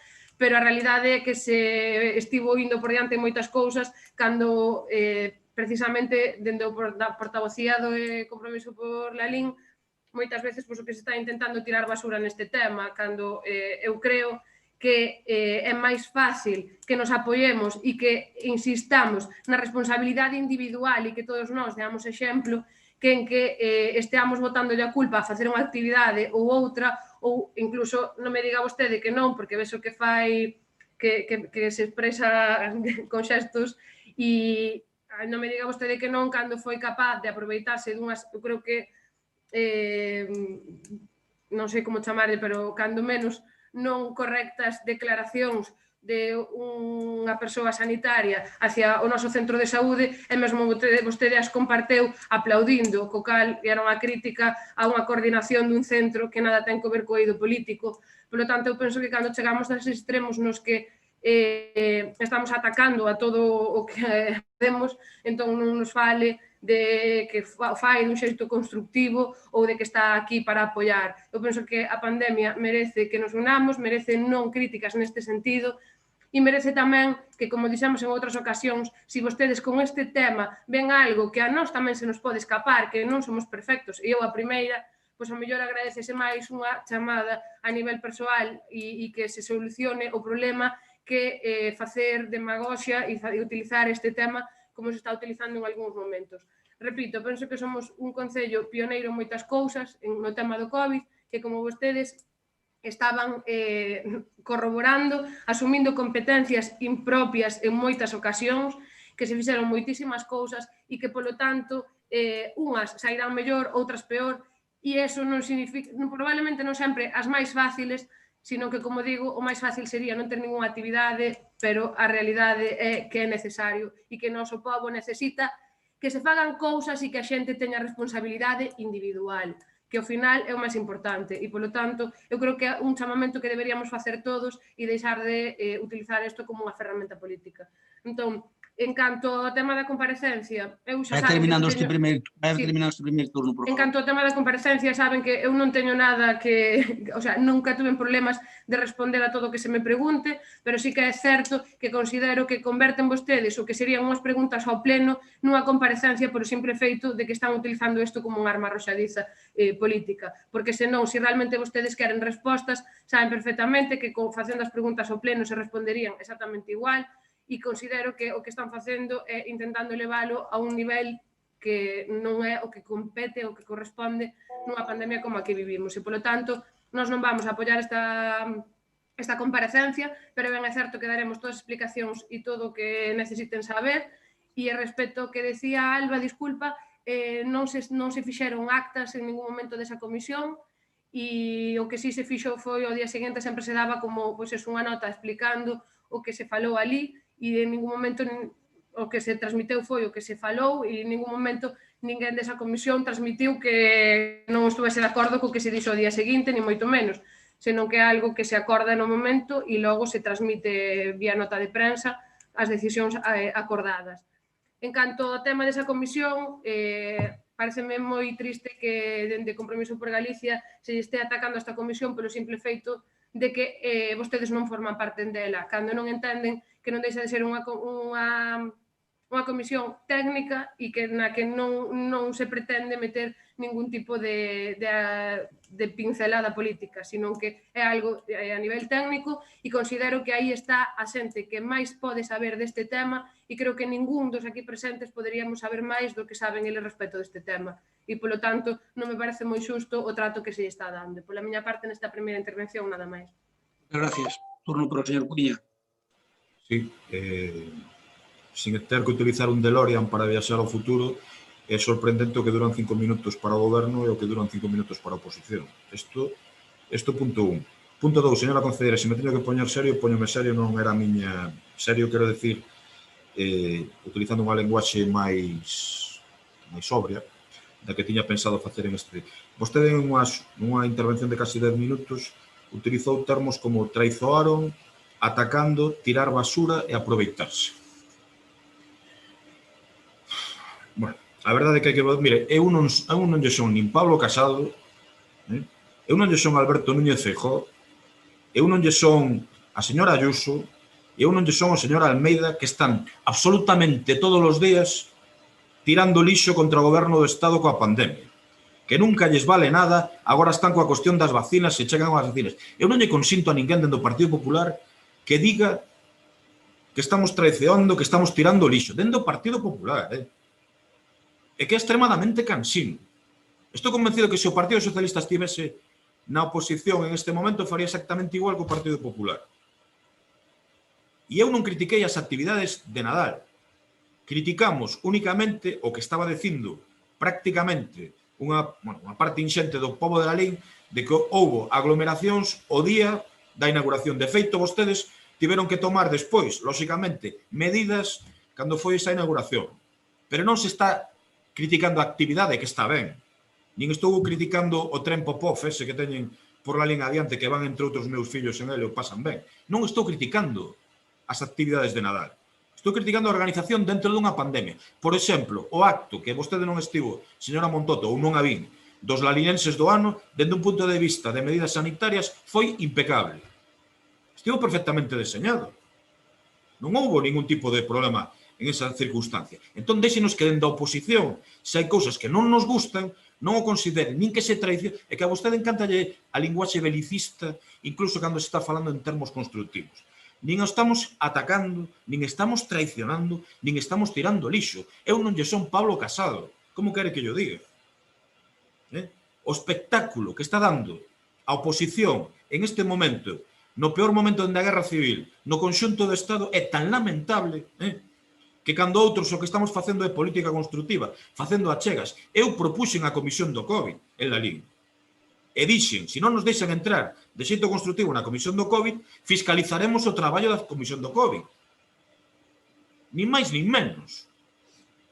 pero a realidade é que se estivo indo por diante moitas cousas cando precisamente dende o portavocía do compromiso por Lalín, moitas veces o que se está intentando tirar basura neste tema, cando eu creo que é máis fácil que nos apoiemos e que insistamos na responsabilidade individual e que todos nós deamos exemplo que en que esteamos botándolle a culpa a facer unha actividade ou outra, ou incluso non me diga vostede que non, porque vexo que fai que se expresa con xestos e non me diga vostede que non cando foi capaz de aproveitarse dunhas, eu creo que non sei como chamarlle, pero cando menos non correctas declaracións de unha persoa sanitaria hacia o noso centro de saúde e mesmo vostede as comparteu aplaudindo, co cal era unha crítica a unha coordinación dun centro que nada ten que ver co eido político. Por lo tanto, eu penso que cando chegamos a esos extremos nos que estamos atacando a todo o que podemos, entón non nos fale de que fai dun xeito constructivo ou de que está aquí para apoiar. Eu penso que a pandemia merece que nos unamos, merece non críticas neste sentido e merece tamén que, como dixemos en outras ocasións, se vostedes con este tema ven algo que a nós tamén se nos pode escapar, que non somos perfectos, e eu a primeira, pois a mellor agradecese máis unha chamada a nivel persoal e que se solucione o problema que facer demagoxia e utilizar este tema como se está utilizando en algúns momentos. Repito, penso que somos un concello pioneiro en moitas cousas no tema do COVID, que como vostedes estaban corroborando, asumindo competencias impropias en moitas ocasións, que se fixeron moitísimas cousas e que, polo tanto, unhas sairán mellor, outras peor, e iso non significa, probablemente non sempre as máis fáciles, sino que, como digo, o máis fácil sería non ter ninguna actividade, pero a realidade é que é necesario e que o noso povo necesita que se fagan cousas e que a xente teña responsabilidade individual, que ao final é o máis importante. E, polo tanto, eu creo que é un chamamento que deberíamos facer todos e deixar de utilizar isto como unha ferramenta política. Entón, en canto ao tema da comparecencia, eu xa saben terminando que este primeiro turno, por favor. En canto ao tema da comparecencia, saben que eu non teño nada que... O sea, nunca tuve problemas de responder a todo o que se me pregunte, pero sí que é certo que considero que converten vostedes o que serían unhas preguntas ao pleno nunha comparecencia por o simple feito de que están utilizando isto como unha arma arroxadiza política. Porque senón, se realmente vostedes queren respostas, saben perfectamente que facendo as preguntas ao pleno se responderían exactamente igual, e considero que o que están facendo é intentando leválo a un nivel que non é o que compete ou que corresponde nunha pandemia como a que vivimos. E, polo tanto, nós non vamos a apoiar esta comparecencia, pero ben é certo que daremos todas as explicacións e todo o que necesiten saber. E respecto ao que decía Alba, disculpa, non se fixeron actas en ningún momento desa comisión, e o que sí se fixo foi o día seguinte sempre se daba como unha nota explicando o que se falou ali, e en ningún momento o que se transmiteu foi o que se falou e en ningún momento ninguén desa comisión transmitiu que non estuvese de acordo co que se dixo o día seguinte, ni moito menos, senón que é algo que se acorda no momento e logo se transmite vía nota de prensa as decisións acordadas. En canto ao tema desa comisión, pareceme moi triste que dende Compromiso por Galicia se lle este atacando a esta comisión polo simple feito de que vostedes non forman parte dela, cando non entenden que non deixa de ser unha comisión técnica e que na que non se pretende meter ningún tipo de pincelada política, sino que é algo a nivel técnico e considero que aí está a xente que máis pode saber deste tema e creo que ningún dos aquí presentes poderíamos saber máis do que saben eles respecto deste tema. E, polo tanto, non me parece moi xusto o trato que se está dando. Pola miña parte, nesta primeira intervención, nada máis. Gracias. Turno para o señor Cuña. Sí, sin ter que utilizar un DeLorean para viaxar ao futuro, é sorprendente o que duran 5 minutos para o goberno e o que duran 5 minutos para a oposición. Isto punto 1. Punto 2, señora concelleira, se me teño que poñer serio, poñome serio, non era a miña... Serio, quero decir, utilizando unha lenguaxe máis sobria, da que tiña pensado facer en este... Vostede, nunha intervención de casi 10 minutos, utilizou termos como traizoaron, atacando, tirar basura e aproveitarse. Bueno, a verdade é que hai que... Mire, eu non lle son nin Pablo Casado, eu non lle son Alberto Núñez Feijóo, eu non lle son a señora Ayuso, eu non lle son o señor Almeida, que están absolutamente todos os días tirando lixo contra o goberno do Estado coa pandemia. Que nunca lles vale nada, agora están coa cuestión das vacinas e chegan as vacinas. Eu non lle consinto a ninguén dentro do Partido Popular que diga que estamos traicionando, que estamos tirando lixo. Dentro do Partido Popular, É que é extremadamente cansino. Estou convencido que se o Partido Socialista estivese na oposición en este momento faría exactamente igual que o Partido Popular. E eu non critiquei as actividades de Nadal. Criticamos únicamente o que estaba dicindo prácticamente unha parte inxente do pobo de Lalín de que houbo aglomeracións o día da inauguración. De feito, vostedes tiveron que tomar despois, lóxicamente, medidas cando foi esa inauguración. Pero non se está criticando a actividade, que está ben. Nin estou criticando o tren Popov, ese que teñen por Lalín adiante, que van entre outros meus fillos en ele e o pasan ben. Non estou criticando as actividades de Nadal. Estou criticando a organización dentro dunha pandemia. Por exemplo, o acto que vostede non estivo, señora Montoto, ou non a vin, dos lalinenses do ano, dende un punto de vista de medidas sanitarias, foi impecable. Estivo perfectamente deseñado. Non houbo ningún tipo de problema en esa circunstancia. Entón, déxenos que dentro da oposición, se hai cousas que non nos gustan, Non o consideren, nin que se traición, é que a vostede encantalle a linguaxe belicista, incluso cando se está falando en termos constructivos. Nin o estamos atacando, nin estamos traicionando, nin estamos tirando lixo. Eu non lle son Pablo Casado. Como quere que yo diga? O espectáculo que está dando a oposición en este momento, no peor momento da guerra civil, no conxunto do Estado, é tan lamentable que cando outros o que estamos facendo é política constructiva, facendo achegas. Eu propuxen a comisión do COVID en Lalín. E dixen, se non nos deixan entrar de xeito constructivo na comisión do COVID, fiscalizaremos o traballo da comisión do COVID. Nin máis nin menos.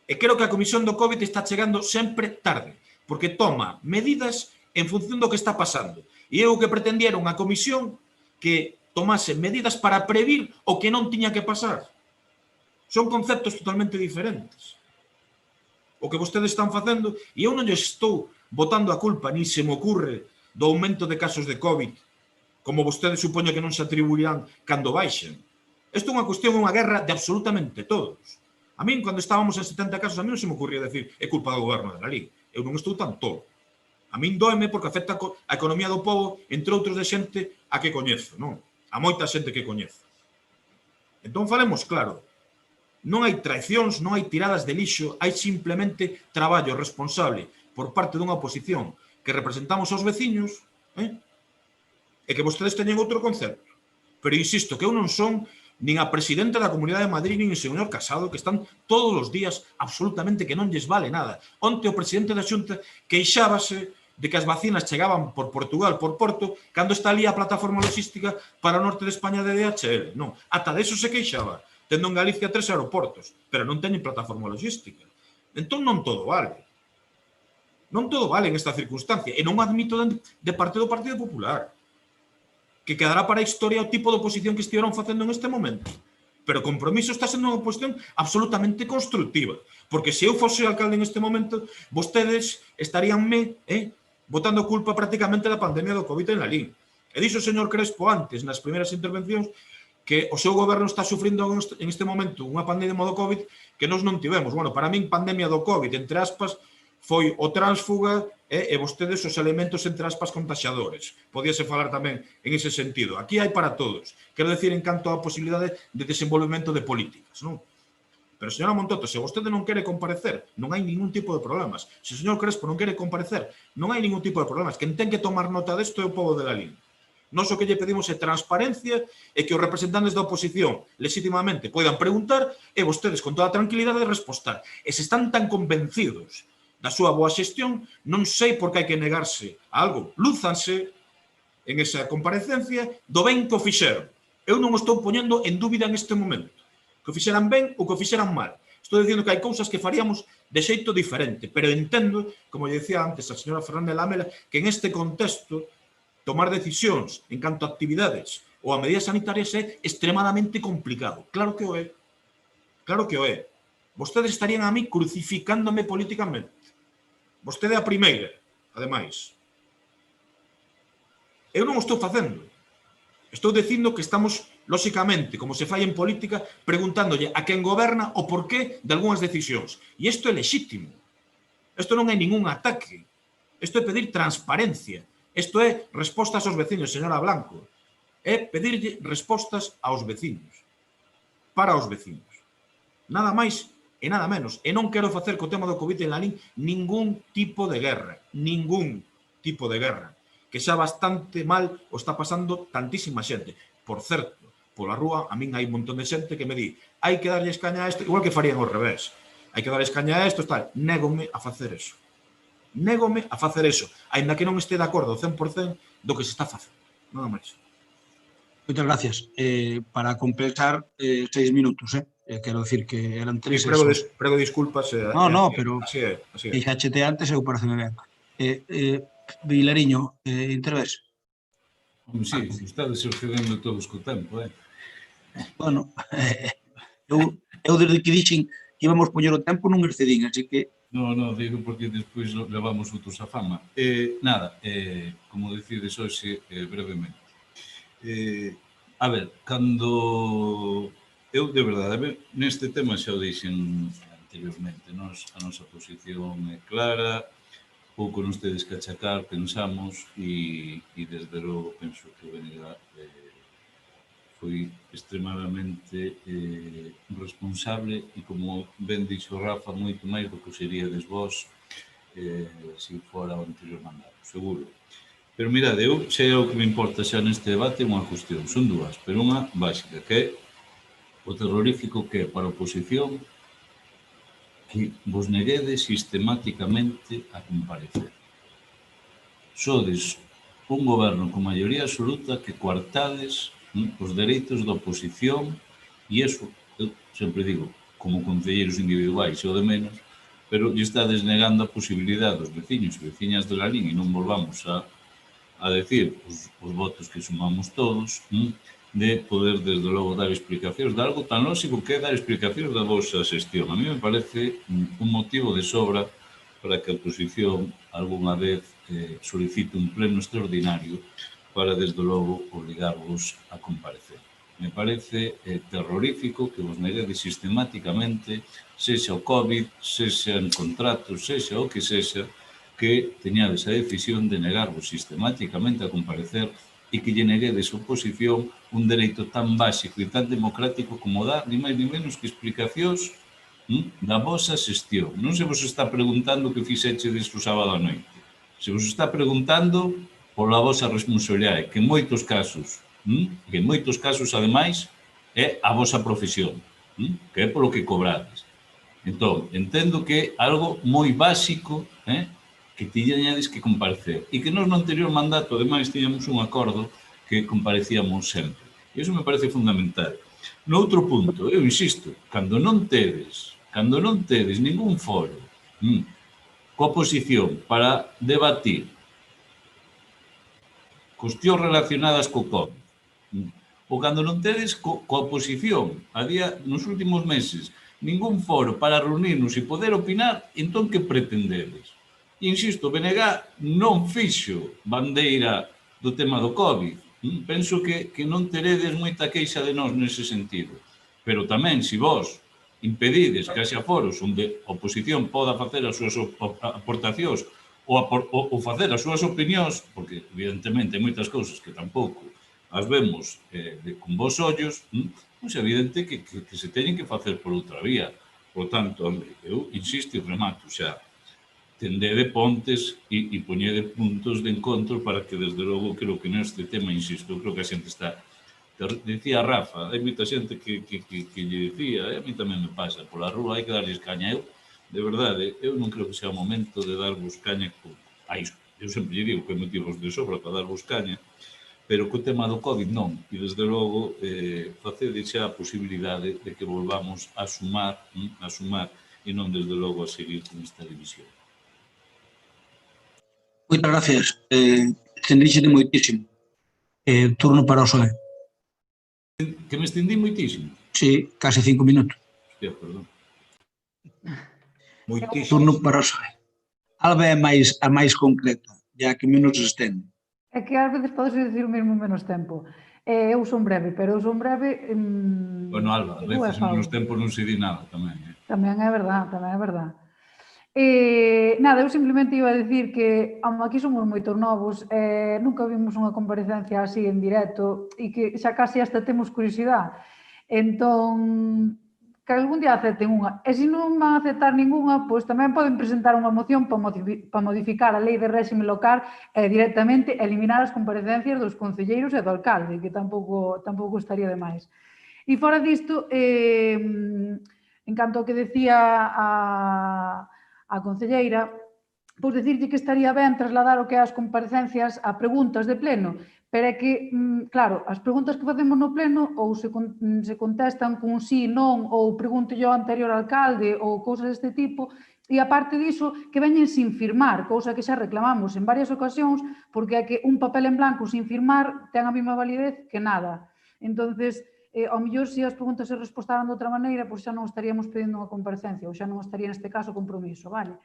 E creo que a comisión do COVID está chegando sempre tarde, porque toma medidas en función do que está pasando. E eu que pretendía era unha comisión que tomase medidas para previr o que non tiña que pasar. Son conceptos totalmente diferentes. O que vostedes están facendo, e eu non lles estou botando a culpa, ni se me ocurre, do aumento de casos de COVID, como vostedes supoño que non se atribuirán cando baixen. Isto é unha cuestión, unha guerra de absolutamente todos. A min, cando estábamos en 70 casos, a mí non se me ocurría decir é culpa do goberno de Lalín. Eu non estou tan tolo. A min doeme porque afecta a economía do povo, entre outros de xente a que coñezo, non? A moita xente que coñezo. Entón, falemos claro. Non hai traicións, non hai tiradas de lixo, hai simplemente traballo responsable por parte dunha oposición que representamos aos veciños e que vostedes teñen outro concepto. Pero insisto que eu non son nin a presidenta da Comunidade de Madrid nin o señor Casado, que están todos os días absolutamente que non lles vale nada. Onte o presidente da Xunta queixábase de que as vacinas chegaban por Portugal, por Porto, cando está ali a plataforma logística para o norte de España de DHL. Non, ata de eso se queixaba, tendo en Galicia 3 aeroportos, pero non teñen plataforma logística. Entón non todo vale. Non todo vale en esta circunstancia. E non admito de parte do Partido Popular, que quedará para a historia o tipo de oposición que estiveron facendo en este momento. Pero Compromiso está sendo unha oposición absolutamente constructiva. Porque se eu fose alcalde en este momento, vostedes estaríanme botando culpa prácticamente da pandemia do COVID en Lalín. E dixo o señor Crespo antes, nas primeiras intervencións, que o seu goberno está sufrindo en este momento unha pandemia do COVID que nós non tivemos. Bueno, para min, pandemia do COVID, entre aspas, foi o tránsfuga e vostedes os elementos, entre aspas, contaxiadores. Podíase falar tamén en ese sentido. Aquí hai para todos. Quero decir, en canto á posibilidade de desenvolvemento de políticas, non? Pero, señora Montoto, se vostede non quere comparecer, non hai ningún tipo de problemas. Se o señor Crespo non quere comparecer, non hai ningún tipo de problemas. Quen ten que tomar nota desto é o povo de Lalín. Nós o que lle pedimos é transparencia e que os representantes da oposición legítimamente poidan preguntar e vostedes con toda a tranquilidade respostar. E se están tan convencidos da súa boa xestión, non sei por que hai que negarse a algo. Lúzanse en esa comparecencia do ben que o fixeron. Eu non o estou poñendo en dúbida en este momento. Que o fixeran ben ou que o fixeran mal. Estou dicindo que hai cousas que faríamos de xeito diferente, pero entendo, como lle decía antes a señora Fernández Lamela, que en este contexto tomar decisións en canto a actividades ou a medidas sanitarias é extremadamente complicado. Claro que o é. Claro que o é. Vostedes estarían a mí crucificándome políticamente. Vostede é a primeira, ademais. Eu non o estou facendo. Estou dicindo que estamos, lóxicamente, como se fai en política, preguntándolle a quen goberna o porqué de algunhas decisións. E isto é lexítimo. Isto non é ningún ataque. Isto é pedir transparencia. Isto é respostas aos veciños, señora Blanco. É pedirlle respostas aos veciños. Para os veciños. Nada máis e nada menos. E non quero facer co tema do COVID en Lalín ningún tipo de guerra. Ningún tipo de guerra. Que xa bastante mal o está pasando tantísima xente. Por certo, pola rúa, a min hai un montón de xente que me di hai que darlle escaña a isto, igual que farían ao revés. Hai que darlle escaña a isto, tal. Négome a facer eso. Négome a facer eso. Ainda que non este de acordo 100% do que se está facendo. Nada máis. Moitas gracias. Para completar, 6 minutos, quero decir que eran 3. Prego disculpas. No, pero así é. Queixáchete antes e eu pareceme ben. Vilariño, interves? Sí, estades sucedendo todos co tempo, Bueno, eu desde que dixen que íbamos poñer o tempo non excedín, así que... No, digo porque despois levamos outros a fama. Nada, como decides hoxe, brevemente. A ver, cando... Eu, de verdade, neste tema xa o dixen anteriormente, a nosa posición é clara, pouco nos tedes que achacar, pensamos, e desde logo penso que o BNG foi extremadamente responsable e, como ben dixo Rafa, moito máis do que seríades vos se fora o anterior mandato, seguro. Pero mirade, eu sei o que me importa xa neste debate unha cuestión, son dúas, pero unha básica, que é o terrorífico que é para a oposición que vos neguedes sistemáticamente a comparecer. Sodes un goberno con maioría absoluta que coartades os dereitos da oposición e iso, eu sempre digo, como concelleiros individuais, o de menos, pero lle estades negando a posibilidade dos veciños e veciñas de Lalín, e non volvamos a decir os votos que sumamos todos, de poder, desde logo, dar explicacións de algo tan lógico que é dar explicacións da vosa xestión. A mí me parece un motivo de sobra para que a oposición algunha vez solicite un pleno extraordinario para, desde logo, obligarvos a comparecer. Me parece terrorífico que vos neguedes sistemáticamente, sexa o COVID, sexa en contratos, sexa o que sexa, que teñades a decisión de negarvos sistemáticamente a comparecer e que lle neguedes a oposición un dereito tan básico e tan democrático como dar, ni máis ni menos que explicacións da vosa xestión. Non se vos está preguntando que fixechedes o sábado a noite. Se vos está preguntando pola vosa responsabilidade, que en moitos casos, ademais, é a vosa profesión, que é polo que cobrades. Entón, entendo que é algo moi básico, que tiñades que comparecer. E que nos no anterior mandato, ademais, tiñamos un acordo que comparecíamos sempre. E iso me parece fundamental. No outro punto, eu insisto, cando non tedes ningún foro coa oposición para debatir cuestións relacionadas co COVID, ou cando non tedes coa oposición, nos últimos meses, ningún foro para reunirnos e poder opinar, entón que pretendedes? Insisto, o BNG non fixo bandeira do tema do COVID. Penso que non teredes moita queixa de nós nese sentido. Pero tamén, se vos impedides que haxa foros onde a oposición poda facer as súas aportacións ou facer as súas opinións, porque evidentemente hai moitas cousas que tampouco as vemos con vos ollos, é evidente que se teñen que facer por outra vía. Por tanto, eu insisto e remato xa, tendede pontes e poñede puntos de encontro para que, desde logo, creo que neste tema, insisto, creo que a xente está... Decía Rafa, hai moita xente que lle decía, a mí tamén me pasa, pola rúa hai que darles caña. Eu, de verdade, eu non creo que sea o momento de darvos caña. Eu sempre lle digo que hai motivos de sobra para darvos caña, pero co tema do COVID non. E, desde logo, facede xa a posibilidade de que volvamos a sumar e non, desde logo, a seguir con esta división. Moitas gracias. Estendíxete moitísimo. Turno para o PSOE. Que me estendí moitísimo? Sí, case 5 minutos. Hostia, perdón. Moitísimo. Turno para o PSOE. Alba é a máis concreta, ya que menos se estende. É que ás veces podes dicir o mesmo menos tempo. Eu son breve, pero eu son breve... Bueno, Alba, a veces menos tempo non se di nada tamén. Tamén é verdad, tamén é verdad. Nada, eu simplemente iba a dicir que aquí somos moitos novos, nunca vimos unha comparecencia así en directo e que xa casi hasta temos curiosidade. Entón, que algún día acepten unha. E se non van a aceptar ninguna, pois tamén poden presentar unha moción para modificar a lei de réxime local e directamente eliminar as comparecencias dos concelleiros e do alcalde, que tampouco estaría de máis. E fora disto, en canto ao que decía a concelleira, pois dicirlle que estaría ben trasladar o que é as comparecencias a preguntas de pleno, pero é que, claro, as preguntas que facemos no pleno ou se contestan con sí, non, ou pregunto yo ao anterior alcalde ou cousas deste tipo, e aparte diso, que veñen sin firmar, cousa que xa reclamamos en varias ocasións, porque é que un papel en blanco sin firmar ten a mesma validez que nada. Entonces, ao mellor, se as preguntas se respostaran de outra maneira, pois xa non estaríamos pedindo unha comparecencia, ou xa non estaría neste caso compromiso, vale?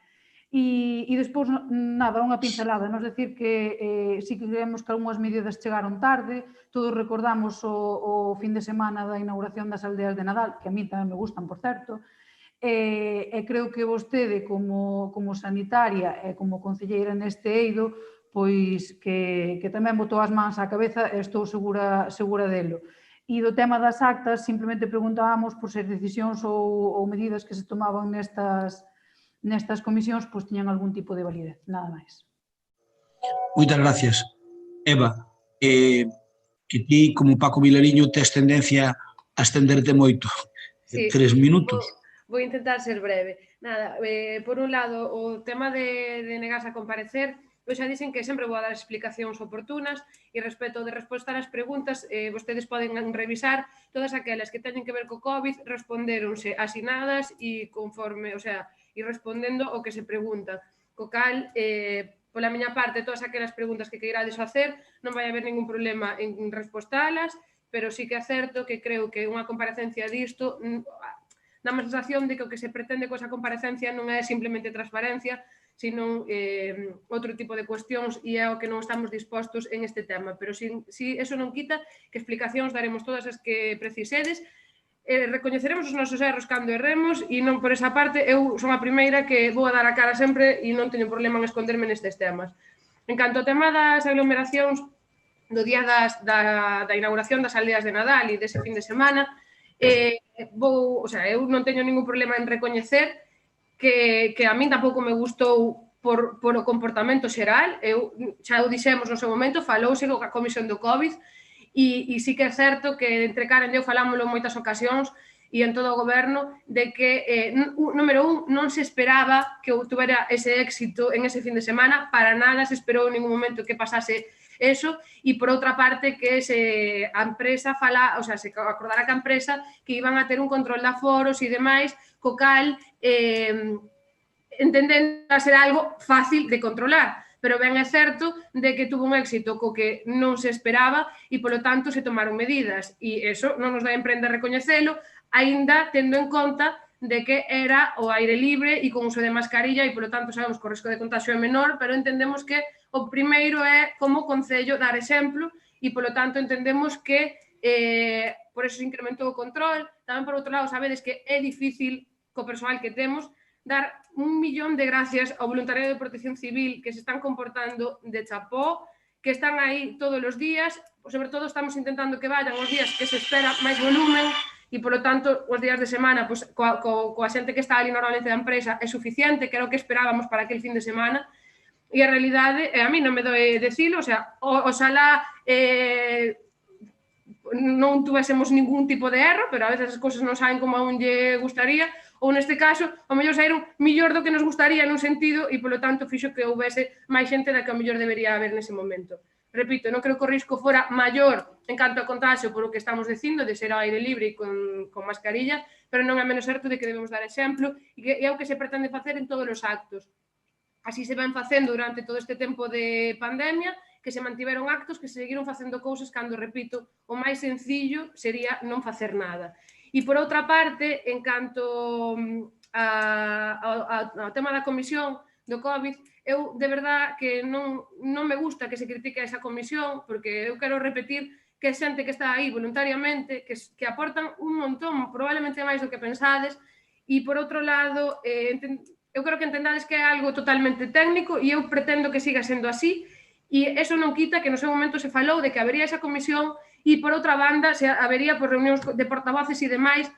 E despois, nada, unha pincelada, nos decir que sí que creemos que algunhas medidas chegaron tarde, todos recordamos o fin de semana da inauguración das aldeas de Nadal, que a mí tamén me gustan, por certo, e creo que vostede como sanitaria e como concelleira neste eido pois que tamén botou as mans á cabeza e estou segura delo. E do tema das actas, simplemente preguntábamos por se decisións ou medidas que se tomaban nestas comisións pois tiñan algún tipo de validez, nada máis. Moitas gracias. Eva, que ti, como Paco Vilariño, tes tendencia a estenderte moito. Sí, 3 minutos. Vou intentar ser breve. Nada, por un lado, o tema de negarse a comparecer, eu xa dixen que sempre vou a dar explicacións oportunas e respecto de respostar ás preguntas, vostedes poden revisar todas aquelas que teñen que ver co COVID, respondéronse asinadas e conforme, o sea, e respondendo o que se pregunta. Co cal, pola miña parte, todas aquelas preguntas que queirades facer, non vai haber ningún problema en respostalas, pero sí que é certo que creo que unha comparecencia disto dá a sensación de que o que se pretende coa esa comparecencia non é simplemente transparencia, sino outro tipo de cuestións e é o que non estamos dispostos en este tema. Pero si eso non quita que explicacións daremos todas as que precisedes, recoñeceremos os nosos erros cando erremos e non por esa parte eu son a primeira que vou a dar a cara sempre e non teño problema en esconderme nestes temas. En canto ao tema das aglomeracións do día da inauguración das aldeas de Nadal e dese fin de semana, eu non teño ningún problema en recoñecer que a min tampouco me gustou por o comportamento xeral. Xa o dixemos no seu momento, falouse coa comisión do COVID e sí que é certo que entre Karen e eu falámoslo en moitas ocasións e en todo o goberno de que, número un, non se esperaba que tuvera ese éxito en ese fin de semana, para nada se esperou en ningún momento que pasase eso, e por outra parte que a empresa se acordara que a empresa que iban a ter un control de aforos e demais, co cal entendendo a ser algo fácil de controlar, pero ben é certo de que tuvo un éxito co que non se esperaba e, polo tanto, se tomaron medidas. E iso non nos dá emprender recoñecelo, aínda tendo en conta de que era o aire libre e con uso de mascarilla e, polo tanto, sabemos que o risco de contagio é menor, pero entendemos que o primeiro é, como concello, dar exemplo e, polo tanto, entendemos que por eso se incrementou o control. Tamén, por outro lado, sabedes que é difícil co persoal que temos dar 1 millón de gracias ao voluntariado de protección civil que se están comportando de chapó, que están aí todos os días, sobre todo estamos intentando que vayan os días que se espera máis volumen e, polo tanto, os días de semana, coa xente que está ali normalmente da empresa, é suficiente, que era o que esperábamos para aquel fin de semana, e a realidade, a mí non me doe decilo, o sea, oxalá non tuvésemos ningún tipo de erro, pero a veces as cousas non saen como a un lle gustaría, ou neste caso, ao mellor saíron millor do que nos gustaría nun sentido e, polo tanto, fixo que houvese máis xente da que ao mellor debería haber nese momento. Repito, non creo que o risco fora maior en canto a contagio por o que estamos dicindo, de ser ao aire libre e con mascarilla, pero non é menos certo de que debemos dar exemplo e é o que se pretende facer en todos os actos. Así se ven facendo durante todo este tempo de pandemia, que se mantiveron actos, que se seguiron facendo cousas cando, repito, o máis sencillo sería non facer nada. E, por outra parte, en canto ao tema da comisión do COVID, eu, de verdad, que non me gusta que se critique a esa comisión, porque eu quero repetir que é xente que está aí voluntariamente, que aportan un montón, probablemente máis do que pensades, e, por outro lado, eu creo que entendades que é algo totalmente técnico e eu pretendo que siga sendo así, e eso non quita que no seu momento se falou de que habería esa comisión e, por outra banda, se habería por reunións de portavoces e demais,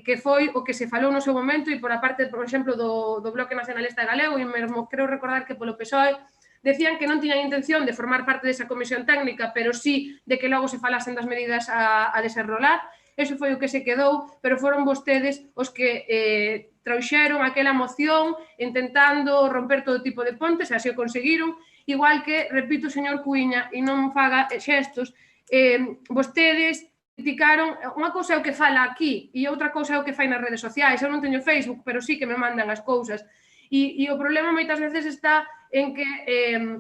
que foi o que se falou no seu momento e por a parte, por exemplo, do Bloque Nacionalista Galego, e mesmo creo recordar que polo PSOE decían que non tiñan intención de formar parte desa comisión técnica, pero sí de que logo se falasen das medidas a desenrolar. Eso foi o que se quedou, pero foron vostedes os que trouxeron aquela moción intentando romper todo tipo de pontes, e así o conseguiron, igual que, repito, señor Cuíña, e non faga xestos, vostedes criticaron, unha cousa é o que fala aquí e outra cousa é o que fai nas redes sociais. Eu non teño Facebook, pero sí que me mandan as cousas. E o problema moitas veces está en que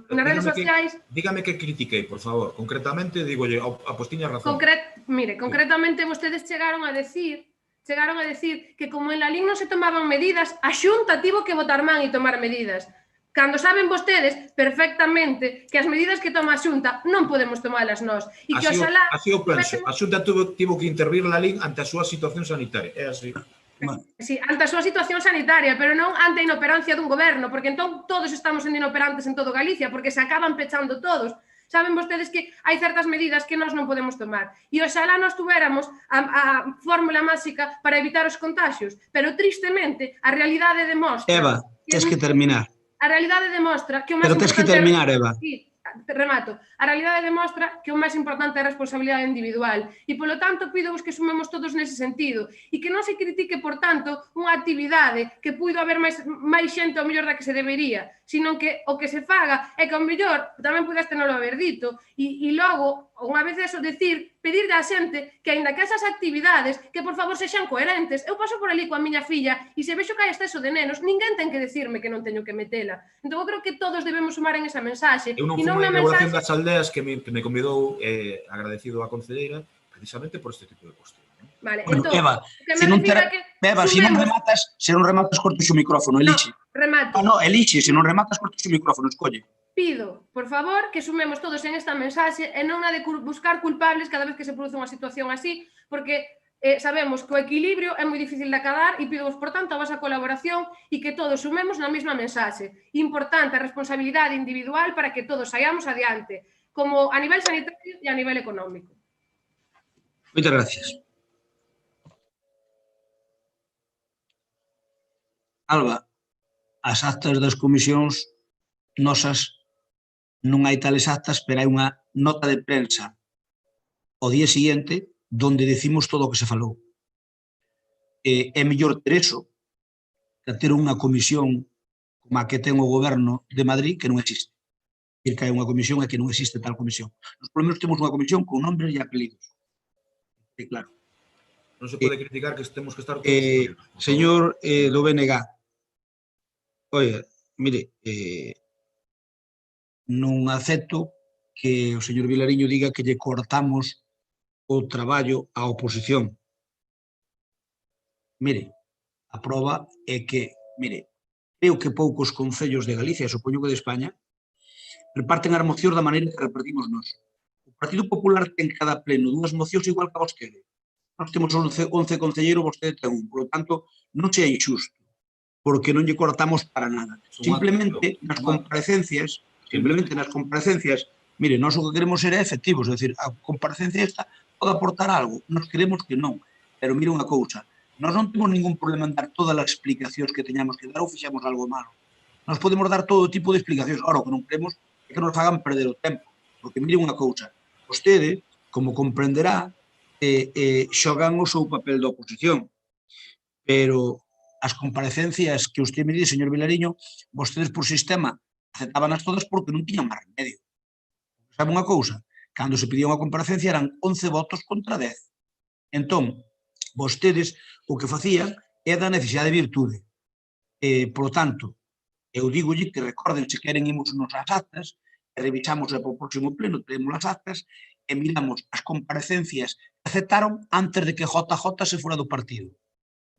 nas redes sociais... Dígame que critiquei, por favor. Concretamente, digolle, a postiña razón. Mire, concretamente vostedes chegaron a decir que como en la LIN non se tomaban medidas, a Xunta tivo que botar man e tomar medidas. Cando saben vostedes perfectamente que as medidas que toma a Xunta non podemos tomalas nós. E que oxalá... Así o penso. A Xunta tivo que intervir na LIN ante a súa situación sanitaria. É así. Sí, ante a súa situación sanitaria, pero non ante a inoperancia dun goberno, porque entón todos estamos sendo inoperantes en todo Galicia, porque se acaban pechando todos. Saben vostedes que hai certas medidas que nós non podemos tomar. E oxalá nós tuéramos a fórmula máxica para evitar os contagios, pero tristemente a realidade demostra... Eva, tens que terminar. A realidade demostra que o máis Pero tens que importante... terminar, Eva. Sí, remato. A realidade demostra que o máis importante é a responsabilidade individual e, polo tanto, pídovos que sumemos todos nese sentido e que non se critique, por tanto, unha actividade que puido haber máis xente ao mellor da que se debería, sino que o que se faga é que ao mellor tamén pudeste non haber dito e logo, unha vez eso, pedir á xente que, aínda que esas actividades, que por favor sexan coherentes. Eu paso por ali coa miña filla e se vexo que hai exceso de nenos, ninguén ten que decirme que non teño que metela. Entón, eu creo que todos debemos sumar en esa mensaxe. Eu non fui na inauguración das aldeas que me convidou, agradecido a concelleira, precisamente por este tipo de cuestión. Vale, Bueno, entón, Eva, que se me non refiro a que se non rematas, cortes o micrófono, elixe. Remato. No, elixe, se non rematas, cortes o micrófono, escolle. Pido, por favor, que sumemos todos en esta mensaxe e non na de buscar culpables cada vez que se produce unha situación así, porque sabemos que o equilibrio é moi difícil de acadar e pido, por tanto, a vosa colaboración e que todos sumemos na mesma mensaxe. Importante a responsabilidade individual para que todos saíamos adiante, como a nivel sanitario e a nivel económico. Moitas gracias. Alba, as actas das comisións nosas non hai tales actas, pero hai unha nota de prensa o día seguinte donde decimos todo o que se falou. É mellor ter eso que ter unha comisión como a que ten o goberno de Madrid que non existe. Dir que hai unha comisión e que non existe tal comisión. Nos polo menos temos unha comisión con nombres e apelidos. É claro. Non se pode criticar que temos que estar todos... Señor do BNG, oye, mire, non acepto que o señor Vilariño diga que lle cortamos o traballo á oposición. Mire, a prova é que, mire, creo que poucos concellos de Galicia, supoño que de España, reparten as mocións da maneira que repartimos nós. O Partido Popular ten cada pleno dúas mocións igual que a vostede. Nós temos 11 concelleiros, vostede ten un. Por lo tanto, non sea injusto, porque non lle cortamos para nada. Simplemente nas comparecencias, mire, nós o que queremos ser efectivos, é dicir, a comparecencia esta pode aportar algo, nós queremos que non, pero mire unha cousa, nós non temos ningún problema en dar todas as explicacións que teñamos que dar ou fixemos algo malo. Nós podemos dar todo tipo de explicacións, ahora o que non queremos é que nos fagan perder o tempo, porque mire unha cousa, vostede, como comprenderá, xogan o seu papel de oposición, pero as comparecencias que usted me dice, señor Vilariño, vostedes por sistema aceptabanas todas porque non tiñan máis remedio. Sabe unha cousa? Cando se pedía unha comparecencia eran 11 votos contra 10. Entón, vostedes o que facían é da necesidade de virtude. Por lo tanto, eu digolle que recorden, se queren imos nos as actas, e revisamos o próximo pleno, tenemos as actas, e miramos as comparecencias que aceptaron antes de que JJ se fora do partido.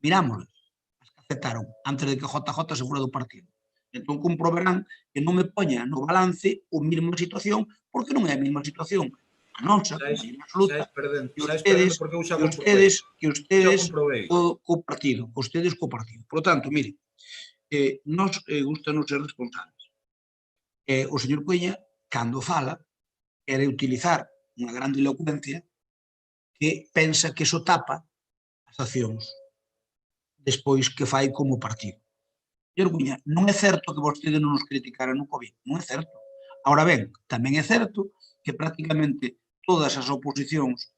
Mirámoslas, as que aceptaron antes de que JJ se fora do partido. Entón comprobarán que non me poña no balance a mesma situación, porque non é a mesma situación a nosa, absoluta, que ustedes co partido. Por lo tanto, mire, nos gustanos ser responsables. O señor Cueña, cando fala, quere utilizar unha grande elocuencia que pensa que iso tapa as accións despois que fai como partido. Señor Cuña, non é certo que vostede non nos criticara no COVID, non é certo. Ahora ben, tamén é certo que prácticamente todas as oposicións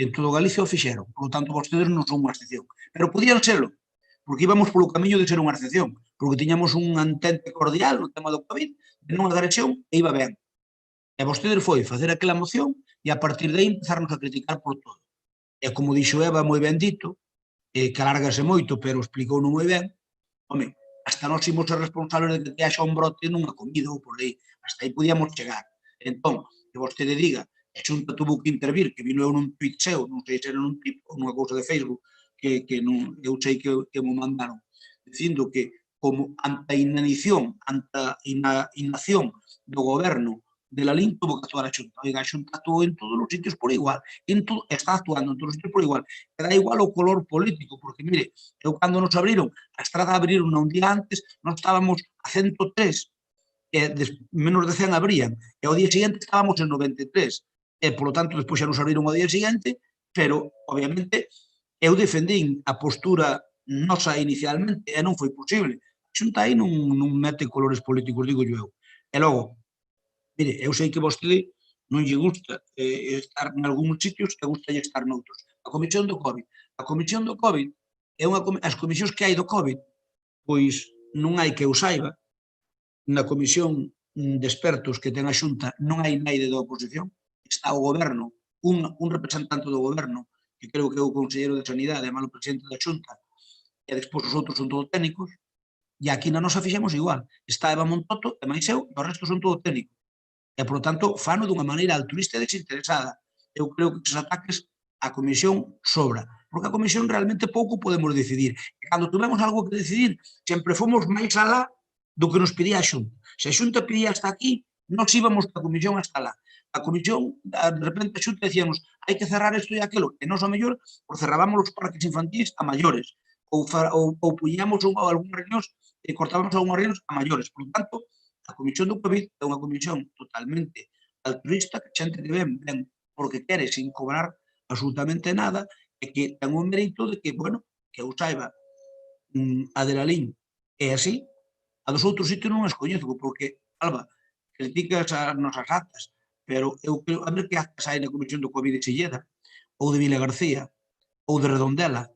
en todo Galicia o fixeron, por lo tanto vostedes non son unha excepción, pero podían serlo, porque íbamos polo camiño de ser unha excepción, porque tiñamos un entente cordial no tema do COVID, de non agresión, e iba ben. E vostedes foi facer aquela moción e a partir de aí empezarnos a criticar por todo. E como dixo Eva, moi ben dito, que alárgase moito, pero explicou non moi ben, home, hasta nós imos ser responsables de que haxa un brote nunha comida ou por aí, hasta aí podíamos chegar. Entón, que vostede diga, a Xunta tuvo que intervir, que vino eu nun tuit seu, non sei se era nun tuit ou nunha cousa de Facebook, que eu sei que me mandaron, dicindo que como ante a inanición, ante a inacción do goberno de la LIN tuvo que actuar a Xunta. Oiga, a Xunta actuou en todos os sitios por igual, está actuando en todos os sitios por igual. E da igual o color político, porque, mire, eu cando nos abriron, a estrada abriron un día antes, nós estábamos a 103, menos de 100 abrían, e ao día seguinte estábamos en 93, e, polo tanto, despois xa nos abriron ao día seguinte, pero, obviamente, eu defendín a postura nosa inicialmente, e non foi posible. A Xunta aí non mete colores políticos, digo eu. E logo, mire, eu sei que vostede non lle gusta estar en algúns sitios e gusta estar noutros. A Comisión do COVID. A Comisión do COVID é as comisións que hai do COVID, pois non hai que eu saiba, na comisión de expertos que ten a Xunta non hai naide da oposición, está o goberno, un representante do goberno, que creo que é o conselleiro de Sanidade, é malo presidente da Xunta, e despois os outros son todos técnicos, e aquí na nosa fixemos igual. Está Eva Montoto, e máis eu, e o resto son todos técnicos. E, por tanto, fano dunha maneira altruista e desinteresada. Eu creo que esos ataques a comisión sobra, porque a comisión realmente pouco podemos decidir. E cando tuvemos algo que decidir, sempre fomos máis alá do que nos pedía a Xunta. Se a Xunta pedía hasta aquí, nos íbamos a comisión hasta lá. A comisión, de repente, a Xunta decíamos hai que cerrar isto e aquilo, e nós, ao mellor, cerrábamos os parques infantís a maiores, ou puñamos algúns reunións e cortábamos algúns reunións a maiores. Por tanto, a Comisión do COVID é unha comisión totalmente altruista, que xente que ven porque quere sin cobrar absolutamente nada, e que ten un mérito de que, bueno, que eu saiba, a de la LIN é así, a dos outros sitios non as coñezo, porque, Alba, criticas as nosas actas, pero eu creo, a ver que actas hai na Comisión do COVID de Silleda, ou de Vila García, ou de Redondela,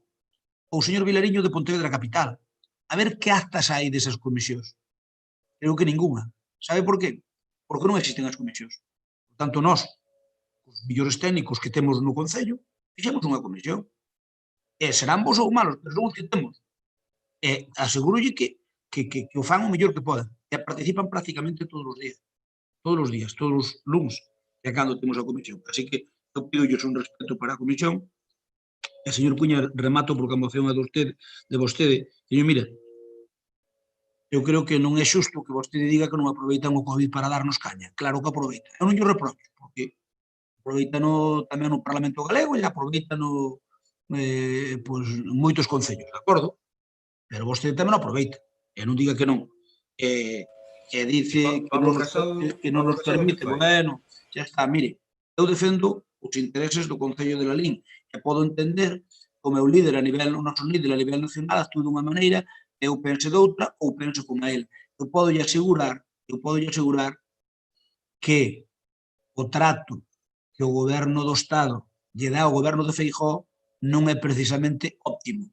ou o señor Vilariño de Pontevedra Capital, a ver que actas hai desas comisións. Creo que ninguna. Sabe por qué? Porque non existen as comisións. Por tanto, nós, os millores técnicos que temos no Concello, fixemos unha comisión. E serán bons ou malos, pero son os que temos. E asegurolle que o fan o mellor que podan. E participan prácticamente todos os días. Todos os días, todos os luns, que cando temos a comisión. Así que eu pido un respeto para a comisión. E, señor Cuña, remato porque a moción é de vostede. Señor, mira, eu creo que non é xusto que vostede diga que non aproveitan o COVID para darnos caña. Claro que aproveita. Eu non lle reprocho, porque aproveitan tamén no Parlamento Galego e aproveitan moitos concellos, de acordo? Pero vostede tamén aproveita. E non diga que non. E dice que non nos permite. Bueno, xa está. Mire, eu defendo os intereses do Concello de Lalín e podo entender como o líder a nivel, o noso líder a nivel nacional actúa dunha maneira, eu pense doutra ou penso como a él. Eu podo asegurar que o trato que o goberno do Estado lle dá ao goberno de Feijóo non é precisamente óptimo.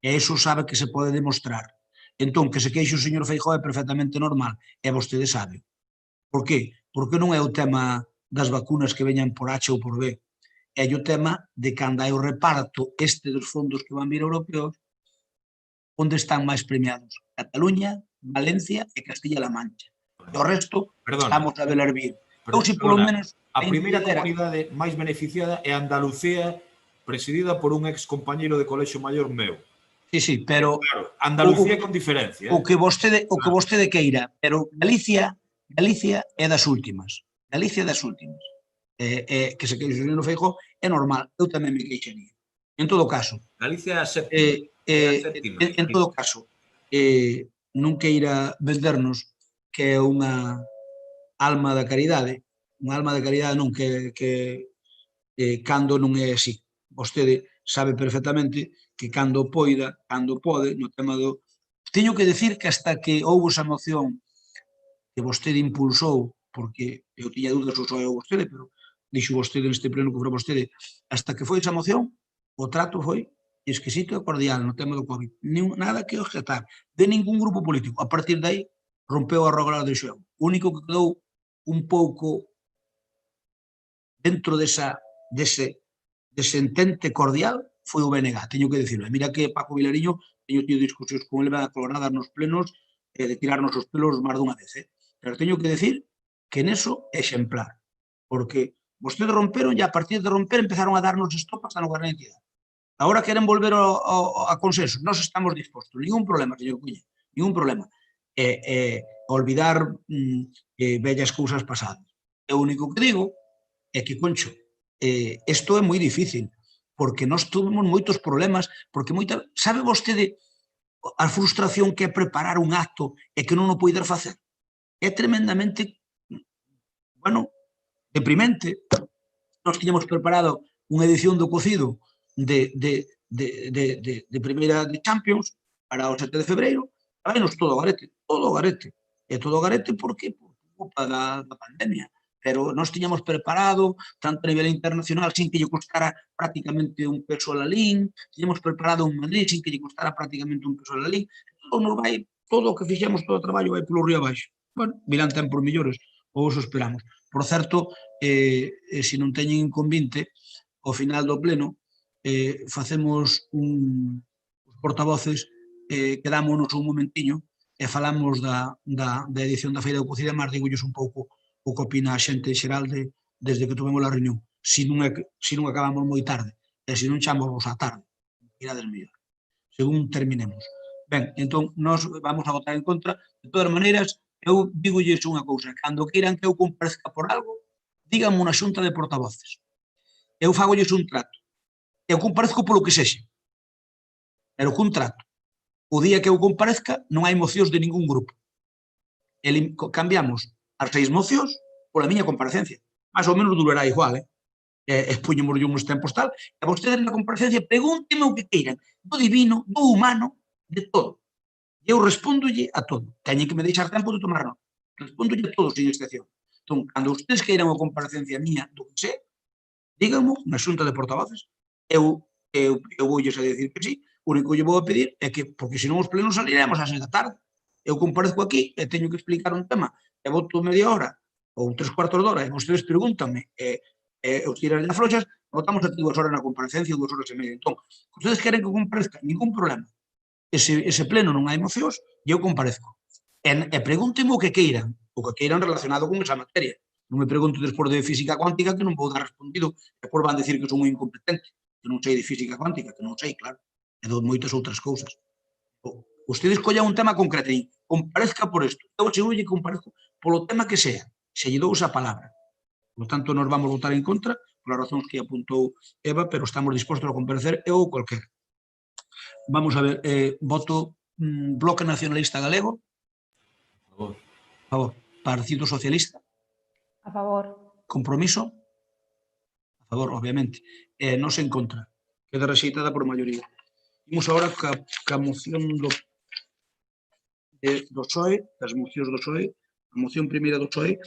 E iso sabe que se pode demostrar. Entón, que se queixe o señor Feijóo é perfectamente normal, e vostede sabe. Por qué? Porque non é o tema das vacunas que veñan por H ou por B, é o tema de cando hai o reparto dos fondos que van vir europeos, onde están máis premiados? Cataluña, Valencia e Castilla-La Mancha. E o resto estamos a velar vir. Eu, se polo menos... A primeira comunidade máis beneficiada é Andalucía, presidida por un ex compañeiro de colexio maior meu. Sí, pero... Claro, Andalucía con diferencia. O que vostede queira, pero Galicia é das últimas. Galicia é das últimas. Que se queixe o señor Feijóo é normal. Eu tamén me queixaría. En todo caso... Galicia é a séptima. En todo caso, non queira vendernos que é unha alma da caridade, non que cando non é así. Vostede sabe perfectamente que cando poida, cando pode, no tema do... Teño que decir que hasta que houve esa moción que vostede impulsou, porque eu tiña dúdas ou só eu vostede, pero dixo vostede neste pleno que fora vostede, hasta que foi esa moción, o trato foi exquisito e cordial no tema do COVID. Nada que objetar de ningún grupo político. A partir de aí, rompeu a regra do xogo. O único que quedou un pouco dentro dese entente cordial foi o BNG, teño que dicirlo. Mira que Paco Vilariño, teño tido discusións con ele acoloradas nos plenos de tirarnos os pelos máis dunha vez. Pero teño que decir que neso é exemplar. Porque vostedes romperon e a partir de romper empezaron a darnos estopas a non ganar entidade. Agora queren volver a consenso. Nós estamos dispostos. Ningún problema, señor Cuña. Ningún problema. olvidar vellas cousas pasadas. E o único que digo é que, concho, isto é moi difícil, porque nós tuvemos moitos problemas, porque sabe vostede a frustración que é preparar un acto e que non o poder facer? É tremendamente, bueno, deprimente. Nós tiñamos preparado unha edición do cocido de primeira de Champions para o 7 de febreiro, e vainos todo o garete, todo o garete. E todo o garete porque por culpa da pandemia. Pero nós tiñamos preparado, tanto a nivel internacional, sin que lle costara prácticamente un peso a Lalín, tiñamos preparado un Madrid sin que lle costara prácticamente un peso a Lalín, todo o que fixemos, todo o traballo vai polo río abaixo. Bueno, virán tempos millores, ou os esperamos. Por certo, se non teñen inconvinte, ao final do pleno, facemos os portavoces, quedámonos un momentiño e falamos da edición da Feira do Cocido e Mar, digolles un pouco o que opina a xente xeral desde que tuvemos a reunión. Se non acabamos moi tarde, e se non chamamos a tarde, irades mellor, según terminemos. Ben, entón, nós vamos a votar en contra. De todas maneiras, eu digolles unha cousa, cando queiran que eu comparezca por algo, díganme unha xunta de portavoces. Eu fagolles un trato. Eu comparezco polo que sexa, pero cun trato. O día que eu comparezca non hai mocións de ningún grupo. Cambiamos as 6 mocións pola miña comparecencia. Más ou menos durará igual, expuñemos uns tempos tal, e vostedes na comparecencia pregúnteme o que queiran, do divino, do humano, de todo. E eu respóndolle a todo. Teñen que me deixar tempo de tomar nota. Respóndolle a todo, sin excepción. Entón, cando ustedes queiran a comparecencia mía do que sé, díganmo na xunta de portavoces, eu voulles a decir que sí, o único que lle vou a pedir é que, porque senón os plenos saliremos ás 6 da tarde. Eu comparezco aquí e teño que explicar un tema, e voto media hora, ou 3/4 de hora, e vostedes pregúntame, e os tiras de afloxas, votamos aquí 2 horas na comparecencia, 2 horas e media. Entón, ustedes queren que comparezca, ningún problema. Ese pleno non hai mocións, e eu comparezco. E pregúnteme o que queiran relacionado con esa materia. Non me pregunto despois de física cuántica que non vou dar respondido, e despois van decir que son un incompetente, que non sei de física cuántica, que non sei, claro, e de moitas outras cousas. Ustedes collan un tema concreto e comparezca por isto. Eu aseguro que comparezco polo tema que sea, se lle dou esa palabra. Por lo tanto, nos vamos votar en contra, polas razóns que apuntou Eva, pero estamos dispostos a comparecer eu ou cualquier. Vamos a ver, voto Bloque Nacionalista Galego. A favor. A favor. Partido Socialista. A favor. Compromiso. A favor, obviamente. Nos en contra. Queda rexeitada por maioría. Imos agora ca moción do PSOE, das mocións do PSOE. A moción primeira do PSOE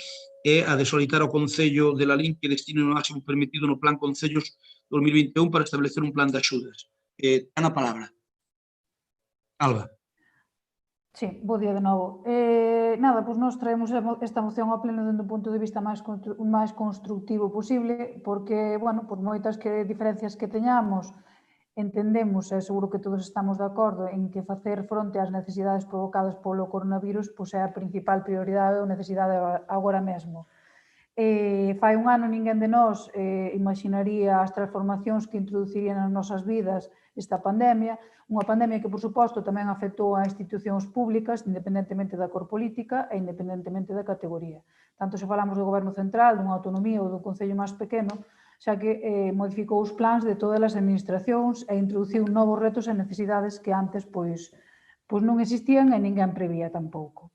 é a de solicitar ao Concello de Lalín que destine o máximo permitido no Plan Concellos 2021 para establecer un plan de axudas. Ten a palabra. Alba. Sí, bo día de novo. Nada, pois nós traemos esta moción ao pleno dende un punto de vista máis constructivo posible, porque, bueno, por moitas diferencias que teñamos, entendemos, e seguro que todos estamos de acordo, en que facer fronte ás necesidades provocadas polo coronavirus pois é a principal prioridade ou necesidade agora mesmo. Fai un ano ninguén de nós imaginaría as transformacións que introduciría nas nosas vidas esta pandemia, unha pandemia que, por suposto, tamén afectou a institucións públicas, independentemente da cor política e independentemente da categoría. Tanto se falamos do Goberno Central, dunha autonomía ou dun concello máis pequeno, xa que modificou os plans de todas as administracións e introduciu novos retos e necesidades que antes pois non existían e ninguén prevía tampouco.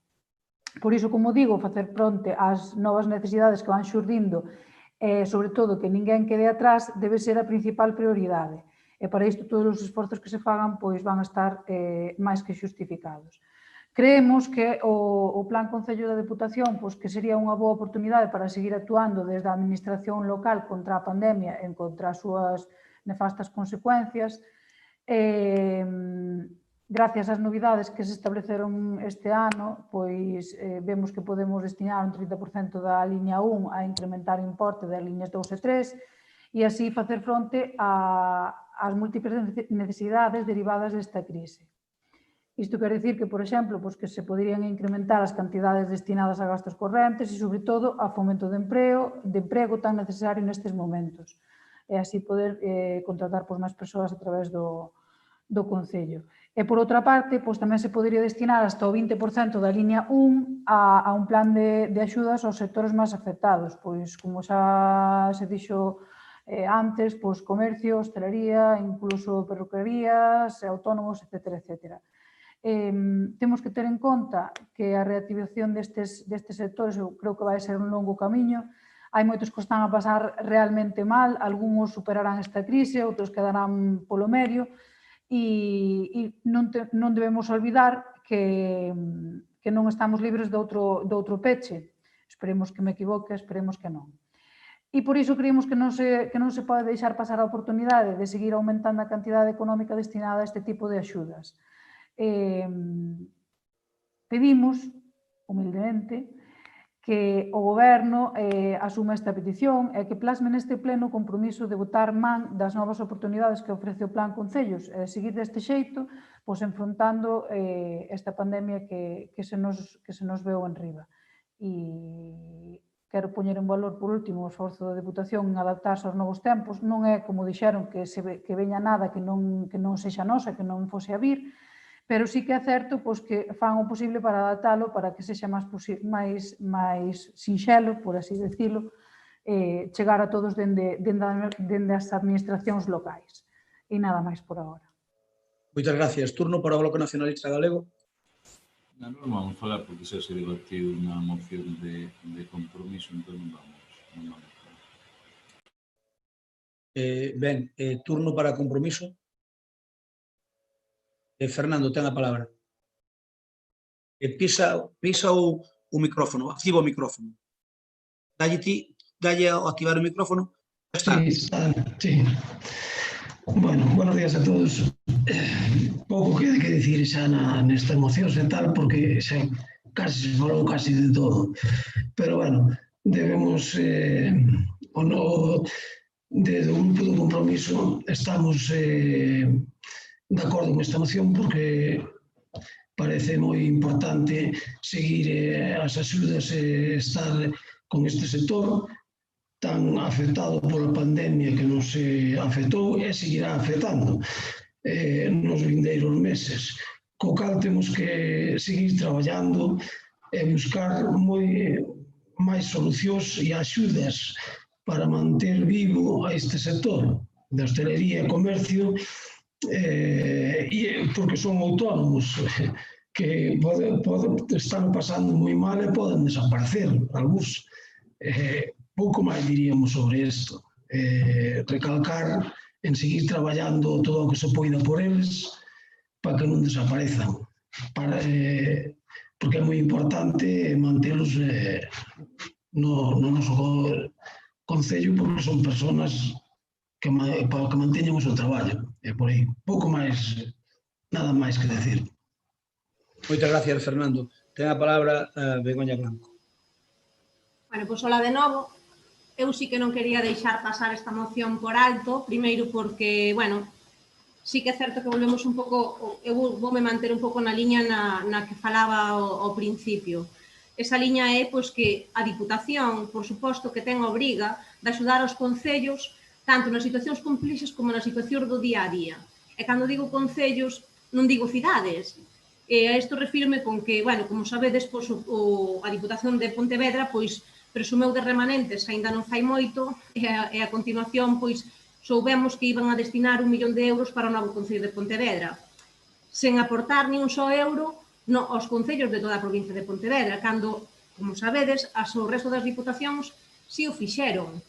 Por iso, como digo, facer fronte ás novas necesidades que van xurdindo e, sobre todo, que ninguén quede atrás, debe ser a principal prioridade. E para isto todos os esforzos que se fagan pois van a estar máis que xustificados. Creemos que o Plan Concello da Deputación que sería unha boa oportunidade para seguir actuando desde a administración local contra a pandemia e contra as súas nefastas consecuencias. Gracias ás novidades que se estableceron este ano, pois vemos que podemos destinar un 30% da liña 1 a incrementar o importe das liñas 2 e 3 e así facer fronte ás múltiples necesidades derivadas desta crise. Isto quere dicir que, por exemplo, que se poderían incrementar as cantidades destinadas a gastos correntes e, sobre todo, a fomento de emprego tan necesario nestes momentos. E así poder contratar máis persoas a través do do Concello. E, por outra parte, pois, tamén se podería destinar hasta o 20% da liña 1 a un plan de axudas aos sectores máis afectados, pois, como xa se dixo antes, pois, comercio, hostelería, incluso perruquerías, autónomos, etc. etc. Temos que ter en conta que a reactivación destes sectores eu creo que vai ser un longo camiño. Hai moitos que están a pasar realmente mal, algúns superarán esta crise, outros quedarán polo medio, e non debemos olvidar que non estamos libres de outro peche. Esperemos que me equivoque, esperemos que non. E por iso creemos que non se pode deixar pasar a oportunidade de seguir aumentando a cantidade económica destinada a este tipo de axudas. Pedimos, humildemente, que o Goberno asuma esta petición e que plasme neste pleno o compromiso de botar man das novas oportunidades que ofrece o Plan Concellos e seguir deste xeito, pois, enfrontando esta pandemia que se nos veu enriba. E quero poñer en valor, por último, o esforzo da Deputación en adaptarse aos novos tempos. Non é, como dixeron, que veña nada que non sexa nosa, que non fose a vir, pero sí que é certo que fan o posible para adaptalo para que sexa máis sinxelo, por así decirlo, chegar a todos dende as administracións locais. E nada máis por agora. Moitas gracias. Turno para o Bloque Nacionalista Galego. Non vamos falar porque xa se debatiu unha moción de compromiso, entón non vamos. Ben, turno para compromiso. Fernando, ten a palabra. Pisa o micrófono, activa o micrófono. Dalle a activar o micrófono. Sí. Bueno, buenos días a todos. Pouco queda que dicir xa nesta moción e tal, porque xa casi se falou casi de todo. Pero, bueno, debemos, desde o grupo do compromiso, estamos de acordo con esta moción porque parece moi importante seguir as axudas e estar con este sector tan afectado pola pandemia que nos afectou e seguirá afectando nos vindeiros meses. Co cal temos que seguir traballando e buscar máis solucións e axudas para manter vivo a este sector de hostelería e comercio, porque son autónomos que están pasando moi mal e poden desaparecer algúns. Pouco máis diríamos sobre isto. Recalcar en seguir traballando todo o que se poida por eles para que non desaparezan. Porque é moi importante mantelos no noso Concello, porque son persoas para que manteñan o seu traballo. É por aí. Pouco máis, nada máis que decir. Moitas gracias, Fernando. Ten a palabra Begoña Blanco. Bueno, pois hola de novo. Eu sí que non quería deixar pasar esta moción por alto, primeiro porque, bueno, sí que é certo que volvemos un pouco, eu voume manter un pouco na liña na que falaba ao principio. Esa liña é pois que a Diputación, por suposto, que ten a obriga de axudar aos concellos tanto nas situacións complexas como nas situacións do día a día. E cando digo concellos, non digo cidades. A isto refírme con que, bueno, como sabedes, pois, a Diputación de Pontevedra pois presumeu de remanentes aínda non fai moito e a continuación pois soubemos que iban a destinar 1 millón de euros para o novo Concello de Pontevedra, sen aportar ni un só euro aos concellos de toda a provincia de Pontevedra, cando, como sabedes, o resto das diputacións si o fixeron.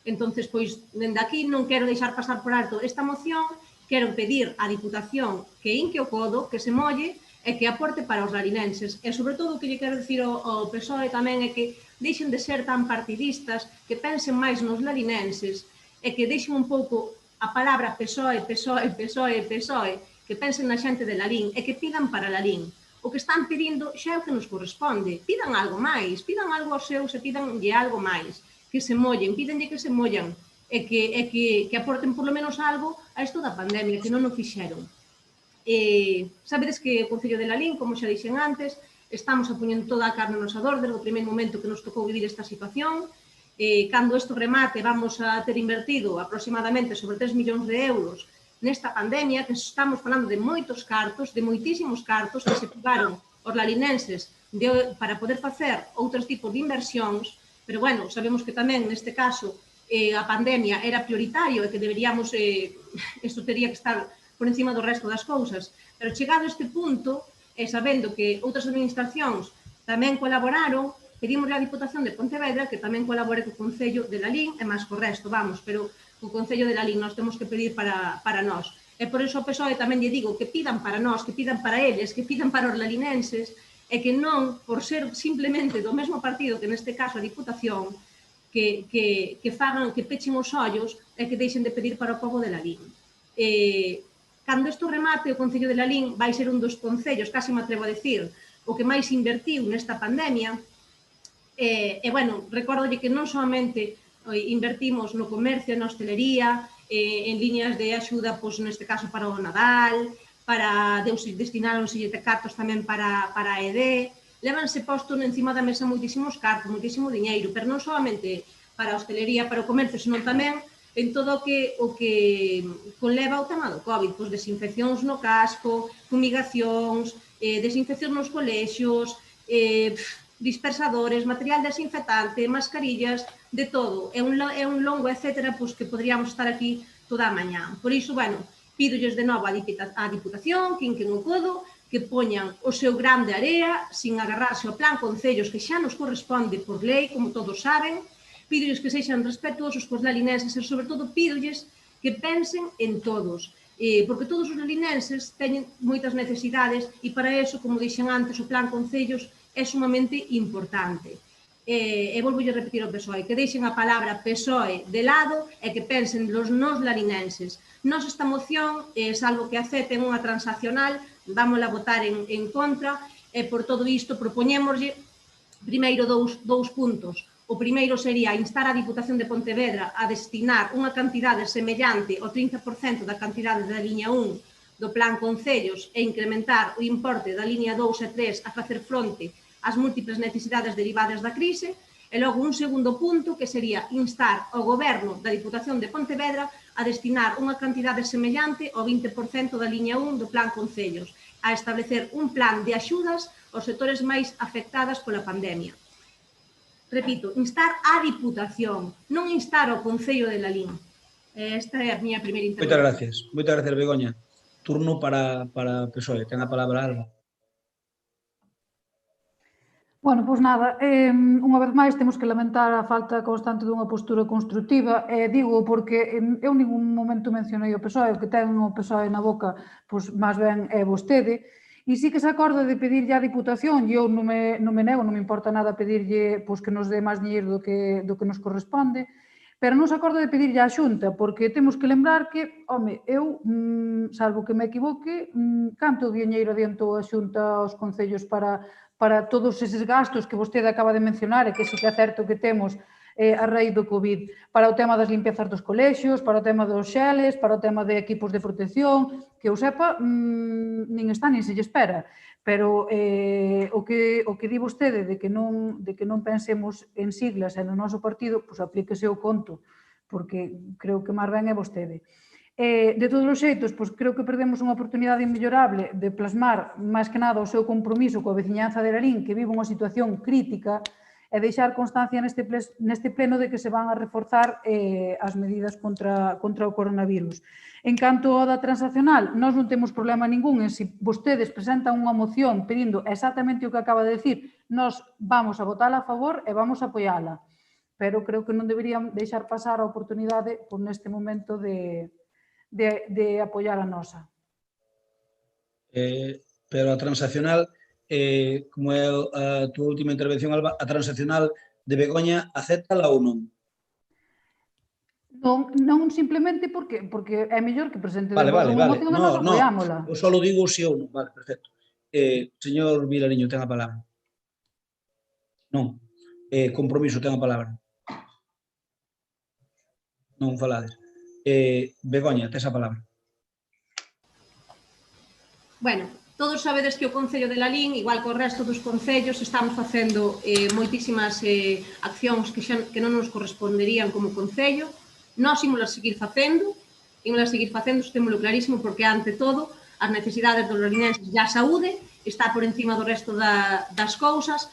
Entonces, pois, dende aquí non quero deixar pasar por alto esta moción, quero pedir á Diputación que inque o codo, que se molle e que aporte para os larinenses. E, sobre todo, o que lle quero dicir ao PSOE tamén é que deixen de ser tan partidistas, que pensen máis nos larinenses e que deixen un pouco a palabra PSOE, que pensen na xente de Lalín e que pidan para Lalín. O que están pedindo xa é o que nos corresponde. Pidan algo máis, pidan algo aos seus e pidanlle algo máis. Que se mollen, pídenlle que se mollan e que aporten por lo menos algo a isto da pandemia, que non o fixeron. Sabedes que o Concello de Lalín, como xa dixen antes, estamos a poñendo toda a carne no asador desde o primeiro momento que nos tocou vivir esta situación. Cando isto remate, vamos a ter invertido aproximadamente sobre 3 millóns de euros nesta pandemia, que estamos falando de moitos cartos, de moitísimos cartos que se pegaron os lalinenses para poder facer outros tipos de inversións, pero, bueno, sabemos que tamén, neste caso, a pandemia era prioritario e que deberíamos, isto teria que estar por encima do resto das cousas, pero chegado a este punto, e sabendo que outras administracións tamén colaboraron, pedimos a Diputación de Pontevedra que tamén colabore co Concello de Lalín e máis co resto, vamos, pero o Concello de Lalín nós temos que pedir para nós. E por iso o PSOE tamén lle digo que pidan para nós, que pidan para eles, que pidan para os lalinenses, e que non, por ser simplemente do mesmo partido que neste caso a Diputación, que fagan, que pechen os ollos e que deixen de pedir para o pobo de Lalín. Cando isto remate, o Concello de Lalín vai ser un dos concellos, casi me atrevo a decir, o que máis invertiu nesta pandemia. E, bueno, recórdolle que non solamente invertimos no comercio, na hostelería, en líneas de axuda, pois, neste caso, para o Nadal, para destinar uns cartos tamén para a ED. Lévanse posto encima da mesa moitísimos cartos, moitísimo diñeiro, pero non solamente para a hostelería, para o comercio, senón tamén en todo o que conleva o tema do COVID, pois desinfeccións no casco, fumigacións, desinfeccións nos colexios, dispersadores, material desinfectante, mascarillas, de todo. É un longo etcétera pois que poderíamos estar aquí toda a mañá. Por iso, bueno, pídolles de novo á Diputación que inquen o codo, que poñan o seu gran de area, sin agarrarse ao plan concellos que xa nos corresponde por lei, como todos saben. Pídolles que sexan respetuosos cos lalinenses e, sobre todo, pídolles que pensen en todos, porque todos os lalinenses teñen moitas necesidades e para eso, como dixen antes, o plan concellos é sumamente importante. E volvo a repetir ao PSOE, que deixen a palabra PSOE de lado e que pensen nos lalinenses. Nos esta moción, salvo que acepten unha transaccional, vámola votar en contra, e por todo isto propoñémoslle primeiro dous puntos. O primeiro sería instar a Diputación de Pontevedra a destinar unha cantidade semellante ao 30% da cantidade da liña 1 do Plan Concellos e incrementar o importe da liña 2 e 3 a facer fronte ás múltiples necesidades derivadas da crise. E logo un segundo punto que sería instar ao Goberno da Diputación de Pontevedra a destinar unha cantidade semellante ao 20% da liña 1 do Plan Concellos, a establecer un plan de axudas aos sectores máis afectadas pola pandemia. Repito, instar a Diputación, non instar ao Concello de Lalín. Esta é a miña primeira intervención. Moitas gracias, Begoña. Turno para PSOE. Ten a palabra Alba. Bueno, pois nada, unha vez máis temos que lamentar a falta constante dunha postura constructiva, e digo porque eu en ningún momento mencionei o PSOE, o que ten o PSOE na boca, pois máis ben é vostede, e sí que se acorda de pedirlle á Diputación, e eu non me nego, non me importa nada pedirlle pois, que nos dé máis dinheiro do que nos corresponde, pero non se acorda de pedirlle á Xunta, porque temos que lembrar que, home, eu, salvo que me equivoque, canto dinheiro adiantou a Xunta aos concellos para todos eses gastos que vostede acaba de mencionar e que sí que é certo que temos a raíz do COVID, para o tema das limpiezas dos colexios, para o tema dos xeles, para o tema de equipos de protección, que eu sepa, nin está nin se lle espera. Pero o que di vostede de que non pensemos en siglas e no noso partido, pois aplíquese o conto, porque creo que máis ben é vostede. De todos os xeitos, pois creo que perdemos unha oportunidade inmellorable de plasmar máis que nada o seu compromiso coa veciñanza de Lalín, que vive unha situación crítica, e deixar constancia neste pleno de que se van a reforzar as medidas contra o coronavirus. En canto ao da transaccional, nós non temos problema ningún en se vostedes presentan unha moción pedindo exactamente o que acaba de decir, nós vamos a votala a favor e vamos a apoiala. Pero creo que non deberían deixar pasar a oportunidade neste momento de apoiar a nosa. Pero a transaccional, como é a túa última intervención, Alba, a transaccional de Begoña, acéptala ou non? Non simplemente porque é mellor que presente Vale. unha moción e nós apoiámola. Eu só digo si ou non. Vale, perfecto. Señor Vilariño, ten a palabra. Non. Compromiso, ten a palabra. Non falades. Begoña, tes a palabra. Bueno, todos sabedes que o Concello de Lalín, igual que o resto dos concellos, estamos facendo moitísimas accións que non nos corresponderían como Concello. Nós ímolas seguir facendo, ímola seguir facendo, temos clarísimo, porque ante todo as necesidades dos lorinenses e a saúde está por encima do resto das cousas.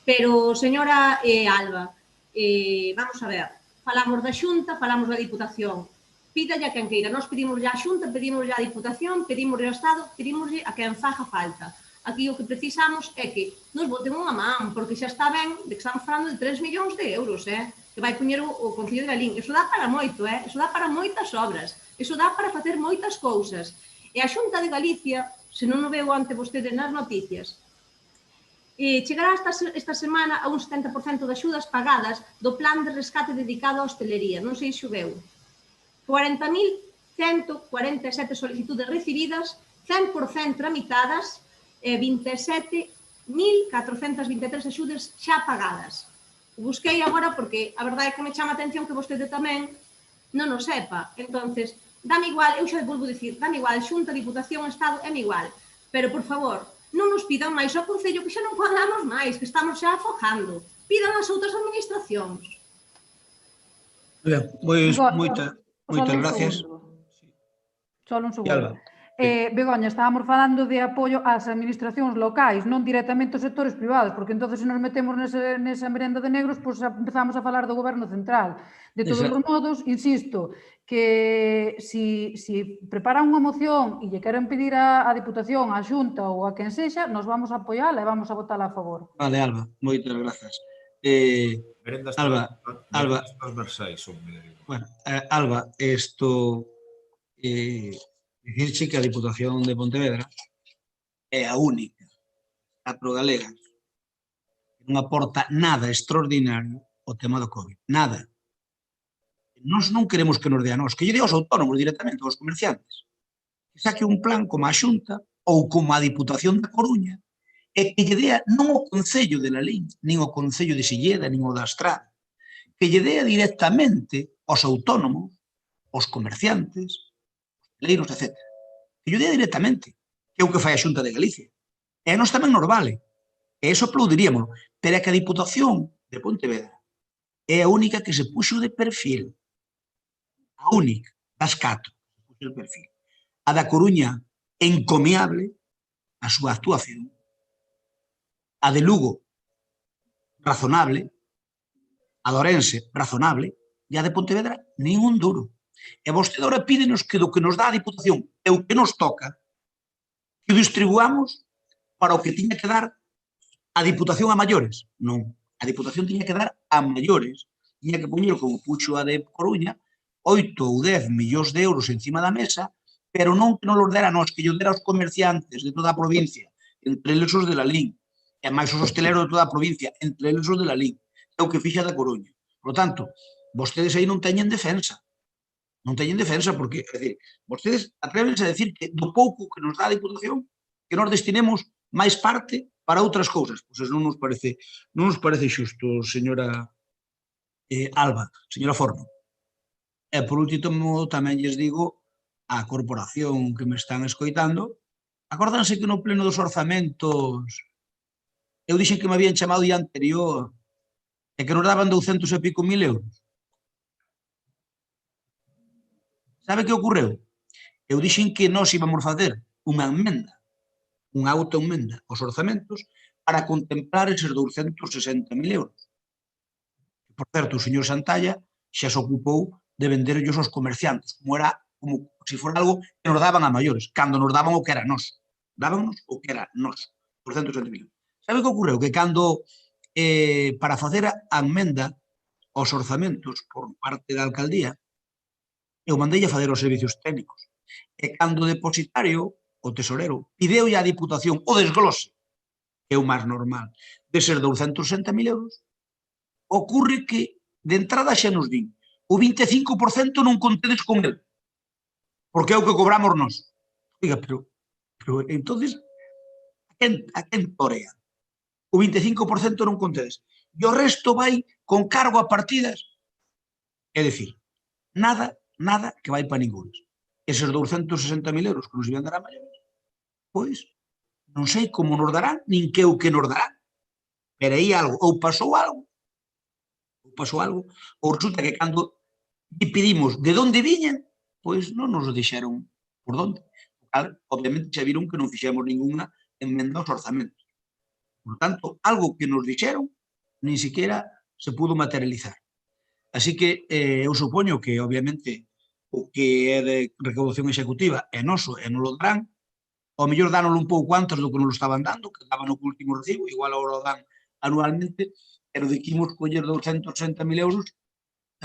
Pero, señora Alba, vamos a ver, falamos da Xunta, falamos da Diputación, pídalle a quen queira, nós pedimoslle á Xunta, pedimoslle á Diputación, pedimoslle ao Estado, pedimoslle a quen faga falta. Aquí o que precisamos é que nos boten unha man, porque xa está ben de que estamos falando de 3 millóns de euros, que vai poñer o Concello de Lalín. Iso dá para moito, iso dá para moitas obras, iso dá para facer moitas cousas. E a Xunta de Galicia, se non o veo ante vostede nas noticias, chegará esta semana a un 70% de axudas pagadas do plan de rescate dedicado á hostelería. Non sei se o veu. 40.147 solicitudes recibidas, 100% tramitadas e 27.423 axudas xa pagadas. O busquei agora porque a verdade é que me chama a atención que vostede tamén non o sepa. Entonces, dame igual, eu xa volvo a dicir, dame igual, Xunta, Diputación, Estado, é igual. Pero, por favor, non nos pidan máis ao Concello, que xa non pagamos máis, que estamos xa afogando. Pidan as outras administracións. Ben, pois, moitas gracias. Só un segundo. Begoña, estábamos falando de apoio ás administracións locais, non directamente aos sectores privados, porque entonces se nos metemos nesa merenda de negros, pois empezamos a falar do goberno central. De todos os modos, insisto, que si preparan unha moción e lle queren pedir á Diputación, á Xunta ou a quen sexa, nos vamos a apoiala e vamos a votala a favor. Vale, Alba, moitas grazas. Alba, dicirche que a Diputación de Pontevedra é a única galega que non aporta nada extraordinario ao tema do COVID. Nada. Nós non queremos que nos dé a nós, que lle dé aos autónomos directamente, aos comerciantes. Que saque un plan como a Xunta ou como a Diputación da Coruña e que lle dé non o Concello de Lalín, nin o Concello de Silleda, nin o da Estrada, que lle dé directamente aos autónomos, aos comerciantes, leiros, etc. Que lle dé directamente, que é o que fai a Xunta de Galicia. E a nós tamén nos vale. E iso aplaudiríamos. Pero é que a Diputación de Pontevedra é a única que se puxo de perfil. A única, das 4, que se puxo de perfil. A da Coruña, encomiable a súa actuación. A de Lugo, razonable. A de Ourense, razonable. E a de Pontevedra, nin un duro. E vostede agora pídenos que do que nos dá a Diputación e o que nos toca, que distribuamos para o que tiña que dar a Diputación a maiores. Non, a Diputación tiña que dar a maiores. Tiña que poñer, como puxo a de Coruña, 8 ou 10 millóns de euros encima da mesa, pero non que non los dera a nós, que yo dera aos comerciantes de toda a provincia, entre eles os de Lalín, e máis os hosteleros de toda a provincia, entre eles os de Lalín, é o que fixa da Coruña. Por lo tanto, vostedes aí non teñen defensa. Non teñen defensa porque, é dicir, vostedes atrévense a decir que do pouco que nos dá a Diputación, que nos destinemos máis parte para outras cousas. Pois non nos parece xusto, señora Alba, señora Forno. E por último, tamén lles digo á corporación que me están escoitando, acórdanse que no pleno dos orzamentos eu dixen que me habían chamado día anterior e que nos daban 200 e pico mil euros. Sabe que ocorreu? Eu dixen que nós íbamos facer unha emenda, unha autoemenda aos orzamentos para contemplar eses 260.000 euros. Por certo, o señor Santalla xa se ocupou de venderllos aos comerciantes, como se fora algo que nos daban a maiores, cando nos daban o que era nós. Dábanos o que era nós, 260.000. Sabe que ocorreu? Que cando, para facer a emenda aos orzamentos por parte da alcaldía, eu mandei a fazer os servicios técnicos. E cando o depositario, o tesorero, pideu a Diputación o desglose, que é o máis normal, de ser 260.000 euros, ocorre que de entrada xa nos din o 25% non contedes con el, porque é o que cobramos nós. Oiga, pero entonces, a quen torea? O 25% non contedes. E o resto vai con cargo a partidas. É dicir, nada que vai para ningún. Eses 260.000 euros que nos iban dar a maiores, pois, non sei como nos darán, nin que o que nos darán. Pero aí algo, ou pasou algo, ou resulta que cando pedimos de onde viñan, pois non nos dixeron por onde. Obviamente xa viron que non fixemos ninguna emenda aos orzamentos. Por tanto, algo que nos dixeron nin siquiera se pudo materializar. Así que eu supoño que, obviamente, o que é de recaudación executiva é noso e non lo darán, ao mellor dánolo un pouco antes do que nos lo estaban dando, que daban o último recibo, igual agora o dan anualmente, pero de que imos coller 260.000 euros,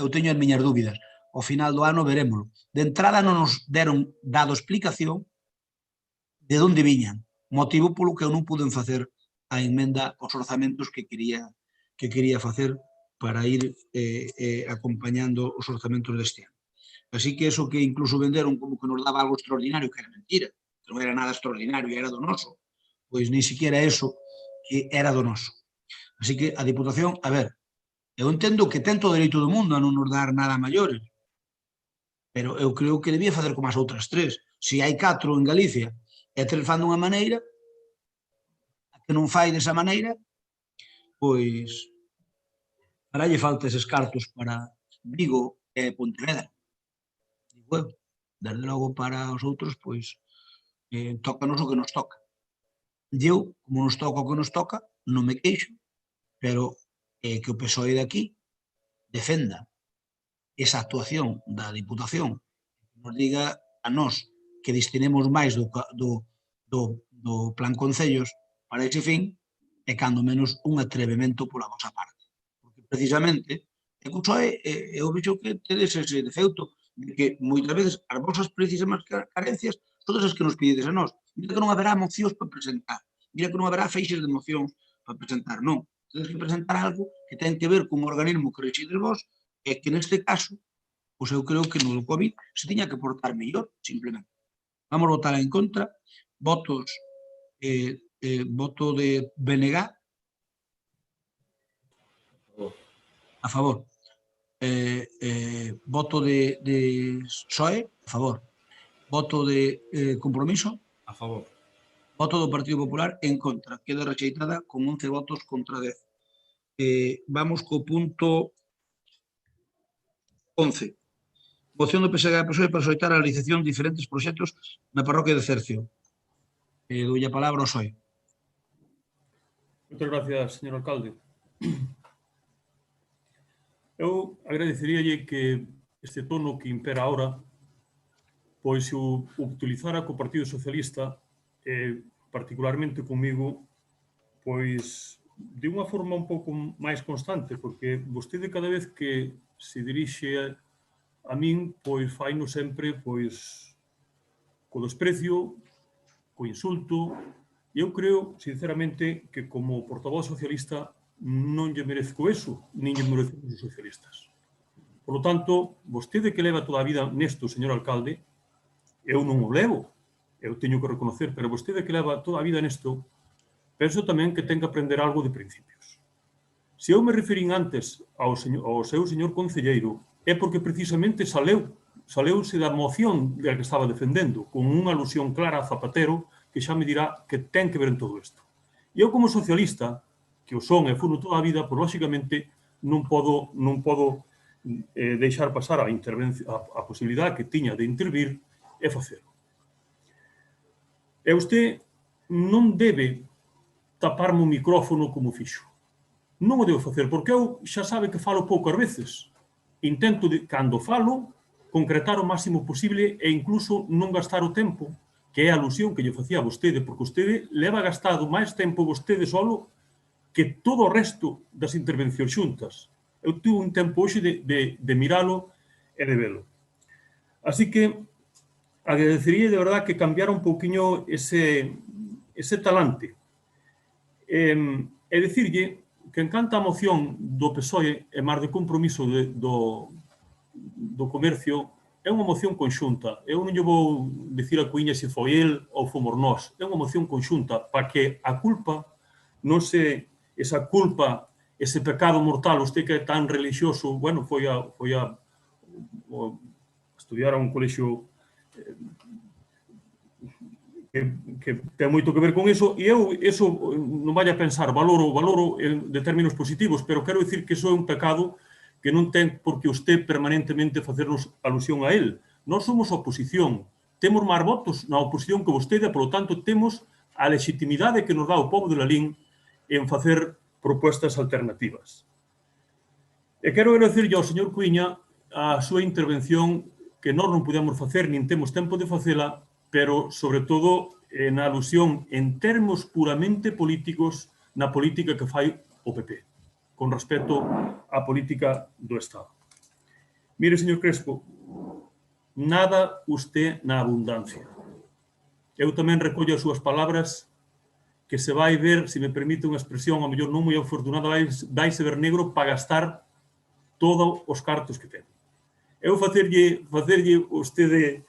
eu teño as miñas dúbidas. Ao final do ano verémoslo. De entrada non nos deron dado explicación de onde viñan, motivo polo que eu non pude facer a emenda aos orzamentos que quería facer para ir acompañando os orzamentos deste ano. Así que eso que incluso venderon como que nos daba algo extraordinario, que era mentira, que non era nada extraordinario, era donoso, pois ni siquiera eso que era donoso. Así que a Diputación, a ver, eu entendo que ten todo o dereito do mundo a non nos dar nada maiores, pero eu creo que debía facer como as outras tres. Se hai 4 en Galicia e 3 fan dunha maneira, a que non fai desa maneira, pois para lle falta eses cartos para Vigo e Pontevedra. Digo eu, desde logo para os outros, pois, tócanos o que nos toca. E eu, como nos toca o que nos toca, non me queixo, pero que o PSOE de aquí defenda esa actuación da Diputación, nos diga a nós que destinemos máis do Plan Concellos para ese fin, e cando menos un atrevemento pola vosa parte. Porque precisamente, o PSOE, eu vexo que tedes ese defecto, de que moitas veces as vosas precisas carencias son as que nos pidedes a nós. Mira que non haberá mocións para presentar, mira que non haberá feixes de mocións para presentar, non. Tedes que presentar algo que ten que ver con un organismo que rexides vos, e que neste caso, pois eu creo que no COVID se tiña que portar mellor, simplemente. Vamos votar en contra, voto de BNG, a favor. Voto de PSOE, a favor. Voto de Compromiso, a favor. Voto do Partido Popular en contra. Queda rexeitada con 11 votos contra 10. Vamos co punto 11. Moción do PSG e PSOE para solicitar a realización de diferentes proxectos na parroquia de Cercio. Doulle a palabra ao PSOE. Moitas gracias, señor alcalde. Eu agradeceríalle que este tono que impera ahora, pois se o utilizara co Partido Socialista, particularmente comigo, pois de unha forma un pouco máis constante, porque vostede cada vez que se dirixe a min, pois faino sempre pois co desprecio, co insulto, e eu creo, sinceramente, que como portavoz socialista non lle merezco eso, nin lle merecemos os socialistas. Por lo tanto, vostede que leva toda a vida nesto, señor alcalde, eu non o levo, eu teño que reconocer, pero vostede que leva toda a vida nesto, penso tamén que ten que aprender algo de principios. Se eu me referín antes ao seu señor concelleiro, é porque precisamente saleuse da moción que estaba defendendo, con unha alusión clara a Zapatero, que xa me dirá que ten que ver en todo isto. E eu, como socialista, que o son e funo toda a vida, pois, lóxicamente, non podo deixar pasar a posibilidade que tiña de intervir e facelo. E usted non debe taparme o micrófono como fixo. Non o debo facer, porque eu xa sabe que falo poucas veces. Intento, cando falo, concretar o máximo posible e incluso non gastar o tempo, que é a alusión que lle facía a vostede, porque vostede leva gastado máis tempo vostede solo que todo o resto das intervencións xuntas. Eu tuve un tempo hoxe de miralo e de velo. Así que agradecería de verdad que cambiara un pouquiño ese talante. E dicirlle que encanta a moción do PSOE e máis de Compromiso do comercio é unha moción conxunta. Eu non lle vou dicir a Cuíña se foi el ou fomos nós. É unha moción conxunta para que a culpa non se... esa culpa, ese pecado mortal, usted que é tan religioso, bueno, foi a estudiar a un colexio que ten moito que ver con iso, e eu, eso, non vai a pensar, valoro de términos positivos, pero quero dicir que iso é un pecado que non ten por que usted permanentemente facernos alusión a él, Nós somos oposición. Temos máis votos na oposición que vostede, polo tanto, temos a legitimidade que nos dá o povo de Lalín en facer propostas alternativas. E quero agradecerlle ao señor Cuíña a súa intervención, que nós non podemos facer, nin temos tempo de facela, pero, sobre todo, na alusión en termos puramente políticos na política que fai o PP, con respecto á política do Estado. Mire, señor Crespo, nada usted na abundancia. Eu tamén recollo as súas palabras, que se vai ver, se me permite unha expresión, ao mellor non moi afortunada, vaise ver negro para gastar todos os cartos que ten. Eu facerlle vostede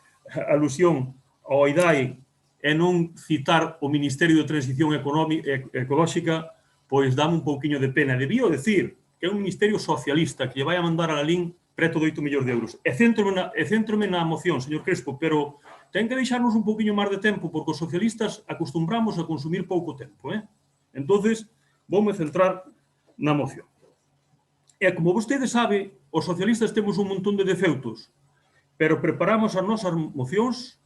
alusión ao IDAE e non citar o Ministerio de Transición Ecolóxica, pois dame un pouquiño de pena. Debío decir que é un ministerio socialista que lle vai a mandar a Lalín preto de 8 millóns de euros. E céntrome na moción, señor Crespo, pero ten que deixarnos un pouquiño máis de tempo, porque os socialistas acostumbramos a consumir pouco tempo. Entonces, voume centrar na moción. E como vostede sabe, os socialistas temos un montón de defeutos, pero preparamos as nosas mocións,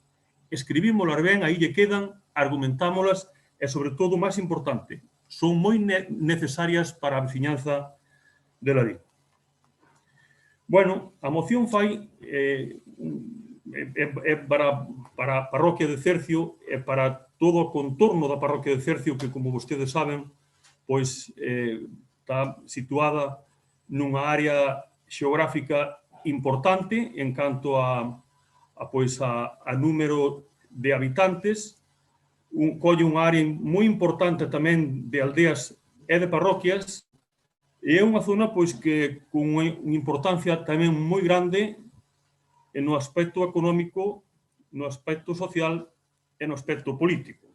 escribímolas ben, aí lle quedan, argumentámolas e, sobre todo, o máis importante, son moi necesarias para a veciñanza de Lalín. Bueno, a moción fai para a parroquia de Cercio e para todo o contorno da parroquia de Cercio, que, como vostedes saben, pois está situada nunha área xeográfica importante en canto a número de habitantes, colle unha área moi importante tamén de aldeas e de parroquias, e é unha zona que con unha importancia tamén moi grande no aspecto económico, no aspecto social e no aspecto político.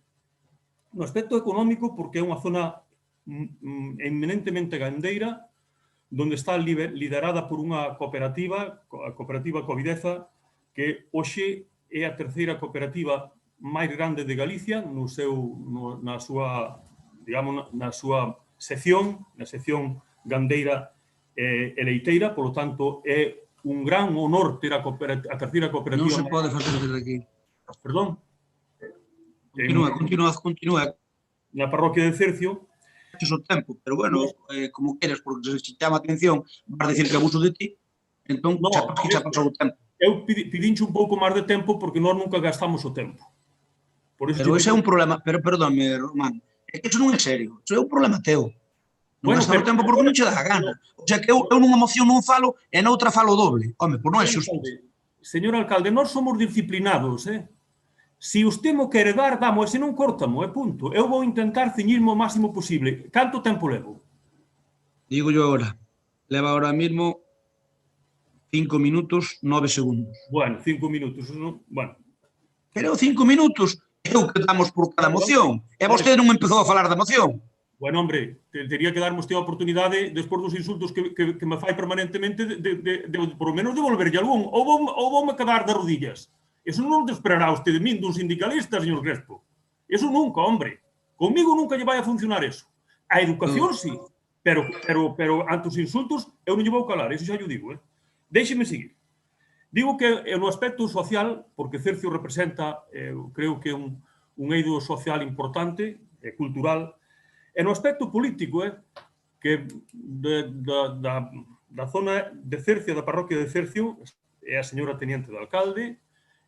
No aspecto económico, porque é unha zona eminentemente gandeira, onde está liderada por unha cooperativa, a cooperativa Covideza, que hoxe é a terceira cooperativa máis grande de Galicia na súa sección, na sección gandeira e leiteira, polo tanto, é un gran honor ter a terceira cooperativa. Non se pode facer desde aquí. Perdón? Continúa. Na parroquia de Cercio. O tempo, pero bueno, como queres, porque se chama a atención, vas dicir que abuso de ti, entón xa pasou o tempo. Eu pedinche un pouco máis de tempo porque nós nunca gastamos o tempo. Pero ese é un problema, pero perdónme, Román, é que iso non é serio, iso é un problema teu. Non gastar o tempo porque non che dá a gana. O sea, que eu nunha moción non falo e noutra falo doble. Home, pois non é xusto. Señor alcalde, nós somos disciplinados, Se usted mo quere dar, damo, e se non, córtamo, é punto. Eu vou intentar ceñirme o máximo posible. Canto tempo levo? Digo yo agora. Leva ahora mismo 5 minutos, 9 segundos. Bueno, 5 minutos. Bueno. Pero 5 minutos é o que damos por cada moción. E vostede non empezou a falar da moción. Bueno, hombre, teria que darme usted a oportunidade, despois dos insultos que me fai permanentemente, por lo menos devolverlle algún. Ou voume quedar de rodillas. Eso non te esperará usted de min, dun sindicalista, señor Crespo. Eso nunca, hombre. Conmigo nunca lle vai a funcionar eso. A educación, sí, pero ante os insultos eu non lle vou calar, eso xa lle digo. Déixeme seguir. Digo que no aspecto social, porque Cercio representa, creo que un eido social importante, cultural, e no aspecto político, que da zona de Cercio, da parroquia de Cercio, é a señora teniente de alcalde,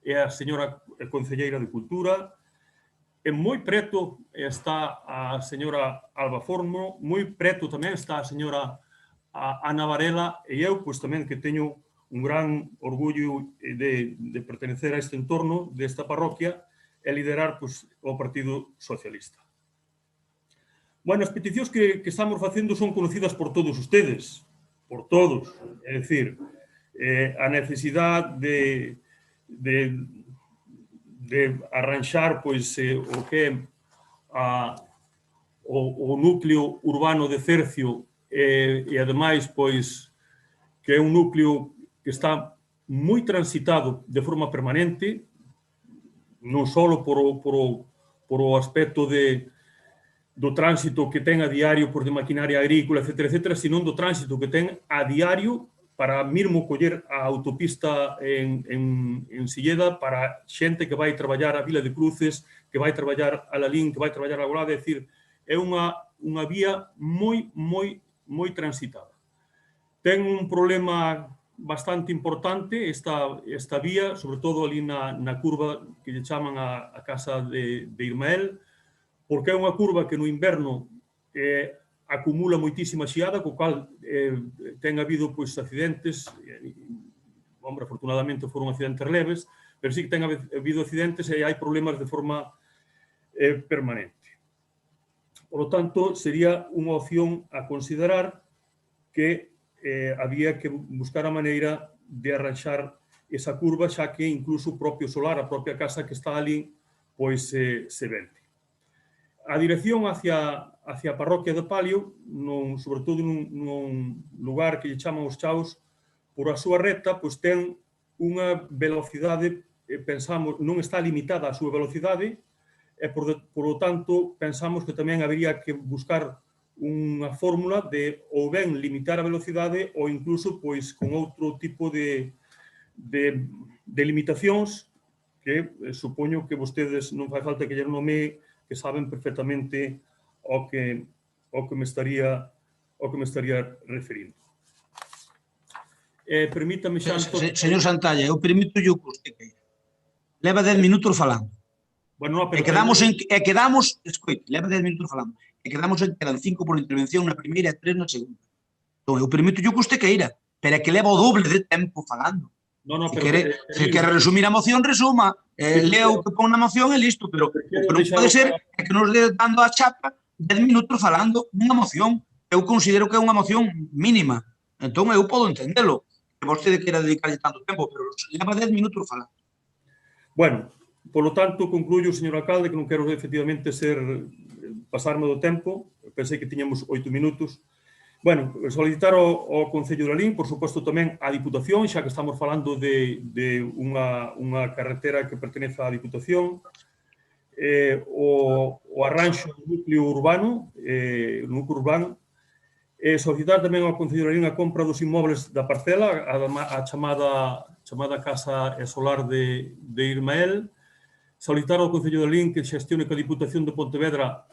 é a señora concelleira de Cultura, e moi preto está a señora Alba Forno, moi preto tamén está a señora Ana Varela, e eu, pois tamén que teño un gran orgullo de pertenecer a este entorno, desta parroquia, e liderar o Partido Socialista. Bueno, as peticións que estamos facendo son conocidas por todos ustedes, por todos, é dicir, a necesidade de arranxar o que é o núcleo urbano de Cercio e, ademais, que é un núcleo que está moi transitado de forma permanente, non só por o aspecto do tránsito que ten a diario de maquinaria agrícola, etc., sino do tránsito que ten a diario para mesmo coller a autopista en Silleda para xente que vai traballar a Vila de Cruces, que vai traballar a Lalín, que vai traballar a Golada, é dicir, é unha vía moi transitada. Ten un problema bastante importante esta vía, sobre todo ali na curva que lle chaman a casa de Irmael, porque é unha curva que no inverno acumula moitísima xiada, co cal ten habido accidentes, afortunadamente foron accidentes leves, pero sí que ten habido accidentes e hai problemas de forma permanente. Por lo tanto, sería unha opción a considerar que había que buscar a maneira de arranxar esa curva, xa que incluso o propio solar, a propia casa que está ali, pois se vende. A dirección hacia a parroquia de Palio, sobre todo nun lugar que lle chaman os Chaos, por a súa reta, pois ten unha velocidade, pensamos, non está limitada a súa velocidade, e, por lo tanto, pensamos que tamén habería que buscar unha fórmula de ou ben limitar a velocidade ou incluso pois con outro tipo de limitacións que supoño que vostedes non fai falta que lle nomee, que saben perfectamente ao que me estaría referindo. Permítame xa... Señor Santalla, eu permito-lle o que usted queira. Leva 10 minutos falando. E quedamos, escoite, leva 10 minutos falando, e quedamos en que eran 5 por intervención na primeira e 3 na segunda. Entón, eu permito-lle o que usted queira, pero é que leva o doble de tempo falando. Se quere resumir a moción, resuma. Lea o que pon na moción e listo, pero o que non pode ser é que nos dé dando a chapa 10 minutos falando nunha moción. Eu considero que é unha moción mínima. Entón, eu podo entendelo. Que vostede queira dedicarlle tanto tempo, pero leva 10 minutos falando. Bueno, por lo tanto, concluyo, señor alcalde, que non quero efectivamente pasarme do tempo. Pensei que tiñamos 8 minutos. Bueno, solicitar ao Concello de Lalín, por suposto tamén á Diputación, xa que estamos falando de unha carretera que pertenece á Diputación, o arranxo do núcleo urbano, solicitar tamén ao Concello de Lalín a compra dos inmobles da parcela, a chamada Casa Solar de Irmael, solicitar ao Concello de Lalín que xestione coa Diputación de Pontevedra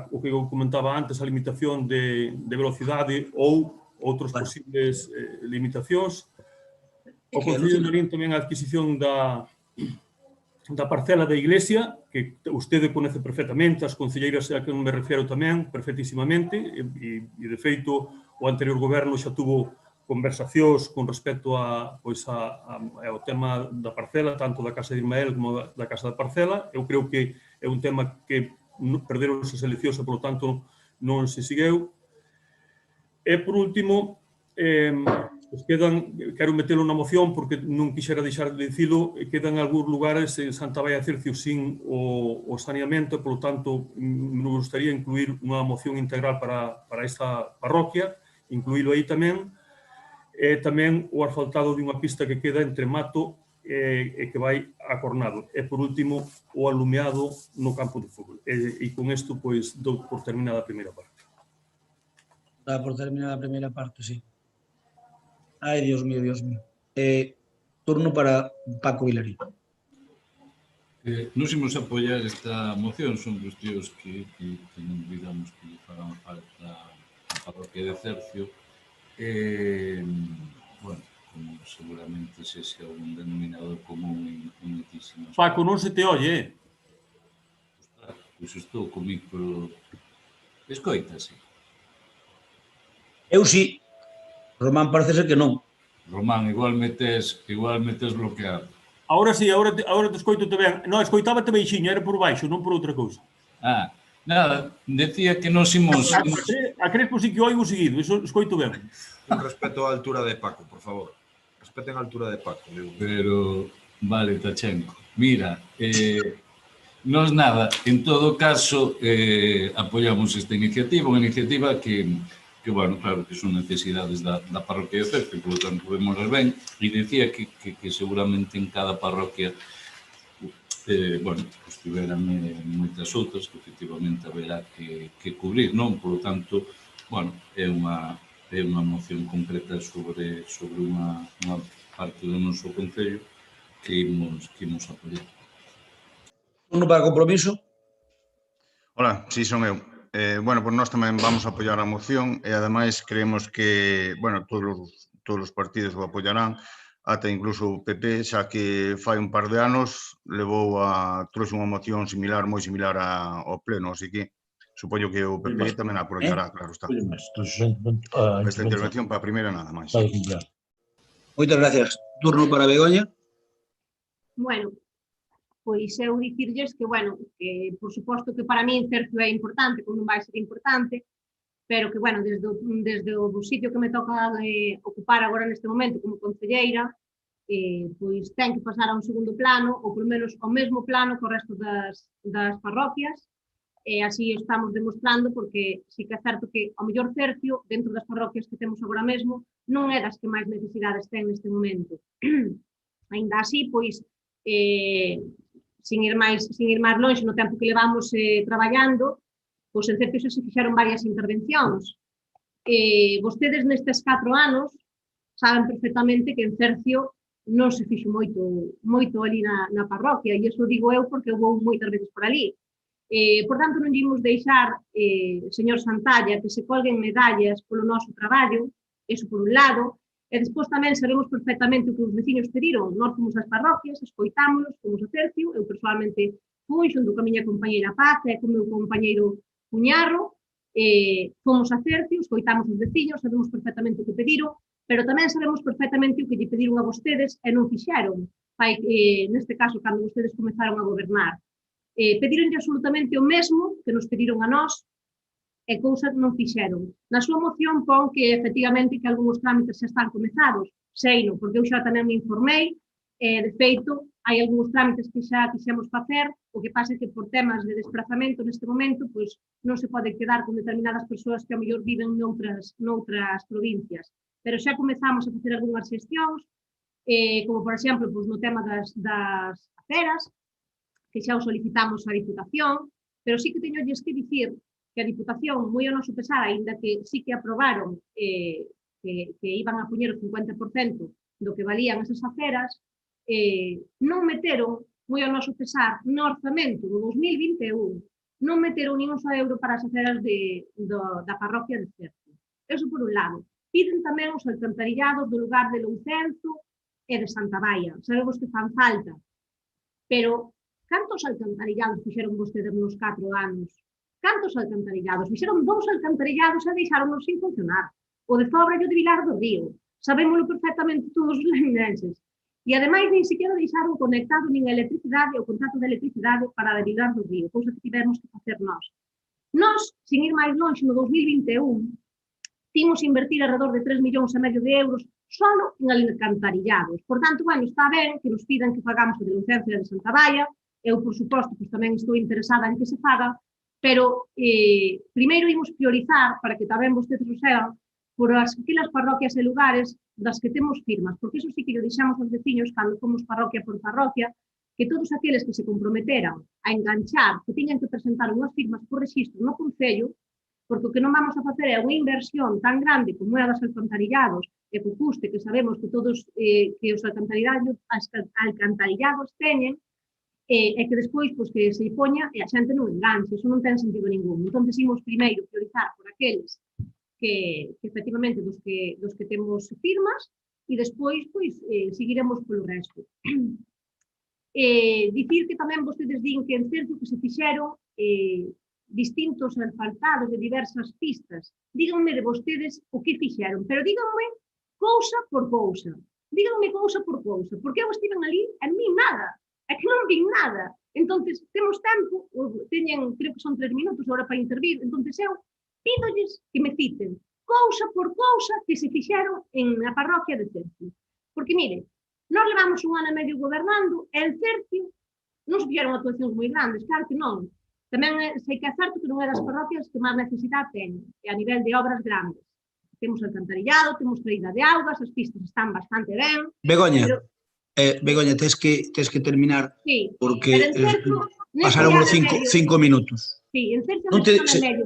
o que eu comentaba antes, a limitación de velocidade ou outros posibles limitacións. O Concello de Lalín tamén a adquisición da parcela da Iglesia, que vostede conoce perfectamente, as concelleiras a que me refiro tamén, perfectísimamente, e de feito o anterior goberno xa tuvo conversacións con respecto ao tema da parcela, tanto da Casa de Irmael como da Casa da Parcela. Eu creo que é un tema que perderon as eleccións e, por lo tanto, non se segueu. E, por último, quero metelo na moción porque non quixera deixar de dicilo, quedan algúns lugares en Santa Baia Cercio sin o saneamento, por lo tanto, me gustaría incluir unha moción integral para esta parroquia, incluílo aí tamén. E tamén o asfaltado dunha pista que queda entre Mato e que vai a Cornado. E, por último, o alumeado no campo de fútbol. E con isto, pois, dou por terminada a primeira parte. Dá por terminada a primeira parte, sí. Ai, Dios mío, Dios mío. Turno para Paco Vilarín. Nos imos apoiar esta moción, son cuestións que non olvidamos que lle fagan falta a parroquia de Cercio. Bueno, como seguramente sexa un denominador común en moitísimas... Paco, non se te oye, Pois estou co micro... Escoitase? Eu sí. Román parece ser que non. Román, igual metes bloqueado. Ahora sí, ahora te escoito te ben. Non, escoitábate beixiño, era por baixo, non por outra cousa. Nada, decía que nos imos... A Crespo sí que oigo seguido, iso escoito ben. Con respeto á altura de Paco, por favor. Respeten a altura de Paco. Pero, vale, Tachenko. Mira, nos nada, en todo caso, apoiamos esta iniciativa, unha iniciativa que, bueno, claro, que son necesidades da parroquia de Cercio, por lo tanto, podemos ver ben, e decía que seguramente en cada parroquia bueno, pues tiveran moitas outras que efectivamente haberá que cubrir, non? Por lo tanto, bueno, é unha é unha moción concreta sobre unha parte do noso concello que imos apoiar. Turno para compromiso. Hola, sí, son eu. Bueno, pues nós tamén vamos a apoiar a moción e ademais creemos que, bueno, todos os partidos o apoiarán, ata incluso o PP, xa que fai un par de anos trouxe unha moción similar, moi similar ao pleno, así que supoño que o PP tamén a apoiará, claro está. Esta intervención para a primeira nada máis. Moitas gracias. Turno para Begoña. Bueno, pois eu dicirlles que, bueno, que por suposto que para mí Cercio é importante, como non vai ser importante, pero que, bueno, desde o sitio que me toca ocupar agora neste momento como concelleira, pois ten que pasar a un segundo plano, ou polo menos ao mesmo plano que o resto das parroquias, e así estamos demostrando, porque sí que é certo que ao mellor Cercio, dentro das parroquias que temos agora mesmo, non é das que máis necesidades ten neste momento. Ainda así, pois, sin ir máis longe no tempo que levamos traballando, pois en Cercio xa se fixeron varias intervencións. Vostedes nestes 4 anos saben perfectamente que en Cercio non se fixo moito ali na parroquia, e iso digo eu porque eu vou moitas veces por ali. Por tanto, non imos deixar, señor Santalla, que se colguen medallas polo noso traballo, eso por un lado, e despois tamén sabemos perfectamente o que os veciños pediron. Nós fomos ás parroquias, escoitámonos, fomos a Cercio, eu personalmente fui xunto ca miña compañeira Paz e co meu compañeiro Cuñarro, fomos a Cercio, escoitamos os veciños, sabemos perfectamente o que pediron, pero tamén sabemos perfectamente o que lle pediron a vostedes e non fixeron, neste caso, cando vostedes comezaron a gobernar. Pedironlle absolutamente o mesmo que nos pediron a nós, e cousas non fixeron. Na súa moción pon que, efectivamente, que algúns trámites xa están comezados. Seino, porque eu xa tamén me informei, de feito, hai algúns trámites que xa quixemos facer, o que pasa é que por temas de desplazamento neste momento, pois non se pode quedar con determinadas persoas que a mellor viven noutras provincias. Pero xa comezamos a facer algunhas xestións, como, por exemplo, pois no tema das aceras, que xa o solicitamos á Diputación, pero sí que teñolles que dicir que a Diputación, moi ao noso pesar, aínda que sí que aprobaron que iban a poñer o 50% do que valían esas aceras, non meteron, moi ao noso pesar, no orzamento do 2021, non meteron nin un só euro para as aceras da parroquia de Cercio. Eso por un lado. Piden tamén os alcantarillados do lugar de Loucenzo e de Santa Baia. Sabemos que fan falta, pero cantos alcantarillados fixeron vostedes nos 4 anos? Cantos alcantarillados? Fixeron 2 alcantarillados e deixáronos sin funcionar. O de Fobra e o de Vilar do Río. Sabémolo perfectamente todos os lemineses. E, ademais, nin siquiera deixaron conectado nin a electricidade, o contrato de electricidade para a de Vilar do Río, cousa que tivemos que facer nós. Nós, sin ir máis longe, no 2021, timos invertir alrededor de 3,5 millóns de euros solo en alcantarillados. Por tanto, bueno, está ben que nos pidan que pagamos a de Loucenzo e de Santa Baia. Eu, por suposto, pues, tamén estou interesada en que se faga, pero primeiro imos priorizar, para que tamén vostedes o sean, por aquelas parroquias e lugares das que temos firmas, porque iso sí que lle deixamos aos veciños cando fomos parroquia por parroquia, que todos aqueles que se comprometeran a enganchar, que tiñan que presentar unhas firmas por rexistro no Concello, porque o que non vamos a facer é unha inversión tan grande como é a das alcantarillados, e co custe que sabemos que todos que os alcantarillados teñen, e que despois pois, que se poña e a xente non enganche, iso non ten sentido ningún. Entón, imos primeiro priorizar por aqueles que efectivamente dos que temos firmas e despois pois, seguiremos polo resto. Dicir que tamén vostedes din que en Cercio que se fixeron distintos asfaltados de diversas pistas. Díganme de vostedes o que fixeron, pero díganme cousa por cousa. Díganme cousa por cousa, porque eu estiven ali e non vi nada. É que non vin nada. Entón, temos tempo, teñen, creo que son 3 minutos agora para intervir, entón, eu pídolles que me citen cousa por cousa que se fixeron na parroquia de Cercio. Porque, mire, nós levamos 1 ano e medio gobernando e en Cercio non se fixeron actuacións moi grandes, claro que non. Tamén sei que é certo que non é das parroquias que máis necesidade teñen, e a nivel de obras grandes. Temos alcantarillado, temos traída de augas, as pistas están bastante ben. Begoña, Begoña, tes que terminar, sí, porque pasaron os 5 minutos. Sí, en Cercio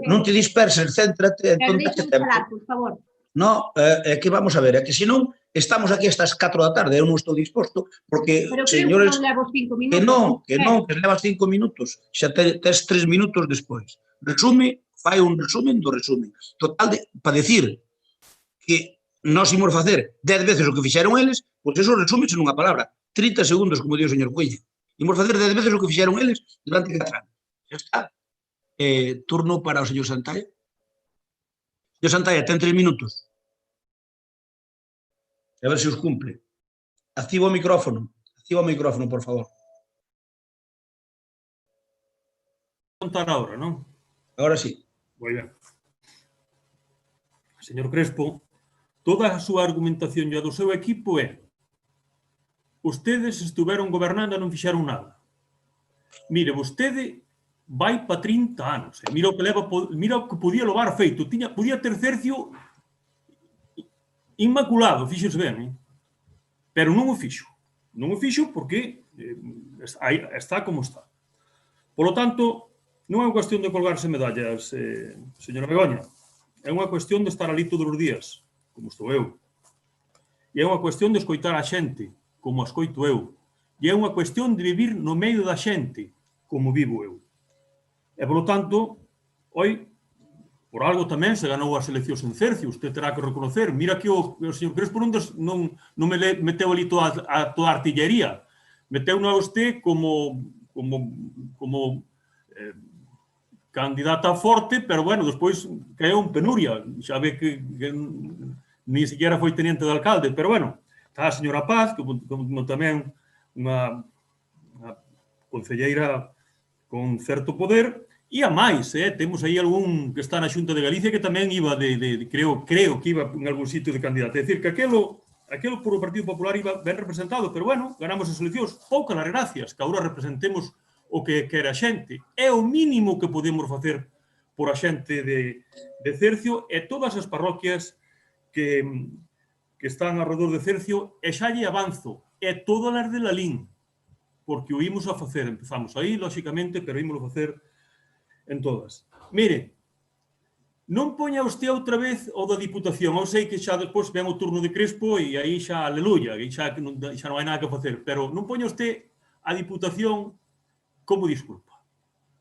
non te disperses, céntrate. Pero deixe-me falar, por favor. No, é que vamos a ver, é que senón estamos aquí hasta as 4 da tarde, eu non estou disposto, porque, Pero creo señores, que non levo 5 que minutos. non, que levas 5 minutos, xa tes 3 minutos despois. Resume, fai un resumen do resumen. Total, para decir que nós imos facer 10 veces o que fixeron eles, pois eso resúmese nunha palabra. 30 segundos, como di o señor Cuella. Imos facer 10 veces o que fixeron eles durante 4 anos. Xa está. Turno para o señor Santalla. Señor Santalla, ten 3 minutos. A ver se os cumple. Activa o micrófono, por favor. Contar ahora, non? Ahora sí. Moi ben. Señor Crespo, toda a súa argumentación e a do seu equipo é: ustedes estuveron gobernando e non fixeron nada. Mire, vostede vai para 30 anos. Mira o que podía levar feito. Podía ter Cercio inmaculado, fíxese ben, pero non o fixo. Non o fixo porque está como está. Por lo tanto, non é unha cuestión de colgarse medallas, señora Begoña. É unha cuestión de estar ali todos os días, como estou eu. E é unha cuestión de escoitar a xente, como a escoito eu. E é unha cuestión de vivir no medio da xente, como vivo eu. E, por lo tanto, hoy, por algo tamén se ganou as eleccións en Cercio, usted terá que reconocer. Mira que o señor Crespo non me meteu ali toda a artillería. Meteu a usted como candidata forte, pero, bueno, despois caeu en penuria. Xa ve que ni siquiera foi teniente de alcalde. Pero, bueno, está a señora Paz, como tamén unha concelleira con certo poder. E a máis, temos aí algún que está na Xunta de Galicia que tamén iba creo que iba en algún sitio de candidato. É dicir, que aquelo por o Partido Popular iba ben representado, pero, bueno, ganamos as eleccións. Poucas las gracias que agora representemos o que quere a xente. É o mínimo que podemos facer por a xente de Cercio e todas as parroquias que están alrededor de Cercio, e xa lle avanzo, e todas as de Lalín, porque o imos a facer. Empezamos aí, lóxicamente, pero imos a facer en todas. Mire, non poña usted outra vez o da Diputación. Eu sei que xa despois ven o turno de Crespo e aí xa aleluya, e xa non hai nada que facer, pero non poña usted a Diputación como disculpa.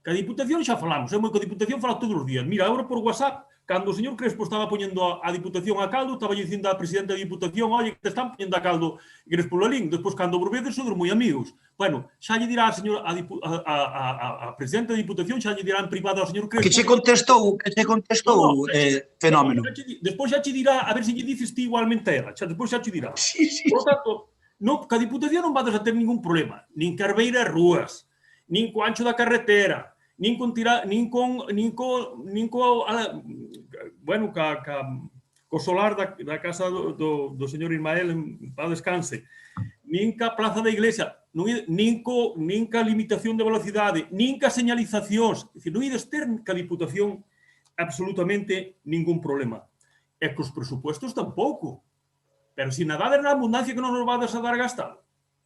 Que a Diputación xa falamos, é moi que a Diputación fala todos os días. Mira, agora por WhatsApp, cando o señor Crespo estaba poñendo a Diputación a caldo, estaba dicindo a presidenta da Diputación: oye, que te están poñendo a caldo Crespo Lalín. Despois, cando volvedes, sodes moi amigos. Bueno, xa lle dirá a presidenta da Diputación, xa lle dirá en privado ao señor Crespo. Que che contestou, fenómeno. Despois xa che dirá, a ver se lle dices ti igualmente a ela. Despois xa che dirá. Por tanto, que a Diputación non vades a ter ningún problema. Nin carbeira rúas, nin co ancho da carretera, nin co solar da casa do señor Ismael, en paz descanse, nin ca plaza da iglesia, nin ca limitación de velocidade, nin ca señalizacións. Non ides ter ca Diputación absolutamente ningún problema. E cos presupuestos tampouco. Pero se nadades na abundancia que non nos vades a dar gastado.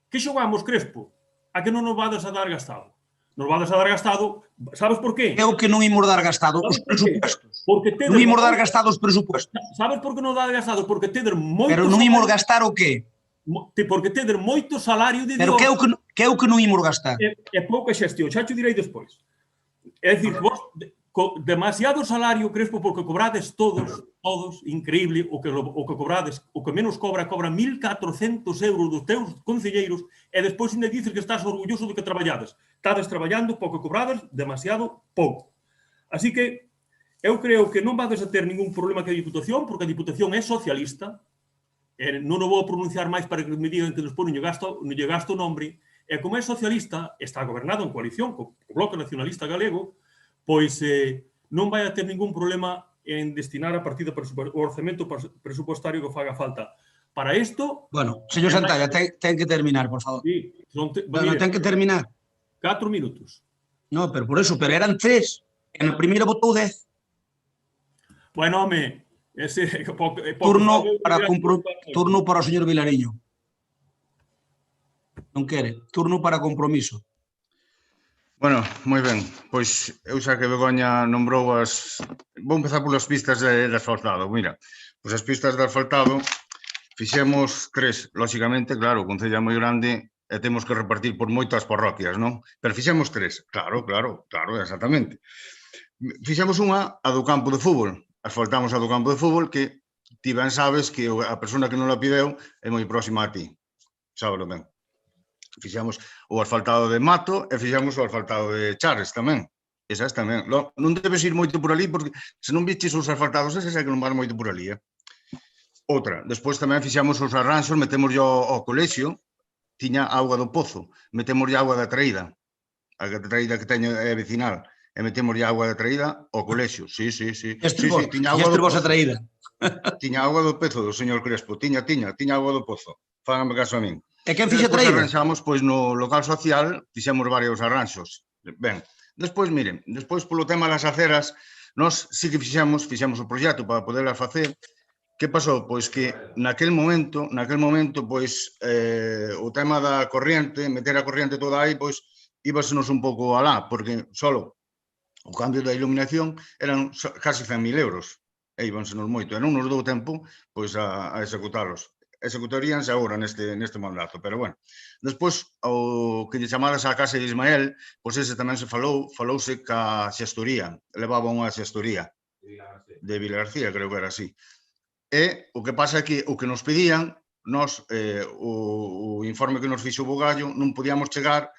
Que xogamos, Crespo? A que non nos vades a dar gastado? Nos vades a dar gastado, sabes por qué? É o que non imos dar gastado, os presupuestos. Non imos dar gastado os presupuestos. Sabes por que non dar gastado? Porque tedes moito... Pero non imos gastar o qué? Porque tedes moito salario de... Pero que é o que non imos gastar? É pouca xestión, xa te direi despois. É dicir, vos, demasiado salario, Crespo, porque cobrades todos, increíble, o que cobrades, o que menos cobra 1.400 euros dos teus concelleiros, e despois ainda dices que estás orgulloso de que traballades. Estades traballando porque cobrades demasiado pouco. Así que eu creo que non vades a ter ningún problema que a Diputación, porque a Diputación é socialista, non o vou pronunciar máis para que me digan que despois non lle gasto o nombre, e como é socialista, está gobernado en coalición co Bloque Nacionalista Galego, pois non vai a ter ningún problema en destinar a partida o orzamento presupuestario que faga falta. Para isto... Bueno, señor Santalla, ten que terminar, por favor. Sí, bueno, ten que terminar. 4 minutos. No, pero por eso, pero eran 3. En el primeiro votou 10. Bueno, home, turno para o señor Vilariño. Non quere. Turno para compromiso. Bueno, moi ben. Pois eu xa que Begoña nombrou as... Vou empezar polas pistas de asfaltado. Mira, pois as pistas de asfaltado fixemos 3. Lóxicamente, claro, o Concello é moi grande e temos que repartir por moitas parroquias, non? Pero fixemos 3. Claro, exactamente. Fixemos unha, a do campo de fútbol. Asfaltamos a do campo de fútbol que ti ben sabes que a persona que non la pideu é moi próxima a ti. Sábelo ben. Fixemos o asfaltado de Mato e fixemos o asfaltado de Chares tamén. Esas tamén. Non debes ir moito por ali porque se non viches os asfaltados eses é que non vas moito por ali. Outra, despois tamén fixemos os arranxos, metemos ao colexio, tiña auga do pozo, metemos auga da traída, a traída que teño é vecinal, e metemos auga da traída ao colexio. Sí. Tiña auga do pozo. Tiña auga do pozo do señor Crespo, tiña auga do pozo. Fágame caso a min. E quen fixa traída? Arranxamos, pois, no local social, fixemos varios arranxos. Ben, despois, miren, despois polo tema das aceras, nós sí que fixemos o proxecto para poderlas facer. Que pasou? Pois que naquel momento, pois, o tema da corriente, meter a corriente toda aí, pois, íbasenos un pouco alá, porque solo o cambio da iluminación eran casi 100.000 euros. E íbansenos moito. E non nos dou tempo, pois, a executalos. Executaríanse agora neste mandato, pero bueno. Despois, o que lle chamadas a Casa de Ismael, pois ese tamén se falouse ca xestoría, levaba unha xestoría de Vilagarcía, creo que era así. E o que pasa é que o que nos pedían, nós, o informe que nos fixo o Bugallo, non podíamos chegar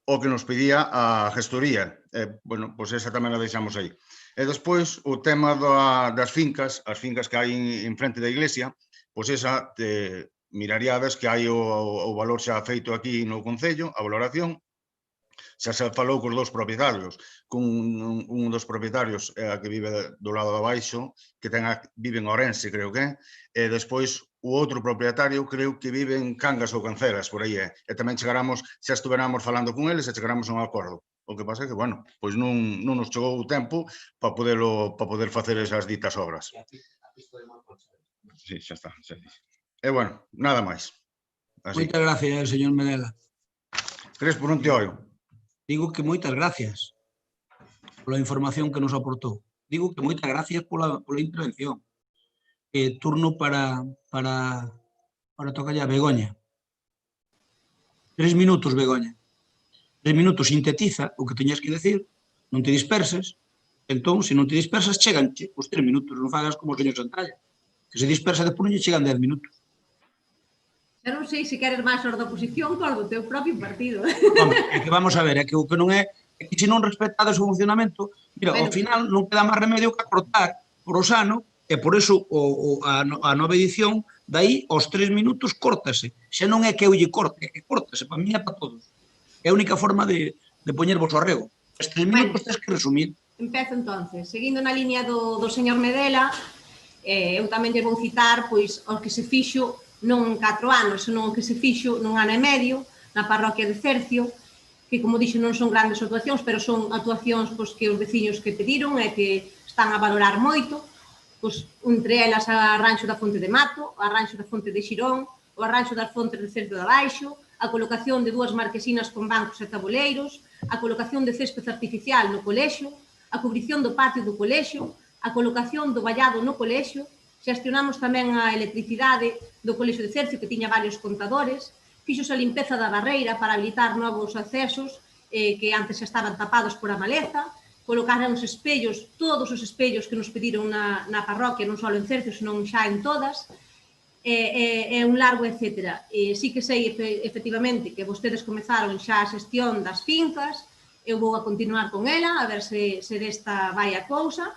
ao que nos pedía a gestoría. Bueno, pois esa tamén a deixamos aí. E despois, o tema das fincas, as fincas que hai en frente da iglesia, pois esa, miraríades que hai o valor xa feito aquí no Concello, a valoración, xa se falou cos dous propietarios, con un dos propietarios que vive do lado de abaixo, que vive en Orense, creo que é, e despois o outro propietario creo que vive en Cangas ou Canceras, por aí é. E tamén chegaramos, xa estuveramos falando con eles e chegaramos a un acordo. O que pasa é que, bueno, pois non nos chegou o tempo para poder facer esas ditas obras. Sí, xa está. E, bueno, nada máis. Moitas gracias, señor Medela. Crespo, non te oio. Digo que moitas gracias pola información que nos aportou. Digo que moitas gracias pola intervención. Turno para tocarlle a Begoña. 3 minutos, Begoña. 3 minutos, sintetiza o que teñas que decir, non te disperses. Entón, se non te dispersas, cheganche os 3 minutos. Non fagas como o señor Santalla, que se dispersa despois non lle chegan 10 minutos. Eu non sei se queres máis os da oposición que os do teu propio partido. É que vamos a ver, é que o que non é que se non respetades o funcionamento, mira, ao final non queda máis remedio que acortar por o sano, e por eso a nova edición, dai aos 3 minutos córtase. Xa non é que eu lle corte, é que córtase, para mí é para todos. É a única forma de poñervos ao rego. Os 3 minutos tens que resumir. Empezo entonces, seguindo na liña do señor Medela, eu tamén lle vou citar pois o que se fixo non 4 anos, senón o que se fixo nun ano e medio na parroquia de Cercio, que, como dixo, non son grandes actuacións, pero son actuacións pois, que os veciños que pediron e que están a valorar moito, pois, entre elas o arranxo da Fonte de Mato, o arranxo da Fonte de Xirón, o arranxo das fontes de Cercio de Abaixo, a colocación de 2 marquesinas con bancos e tabuleiros, a colocación de césped artificial no colexio, a cubrición do patio do colexio, a colocación do vallado no colexio. Xestionamos tamén a electricidade do colexio de Cercio, que tiña varios contadores, fixose a limpeza da barreira para habilitar novos accesos que antes xa estaban tapados por a maleza, colocaron os espellos, todos os espellos que nos pediron na parroquia, non só en Cercio, senón xa en todas, e un largo etcétera. Sí que sei, efectivamente, que vostedes comezaron xa a xestión das fincas, eu vou a continuar con ela, a ver se desta vai a cousa,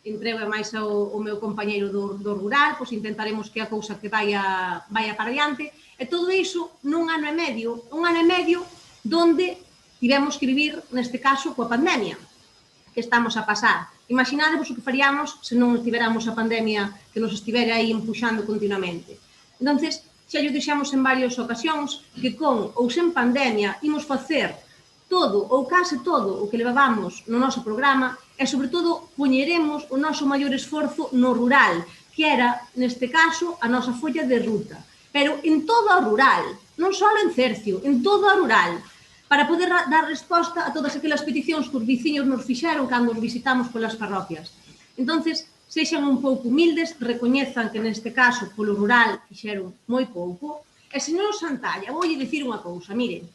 entre eu e máis o meu compañeiro do rural, pois intentaremos que a cousa que vaya para diante, e todo iso nun ano e medio, donde tivemos que vivir, neste caso, coa pandemia que estamos a pasar. Imaginadevos o que faríamos se non tiveramos a pandemia que nos estivera aí empuxando continuamente. Entonces, xa yo dixemos en varias ocasións que con ou sen pandemia imos facer todo ou case todo o que levamos no noso programa e, sobre todo, poñeremos o noso maior esforzo no rural, que era, neste caso, a nosa folla de ruta. Pero en todo o rural, non só en Cercio, en todo o rural, para poder dar resposta a todas aquelas peticións que os veciños nos fixeron cando os visitamos polas parroquias. Entonces, sexan un pouco humildes, recoñezan que neste caso, polo rural, fixeron moi pouco. E, señor Santalla, voulle dicir unha cousa, miren,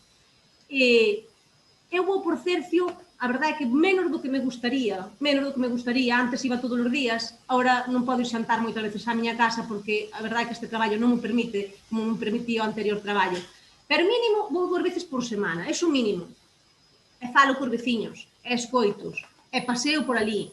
eu vou por cercio, a verdade é que menos do que me gustaría, antes iba todos os días, agora non podo xantar moitas veces á miña casa porque a verdade é que este traballo non me permite, como me permitía o anterior traballo. Pero mínimo vou 2 veces por semana, é o mínimo. E falo cos veciños, e escoitos, e paseo por ali,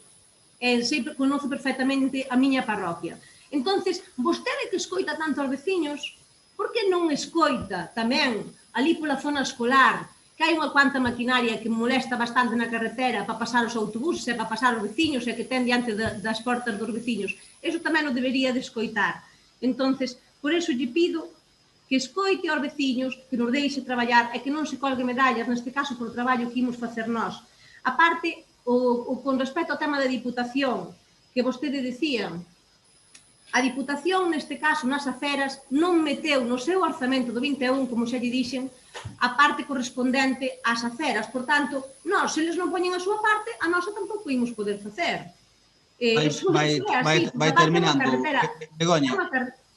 e conozo perfectamente a miña parroquia. Entonces, vostede que escoita tanto aos veciños, por que non escoita tamén ali pola zona escolar, que hai unha cuanta maquinaria que molesta bastante na carretera para pasar os autobuses e para pasar os veciños e que ten diante das portas dos veciños? Eso tamén o debería de escoitar. Entonces, por eso lle pido que escoite aos veciños, que nos deixe traballar e que non se colgue medallas, neste caso, polo traballo que imos facer nós. A parte, con respecto ao tema da Diputación, que vostede dicía, a Diputación, neste caso, nas aferas, non meteu no seu orzamento do 21, como xa lle dixen, a parte correspondente ás aferas. Por tanto, nós, se eles non poñen a súa parte, a nosa tampouco imos poder facer. Vai terminando. Begoña.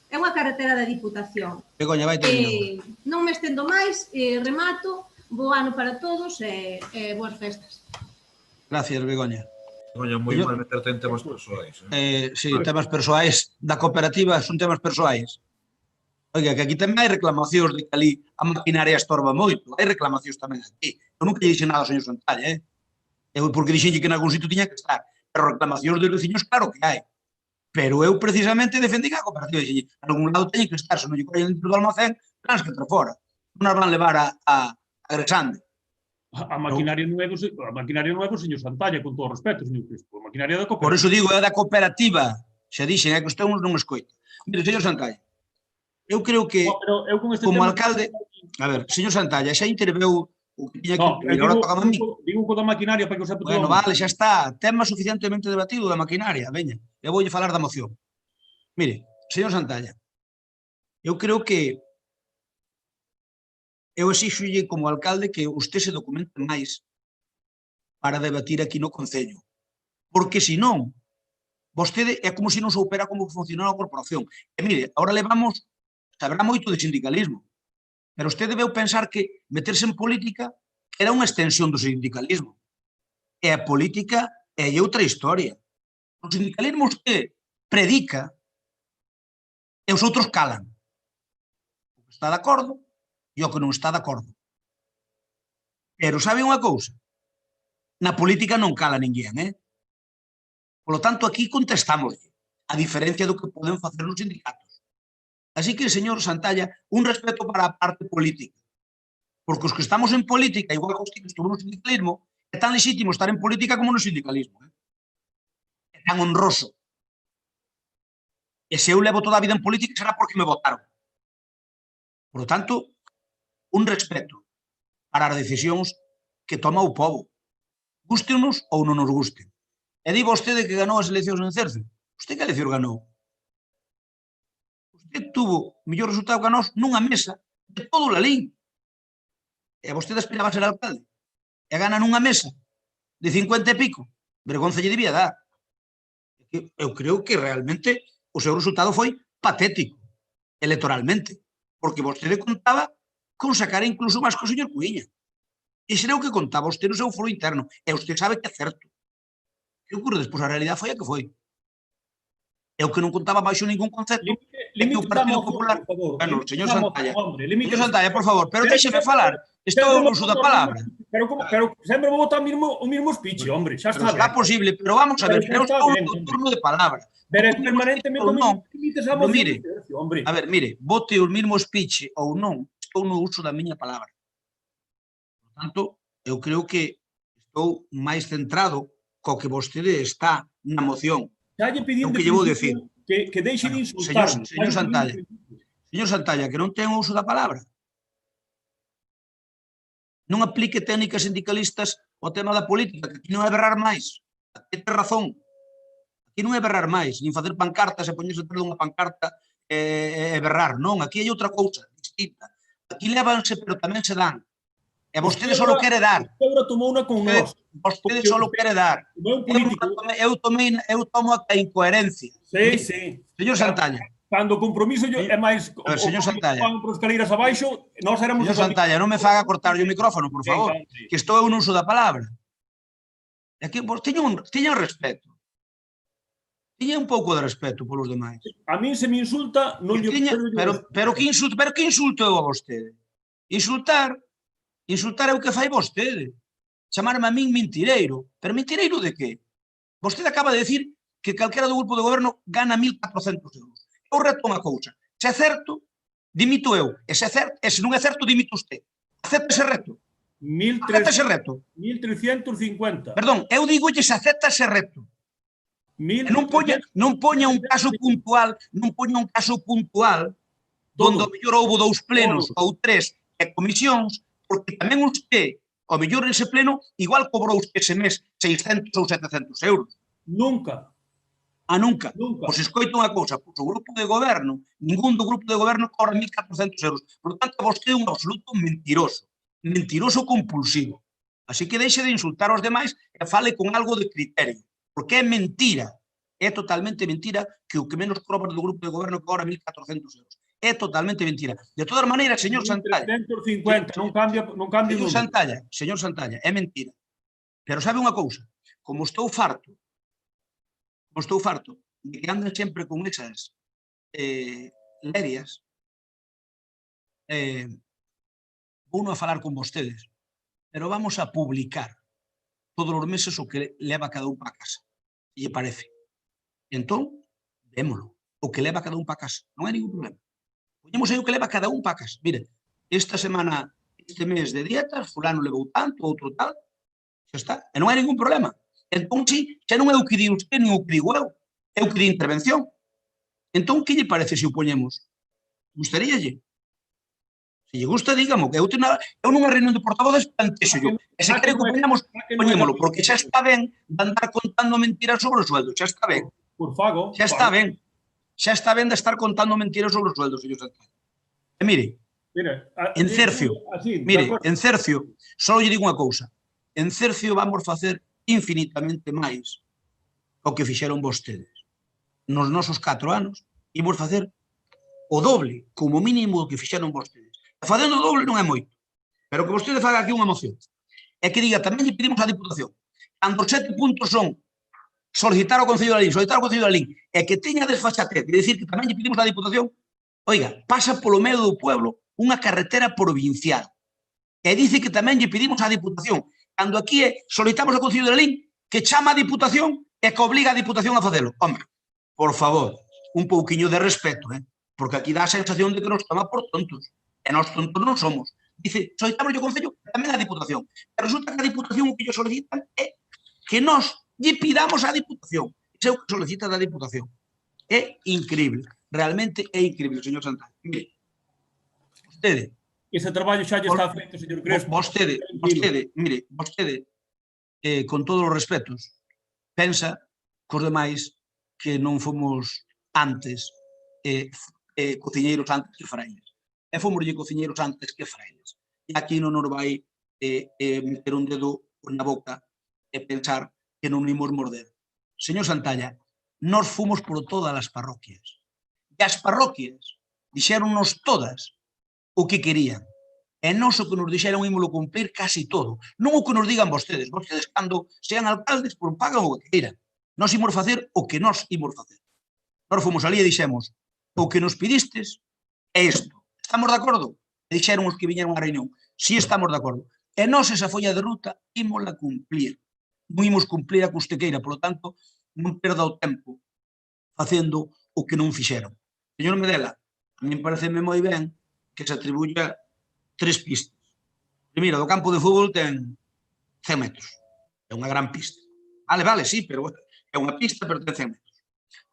É unha carretera da Diputación. Begoña, vai terminando. Non me estendo máis, remato, bo ano para todos e boas festas. Gracias, Begoña. Begoña, moi mal meterte en temas persoais. Sí, temas persoais da cooperativa son temas persoais. Oiga, que aquí tamén hai reclamacións de que ali a maquinaria estorba moito. Hai reclamacións tamén aquí. Eu nunca lle dixen nada ao señor Santalla, Eu porque dixenlle que en algún sitio tiña que estar. Pero reclamacións dos veciños, claro que hai. Pero eu precisamente defendí que a cooperativa dixenlle, en algún lado teñen que estar, se non lle collen dentro do almacén, tens que entrar fora. Non as van levar a Gresande. A maquinaria non é do señor Santalla, con todo o respeto, señor Crespo. A maquinaria da cooperativa. Por eso digo, é da cooperativa. Xa dixen, é que usted non escoita. Mire, señor Santalla, eu creo que, como alcalde... A ver, señor Santalla, xa interveu o que tiña que intervir, agora toca a mí. Digo co da maquinaria para que o sepa todo. Bueno, vale, xa está. Tema suficientemente debatido da maquinaria. Veña, eu voulle falar da moción. Mire, señor Santalla, eu creo que eu exixolle como alcalde que usted se documente máis para debatir aquí no Concello. Porque, se non, vostede é como se non soupera como funciona a corporación. E mire, agora levamos, saberá moito de sindicalismo, pero usted debeu pensar que meterse en política era unha extensión do sindicalismo. E a política é outra historia. O sindicalismo usted predica e os outros calan. O que está de acordo e o que non está de acordo. Pero sabe unha cousa? Na política non cala ninguén, Polo tanto, aquí contestamos a diferencia do que poden facer os sindicatos. Así que, señor Santalla, un respeto para a parte política. Porque os que estamos en política, igual que os que estuvo no sindicalismo, é tan legítimo estar en política como no sindicalismo. É tan honroso. E se eu levo toda a vida en política será porque me votaron. Por lo tanto, un respeto para as decisións que toma o povo. Gústenos ou non nos gusten. E di vostede que ganou as eleccións en Cerce. Usted que elección ganou? Usted tuvo mellor resultado que nós nunha mesa de todo o Lalín. E vostede aspiraba a ser alcalde. E gana nunha mesa de 50 e pico. Vergonza lle debía dar. Eu creo que realmente o seu resultado foi patético electoralmente. Porque vostede contaba con sacar incluso máis que o señor Cuíña. E será o que contaba usted no seu foro interno. E usted sabe que é certo. Que ocurre despois? A realidade foi a que foi. É o que non contaba baixo ningún concepto. É que o Partido Popular... Bueno, señor Santalla. Señor Santalla, por favor, pero déxeme falar. Estou no uso da palabra. Pero sempre vou botar o mismo speech, hombre. Xa está. Será posible, pero vamos a ver. Eu estou no turno de palabra. Pero permanentemente non. Mire, a ver, mire, bote o mismo speech ou non, estou no uso da miña palabra. Por tanto, eu creo que estou máis centrado co que vostede está na moción. O que lle vou decir. Que deixe de insultar. Señor Santalla, que non ten o uso da palabra. Non aplique técnicas sindicalistas ao tema da política, que aquí non é berrar máis. Aquí ten razón. Aquí non é berrar máis, nin facer pancartas e poñerse atrás dunha pancarta e berrar. Non, aquí hai outra cousa distinta. Aquí lévanse, pero tamén se dan. E vostede só quere dar. Agora tomou unha con nós. Vostede só quere dar. Eu tomo a incoherencia. Sí. Señor Santalla. Cando o compromiso é máis... Señor Santalla. Por escaleiras abaixo, nós éramos... Señor Santalla, non me faga cortar o micrófono, por favor. Que estou eu no uso da palabra. E aquí, teña respeto. Teña un pouco de respeto polos demais. A min se me insulta, non lle... Pero que insulto eu a vostede? Insultar é o que fai vostede. Chamarme a min mentireiro. Pero mentireiro de que? Vostede acaba de decir que calquera do grupo de goberno gana 1.400 euros. Eu reto unha cousa. Se é certo, dimito eu. E se non é certo, dimito usted. Acepta ese reto. Acepta ese reto. 1.350. Perdón, eu digo se acepta ese reto. Non poña un caso puntual, onde ao mellor houve 2 plenos ou 3 comisións, porque tamén usted, ao mellor nese pleno, igual cobrou ese mes 600 ou 700 euros. Nunca. Nunca. Pois escoito unha cousa, pois o grupo de goberno, ningún do grupo de goberno cobra 1.400 euros. Por tanto, vostede é un absoluto mentiroso compulsivo. Así que deixe de insultar aos demais e fale con algo de criterio. Porque é mentira, é totalmente mentira que o que menos cobra do grupo de goberno cobra 1.400 euros. É totalmente mentira. De todas maneiras, señor Santalla... 1.350, non cambia o número. Señor Santalla, é mentira. Pero sabe unha cousa? Como estou farto de que andan sempre con esas lerias, vou non a falar con vostedes, pero vamos a publicar todos os meses o que leva cada un para casa. E lle parece. Entón, vémolo. O que leva cada un para casa. Non hai ningún problema. Poñemos aí o que leva cada un para casa. Mire, esta semana, este mes de dietas, fulano levou tanto, outro tal, xa está. E non hai ningún problema. Entón, sí, xa non é o que di usted, nin o que digo eu. É o que di intervención. Entón, que lle parece se o poñemos? Gustaríalle? Se lle gusta, dígamo, que eu nunha reunión de portavoces plantexo yo. E se quere que o poñamos, poñémolo, porque xa está ben de andar contando mentiras sobre o sueldo, xa está ben. Por fago. Xa está ben. Xa está ben de estar contando mentiras sobre o sueldo, señor Santalla. E mire, en Cercio, só lle digo unha cousa, en Cercio vamos facer infinitamente máis o que fixeron vostedes. Nos nosos 4 anos, imos facer o doble, como mínimo, o que fixeron vostedes. Facendo o doble non é moito, pero que vostede faga aquí unha moción e que diga, tamén lle pedimos á Diputación, cando 7 puntos son solicitar ao Concello de Lalín, e que teña desfachatez de decir que tamén lle pedimos á Diputación, oiga, pasa polo medio do pueblo unha carretera provincial, e dice que tamén lle pedimos á Diputación, cando aquí solicitamos ao Concello de Lalín, que chama a Diputación e que obliga a Diputación a facelo. Hombre, por favor, un pouquiño de respeto, porque aquí dá a sensación de que nos toma por tontos. E nós tontos non somos. Dice, solicitamos o Concello tamén a Diputación. E resulta que a Diputación o que lle solicitan é que nós lle pidamos á Diputación. Iso é o que solicita da Diputación. É increíble. Realmente é increíble, señor Santalla. Mire, vostede... Ese traballo xa lle está feito, señor Crespo. Vostede, con todos os respetos, pensa cos demais que non fomos antes cociñeiros antes que frailes. E fomoslle cociñeiros antes que frailes. E aquí non nos vai meter un dedo na boca e pensar que non imos morder. Señor Santalla, nós fomos por todas as parroquias. E as parroquias dixéronnos todas o que querían. E nós o que nos dixeron ímolo cumplir casi todo. Non o que nos digan vostedes. Vostedes, cando sean alcaldes, pagan o que queiran. Nós imos facer o que nós imos facer. Nós fomos ali e dixemos, o que nos pidistes é isto. Estamos de acordo? E dixeron os que viñeron á reunión. Si estamos de acordo. E nós esa folla de ruta ímola cumplir. Non imos cumplir a custequeira. Por lo tanto, non perda o tempo facendo o que non fixeron. Señor Medela, a mí pareceme moi ben que se atribuya 3 pistas. Primeiro, do campo de fútbol ten 100 metros. É unha gran pista. Vale, sí, pero é unha pista, pero ten 100 metros.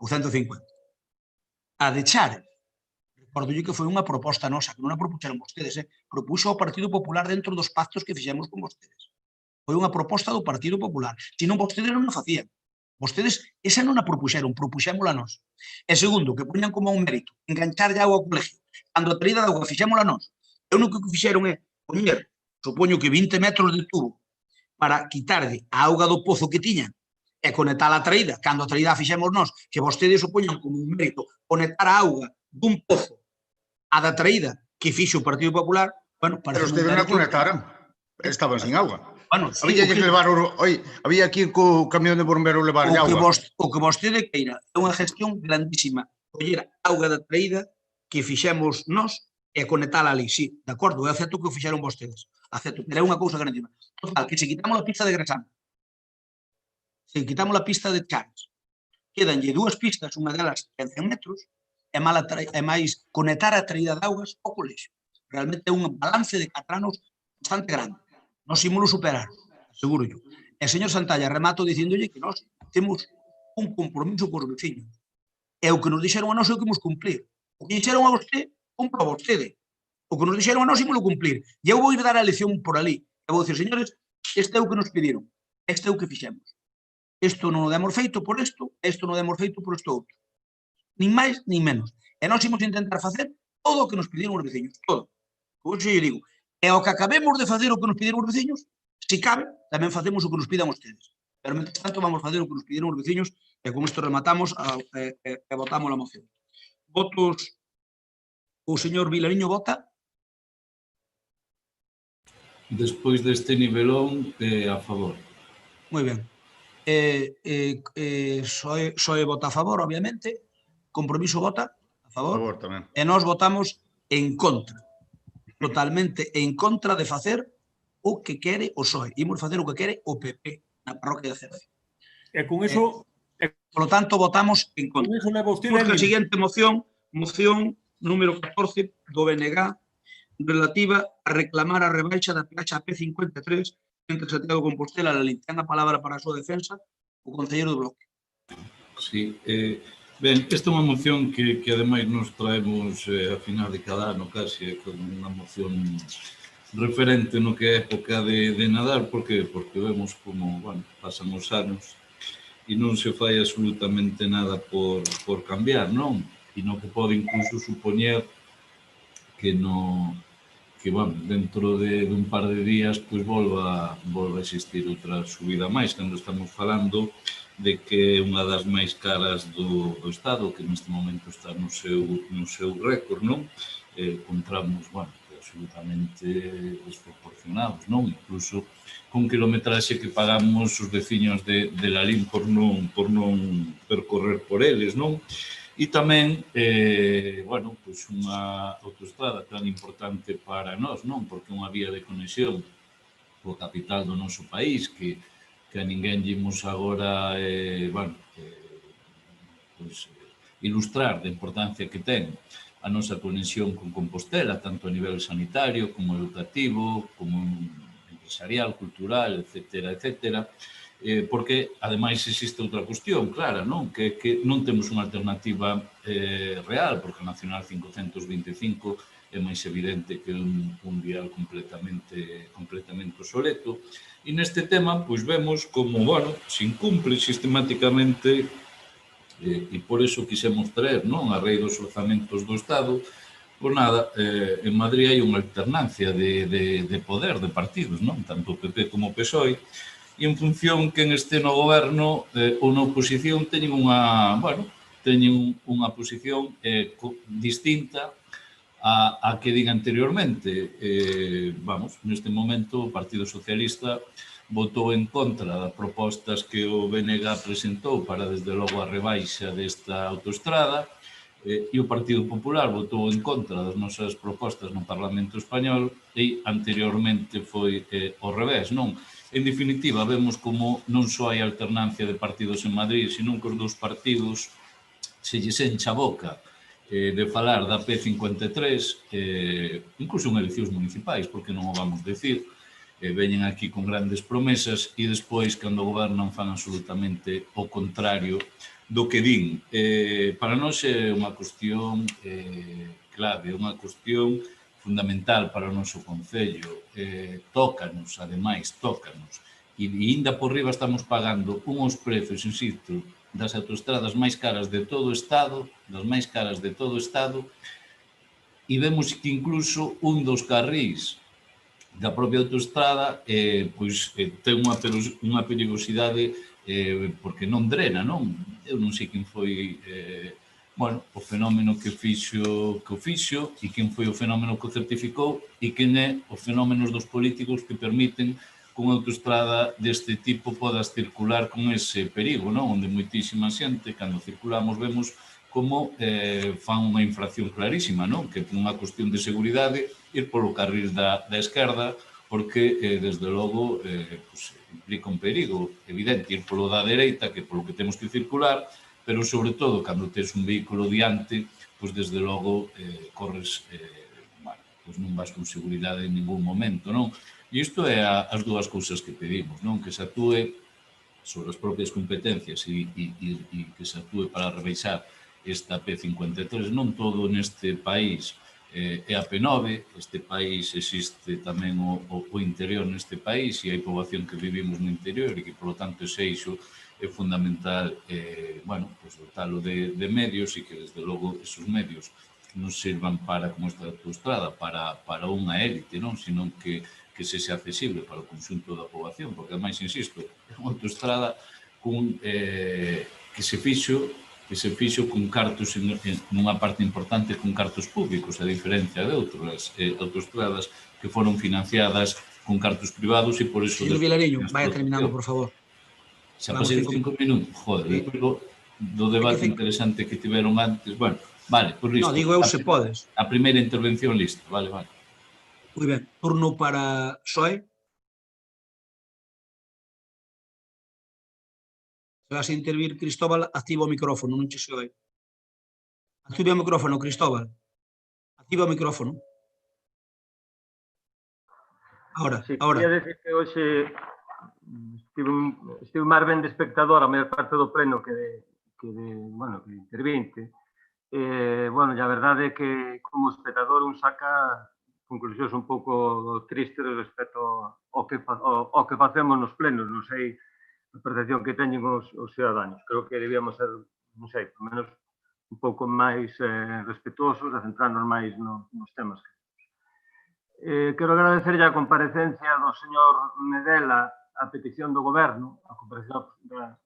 Ou 150. A de Chare, recordolle que foi unha proposta nosa, que non a propuxeron vostedes, propuxo o Partido Popular dentro dos pactos que fixemos con vostedes. Foi unha proposta do Partido Popular. Se non, vostedes non a facían. Vostedes, esa non a propuxeron, propuxémola nós. E segundo, que poñan como un mérito, enganchar ya ao colegio. Cando a traída de auga fixémola nós. E o único que fixeron é poñer supoño que 20 metros de tubo para quitarlle a auga do pozo que tiñan e conectar a traída, cando a traída a fixemos nós, que vostedes supoñan como un mérito conectar a auga dun pozo a da traída que fixo o Partido Popular, bueno, Pero ustedes non a conectaran, estaban sin auga. Bueno, sí, había que levar, había que ir co camión de bomberos levar auga. O que vostede queira é unha gestión grandísima, coller auga da traída que fixemos nós e conectala ali, sí, de acordo, eu acepto que o fixeron vostedes, acepto, pero é unha cousa grandísima. Total, que se quitamos a pista de Gresán, se quitamos a pista de Chaves, quedanlle dúas pistas, unha delas en 100 metros, e máis conectar a traída de augas ao colexio. Realmente é un balance de 4 anos bastante grande. Nos ímolo superar, seguro yo. E, señor Santalla, remato dicíndolle que nós temos un compromiso cos veciños. E o que nos dixeron a nós é o que imos cumplir. O que dixeron a vostede, cumplo a vostede. O que nos dixeron a nós ímolo cumplir. E eu vou ir dar a lección por ali. E vou dicir, señores, este é o que nos pediron. Este é o que fixemos. Isto non o demos feito por isto, isto non o demos feito por isto outro. Nin máis, nin menos. E nós imos intentar facer todo o que nos pediron os veciños. Todo. Como eu digo, e ao que acabemos de facer o que nos pediron os veciños, se cabe, tamén facemos o que nos pidan ustedes. Pero, mentre tanto, vamos facer o que nos pediron os veciños e con isto rematamos e votamos a moción. Votos. O señor Vilariño vota. Despois deste nivelón, a favor. Moi ben. Soe vota a favor, obviamente. Compromiso vota a favor. A favor tamén. E nós votamos en contra. Totalmente en contra de facer o que quere o PSOE. Imos facer o que quere o PP na parroquia de Cerce. E con eso... Por lo tanto, votamos en contra. Porque a seguinte moción número 14 do BNG, relativa a reclamar a rebaixa da peaxe AP53 entre Santiago de Compostela e Lalín. Ten a palabra para a súa defensa o concelleiro do Bloque. Sí, ben, esta é unha moción que ademais nos traemos a final de cada ano casi, como unha moción referente no que é época de nadar, porque vemos como, bueno, pasan os anos e non se fai absolutamente nada por cambiar, non? E no que pode incluso supoñer que bueno, dentro de un par de días pois volva a existir outra subida máis, cando estamos falando de que é unha das máis caras do Estado, que neste momento está no seu récord, non? Encontramos, bueno, absolutamente desproporcionados, non? Incluso con kilometraxe que pagamos os veciños de Lalín por non percorrer por eles, non? E tamén, bueno, pois unha autoestrada tan importante para nós, non? Porque unha vía de conexión coa capital do noso país que a ninguén llemos agora, bueno, pois ilustrar da importancia que ten a nosa conexión con Compostela, tanto a nivel sanitario como educativo, como empresarial, cultural, etcétera, etcétera. Porque, ademais, existe outra cuestión clara, non? Que non temos unha alternativa real, porque a Nacional 525 é máis evidente que un vial completamente obsoleto. E neste tema, pois vemos como, bueno, se incumpre sistemáticamente, e por iso quisemos traer, non? A rei dos orzamentos do Estado, pois nada, en Madrid hai unha alternancia de poder, de partidos, non? Tanto o PP como o PSOE, e en función que este no goberno ou na oposición teñen unha posición distinta a que diga anteriormente. Vamos, neste momento o Partido Socialista votou en contra das propostas que o BNG presentou para, desde logo, a rebaixa desta autoestrada, e o Partido Popular votou en contra das nosas propostas no Parlamento Español, e anteriormente foi ao revés, non? En definitiva, vemos como non só hai alternancia de partidos en Madrid, senón que os dous partidos se lles encha a boca de falar da P53, incluso en eleccións municipais, porque non o vamos decir, veñen aquí con grandes promesas e despois, cando gobernan, fan absolutamente o contrario do que din. Para nós é unha cuestión clave, unha cuestión fundamental para o noso concello. Tócanos, ademais, tócanos. E ainda por riba estamos pagando uns prezos, insisto, das autoestradas máis caras de todo o Estado, e vemos que incluso un dos carrís da propia autoestrada, pois ten unha perigosidade porque non drena, non? Eu non sei quen foi o fenómeno que o fixo e quen foi o fenómeno que o certificou e quen é os fenómenos dos políticos que permiten que unha autoestrada deste tipo podas circular con ese perigo, non? Onde moitísima xente, cando circulamos, vemos como fan unha infracción clarísima, non? Que é unha cuestión de seguridade ir polo carril da esquerda, porque, desde logo, implica un perigo evidente ir polo da dereita, que é polo que temos que circular, pero, sobre todo, cando tes un vehículo diante, pois, desde logo, corres, pois non vas con seguridade en ningún momento, non? E isto é as dúas cousas que pedimos, non? Que se actúe sobre as propias competencias e que se actúe para rebaixar esta P53. Non todo neste país é a P9, este país existe tamén o interior neste país e hai poboación que vivimos no interior e que, polo tanto, ese eixo é fundamental, dotalo de medios e que, desde logo, esos medios non sirvan para, como esta autoestrada, para unha élite, non? Senón que sexa accesible para o conxunto da poboación, porque, ademais, insisto, é unha autoestrada que se fixo con cartos, nunha parte importante con cartos públicos, a diferencia de outras autoestradas que foron financiadas con cartos privados e por eso... Señor Vilariño, vaya terminando, por favor. Xa pasei 5 minutos, joder, despois do debate interesante que tiveron antes, bueno, vale, pois listo. No, digo eu se podes. A primeira intervención lista, vale. Moi ben, turno para Xoe. Se vas a intervir, Cristóbal, activa o micrófono, non che se oi. Activa o micrófono, Cristóbal. Activa o micrófono. Ahora. Quería decir que hoxe estive máis ben de espectador a maior parte do pleno que de intervinte. A verdade é que como espectador un saca conclusións un pouco tristes respecto ao que facemos nos plenos. Non sei a percepción que teñen os ciudadanos. Creo que debíamos ser, non sei, por menos un pouco máis respetuosos e centrarnos máis nos temas que temos. Quero agradecerlle a comparecencia do señor Medela a petición do Goberno, a comparecencia da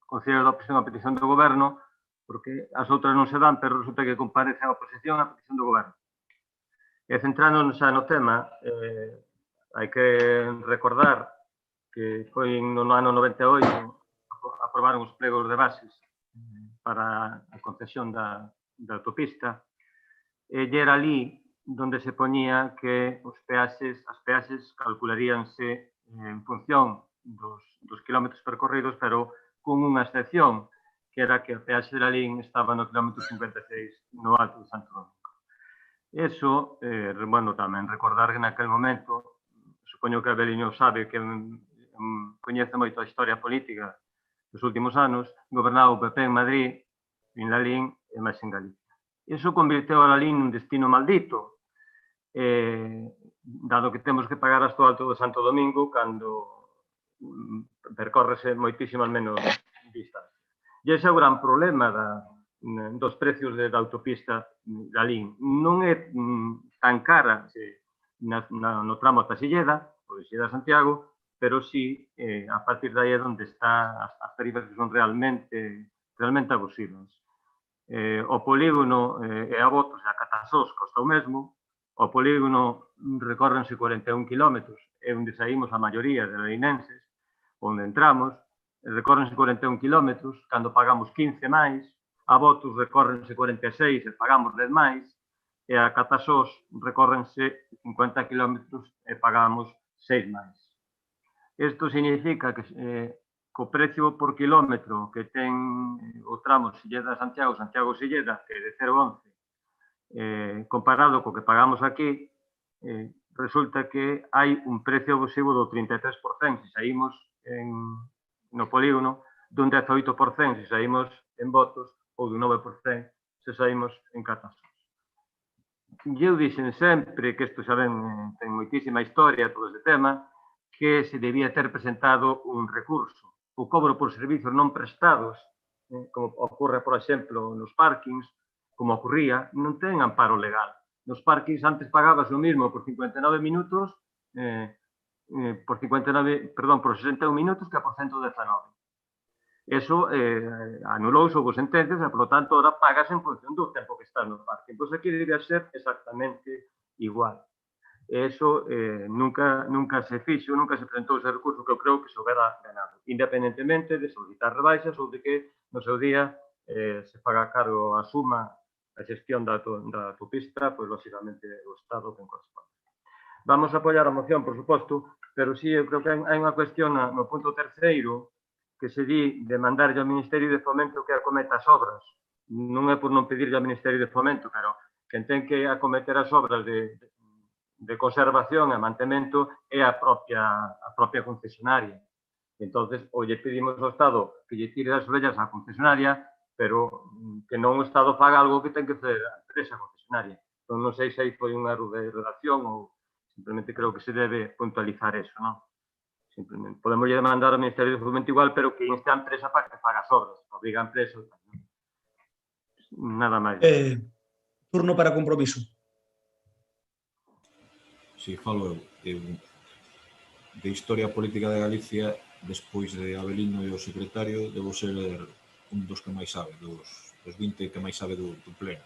Conselleira da Oposición a petición do Goberno, porque as outras non se dan, pero resulta que comparece a oposición a petición do Goberno. E centrándonos xa no tema, hai que recordar que foi no ano 98 aprobaron os plegos de bases para a concesión da autopista, e era ali onde se poñía que as peaxes calcularíanse en función dos kilómetros percorridos, pero con unha excepción, que era que a peaxe de Lalín estaba no kilómetro 56 no Alto de Santo Domingo. Eso, tamén recordar que naquel momento, supoño que Abeliño sabe que coñece moito a historia política dos últimos anos, gobernaba o PP en Madrid, en Lalín e máis en Galicia. Iso convirteu a Lalín nun destino maldito, dado que temos que pagar hasta o Alto de Santo Domingo cando percórrese moitísimas menos distancias. E ese é o gran problema dos precios da autopista da Lalín. Non é tan cara no tramo ata Silleda, ou de Silleda a Santiago, pero sí a partir de aí é onde están as tarifas que son realmente abusivas. O polígono e a Botos e a Catasós costa o mesmo. O polígono recórrense 41 kilómetros, é onde saímos a maioría de lalinenses, onde entramos, recórrense 41 kilómetros, cando pagamos 15 máis, a Botos recórrense 46 e pagamos 10 máis, e a Catasós recórrense 50 kilómetros e pagamos 6 máis. Isto significa que co precio por kilómetro que ten o tramo Silleda-Santiago, Santiago-Silleda, que é de 0,11, comparado co que pagamos aquí, resulta que hai un precio abusivo do 33% se saímos no polígono, dun 18% se saímos en Botos ou dun 9% se saímos en Catasós. E eu dixen sempre que isto xa ten moitísima historia todo este tema, que se debía ter presentado un recurso. O cobro por servizos non prestados, como ocorre, por exemplo, nos parkings, como ocurría, non ten amparo legal. Nos parkings antes pagabas o mismo por 59 minutos por 59, perdón, por 61 minutos que por 119. Eso anulouse, houve sentencias, e, por lo tanto, ahora pagas en función do tempo que estás no parque. Entón, aquí debería ser exactamente igual. Eso nunca se fixo, nunca se presentou ese recurso, que eu creo que se houbera ganado, independentemente de solicitar rebaixas ou de que no seu día se paga cargo a suma a xestión da autopista, pois, lógicamente, o Estado que corresponde. Vamos a apoiar a moción, por suposto, pero sí, eu creo que hai unha cuestión no punto terceiro que se di de mandarlle ao Ministerio de Fomento que acometa as obras. Non é por non pedirlle ao Ministerio de Fomento, pero quen ten que acometer as obras de conservación e mantemento é a propia concesionaria. Entón, ou lle pedimos ao Estado que lle tire das orellas á concesionaria, pero que non o Estado faga algo que ten que facer a empresa concesionaria. Entón, non sei se aí foi un erro de redacción ou simplemente creo que se debe puntualizar eso, non? Simplemente podemos demandar ao Ministerio de Fomento igual, pero que inste a empresa para que faga as obras, obriga a empresa. Nada máis. Turno para compromiso. Si, falo eu. De historia política de Galicia, despois de Avelino e o secretario, debo ser un dos que máis sabe, dos 20 que máis sabe do pleno.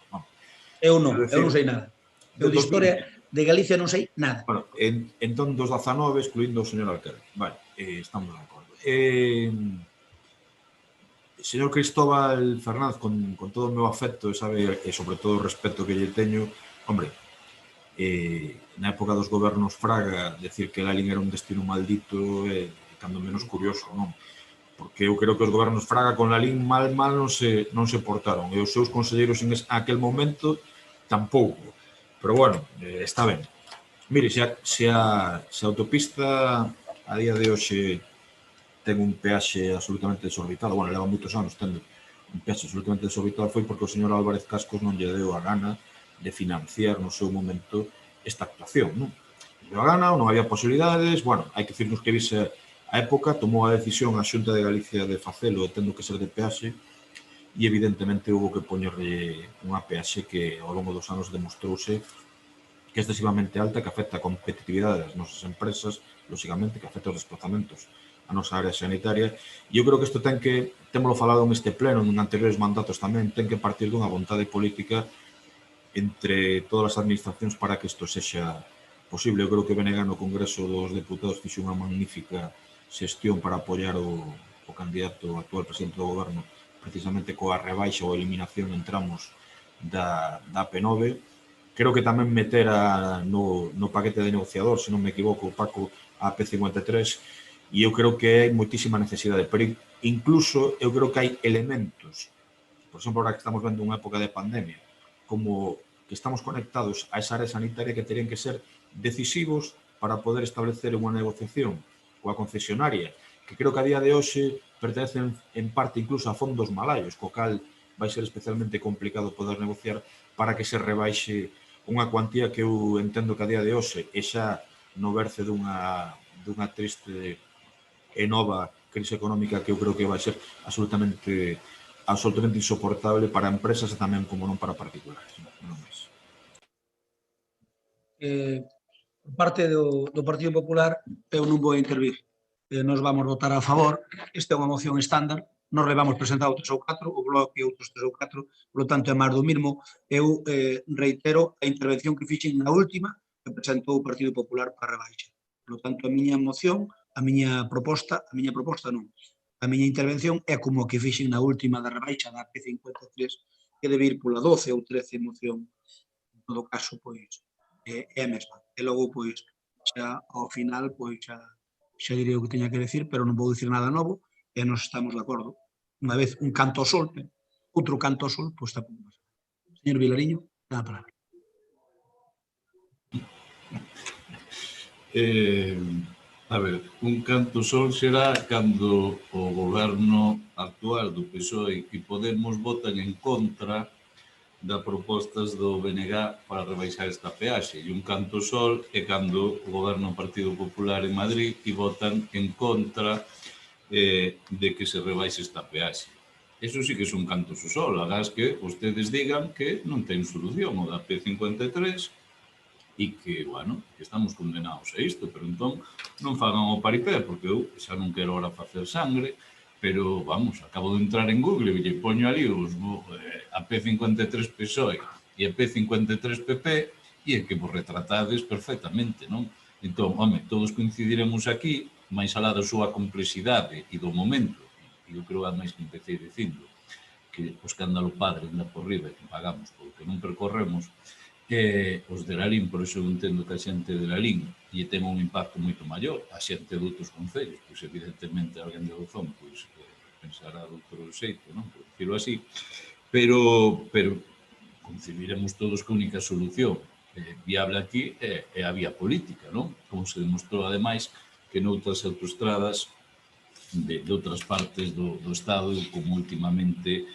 Eu non sei nada. Eu de historia de Galicia non sei nada. Bueno, entón, dos 19, excluindo o señor alcalde. Vale, estamos de acordo. Señor Cristóbal Fernández, con todo o meu afecto e sobre todo o respeto que lle teño, hombre, na época dos gobernos Fraga, decir que Lalín era un destino maldito é cando menos curioso, non? Porque eu creo que os gobernos Fraga con Lalín mal non se portaron, e os seus conselleiros en aquel momento tampouco. Pero bueno, está ben. Mire, se a autopista a día de hoxe ten un peaxe absolutamente desorbitado, bueno, leva moitos anos tendo un peaxe absolutamente desorbitado, foi porque o señor Álvarez Cascos non lle deu a gana de financiar no seu momento esta actuación, non? Deu a gana, non había posibilidades, bueno, hai que decirnos que vise a época, tomou a decisión a Xunta de Galicia de facelo, tendo que ser de peaxe, e evidentemente houve que poñerlle unha peaxe que ao longo dos anos demostrouse que é excesivamente alta, que afecta a competitividade das nosas empresas, lógicamente, que afecta os desplazamentos a nosa área sanitaria, e eu creo que isto témolo falado neste pleno, en anteriores mandatos tamén, ten que partir dunha vontade política entre todas as administracións para que isto sexa posible. Eu creo que BNG no Congreso dos Deputados fixe unha magnífica xestión para apoiar o candidato actual presidente do Goberno, precisamente coa rebaixa ou eliminación en tramos da P9. Creo que tamén meter no paquete de negociador, se non me equivoco, Paco, a P53, e eu creo que hai moitísima necesidade, pero incluso eu creo que hai elementos, por exemplo, ahora que estamos vendo unha época de pandemia, como que estamos conectados a esa área sanitaria que terían que ser decisivos para poder establecer unha negociación coa concesionaria, que creo que a día de hoxe pertenecen en parte incluso a fondos malayos, co cal vai ser especialmente complicado poder negociar para que se rebaixe unha cuantía que eu entendo que a día de hoxe é xa no berce dunha triste e nova crise económica que eu creo que vai ser absolutamente insoportable para empresas e tamén como non para particulares. Por parte do Partido Popular, eu non vou intervir. Nos vamos votar a favor. Esta é unha moción estándar. Nos levamos presentado 3 ou 4, o bloque outros 3 ou 4, polo tanto é máis do mismo. Eu reitero a intervención que fixen na última que presentou o Partido Popular para rebaixa. Polo tanto, a miña moción, a miña proposta non. A miña intervención é como que fixen na última da rebaixa da P53, que debe ir pola 12 ou 13 moción. En todo caso, pois, é a mesma. E logo, pois, xa ao final, pois, xa direi o que teña que decir, pero non vou dicir nada novo, e nos estamos de acordo. Unha vez un canto ao sol, outro canto ao sol, pois tampouco máis. Señor Vilariño, dá a palabra. A ver, un canto ao sol será cando o goberno actual do PSOE e Podemos votan en contra das propostas do BNG para rebaixar esta peaxe. E un canto ao sol é cando o goberno do Partido Popular en Madrid e votan en contra de que se rebaixe esta peaxe. Eso sí que é un canto ao sol. Agás que vostedes digan que non ten solución o da P53 e que, bueno, que estamos condenados a isto, pero entón non fagan o paripé, porque eu xa non quero ahora facer sangre, pero, vamos, acabo de entrar en Google e lle poño ali a P53 PSOE e a P53 PP e é que vos retratades perfectamente, non? Entón, home, todos coincidiremos aquí, máis alá da súa complexidade e do momento, e eu creo, ademais, que empecé dicindo que o escándalo padre anda por riba e que pagamos polo que non percorremos, os de Lalín, por iso eu entendo que a xente de Lalín lle ten un impacto moito maior, a xente de outros concellos, pois evidentemente alguén de Dozón pensará de outro xeito, non? Por decirlo así, pero concebiremos todos que a única solución viable aquí é a vía política, non? Como se demostrou, ademais, que noutras autoestradas de outras partes do Estado, como últimamente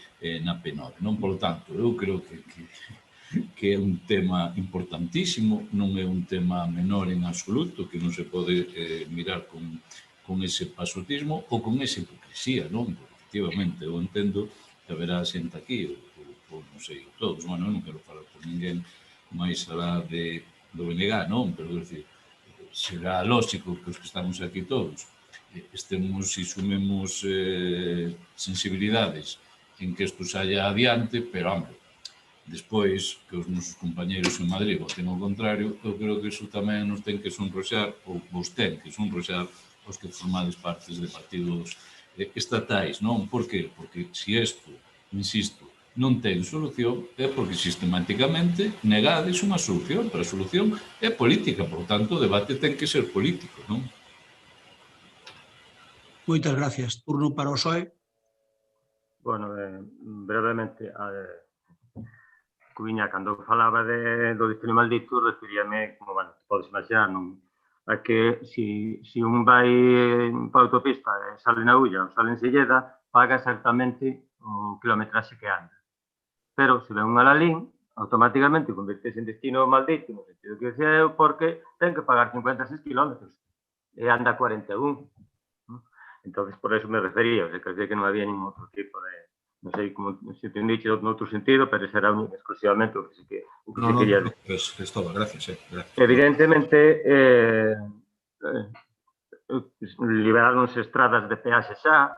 na P9, non? Por tanto, eu creo que é un tema importantísimo, non é un tema menor en absoluto, que non se pode mirar con ese pasotismo ou con esa hipocresía, non? Porque, efectivamente, eu entendo que haberá xente aquí, ou non sei, todos, bueno, non quero falar por ninguén máis alá do BNG, non? Pero, decir, será lógico que os que estamos aquí todos estemos e sumemos sensibilidades en que isto saia adiante, pero, hombre, despois que os nosos compañeros en Madrid voten ao contrario, eu creo que iso tamén nos ten que sonroxar, ou vos ten que sonroxar os que formades partes de partidos estatais, non? Por qué? Porque se isto, insisto, non ten solución é porque sistemáticamente negades unha solución, pero a solución é política, por tanto o debate ten que ser político, non? Moitas gracias. Turno para o PSOE. Bueno, brevemente, Cubiña, cando falaba do destino maldito, referíame, como, bueno, podes imaginar, a que se un vai para a autopista e sale na Ulla ou sale en Silleda, paga exactamente o kilometraxe que anda. Pero se ve un Lalín, automáticamente convertese en destino maldito, no sentido que decía eu, porque ten que pagar 56 kilómetros e anda 41. Entón, por eso me refería, que decía que non había ningún outro tipo de... Non sei como se te indique en outro sentido, pero ese era exclusivamente o que se quería decir. Cristóbal, gracias. Evidentemente, liberáronse estradas de peaxe xa,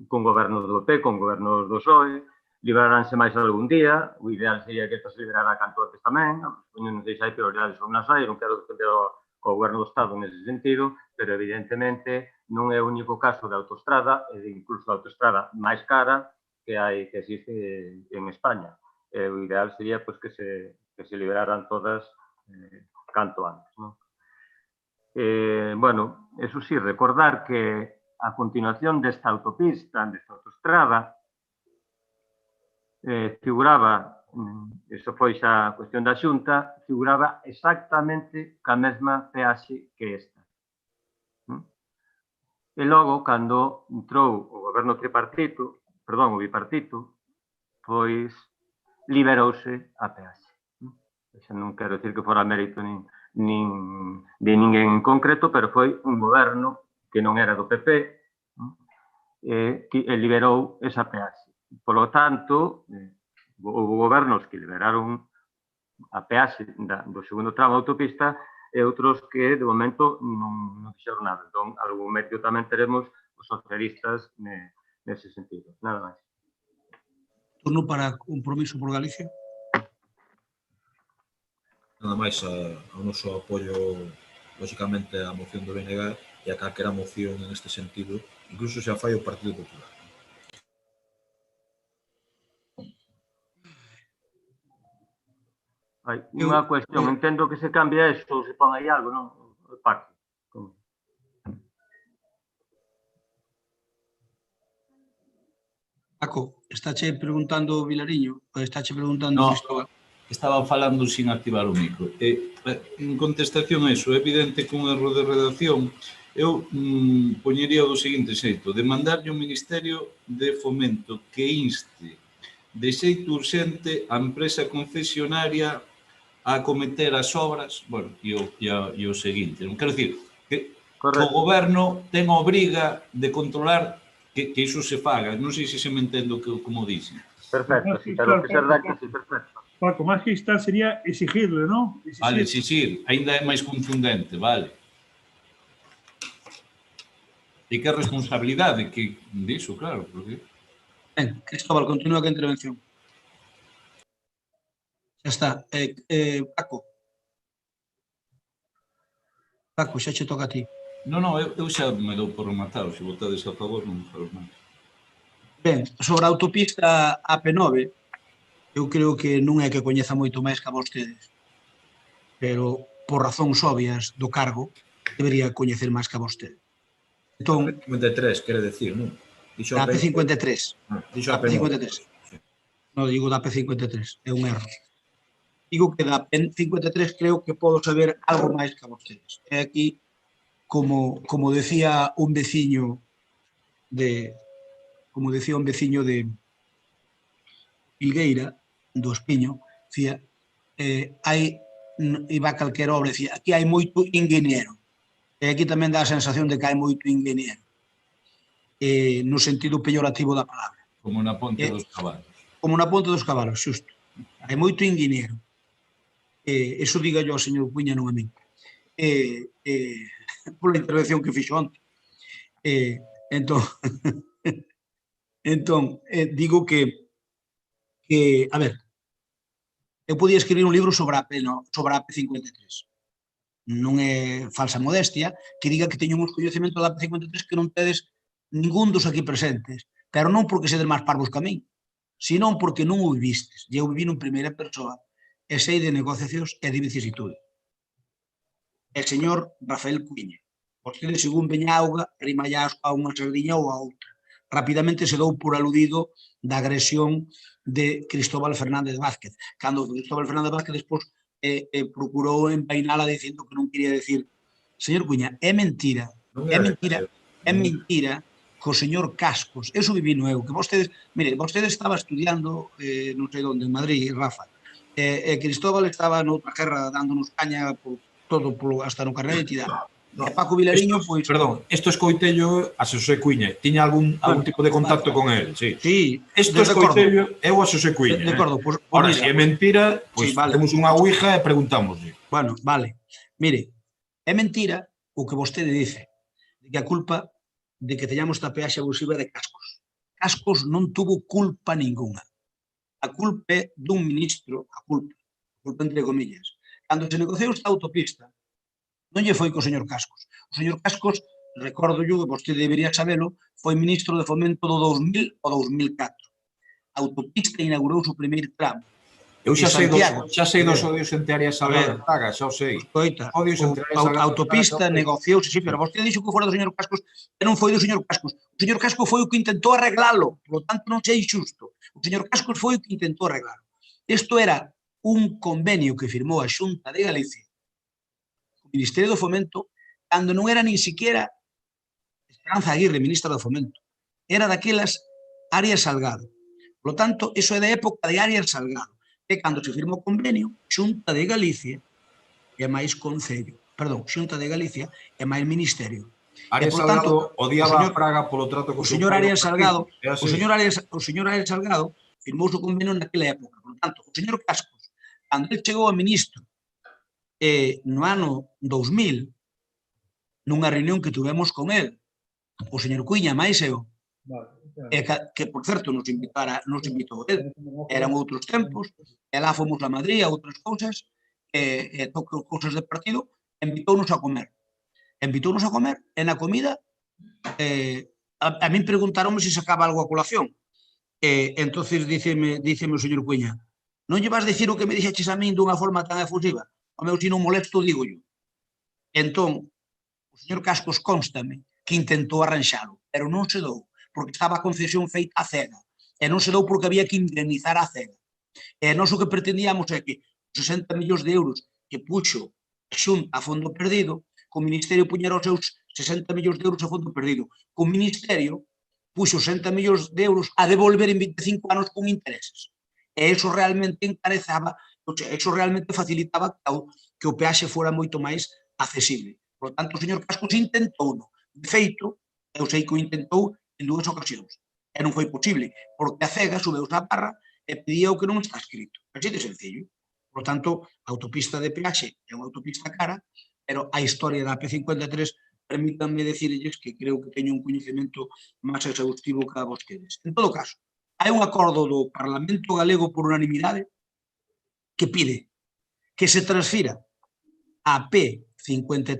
con gobernos do PP, con gobernos do PSOE, liberaránse máis algún día, o ideal sería que isto se liberara canto antes tamén, non sei se hai prioridades ou non hai, non quero defender o goberno do Estado nese sentido, pero evidentemente non é o único caso de autoestrada, e incluso a autoestrada máis cara que existe en España. O ideal sería que se liberaran todas canto antes. Bueno, eso sí, recordar que a continuación desta autopista, desta autoestrada, figuraba, iso foi xa a cuestión da Xunta, figuraba exactamente ca mesma peaxe que esta. E logo, cando entrou o goberno tripartito, o bipartito, pois liberouse a peaxe. Xa non quero dicir que fora mérito nin de ninguén en concreto, pero foi un goberno que non era do PP e liberou esa peaxe. Por lo tanto, houve gobernos que liberaron a peaxe do segundo tramo da autopista e outros que, de momento, non fixeron nada. Entón, algún mérito tamén teremos os socialistas nese sentido. Nada máis. Turno para Compromiso por Galicia. Nada máis ao noso apoio, lógicamente, á moción do BNG e a calquera moción en este sentido, incluso xa fai o Partido Popular. Hai unha cuestión, entendo que se cambia eso ou se pon aí algo, non? Paco. Paco, estáche preguntando Vilariño, ou estáche preguntando Cristóbal? Estaba falando sin activar o micro. En contestación a iso, é evidente que un erro de redacción, eu poñería do seguinte xeito, demandarlle ao Ministerio de Fomento que inste de xeito urxente a empresa concesionaria a acometer as obras, bueno, e o seguinte. Quero dicir, que o goberno ten a obriga de controlar que iso se faga. Non sei se me entendo como dixen. Perfecto, sí, pero que se redacte así, perfecto. Paco, máis que instar sería exigirle, non? Vale, exigir, ainda é máis confundente, vale. E que responsabilidade que diso, claro, porque... Ben, Cristóbal, continúa con a intervención. Xa está. Paco. Paco, xa che toca a ti. Non, eu xa me dou por rematado, se votades a favor non falo máis. Ben, sobre a autopista AP9, eu creo que non é que coñeza moito máis que a vostedes, pero por razóns obvias do cargo, debería coñecer máis que a vostedes. Entón, 53, quere decir, non? Da AP53. Dixo Da AP53. Non digo da AP53, é un erro. Digo que da AP53 creo que podo saber algo máis que a vostedes. É aquí, como decía un veciño de Filgueira, do Espiño, decía, iba a calquera obra, decía, aquí hai moito ingeniero. E aquí tamén dá a sensación de que hai moito ingeniero, no sentido peyorativo da palabra. Como na Ponte dos Cabalos. Como na Ponte dos Cabalos, xusto. Hai moito ingeniero. Eso diga yo ao señor Cuña, non a min. Pola intervención que fixo onte. Entón, digo que, a ver, eu podía escribir un libro sobre a AP53. Non é falsa modestia, que diga que teño uns coñecementos da AP53 que non tedes ningún dos aquí presentes, pero non porque sedes máis parvos que a min, senón porque non o vivistes. E eu vivi en primeira persoa e sei de negociacións e de vicisitude. E señor Rafael Cuña, vostede según veña auga, rima ya a unha sardiña ou a outra. Rapidamente se dou por aludido da agresión de Cristóbal Fernández Vázquez, cando Cristóbal Fernández Vázquez despois procurou empainala dicindo que non quería decir. Señor Cuña, é mentira que o señor Cascos, eso vivino eu, que vostedes, mire, vostede estaba estudiando non sei onde, en Madrid, Rafa, e Cristóbal estaba noutra guerra dándonos caña hasta no carnet de identidade. E Paco Vilariño, pois... Perdón, isto escoitello a Xosé Cuña. Tiña algún tipo de contacto con él, sí. Sí. Isto escoitello eu a Xosé Cuña. De acordo, pois... Ahora, se é mentira, pois temos unha ouija e preguntámoslle. Bueno, vale. Mire, é mentira o que vostede dice, de que a culpa de que teñamos esta peaxe abusiva de Cascos. Cascos non tuvo culpa ninguna. A culpa é dun ministro, a culpa entre comillas. Cando se negociou esta autopista, non lle foi co señor Cascos. O señor Cascos, recordo yo, que vostede debería sabelo, foi ministro de Fomento do 2000 ou 2004. A autopista inaugurouse o primeiro tramo. Eu xa sei dos odios entre Arias Salgado e Fraga, xa o sei. Coita, a autopista negociouse, sí, pero vostede dixo que fora do señor Cascos e non foi do señor Cascos. O señor Cascos foi o que intentou arreglalo, por lo tanto non sei xusto. O señor Cascos foi o que intentou arreglalo. Isto era un convenio que firmou a Xunta de Galicia, o Ministerio do Fomento, cando non era nin siquiera Esperanza Aguirre, ministra do Fomento. Era daquelas Arias Salgado. Por lo tanto, iso é da época de Arias Salgado. É cando se firmou o convenio, Xunta de Galicia e máis Concello. Perdón, Xunta de Galicia e máis Ministerio. Arias Salgado odiaba a Fraga polo trato co o señor Arias Salgado, o señor Arias Salgado firmou o convenio naquela época. Por lo tanto, o señor Cascos, cando ele chegou a ministro no ano 2000, nunha reunión que tuvemos con ele, o señor Cuña, máis eu, que, por certo, nos invitou ele, eran outros tempos, e lá fomos a Madrid, a outras cousas, cousas de partido, invitounos a comer. Invitounos a comer, e na comida, a min preguntaronme se sacaba algo a colación. Entonces díceme o señor Cuña, non lle vas dicir o que me dixeches a min dunha forma tan efusiva? O meu sino molesto, digo yo. Entón, o señor Cascos constame que intentou arranxalo, pero non se dou, porque estaba a concesión feita a cega, e non se dou porque había que indemnizar a cega. E nós o que pretendíamos é que os 60 millóns de euros que puxo a Xunta a fondo perdido, co Ministerio puñera os seus 60 millóns de euros a fondo perdido. Co Ministerio puxo 60 millóns de euros a devolver en 25 anos con intereses. E iso realmente encarezaba, iso realmente facilitaba que o peaxe fora moito máis accesible. Por tanto, o señor Cascos intentou, de feito, eu sei que o intentou en 2 ocasións, e non foi posible, porque a cega subeuse a barra e pedía o que non está escrito. Así de sencillo. Por tanto, a autopista de peaxe é unha autopista cara, pero a historia da AP53 permítanme decirles que creo que teño un coñecemento máis exhaustivo que a vostedes. En todo caso, hai un acordo do Parlamento Galego por unanimidade que pide que se transfira a P53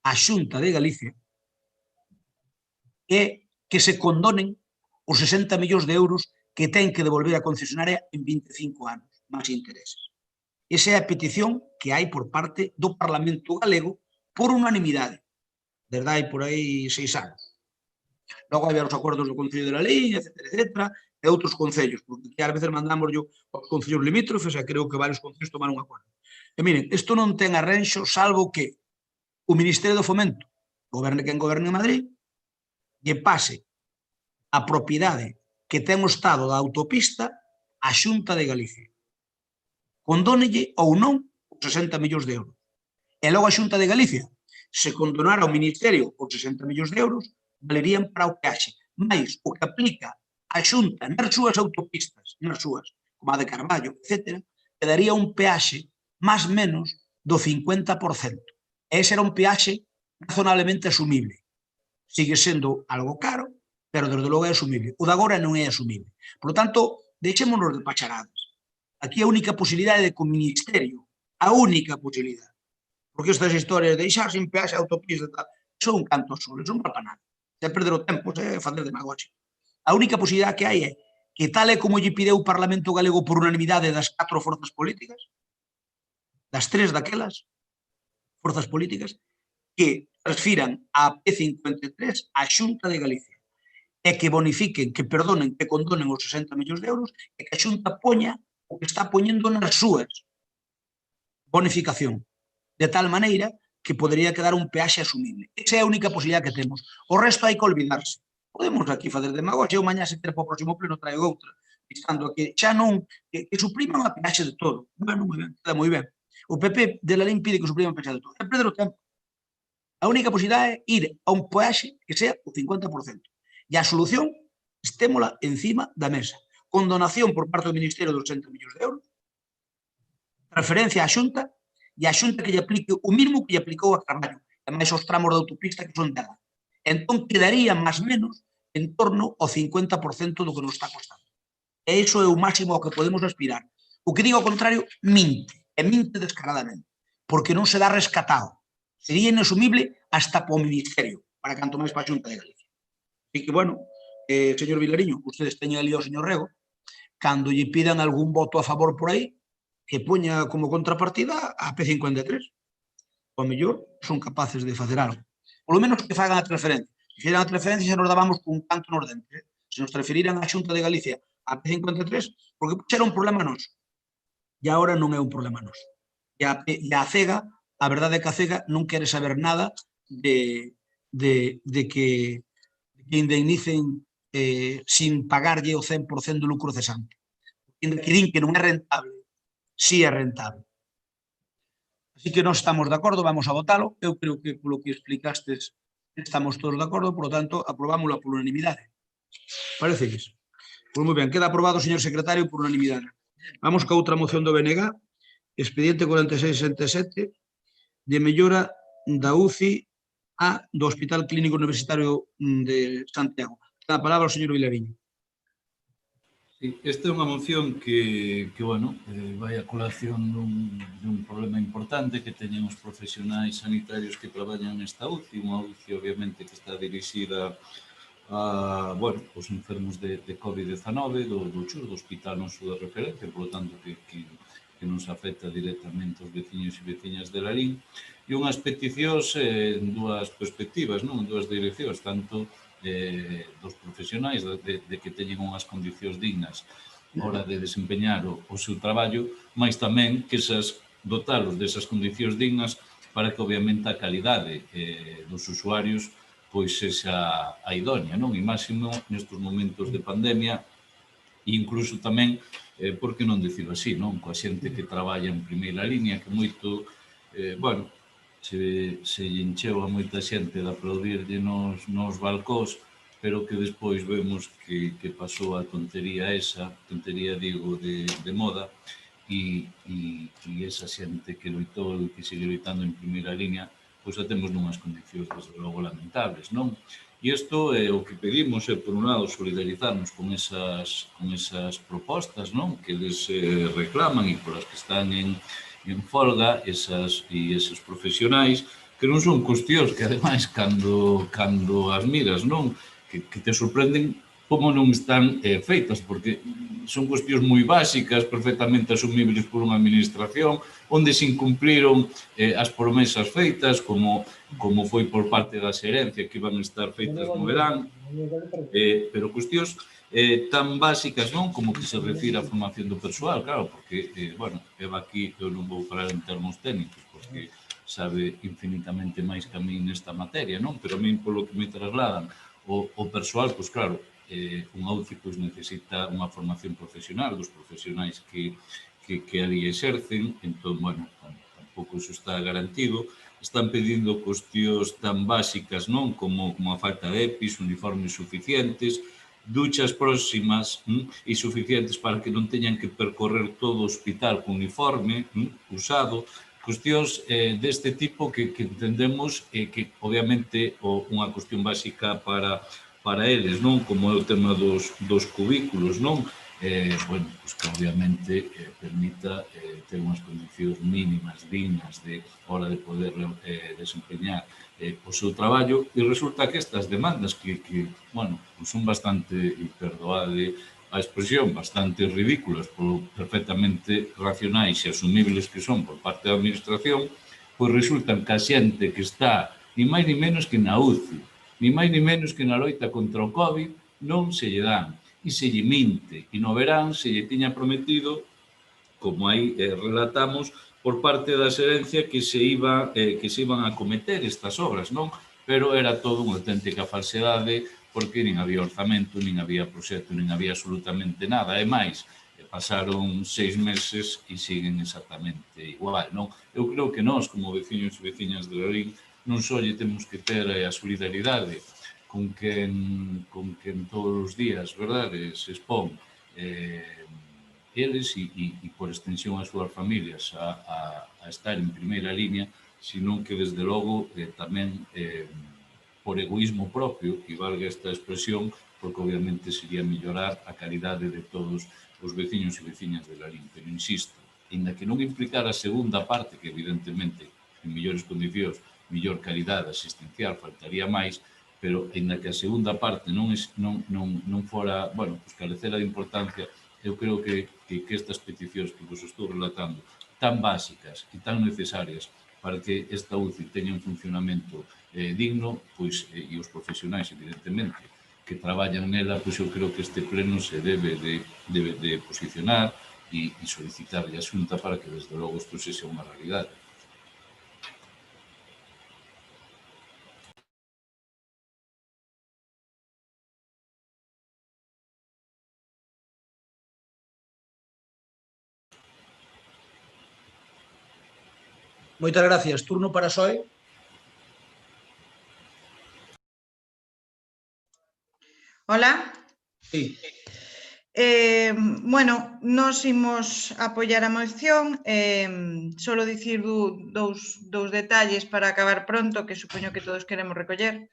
á Xunta de Galicia e que se condonen os 60 millóns de euros que ten que devolver a concesionaria en 25 anos, máis intereses. Esa é a petición que hai por parte do Parlamento Galego por unanimidade. Desde hai por aí 6 anos. Logo hai os acordos do Concello de la Liña, etcétera, e outros concellos, porque a veces mandamos aos concellos limítrofes e creo que varios concellos tomaron un acordo. E miren, isto non ten arrenxo salvo que o Ministerio do Fomento, goberne quen goberne en Madrid, lle pase a propiedade que ten o Estado da autopista á Xunta de Galicia. Condónelle ou non os 60 millóns de euros. E logo a Xunta de Galicia, se condonara ao Ministerio os 60 millóns de euros, valerían para o peaxe. Mais o que aplica a Xunta nas súas autopistas, nas súas, como a de Carballo, etc., quedaría un peaxe máis menos do 50%. E ese era un peaxe razonablemente asumible. Sigue sendo algo caro, pero desde logo é asumible. O de agora non é asumible. Por lo tanto, deixémonos de pacharadas. Aquí a única posibilidade de que o Ministerio, a única posibilidade, porque estas historias de deixar sin peaxe a autopista, son un canto solo, son para nada. É perder o tempo, é fazer demagogia. A única posibilidade que hai é que tal e como lle pideu o Parlamento Galego por unanimidade das 4 forzas políticas, das 3 daquelas forzas políticas, que transfiran a P53 á Xunta de Galicia e que bonifiquen, que perdonen, que condonen os 60 millóns de euros e que a Xunta poña o que está poñendo nas súas bonificación, de tal maneira que podería quedar un peaxe asumible. Esa é a única posibilidad que temos. O resto hai que olvidarse. Podemos aquí fazer demagogia, ou mañá se ter para o próximo pleno traigo outra, estando aquí, xa non, que supriman a peaxe de todo. Bueno, moi ben, queda moi ben. O PP de la LIN pide que supriman a peaxe de todo. É perder o tempo. A única posibilidade é ir a un peaxe que sea o 50%. E a solución, estémola encima da mesa. Condonación por parte do Ministerio dos 60 millóns de euros, transferencia á Xunta, e a Xunta que lle aplique o mismo que lle aplicou a Carballo, e máis os tramos da autopista que son dela. Entón quedaría máis menos en torno ao 50% do que nos está costando. E iso é o máximo ao que podemos aspirar. O que digo ao contrario, minte, e minte descaradamente, porque non se dá rescatado. Sería inasumible hasta para o Ministerio, para canto máis para a Xunta de Galicia. Así que, bueno, señor Vilariño, ustedes teñen ali ao señor Rego, cando lle pidan algún voto a favor por aí, que poña como contrapartida a P53. O mellor son capaces de facer algo. Polo menos que fagan a transferencia. Se fixeran a transferencia xa nos dábamos con canto nos dentes. Se nos transferiran a Xunta de Galicia a P53, porque era un problema noso. E agora non é un problema noso. E a CEGA, a verdade é que a CEGA non quere saber nada de que indemnicen sin pagarlle o 100% do lucro cesante. Que din que non é rentable, si é rentable. Así que nós estamos de acordo, vamos a votalo. Eu creo que polo que explicastes estamos todos de acordo, por lo tanto, aprobámosla por unanimidade. Parecelles? Pois moi ben, queda aprobado, señor secretario, por unanimidade. Vamos ca outra moción do BNG, expediente 4667, de mellora da UCI do Hospital Clínico Universitario de Santiago. Ten a palabra o señor Vilariño. Sí, esta é unha moción que bueno, vai a colación dun problema importante que teñen os profesionais sanitarios que traballan nesta UCI, unha UCI obviamente que está dirixida a, bueno, os enfermos de COVID-19 do CHUR, do Hospital Noso de Referencia, por lo tanto que nos afecta directamente aos veciños e veciñas de Larín, e unhas peticións en dúas perspectivas, en dúas direccións, tanto dos profesionais de que teñen unhas condicións dignas a hora de desempeñar o seu traballo, mas tamén que dotalos desas condicións dignas para que, obviamente, a calidade dos usuarios pois sexa a idónea, e máximo nestes momentos de pandemia, e incluso tamén, por que non dicilo así, coa xente que traballa en primeira línea, que moito, bueno, se encheu a moita xente de aplaudirlle nos balcós pero que despois vemos que pasou a tontería esa, tontería digo de moda, e esa xente que loitou e que sigue loitando en primeira línea, pois a temos nunhas condicións, desde logo, lamentables, non? E isto é o que pedimos, por un lado, solidarizarnos con esas propostas, non? Que eles reclaman e polas que están en folga, esos profesionais, que non son cuestións que, ademais, cando as miras, non? Que te sorprenden como non están feitas, porque son cuestións moi básicas, perfectamente asumibles por unha administración, onde se incumpliron as promesas feitas, como foi por parte da xerencia, que iban a estar feitas no verán, pero cuestións tan básicas, non, como que se refira a formación do persoal, claro, porque, bueno, Eva aquí, eu non vou falar en termos técnicos, porque sabe infinitamente máis que a mí nesta materia, non? Pero a mí, polo que me trasladan, o persoal, pois claro, unha UCI necesita unha formación profesional dos profesionais que ali exercen, entón, bueno, tampouco iso está garantido. Están pedindo cuestións tan básicas, non, como a falta de EPIs, uniformes suficientes, duchas próximas e suficientes para que non teñan que percorrer todo o hospital con uniforme usado, cuestións deste tipo que entendemos que, obviamente, unha cuestión básica para eles, non? Como é o tema dos cubículos, non? Bueno, pues que obviamente permita ter unhas condicións mínimas, dignas de hora de poder desempeñar o seu traballo, e resulta que estas demandas que bueno, son bastante, e perdoade a expresión, bastante ridículas, perfectamente racionais e asumibles que son por parte da administración, pois resultan que a xente que está ni máis ni menos que na UCI, ni máis ni menos que na loita contra o COVID, non se lle dan. E se lle minte. E no verán se lle tiña prometido, como aí relatamos, por parte da xerencia que se iban a cometer estas obras, non? Pero era todo unha auténtica falsedade, porque nin había orzamento, nin había proxecto, nin había absolutamente nada. E máis, pasaron 6 meses e siguen exactamente igual, non? Eu creo que nós, como veciños e veciñas de Lalín, non só lle temos que ter a solidaridade con quen todos os días, verdade, se expón eles e por extensión as súas familias a estar en primeira línea, senón que, desde logo, tamén por egoísmo propio, e valga esta expresión, porque obviamente sería mellorar a calidade de todos os veciños e veciñas de Lalín. Pero, insisto, ainda que non implicara a segunda parte, que evidentemente en mellores condicións, mellor calidade asistencial, faltaría máis, pero ainda que a segunda parte non fora, bueno, pues carecera de importancia, eu creo que estas peticións que vos estou relatando, tan básicas e tan necesarias para que esta UCI teña un funcionamento digno, pois, e os profesionais, evidentemente, que traballan nela, pois eu creo que este pleno se debe de posicionar e solicitarlle a Xunta para que, desde logo, isto sexa unha realidade. Moitas gracias. Turno para Soe. Hola. Sí. Bueno, nos imos apoiar a moción, solo dicir dous detalles para acabar pronto, que supoño que todos queremos recoller.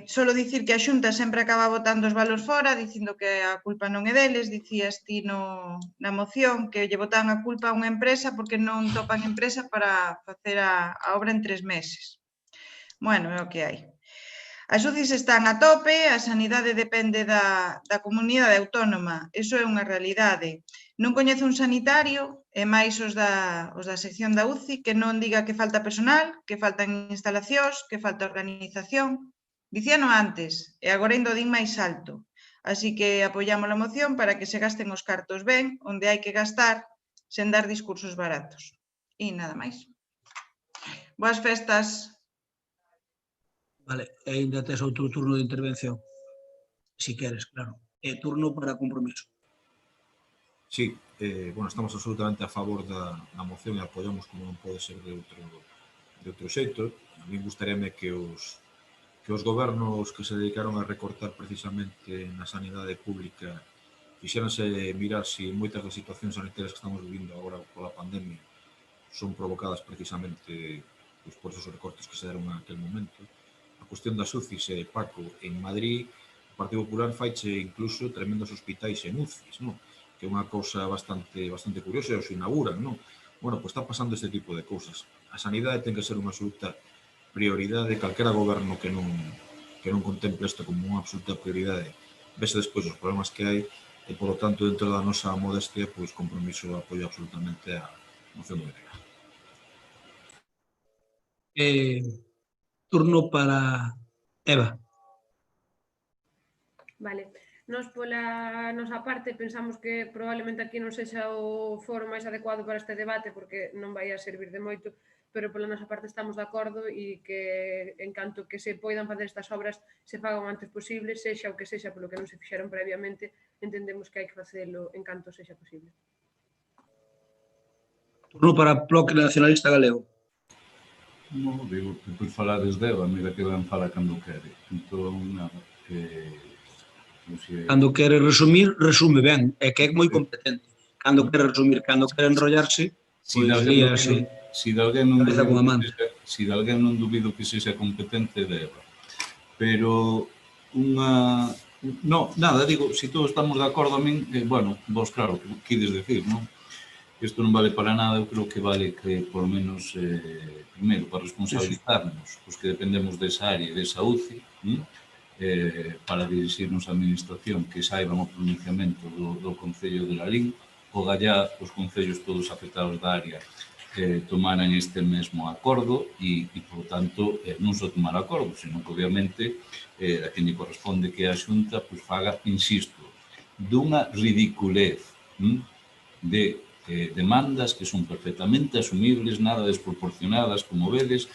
Solo dicir que a Xunta sempre acaba botando os valores fora, dicindo que a culpa non é deles, dicías ti na moción que lle botan a culpa a unha empresa porque non topan empresa para facer a obra en 3 meses. Bueno, é o que hai. As UCIs están a tope, a sanidade depende da comunidade autónoma, iso é unha realidade. Non coñezo un sanitario, e máis os da sección da UCI, que non diga que falta personal, que faltan instalacións, que falta organización. Dicíano antes, e agora indo din máis alto. Así que apoiamos a moción para que se gasten os cartos ben, onde hai que gastar, sen dar discursos baratos. E nada máis. Boas festas. Vale, e ainda tes outro turno de intervención. Si queres, claro. Turno para Compromiso. Sí, bueno, estamos absolutamente a favor da moción e apoiamos como non pode ser de outro xeito. A mí gustaríame que os que os gobernos que se dedicaron a recortar precisamente na sanidade pública fixéronse mirar se moitas das situacións sanitarias que estamos vivindo agora pola pandemia son provocadas precisamente por esos recortes que se deron naquel momento. A cuestión das UCIs, Paco, en Madrid, o Partido Popular faiche incluso tremendos hospitais en UCIs, non? Que é unha cousa bastante curiosa e os inauguran, non? Bueno, pois está pasando este tipo de cousas. A sanidade ten que ser unha absoluta prioridade, calquera goberno que non contemple isto como unha absoluta prioridade, vese despois os problemas que hai e, por lo tanto, dentro da nosa modestia, pois compromiso apoio absolutamente a moción do BNG. Turno para Eva. Vale. Nos pola nosa parte pensamos que probablemente aquí non sexa o foro máis adecuado para este debate porque non vai a servir de moito, pero pola nosa parte estamos de acordo e que en canto que se poidan facer estas obras se fagan o antes posible, sexa o que sexa polo que non se fixeron previamente, entendemos que hai que facelo en canto sexa posible. Turno para Bloque Nacionalista Galego. Non, digo, depois falades de Eva, mira que ben fala cando quere. Entón, nada, Cando quere resumir, resume ben, é que é moi competente. Cando quere resumir, cando quere enrollarse, pois líase cabeza con a manta. Si de alguén non dubido que sexa competente de Eva. Pero unha... No, nada, digo, se todos estamos de acordo a min, bueno, vos claro, que ides decir, non? Isto non vale para nada, eu creo que vale que, por lo menos, primeiro, para responsabilizarnos, os que dependemos desa área e desa UCI, para dirixirnos á administración que saiban o pronunciamento do Concello de Lalín, o gallá os concellos todos afectados da área tomaran este mesmo acordo e, por tanto, non só tomar acordo, senón que, obviamente, a quien lle corresponde que a Xunta faga, insisto, dunha ridiculez de demandas que son perfectamente asumibles, nada desproporcionadas, como vedes,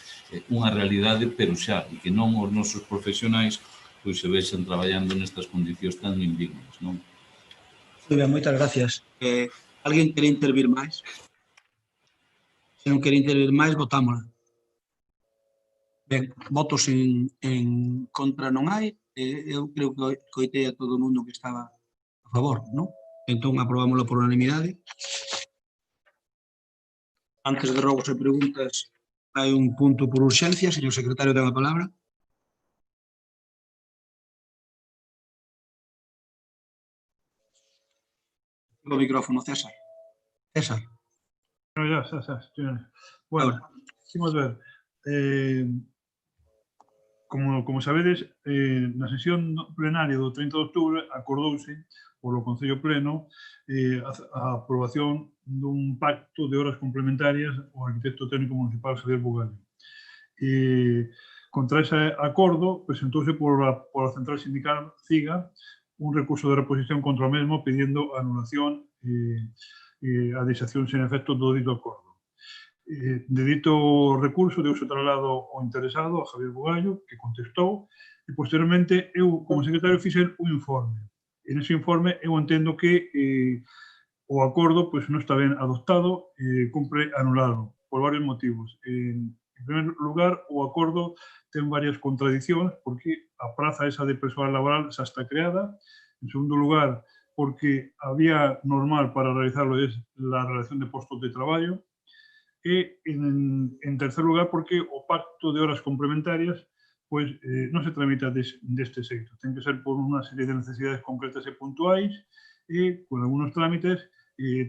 unha realidade, pero xa, e que non os nosos profesionais pois se vexen traballando nestas condicións tan indignas, non? Moi ben, moitas gracias. Alguén quere intervir máis? Se non quere intervir máis, votámola. Ben, votos en contra non hai. Eu creo que coitei a todo o mundo que estaba a favor, non? Entón, aprobámoslo por unanimidade. Antes de rogos e preguntas, hai un punto por urxencia. Señor secretario, ten a palabra. O micrófono, César. César. No, ya, bueno, vamos a ver. Como sabedes, na sesión plenaria do 30 de outubro acordouse polo Concello Pleno a aprobación dun pacto de horas complementarias ao arquitecto técnico municipal Xavier Bugallo. Contra ese acordo presentouse por a Central Sindical CIGA un recurso de reposición contra o mesmo pidiendo a anulación e a deixación sen efecto do dito acordo. De dito recurso deuse traslado ao interesado, a Javier Bugallo, que contestou, e posteriormente eu, como secretario, fixen un informe. En ese informe eu entendo que o acordo non está ben adoptado e cumpre anulado por varios motivos. En primeiro lugar, o acordo ten varias contradicións porque a praza esa de persoal laboral xa está creada. En segundo lugar, porque a vía normal para realizarlo es la relación de postos de traballo. E, en tercer lugar, porque o pacto de horas complementarias non se tramita deste xeito. Ten que ser por unha serie de necesidades concretas e puntuais e, con algunos trámites,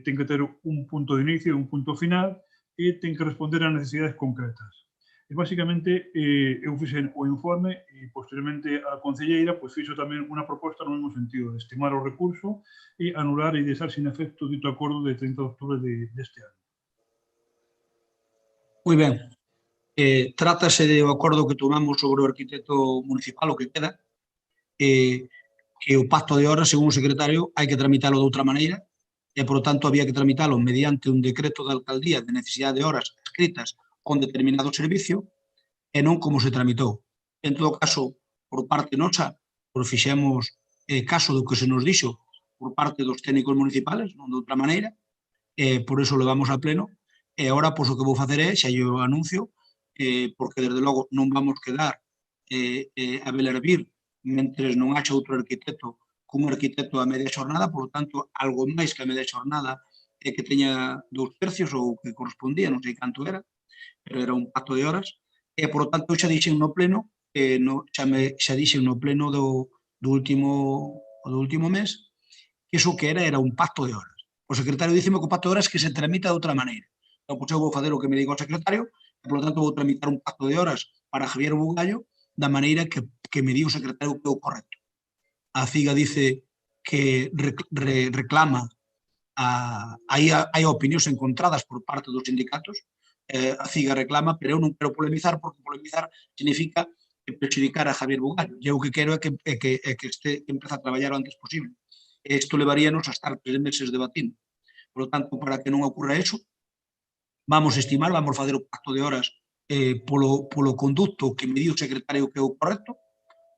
ten que ter un punto de inicio e un punto final e ten que responder a necesidades concretas. E, basicamente, eu fixen o informe e, posteriormente, a concelleira fixo tamén unha proposta no mesmo sentido, de estimar o recurso e anular e deixar sin efecto dito acordo de 30 de outubro deste ano. Moi ben. Trátase do acordo que tomamos sobre o arquitecto municipal, o que queda, que o pacto de horas, según o secretario, hai que tramitalo de outra maneira e, por tanto, había que tramitalo mediante un decreto da alcaldía de necesidade de horas escritas con determinado servicio e non como se tramitou. En todo caso, por parte nosa, fixemos caso do que se nos dixo por parte dos técnicos municipales, non de outra maneira, e por iso levamos a pleno. E agora, o que vou facer é, xa yo anuncio, porque desde logo non vamos quedar a belervir mentres non haxa outro arquitecto cun arquitecto a media xornada, por lo tanto, algo máis que a media xornada que teña 2 tercios ou que correspondía, non sei canto era, pero era un pacto de horas, e, por lo tanto, xa dixen no pleno, xa dixen no pleno do último mes, que iso que era un pacto de horas. O secretario dicime que o pacto de horas que se tramita de outra maneira. Entón, pois eu vou fazer o que me diga o secretario, e, por lo tanto, vou tramitar un pacto de horas para Javier Bugallo da maneira que me diga o secretario que é o correcto. A CIGA dice que reclama, hai opinións encontradas por parte dos sindicatos, a CIGA reclama, pero eu non quero polemizar, porque polemizar significa perjudicar a Javier Bugallo. E eu o que quero é que empece a traballar o antes posible. Isto levaríanos a estar 3 meses debatindo. Por lo tanto, para que non ocurra eso, vamos estimar, vamos fazer o pacto de horas polo conducto que me di o secretario que é o correcto,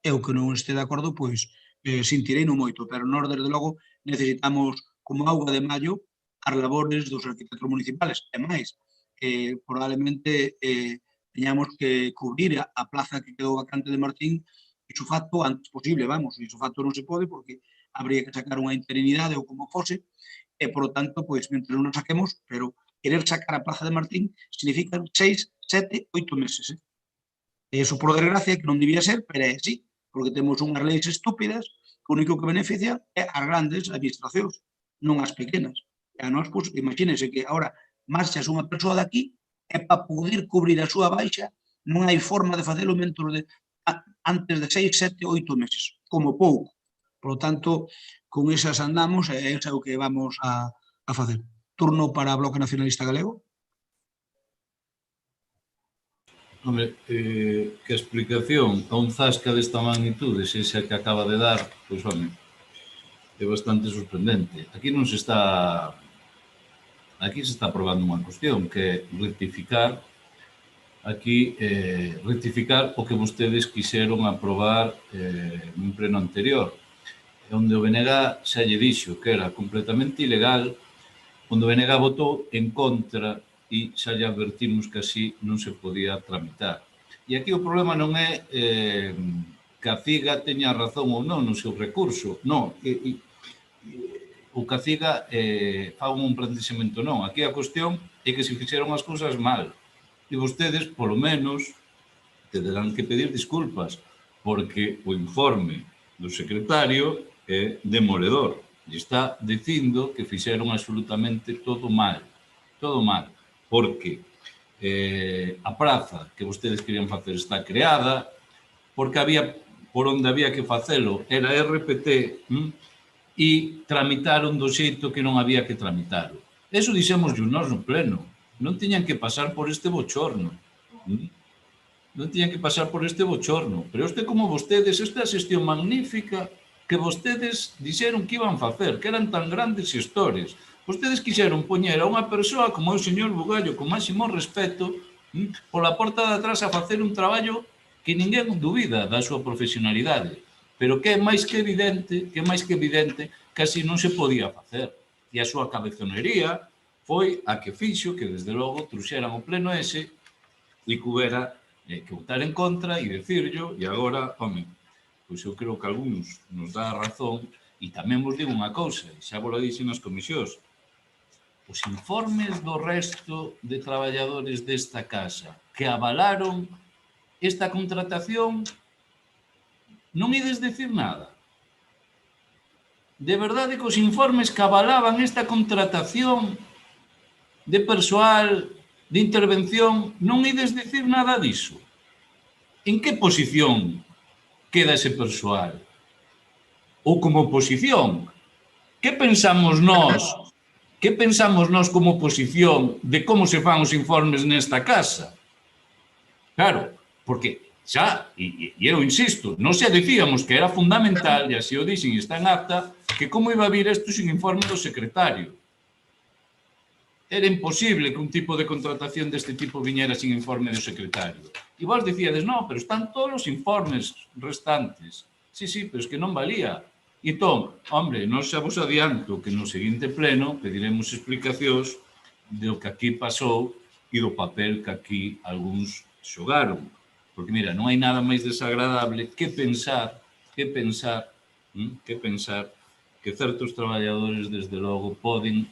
e o que non este de acordo, pois, sentirei non moito, pero nós, desde logo, necesitamos, como auga de maio, as labores dos arquitectos municipales. E máis, probablemente teñamos que cubrir a plaza que quedou vacante de Martín iso facto antes posible, vamos, iso facto non se pode porque habría que sacar unha interinidade ou como fose, e, por lo tanto, pois, mentre non nos saquemos, pero querer sacar a plaza de Martín significa 6, 7, 8 meses. E iso, por desgracia, que non debía ser, pero é así, porque temos unhas leis estúpidas que o único que beneficia é as grandes administracións, non as pequenas. E a nós, pois, imagínense que agora marchas unha persoa daqui e para poder cubrir a súa baixa non hai forma de facelo antes de 6, 7, 8 meses, como pouco. Por lo tanto, con esas andamos e é o que vamos a facer. Turno para o Bloque Nacionalista Galego. Hombre, que a explicación a un zasca desta magnitude, se xa que acaba de dar, pois, home, é bastante sorprendente. Aquí se está aprobando unha cuestión, que é rectificar o que vostedes quixeron aprobar nun pleno anterior, onde o BNG xa lle dixo que era completamente ilegal, onde o BNG votou en contra e xa lle advertimos que así non se podía tramitar. E aquí o problema non é que a CIGA teña razón ou non no seu recurso, non, o que a CIGA faga un plantexamento non. Aquí a cuestión é que se fixeron as cousas mal. E vostedes, polo menos, terán que pedir disculpas, porque o informe do secretario é demoledor. E está dicindo que fixeron absolutamente todo mal. Todo mal. Porque a praza que vostedes querían facer está creada, porque por onde había que facelo era RPT e tramitaron do xeito que non había que tramitarlo. Eso dixemos nós no pleno. Non tiñan que pasar por este bochorno. Non tiñan que pasar por este bochorno. Pero como vostedes, esta xestión magnífica que vostedes dixeron que iban facer, que eran tan grandes xestores. Vostedes quixeron poñer a unha persoa como o señor Bugallo, con máximo respeto, pola porta de atrás a facer un traballo que ninguén dubida da súa profesionalidade, pero que é máis que evidente que así non se podía facer. E a súa cabezonería foi a que fixo que, desde logo, truxeran o pleno ese e que houbera que votar en contra e decirlo, e agora, home, pois eu creo que algúns nos dá razón, e tamén vos digo unha cousa, e xa vos lo dixen nas comisións, os informes do resto de traballadores desta casa que avalaron esta contratación non ides decir nada. De verdade que os informes que avalaban esta contratación de persoal, de intervención, non ides decir nada diso. En que posición queda ese persoal? Ou como oposición? Que pensamos nós? Que pensamos nós como oposición de como se fan os informes nesta casa? Claro, porque xa, e eu insisto, non se dicíamos que era fundamental, e así o dixen e está en acta, que como iba a vir isto sin informe do secretario. Era imposible que un tipo de contratación deste tipo viñera sin informe do secretario. E vos dicíades, non, pero están todos os informes restantes. Sí, pero es que non valía. Entón, hombre, nós xa vos adianto que no seguinte pleno pediremos explicacións do que aquí pasou e do papel que aquí algúns xogaron. Porque, mira, non hai nada máis desagradable que pensar que certos traballadores, desde logo, poden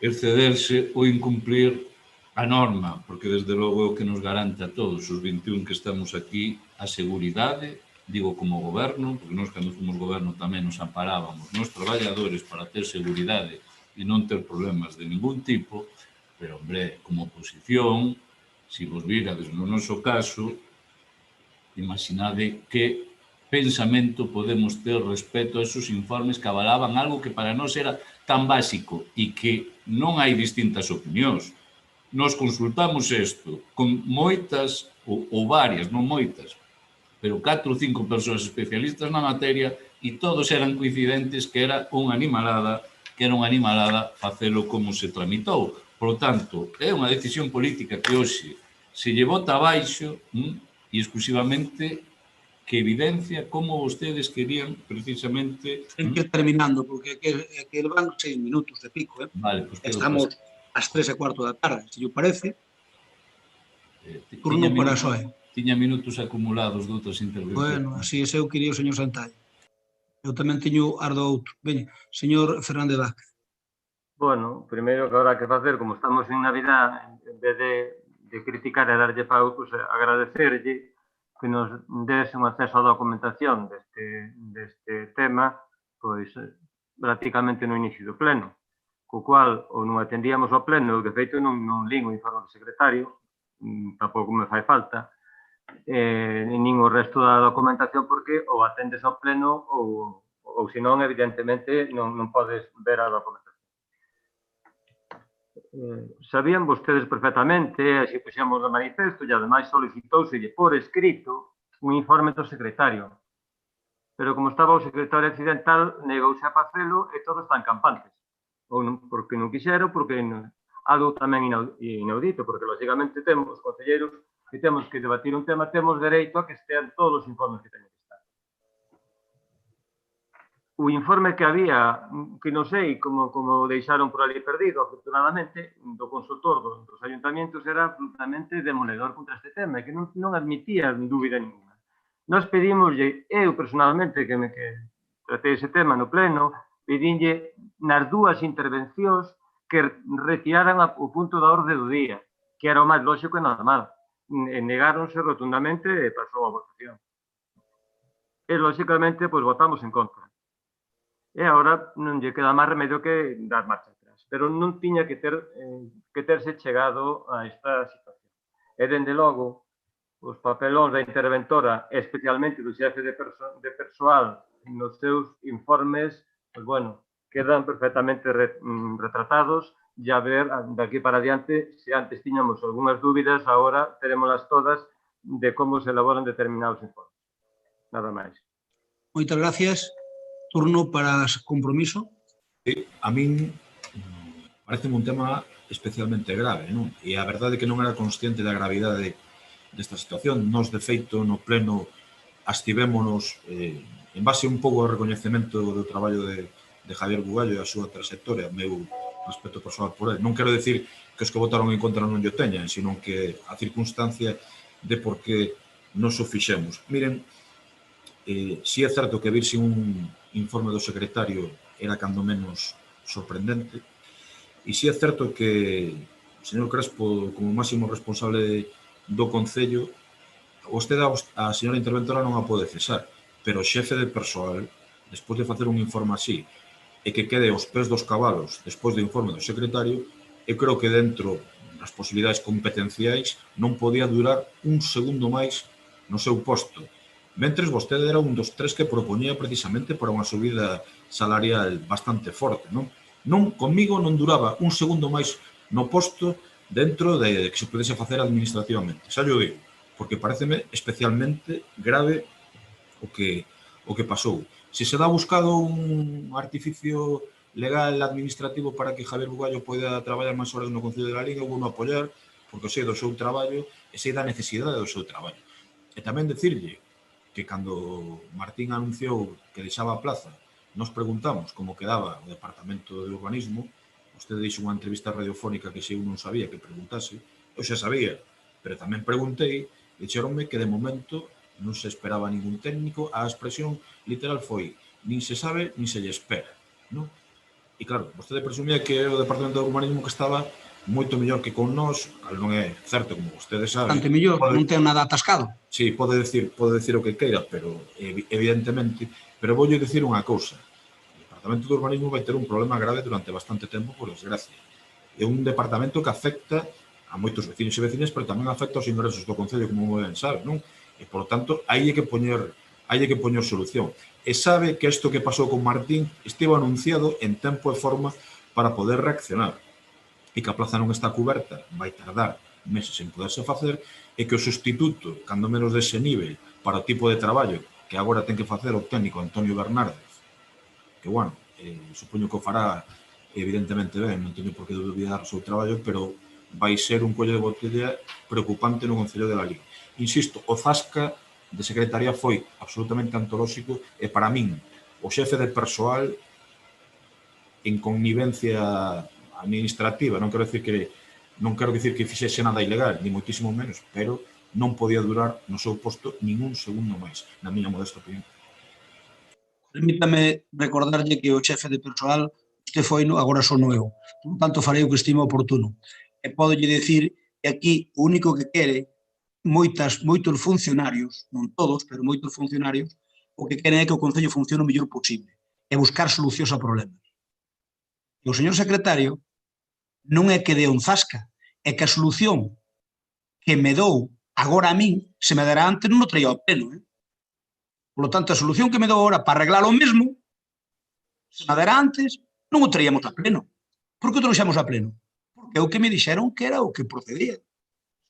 excederse ou incumplir a norma, porque, desde logo, é o que nos garante a todos, os 21 que estamos aquí, a seguridade, digo como goberno, porque nós, cando fomos goberno, tamén nos amparábamos nos traballadores para ter seguridade e non ter problemas de ningún tipo, pero, hombre, como oposición, se vos virades no noso caso, imaginade que pensamento podemos ter respecto a esos informes que avalaban algo que para nós era tan básico e que non hai distintas opinións. Nos consultamos isto con moitas, ou varias, non moitas, pero 4 ou 5 persoas especialistas na materia e todos eran coincidentes que era unha animalada facelo como se tramitou. Por lo tanto, é unha decisión política que hoxe se lle bota abaixo e exclusivamente que evidencia como vostedes querían precisamente... Ten que ir terminando, porque aquí van 6 minutos de pico. Vale, pues estamos ás 3:15 da tarde, se lle parece. Turno para a SOE. Tiña minutos acumulados de outras intervencións. Bueno, así ese eu quería o señor Santalla. Eu tamén teño ardo outro. Veña, señor Fernández Vázquez. Bueno, primeiro que habrá que facer, como estamos en Navidad, en vez de criticar e darlle pau, pues, agradecerlle que nos dese un acceso á documentación deste tema, pois prácticamente no inicio do pleno, co cual ou non atendíamos ao pleno, de feito non lín o informe do secretario, tampouco me fai falta, nin o resto da documentación, porque ou atendes ao pleno ou senón, evidentemente, non podes ver a documentación. Sabían vostedes perfectamente, así puxemos de manifesto, e ademais solicitouselle por escrito un informe do secretario. Pero como estaba o secretario accidental, negouse a facelo e todos están campantes. Ou porque non quixeron, porque algo tamén inaudito, porque lógicamente temos, concelleiros, que temos que debatir un tema, temos dereito a que estean todos os informes que teñen que estar. O informe que había, que non sei como deixaron por ali perdido, afortunadamente, do consultor dos ayuntamientos era absolutamente demoledor contra este tema, que non admitía dúbida ninguna. Nós pedimoslle, eu personalmente, que tratei ese tema no pleno, pedinlle nas 2 intervencións que retiraran o punto da orde do día, que era o máis lógico e normal. Negáronse rotundamente e pasou a votación. E, lógicamente, pois votamos en contra. E agora non lle queda máis remedio que dar marcha atrás. Pero non tiña que terse chegado a esta situación. E, dende logo, os papelóns da interventora, especialmente do xefe de persoal, nos seus informes, pois, bueno, quedan perfectamente retratados. E a ver, daqui para adiante, se antes tiñamos algunhas dúbidas, agora teremoslas todas de como se elaboran determinados informes. Nada máis. Moitas gracias. Turno para compromiso. A min parece un tema especialmente grave, non? E a verdade é que non era consciente da gravidade desta situación. Nos, de feito, no pleno abstivémonos en base un pouco ao recoñecemento do traballo de Javier Bugallo e a súa trayectoria, meu respeto personal por ele. Non quero decir que os que votaron en contra non lle teñan, sino que a circunstancia de por que nos o fixemos. Miren, si é certo que virse un informe do secretario era cando menos sorprendente, e si é certo que o señor Crespo, como máximo responsable do Concello, vostede a señora interventora non a pode cesar, pero o xefe de persoal, despois de facer un informe así, e que quede aos pés dos cabalos despois do informe do secretario, eu creo que dentro das posibilidades competenciais non podía durar un segundo máis no seu posto. Mentres vostede era un dos 3 que propoñía precisamente para unha subida salarial bastante forte, non? Conmigo non duraba un segundo máis no posto dentro de que se pudese facer administrativamente. Xa llo digo, porque pareceme especialmente grave o que pasou. Se se dá buscado un artificio legal administrativo para que Javier Bugallo poida traballar máis horas no Concello de la Liga, eu vou non apoiar, porque sei do seu traballo e sei da necesidade do seu traballo. E tamén decirlle que cando Martín anunciou que deixaba a plaza, nos preguntamos como quedaba o Departamento de Urbanismo. Vostede dixo unha entrevista radiofónica que se eu non sabía que preguntase, eu xa sabía, pero tamén preguntei, Dixeronme que de momento non se esperaba ningún técnico, a expresión literal foi nin se sabe, nin se lle espera, non? E claro, vostede presumía que o Departamento de Urbanismo que estaba moito mellor que con nós, cal non é certo, como vostede sabe. Bastante mellor, non ten nada atascado. Sí, pode decir o que queira, pero evidentemente, pero voulle dicir unha cousa. O Departamento de Urbanismo vai ter un problema grave durante bastante tempo, por desgracia. É un departamento que afecta a moitos vecinos e vecinas, pero tamén afecta aos ingresos do Concello, como ben sabe, non? E, por tanto, hai que poñer solución. E sabe que isto que pasou con Martín estivo anunciado en tempo e forma para poder reaccionar. E que a plaza non está coberta, vai tardar meses en poderse facer, e que o sustituto, cando menos dese nivel, para o tipo de traballo que agora ten que facer o técnico Antonio Bernárdez, que, bueno, supoño que o fará evidentemente ben, non teño por que dubidar o seu traballo, pero vai ser un cuello de botella preocupante no Concello de Lalín. Insisto, o zasca de secretaría foi absolutamente antolóxico e para min o xefe de persoal en connivencia administrativa, non quero dicir que fixese nada ilegal, ni moitísimo menos, pero non podía durar no seu posto nin un segundo máis, na miña modesta opinión. Permítame recordarlle que o xefe de persoal usted foi, agora son eu. Por tanto, farei o que estimo oportuno. E podolle dicir que aquí o único que quere moitos funcionarios, non todos, pero moitos funcionarios, o que queren é que o Concello funcione o mellor posible e buscar solucións a problemas. E o señor secretario non é que dé un zasca, é que a solución que me dou agora a min, se me dará antes, non o traía ao pleno. Por lo tanto, a solución que me dou agora para arreglar o mesmo, se me dará antes, non o traíamos a pleno. Por que o trouxemos a pleno? Porque é o que me dixeron que era o que procedía.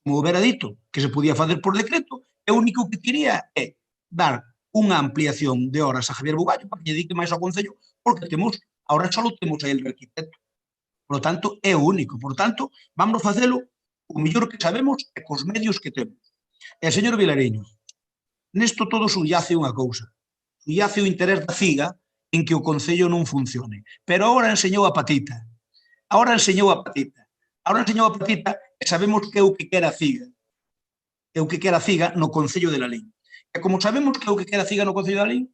Como houbera dito que se podía facer por decreto, e o único que quería é dar unha ampliación de horas a Javier Bugallo para que lle dedique máis ao Concello, porque agora só temos a ele de arquitecto. Por lo tanto, é o único. Por tanto, vamos a facelo o mellor que sabemos e cos medios que temos. E, señor Vilariño, nesto todo subyace unha cousa. Subyace o interés da CIGA en que o Concello non funcione. Pero agora enseñou a patita. Agora enseñou a patita e sabemos que é o que quere a CIGA. É o que quere a CIGA no Concello de Lalín. E como sabemos que é o que quere a CIGA no Concello de Lalín,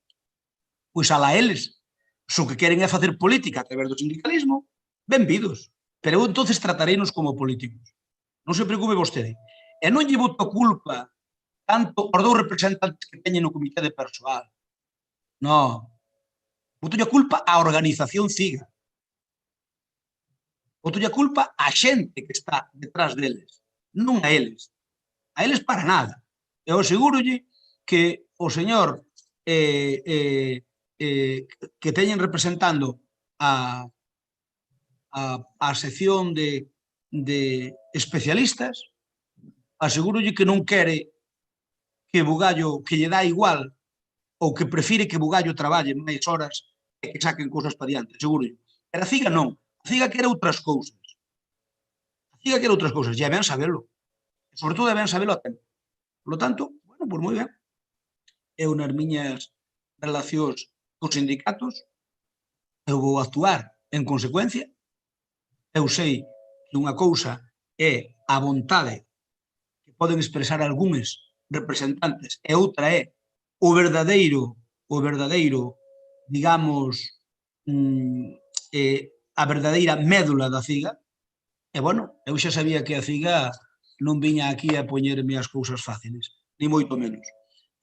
pois alá eles. Se o que queren é facer política a través do sindicalismo, benvidos. Pero eu entonces tratareinos como políticos. Non se preocupe vostede. E non lle boto a culpa tanto aos dous representantes que teñen no comité de persoal. Non. Boto a culpa á organización CIGA. Boto a culpa á xente que está detrás deles. Non a eles. A eles para nada. Eu asegúrolle que o señor que teñen representando a sección de especialistas, asegúrolle que non quere que Bugallo, que lle dá igual, ou que prefire que Bugallo traballe máis horas e que saquen cousas para diante, asegúrolle. Pero a CIGA non. A CIGA quere outras cousas. A CIGA quere outras cousas, e é ben sabelo. E, sobre todo, é ben sabelo a tempo. Por lo tanto, bueno, pois moi ben. Eu nas miñas relacións cos sindicatos, eu vou actuar en consecuencia. Eu sei que unha cousa é a vontade que poden expresar algúns representantes e outra é o verdadeiro, digamos, a verdadeira médula da CIGA. E, bueno, eu xa sabía que a CIGA non viña aquí a poñerme as cousas fáciles, ni moito menos.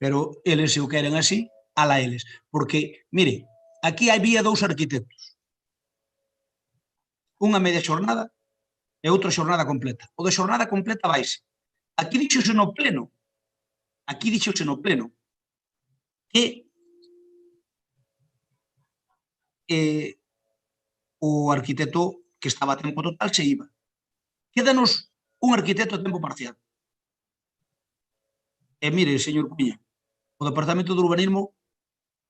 Pero eles, se o queren así, ala eles. Porque, mire, aquí había dous arquitectos. Unha media xornada e outra xornada completa. O de xornada completa vaise. Aquí dixose no pleno que o arquitecto que estaba a tempo total se iba. Quédanos un arquitecto a tempo parcial. E mire, señor Cuña, o Departamento de Urbanismo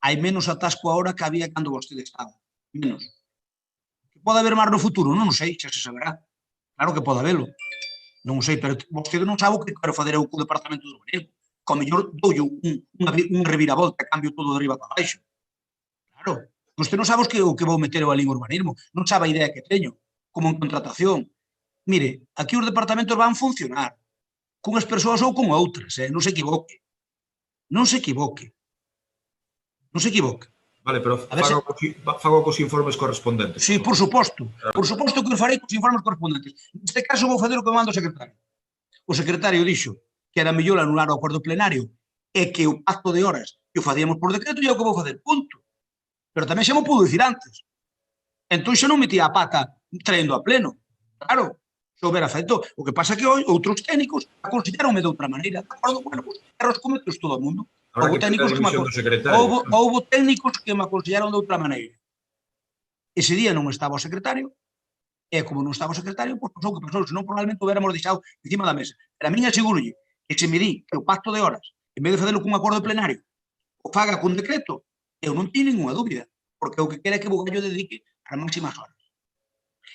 hai menos atasco agora que había cando vostede estaba. Menos. Que pode haber máis no futuro? Non sei, xa se saberá. Claro que pode habelo. Non sei, pero vostede non sabe o que quero fazer eu co Departamento de Urbanismo. Que ao mellor doulle unha reviravolta e cambio todo de arriba para baixo. Claro. Vostede non sabe o que vou meter eu ali en urbanismo. Non sabe a idea que teño, como en contratación. Mire, aquí os departamentos van funcionar. cunhas persoas ou con outras, non se equivoque. Non se equivoque. Non se equivoque. Vale, pero fago cos informes correspondentes. Sí, por suposto. Por suposto que os farei cos informes correspondentes. Neste caso vou fazer o que manda o secretario. O secretario dixo que era mellor anular o acordo plenario e que o pacto de horas que o facíamos por decreto e é o que vou facer, punto. Pero tamén xa mo pudo dicir antes. Entón xa non metía a pata traendo a pleno. Claro, se houbera feito. O que pasa que hoy outros técnicos aconsellaronme de outra maneira. De acordo, bueno, pues, erros cometos todo o mundo. Houbo técnicos que me aconsellaron de outra maneira. Ese día non estaba o secretario, e como non estaba o secretario, pois pasou o que pasou, senón probablemente o hubiéramos deixado encima da mesa. Pero a min asegurolle que se me di que o pacto de horas, en vez de facelo cun acordo plenario, o faga cun decreto, eu non teño ninguna dúbida, porque o que quere é que o Bugallo dedique as máximas horas.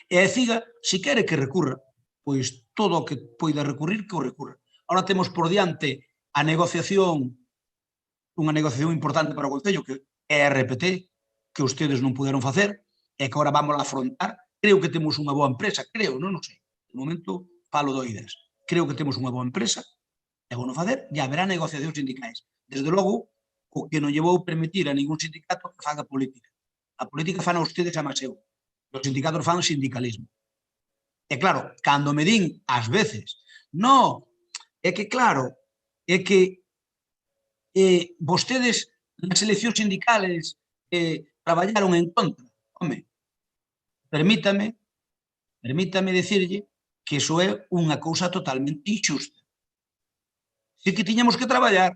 E a CIGA, se quere que recurra, pois todo o que poida recurrir, que o recurra. Ahora temos por diante a negociación, unha negociación importante para o Concello, que é a RPT, que ustedes non puderon facer, e que agora vamos a afrontar. Creo que temos unha boa empresa, creo, non sei. De momento, falo de oídas. Creo que temos unha boa empresa, e vou non facer, e haberá negociacións sindicais. Desde logo, o que non lle vou permitir a ningún sindicato que faga política. A política fan a ustedes a maseu. Os sindicatos fan sindicalismo. E claro, cando me din, ás veces, no, é que claro, é que vostedes nas eleccións sindicales traballaron en contra. Home, permítame decirlle que iso é unha cousa totalmente injusta. Sí que tiñamos que traballar,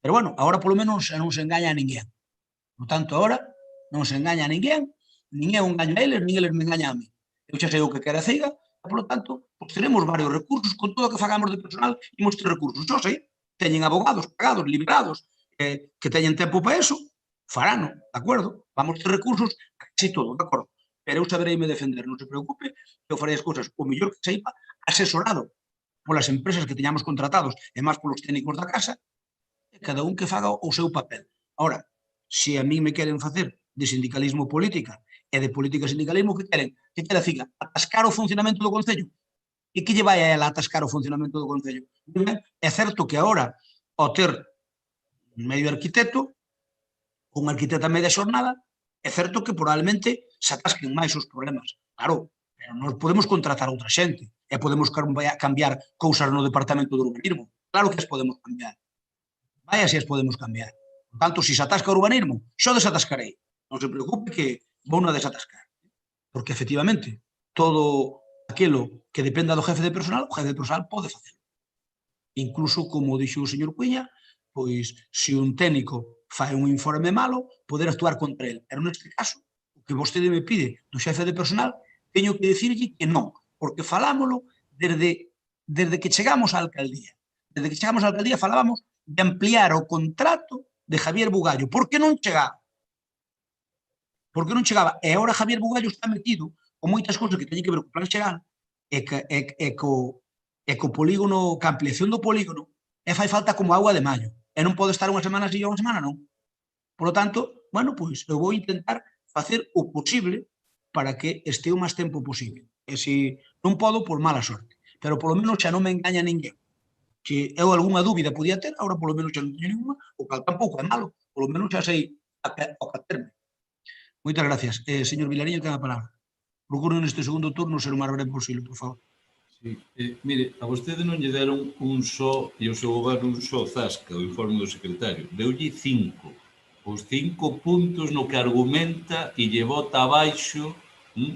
pero bueno, agora polo menos non se engaña a ninguén. Por tanto, agora non se engaña a ninguén, nin eu engaño a eles, nin eles me engañan a mí. Eu xa sei o que quere a CIGA, e, por lo tanto, pues teremos varios recursos, con todo o que fagamos de personal, imos ter recursos. Xo sei, teñen abogados pagados, liberados, que teñen tempo para eso, farano, de acordo? Vamos ter recursos, casi todo, de acordo? Pero eu sabereime defender, non se preocupe, que eu farei as cousas o mellor que seipa, asesorado polas empresas que teñamos contratados e máis polos técnicos da casa, e cada un que faga o seu papel. Ahora, se a mí me queren facer de sindicalismo política e de política sindicalismo, que queren? Que quere a CIGA? Atascar o funcionamento do Concello? E que lle vai a ela atascar o funcionamento do Concello? É certo que agora, ao ter medio arquitecto, unha arquitecta media xornada, é certo que probablemente se atasquen máis os problemas. Claro, pero non podemos contratar a outra xente e podemos cambiar cousas no departamento do urbanismo. Claro que as podemos cambiar. Vaya se as podemos cambiar. Por tanto, se se atasca o urbanismo, xo desatascarei. Non se preocupe que vou non desatascar. Porque, efectivamente, todo aquilo que dependa do jefe de personal, o jefe de personal pode facelo. Incluso, como dixo o señor Cuña, pois, se un técnico fai un informe malo, poder actuar contra el. Pero neste caso, o que vostede me pide do xefe de personal, teño que dicirlle que non, porque falámoslo desde que chegamos á alcaldía. Desde que chegamos á alcaldía falábamos de ampliar o contrato de Javier Bugallo. Por que non chegaba? Porque non chegaba. E agora Javier Bugallo está metido con moitas cousas que teñen que ver co plan xeral e co polígono, que a ampliación do polígono e fai falta como agua de maio. E non pode estar unha semana así e unha semana non. Por lo tanto, bueno, pois eu vou intentar facer o posible para que este o máis tempo posible. E se non podo, por mala sorte. Pero polo menos xa non me engaña ninguén. Se eu algunha dúbida podía ter, agora polo menos xa non teño ninguna, o cal tampouco é malo. Polo menos xa sei o que aterme. Moitas gracias. Señor Vilariño, ten a palabra. Procuro neste segundo turno ser o máis breve posible, por favor. Sí. Mire, a vostede non lle deron un só, e o seu goberno un só zasca, o informe do secretario. Deulle 5. Os 5 puntos no que argumenta e lle bota abaixo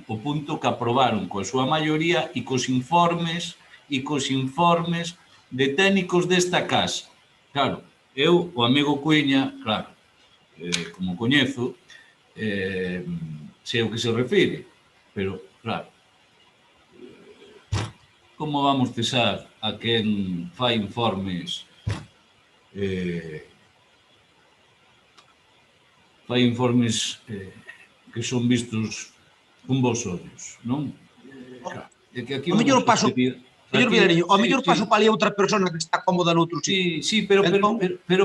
o punto que aprobaron coa súa maioría e cos informes de técnicos desta casa. Claro, eu, o amigo Cuña, claro, como coñezo, sei o que se refire, pero, claro, como vamos cesar a quen fai informes que son vistos con vos ollos, non? O mellor paso, señor Vilariño, o mellor paso para ali outra persona que está cómoda noutro sitio. Sí, pero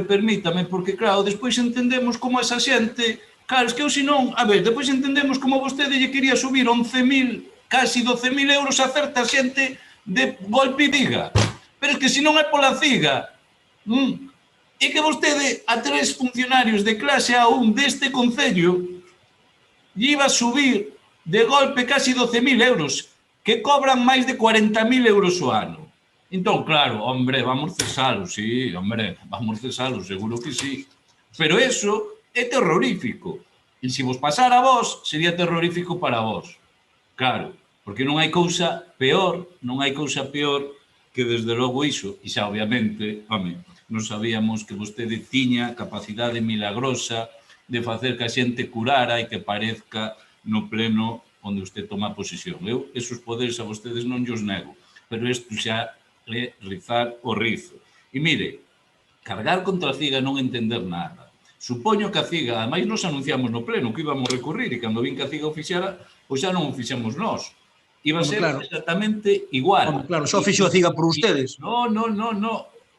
permítame, porque claro, despois entendemos como esa xente, claro, es que eu senón, a ver, despois entendemos como vostede lle quería subir 11.000, casi 12.000 euros a certa xente de golpe e viga. Pero é que se non é pola ciga, é que vostede a 3 funcionarios de clase A1 deste concello lle iba a subir de golpe casi 12.000 euros, que cobran máis de 40.000 euros o ano. Entón, claro, hombre, vamos cesalos, sí, hombre, vamos cesalos, seguro que sí. Pero eso é terrorífico. E se vos pasara a vos, sería terrorífico para vos. Claro, porque non hai cousa peor, que desde logo iso. E xa, obviamente, home, non sabíamos que vostede tiña capacidade milagrosa de facer que a xente curara e que parezca no pleno onde usted toma posición. Eu, esos poderes a vostedes non llos nego, pero isto xa é rizar o rizo. E mire, cargar contra a CIGA non entender nada. Supoño que a CIGA, ademais nos anunciamos no pleno que íbamos recurrir e cando vin que a CIGA o fixera, pois xa non o fixemos nós. Iba a ser exactamente igual. Claro, só fixo a CIGA por ustedes. No.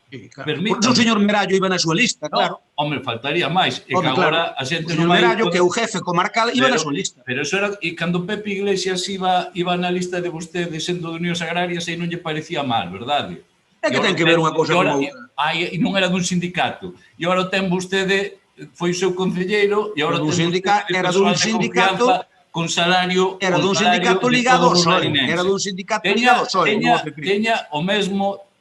Por iso o señor Merallo iba na súa lista, claro. Home, faltaría máis. E que agora a xente non vai... O señor Merallo, que é o jefe comarcal, iba na súa lista. Pero eso era... E cando Pepe Iglesias iba na lista de vostedes sendo de Unións Agrarias, aí non lle parecía mal, verdade? É que ten que ver unha cousa con outra. E non era dun sindicato. E agora ten vostede... Foi o seu concelleiro e agora ten vostede... Era dun sindicato... con salario... Era dun sindicato ligado ao PSOE. Era dun sindicato ligado ao PSOE.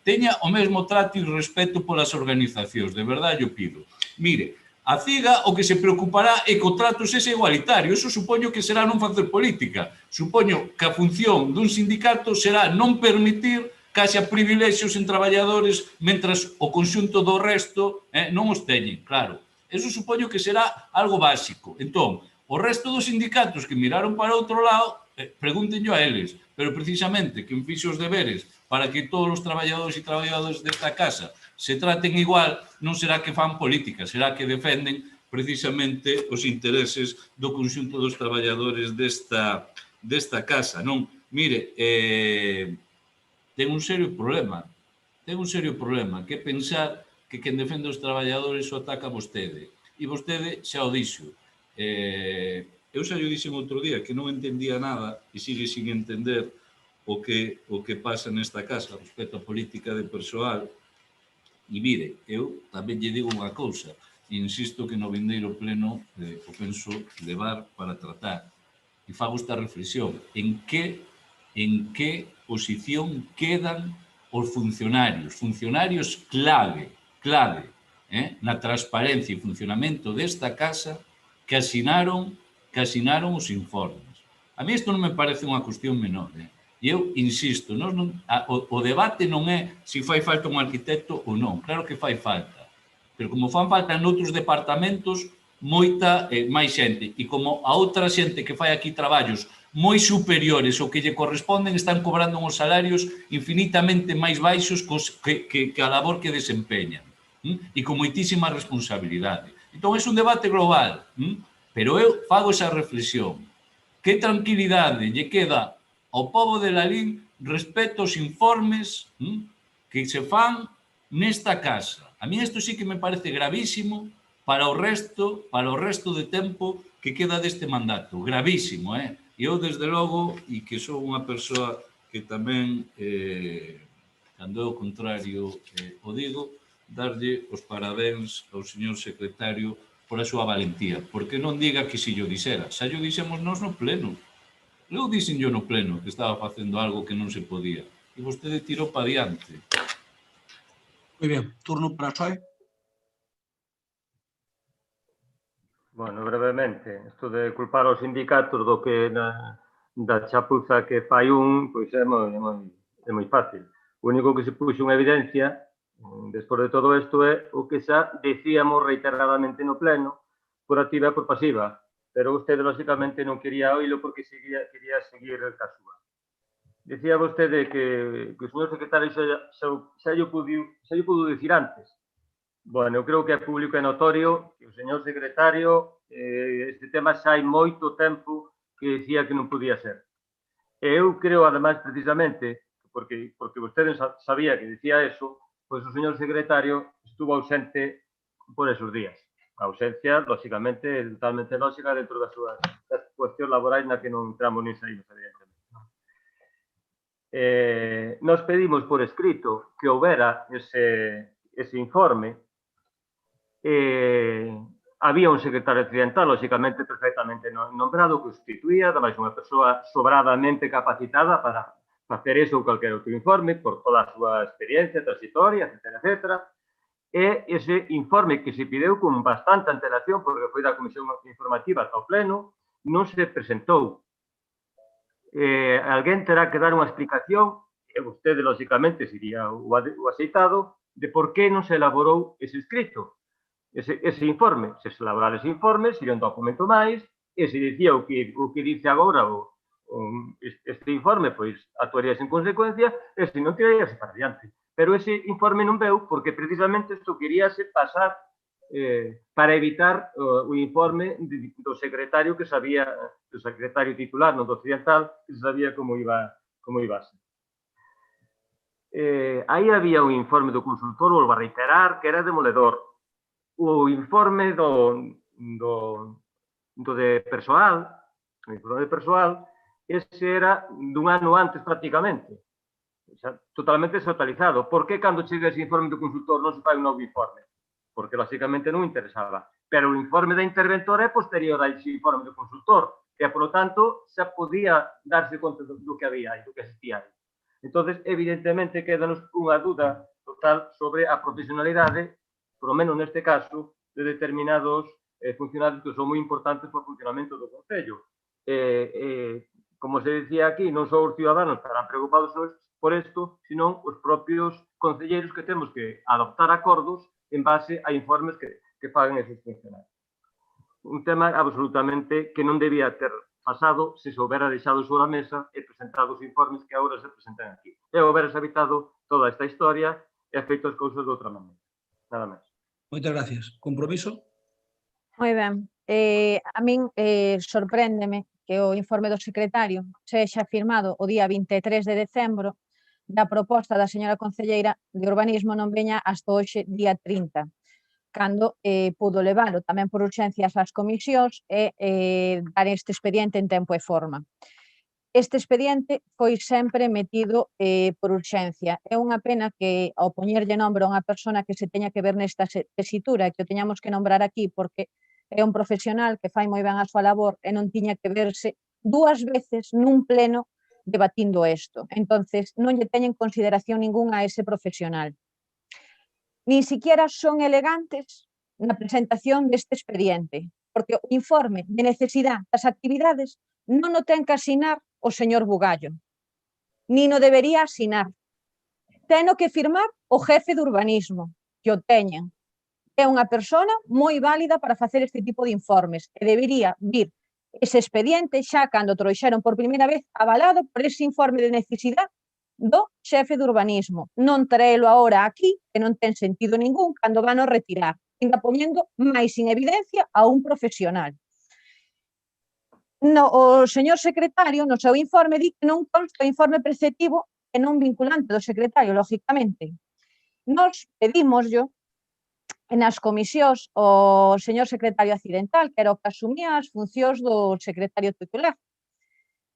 Teña o mesmo trato e respeto polas organizacións, de verdade eu pido. Mire, a CIGA o que se preocupará é que o trato sexa igualitario. Eso supoño que será non facer política. Supoño que a función dun sindicato será non permitir que haxa privilexios en traballadores mentras o conxunto do resto non os teñen, claro. Eso supoño que será algo básico. Entón, o resto dos sindicatos que miraron para outro lado, pregúntenllo a eles, pero precisamente quen fixo os deberes para que todos os traballadores e traballadoras desta casa se traten igual, non será que fan política, será que defenden precisamente os intereses do conxunto dos traballadores desta casa. Non, mire, ten un serio problema, que é pensar que quen defende os traballadores o ataca a vostede. E vostede xa o dixo. Eu xa o dixen outro día que non entendía nada e sigue sin entender o que pasa nesta casa respecto á política de persoal. E mire, eu tamén lle digo unha cousa, e insisto que no vindeiro pleno o penso levar para tratar. E fago esta reflexión. En que posición quedan os funcionarios clave, na transparencia e funcionamento desta casa que asinaron os informes. A mí isto non me parece unha cuestión menor. E eu insisto, o debate non é se fai falta un arquitecto ou non. Claro que fai falta. Pero como fan falta en outros departamentos, moita máis xente. E como a outra xente que fai aquí traballos moi superiores ao que lle corresponden están cobrando uns salarios infinitamente máis baixos que a labor que desempeñan. E con moitísima responsabilidade. Entón, é un debate global. Pero eu fago esa reflexión. Que tranquilidade lle queda ao pobo de Lalín respecto aos informes que se fan nesta casa. A mí isto sí que me parece gravísimo para o resto de tempo que queda deste mandato. Gravísimo, E eu, desde logo, e que sou unha persoa que tamén, cando é o contrario o digo, darlle os parabéns ao señor secretario por a súa valentía, porque non diga que si yo dixera, xa yo dixemos nós no pleno. Eu dixen yo no pleno que estaba facendo algo que non se podía, e vostede tirou para diante. Moi ben, turno para Xoe. Bueno, brevemente, isto de culpar aos sindicatos do que da chapuza que fai pois é moi fácil. O único que se puxo en evidencia despois de todo isto é o que xa decíamos reiteradamente no pleno, por activa e por pasiva, pero vostede, lógicamente, non quería oílo porque quería seguir a súa. Decía vostede que o señor secretario xa lle pudo dicir antes. Bueno, eu creo que é público e notorio que o señor secretario este tema xa hai moito tempo que decía que non podía ser. E eu creo, ademais, precisamente, porque vostede sabía que decía eso, pois o señor secretario estuvo ausente por esos días. A ausencia, lógicamente, totalmente lógica dentro das súas cuestións laborais na que non entramos nin saímos, evidentemente. Nos pedimos por escrito que houbera ese informe. Había un secretario accidental, lógicamente, perfectamente nombrado, que o sustituía, ademais unha persoa sobradamente capacitada para facer eso ou calquer outro informe, por toda a súa experiencia, transitoria, etc. E ese informe que se pideu con bastante antelación, porque foi da Comisión Informativa ata o Pleno, non se presentou. Alguén terá que dar unha explicación, e vostede, lógicamente, sería o aceitado, de por que non se elaborou ese escrito. Ese informe, se elaborara ese informe, sería un documento máis, e se dicía o que dice agora este informe, pois actuaríase en consecuencia, e se non tiraríase para diante. Pero ese informe non veu, porque precisamente isto queríase pasar para evitar o informe do secretario que sabía, do secretario titular, non do occidental, que sabía como iba a ser. Aí había un informe do consultor, volvo a reiterar, que era demoledor. O informe de persoal, ese era dun ano antes prácticamente, totalmente desactualizado. Por que cando chega ese informe do consultor non se fai un novo informe? Porque, lógicamente, non interesaba. Pero o informe da interventora é posterior a ese informe do consultor, e, por lo tanto, xa podía darse conta do que había e do que existía aí. Entón, evidentemente, quedanos unha dúda total sobre a profesionalidade, por lo menos neste caso, de determinados funcionarios que son moi importantes para o funcionamento do Concello. Como se decía aquí, non só os ciudadanos estarán preocupados por isto, senón os propios concelleiros que temos que adoptar acordos en base a informes que fagan esos funcionarios. Un tema absolutamente que non debía ter pasado se se houbera deixado sobre a mesa e presentado os informes que agora se presentan aquí. E houberas evitado toda esta historia e feito as cousas de outra maneira. Nada máis. Moitas gracias. Compromiso? Moi ben. A min sorpréndeme que o informe do secretario sexa firmado o día 23 de decembro, da proposta da señora concelleira de urbanismo non veña hasta hoxe, día 30, cando pudo leválo tamén por urxencias ás comisións e dar este expediente en tempo e forma. Este expediente foi sempre metido por urxencia. É unha pena que, ao poñerlle nombre a unha persona que se teña que ver nesta tesitura, que o teñamos que nombrar aquí, porque é un profesional que fai moi ben a súa labor e non tiña que verse 2 veces nun pleno debatindo isto. Entonces, non lle teñen consideración ninguna a ese profesional. Nin siquiera son elegantes na presentación deste expediente, porque o informe de necesidade das actividades non o ten que asinar o señor Bugallo, nin o debería asinar. Teno que firmar o jefe de urbanismo, que o teñen. É unha persona moi válida para facer este tipo de informes e debería vir ese expediente xa cando trouxeron por primeira vez avalado por ese informe de necesidade do xefe de urbanismo. Non traelo agora aquí, que non ten sentido ningún, cando van a retirar, ainda poñendo máis en evidencia a un profesional. O señor secretario, no seu informe, di que non consta o informe preceptivo e non vinculante do secretario, lógicamente. Nos pedimoslo nas comisións o señor secretario accidental, que era o que asumía as funcións do secretario titular,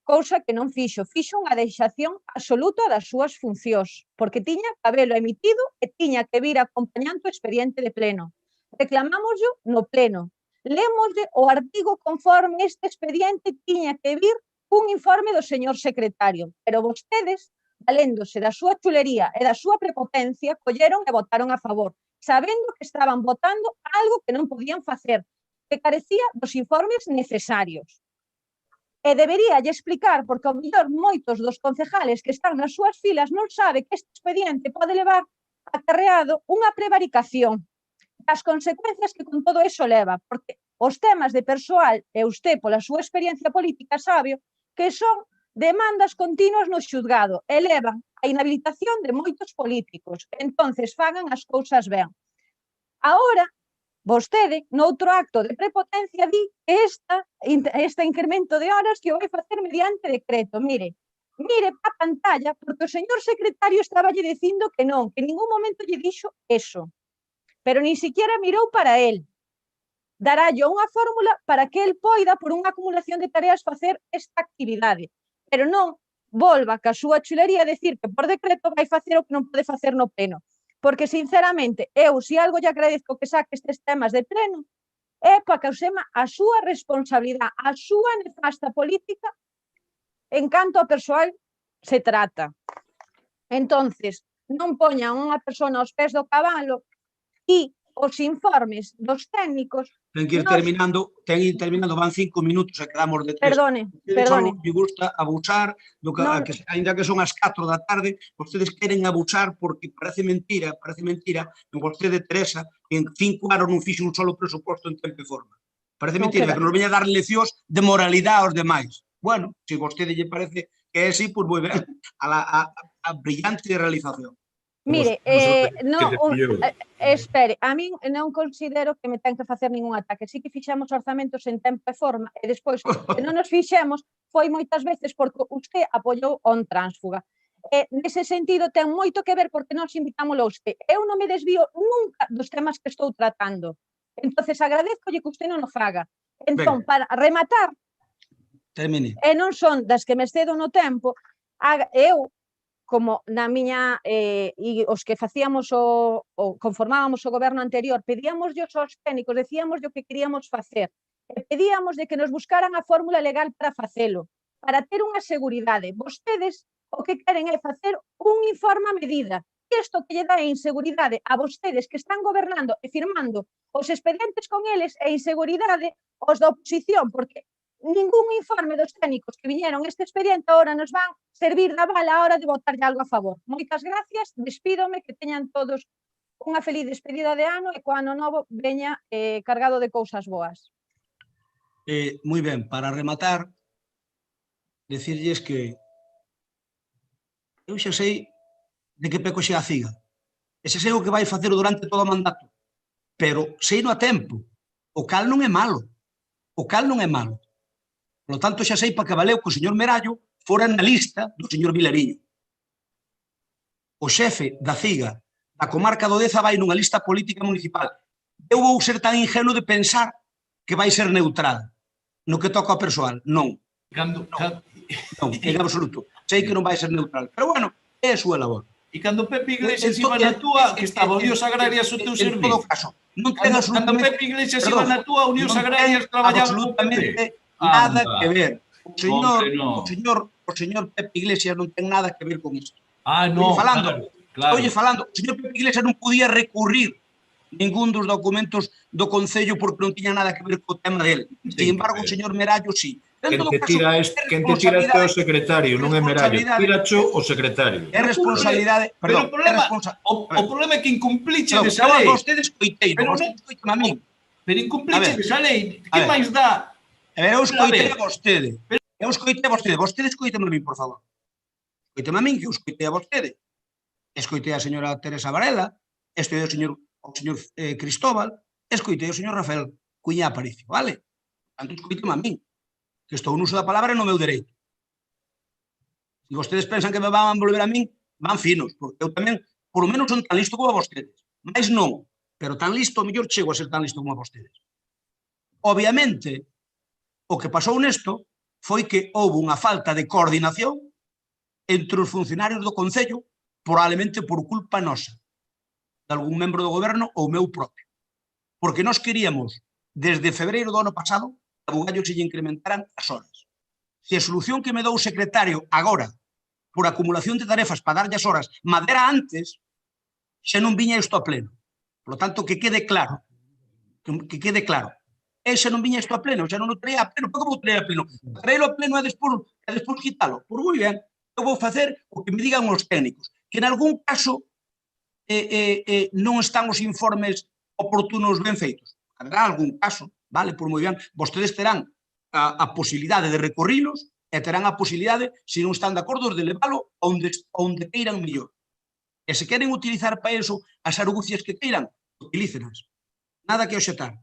cousa que non fixo unha deixación absoluta das súas funcións, porque tiña que habelo emitido e tiña que vir acompañando o expediente de pleno. Reclamámoslo no pleno. Lémosle o artigo conforme este expediente tiña que vir un informe do señor secretario, pero vostedes, valéndose da súa chulería e da súa prepotencia, colleron e votaron a favor, sabendo que estaban votando algo que non podían facer, que carecía dos informes necesarios. E deberíalle explicar, porque ao mellor moitos dos concejales que están nas súas filas non sabe que este expediente pode levar acarreado unha prevaricación, as consecuencias que con todo eso leva, porque os temas de persoal, e usted pola súa experiencia política sabe que son demandas continuas no xuzgado, e levan a inhabilitación de moitos políticos. Entonces, fagan as cousas ben. Agora, vostede, noutro acto de prepotencia, di que este incremento de horas que o vai facer mediante decreto. Mire pa pantalla, porque o señor secretario estaba lle dicindo que non, que en ningún momento lle dixo eso. Pero nin siquiera mirou para el. Darallo unha fórmula para que el poida, por unha acumulación de tareas, facer esta actividade. Pero non volva ca súa chulería a decir que por decreto vai facer o que non pode facer no pleno. Porque, sinceramente, eu, se algo lle agradezco que saque estes temas de pleno, é para que usema a súa responsabilidade, a súa nefasta política en canto a persoal se trata. Entonces, non poñan unha persona aos pés do cabalo e os informes dos técnicos. Ten que ir terminando, van 5 minutos e quedamos de 3. Perdone. Me gusta abusar, ainda que son as 4 da tarde, vostedes queren abusar porque parece mentira, en vostede, Teresa, en 5 anos non fixo un solo presuposto en tempo e forma. Parece mentira, que nos veña a dar leccións de moralidade aos demais. Bueno, se vostede lle parece que é así, pois moi ben, a brillante realización. Mire, espere, a min non considero que me ten que facer ningún ataque. Sí que fixemos orzamentos en tempo e forma e despois, se non nos fixemos, foi moitas veces porque usted apoiou on tránsfuga. Nese sentido, ten moito que ver porque nos invitamos a usted. Eu non me desvío nunca dos temas que estou tratando. Entonces, agradezcolle que usted non o faga. Entón, para rematar, termine. E non son das que me excedo no tempo, eu, como na miña, e os que facíamos conformábamos o goberno anterior, pedíamos aos técnicos, decíamos o que queríamos facer, e pedíamos de que nos buscaran a fórmula legal para facelo, para ter unha seguridade. Vostedes o que queren é facer un informe a medida. Isto que lle dá inseguridade a vostedes que están gobernando e firmando os expedientes con eles e inseguridade os da oposición, porque ningún informe dos técnicos que viñeron este expediente agora nos van servir da bala a hora de votarlle algo a favor. Moitas gracias, despídome, que teñan todos unha feliz despedida de ano e co ano novo veña cargado de cousas boas. Moi ben, para rematar, decirlles que eu xa sei de que peco xa a ciga. E xa sei o que vai facer durante todo o mandato. Pero sei no a tempo. O cal non é malo. O cal non é malo. Por lo tanto, xa sei para que valeu que o señor Merallo fora na lista do señor Vilariño. O xefe da CIGA da comarca do Deza vai nunha lista política municipal. Eu vou ser tan ingenuo de pensar que vai ser neutral no que toca ao persoal. Non. Non, en absoluto. Sei que non vai ser neutral. Pero, bueno, é a súa labor. E cando Pepe Iglesias iba na túa, que estaba Unións Agrarias o teu servicio. En todo caso, non ten Cando Pepe Iglesias iba na túa, Unións Agrarias traballaban con Pepe. Nada que ver. O señor Pepe Iglesias non ten nada que ver con isto. Non, claro. Estou falando, o señor Pepe Iglesias non podía recurrir ningún dos documentos do Concello porque non tiña nada que ver co tema del. Sin embargo, o señor Merallo sí. Quen te tira este é o secretario, non é Merallo. Tiracho o secretario. É responsabilidade... Pero o problema é que incumpliche desa lei. Vostedes coitei, vostedes coitei a min. Pero incumpliche desa lei. Que máis dá? Eu escoitei a vostede. Vostedes coiteme a min, por favor. Coiteme a min, que eu escoitei a vostede. Escoitei a señora Teresa Varela, escoitei ao señor Cristóbal, escoitei ao señor Rafael Cuñá Aparicio, vale? Tanto escoiteme a min, que estou no uso da palabra no meu dereito. Se vostedes pensan que me van volver a min, van finos, porque eu tamén, por lo menos, son tan listo como a vostedes. Mais non, pero tan listo, mellor chego a ser tan listo como a vostedes. Obviamente, o que pasou nesto foi que houve unha falta de coordinación entre os funcionarios do Concello, probablemente por culpa nosa, de algún membro do goberno ou meu propio. Porque nós queríamos, desde febreiro do ano pasado, a Bugallo se lle incrementaran as horas. Se a solución que me dou o secretario agora, por acumulación de tarefas para darlle as horas, madera antes, xa non viña isto a pleno. Por lo tanto, que quede claro. Que quede claro. E xa non viña isto a pleno, xa non o traía a pleno. Por que vou traer a pleno? Traerlo a pleno e despois quitalo. Por moi ben, eu vou facer o que me digan os técnicos. Que en algún caso non están os informes oportunos ben feitos. Haberá algún caso, vale, por moi ben. Vostedes terán a posibilidade de recorrilos e terán a posibilidade, se non están de acordo, de leválo onde queiran mellor. E se queren utilizar para eso as argucias que queiran, utilícenas. Nada que obxetar.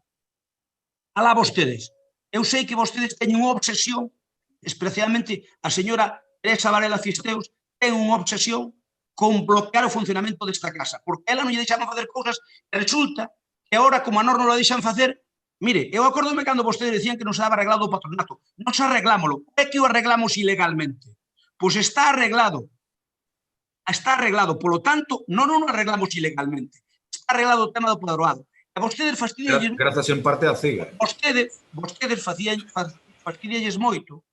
Alá vostedes. Eu sei que vostedes teñen unha obsesión, especialmente a señora Teresa Varela Fisteus, ten unha obsesión con bloquear o funcionamento desta casa, porque ela non lle deixaban facer cousas e resulta que agora, como a nós non lo deixan facer, mire, eu acordome cando vostedes decían que non se daba arreglado o patronato. Nos arreglámoslo. Por que o arreglamos ilegalmente? Pois está arreglado. Está arreglado. Polo tanto, non o arreglamos ilegalmente. Está arreglado o tema do padroado. E vostedes fastidialles... Grazas en parte á CIGA. Vostedes fastidialles moito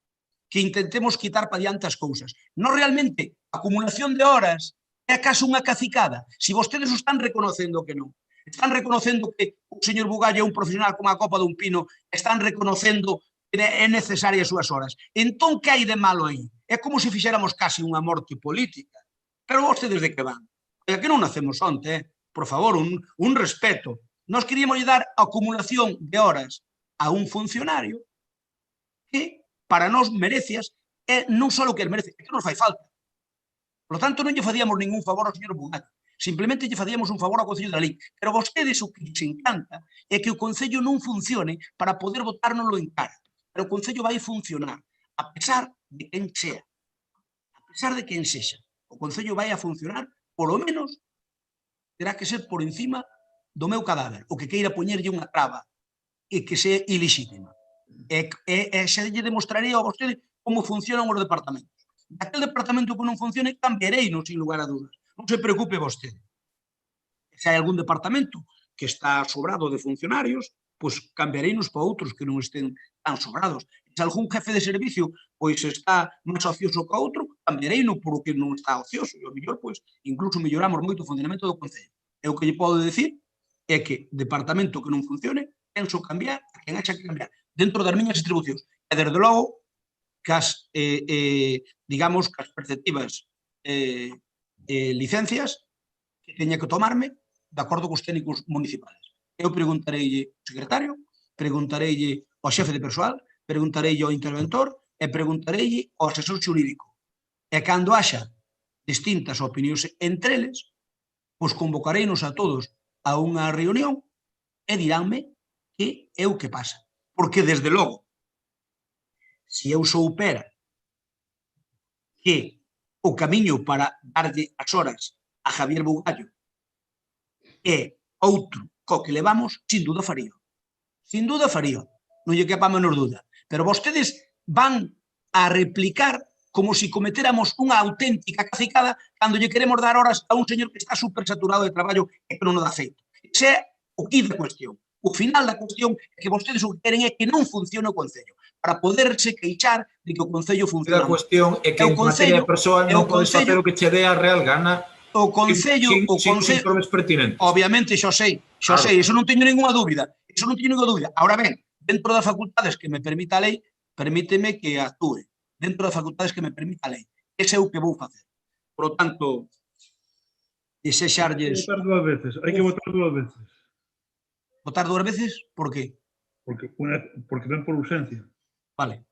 que intentemos quitar para diante as cousas. Non realmente, a acumulación de horas é acaso unha cacicada. Se vostedes o están reconocendo que non. Están reconocendo que o señor Bugallo é un profesional como a copa dun pino, están reconocendo que é necesaria as súas horas. Entón, que hai de malo aí? É como se fixéramos casi unha morte política. Pero vostedes de que van? E que non nacemos onte, por favor, un respeto. Nós queríamos dar a acumulación de horas a un funcionario que para nós merecias é non só o que merece, é que nos fai falta. Por lo tanto, non lle facíamos ningún favor ao señor Bugallo. Simplemente lle facíamos un favor ao Concello da Lei. Pero vostedes o que lles encanta é que o Concello non funcione para poder botárnoslo en cara. Pero o Concello vai funcionar, a pesar de quen sea. A pesar de quen sexa. O Concello vai a funcionar, polo menos, terá que ser por encima do meu cadáver. O que queira poñerlle unha traba e que sea ilixítima. E xa lle demostrarei a vostede como funcionan os departamentos. Aquel departamento que non funcione, cambiareino, sin lugar a dudas. Non se preocupe vostede. Se hai algún departamento que está sobrado de funcionarios, pois cambiareinos para outros que non estén tan sobrados. Se algún jefe de servicio pois está máis ocioso que outro, cambiareino por o que non está ocioso. E ao mellor, pois, incluso melloramos moito o funcionamento do Concello. E o que lle podo decir é que departamento que non funcione, penso cambiar a quen haxa que cambiar, dentro das miñas atribucións. E, desde logo, que as, digamos, que as perceptivas licencias que teña que tomarme de acordo cos técnicos municipales. Eu preguntareille ao secretario, preguntareille ao xefe de persoal, preguntareille ao interventor e preguntareille ao asesor xurídico. E cando haxa distintas opinións entre eles, pois convocareinos a todos a unha reunión e diránme que é o que pasa. Porque, desde logo, se eu soupera que o camiño para darlle as horas a Javier Bugallo é outro co que levamos, sin duda faría. Sin duda faría. Non lle quepa a menor duda. Pero vostedes van a replicar como se cometéramos unha auténtica cacicada cando lle queremos dar horas a un señor que está supersaturado de traballo e que non nos dá feito. Ese é o quid da cuestión. O final da cuestión é que vostedes o que queren é que non funcione o Concello, para poderse queixar de que o Concello funciona. A cuestión é que en materia persoal non podes facer o que che dé a real gana o Concello, sin informes pertinentes. Obviamente, xa sei, iso non teño ninguna dúbida. Iso non teño ninguna dúbida. Ahora ben, dentro das facultades que me permita a lei, permíteme que actúe. Dentro das facultades que me permita a lei. Ese é o que vou facer. Por lo tanto, desexarlles... Hai que votar dúas veces. Votar dúas veces? Por qué? Porque ven por urgencia. Vale.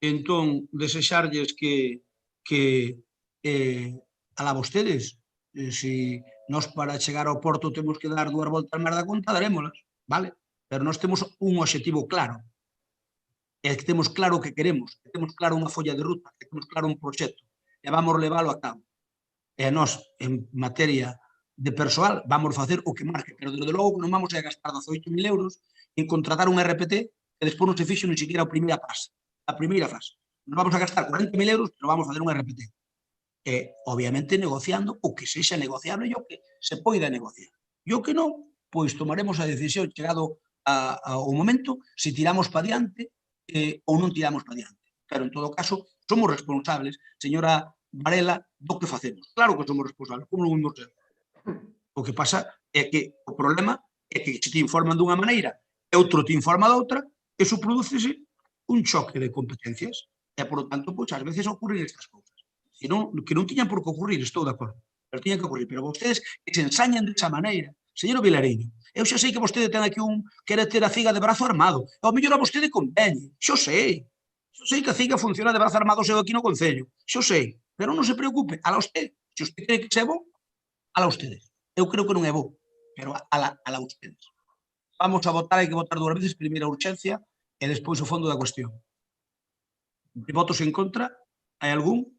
Entón, desexarlles que alá vostedes, se nós para chegar ao porto temos que dar dúas voltas máis da conta, darémolas, vale? Pero nós temos un obxectivo claro. É que temos claro o que queremos, que temos claro unha folla de ruta, que temos claro un proxecto, e vamos leválo a cabo. E nós, en materia de persoal, vamos facer o que marque, pero desde logo non vamos a gastar 18.000 euros en contratar un RPT que despois non se fixo ni siquiera a primeira fase. Non vamos a gastar 40.000 euros, pero vamos a facer un RPT. E, obviamente, negociando o que sexa negociable e o que se poida negociar. E o que non, pois tomaremos a decisión chegado ao momento se tiramos para diante ou non tiramos para diante. Pero, en todo caso, somos responsables, señora Varela, do que facemos. Claro que somos responsables, como non vamos ser. O que pasa é que o problema é que se te informan dunha maneira e outro te informa da outra, eso prodúcese un choque de competencias. E, por lo tanto, pois, ás veces ocurren estas cousas. Que non tiñan por que ocurrir, estou de acordo, pero tiñan que ocurrir. Pero vostedes que se ensañan desa maneira, señor Vilariño, eu xa sei que vostede ten aquí quere ter a CIGA de brazo armado, e ao mellor a vostede conveñe, xo sei que a CIGA funciona de brazo armado seu aquí no Concello, xo sei, pero non se preocupe, ala usted, se usted cree que é bo, ala ustedes. Eu creo que non é bo, pero ala ustedes. Vamos a votar, hai que votar dúas veces, primeira urxencia e despois o fondo da cuestión. Votos en contra, hai algún?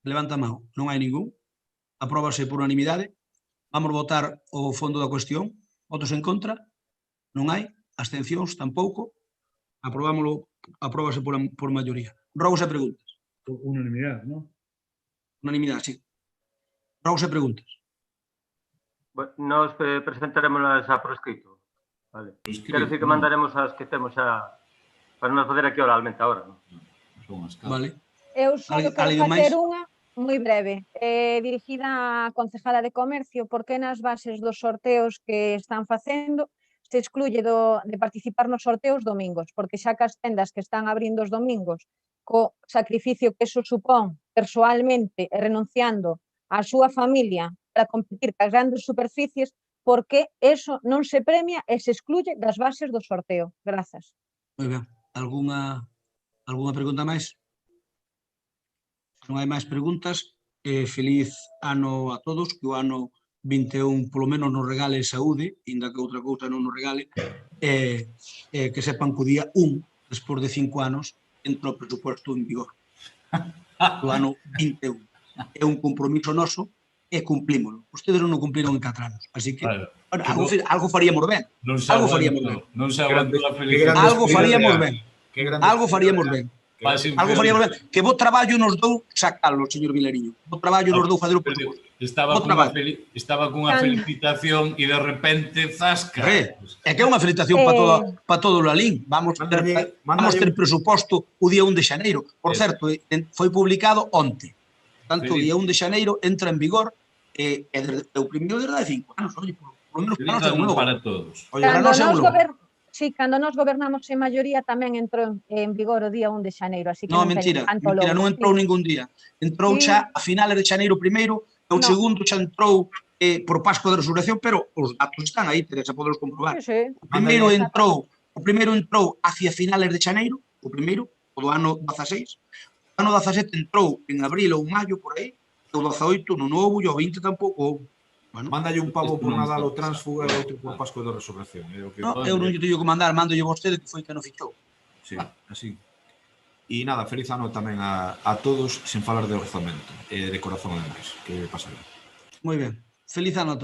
Levanta a mão. Non hai ningún. Apróbase por unanimidade. Vamos votar o fondo da cuestión. Votos en contra? Non hai. Abstencións tampouco. Apróbase por maioría. Rogos e preguntas. Por unanimidade, non? Unanimidade, sí. Rogos e preguntas. Nos presentaremos xa por escrito. Vale. Quero dicir que mandaremos as que temos xa para non fazer aquí oralmente agora. Vale. Eu só Alguén quero máis? facer unha moi breve, dirigida á concejala de Comercio, porque nas bases dos sorteos que están facendo se excluye de participar nos sorteos domingos, porque xa que as tendas que están abrindo os domingos co sacrificio que eso supón persoalmente e renunciando á súa familia para competir cas grandes superficies, porque eso non se premia e se excluye das bases do sorteo. Grazas. Moi ben. Alguna pregunta máis? Non hai máis preguntas. Feliz ano a todos, que o ano 21 polo menos nos regale saúde, inda que outra cousa non nos regale, que sepan que o día 1, despois de 5 anos, entra o presupuesto en vigor. O ano 21. É un compromiso noso e cumplímolo. Vostedes non o cumpliron en 4 anos, así que algo faríamos ben. Algo faríamos ben. Non se aguantou a felicidade. Algo faríamos ben. Algo faríamos ben. Algo faríamos ben. Que bo traballo nos dou sacalo, señor Vilariño. Bo traballo nos dou facer o presupuesto. Estaba cunha felicitación e de repente zasca. É que é unha felicitación para todo o Lalín. Vamos ter presuposto o día 1 de xaneiro. Por certo, foi publicado onte. Tanto o día 1 de xaneiro entra en vigor e o primeiro desde hai 5 anos. Por lo menos para todos. Cando nós gobernamos en maioría tamén entrou en vigor o día 1 de xaneiro, así que non mentira, non entrou ningún día. Entrou xa a finales de xaneiro primeiro, e o segundo xa entrou por Pascua de Resurrección, pero os datos están aí, Teresa, poderos comprobar. O primeiro entrou hacia finales de xaneiro, o primeiro, o do ano 16. O ano 17 entrou en abril ou maio, por aí, e o 18 no novo, e o 20 tampouco. Mándalle un pavo por Nadal o Tránsfuga e outro por Pascua de Resurrección. Eu non lle teño que mandar, mándolle vostede que foi que non fichou. Sí, así. E nada, feliz ano tamén a todos, sen falar de orzamento, de corazón ademais, que pasará. Moi ben, feliz ano a todos.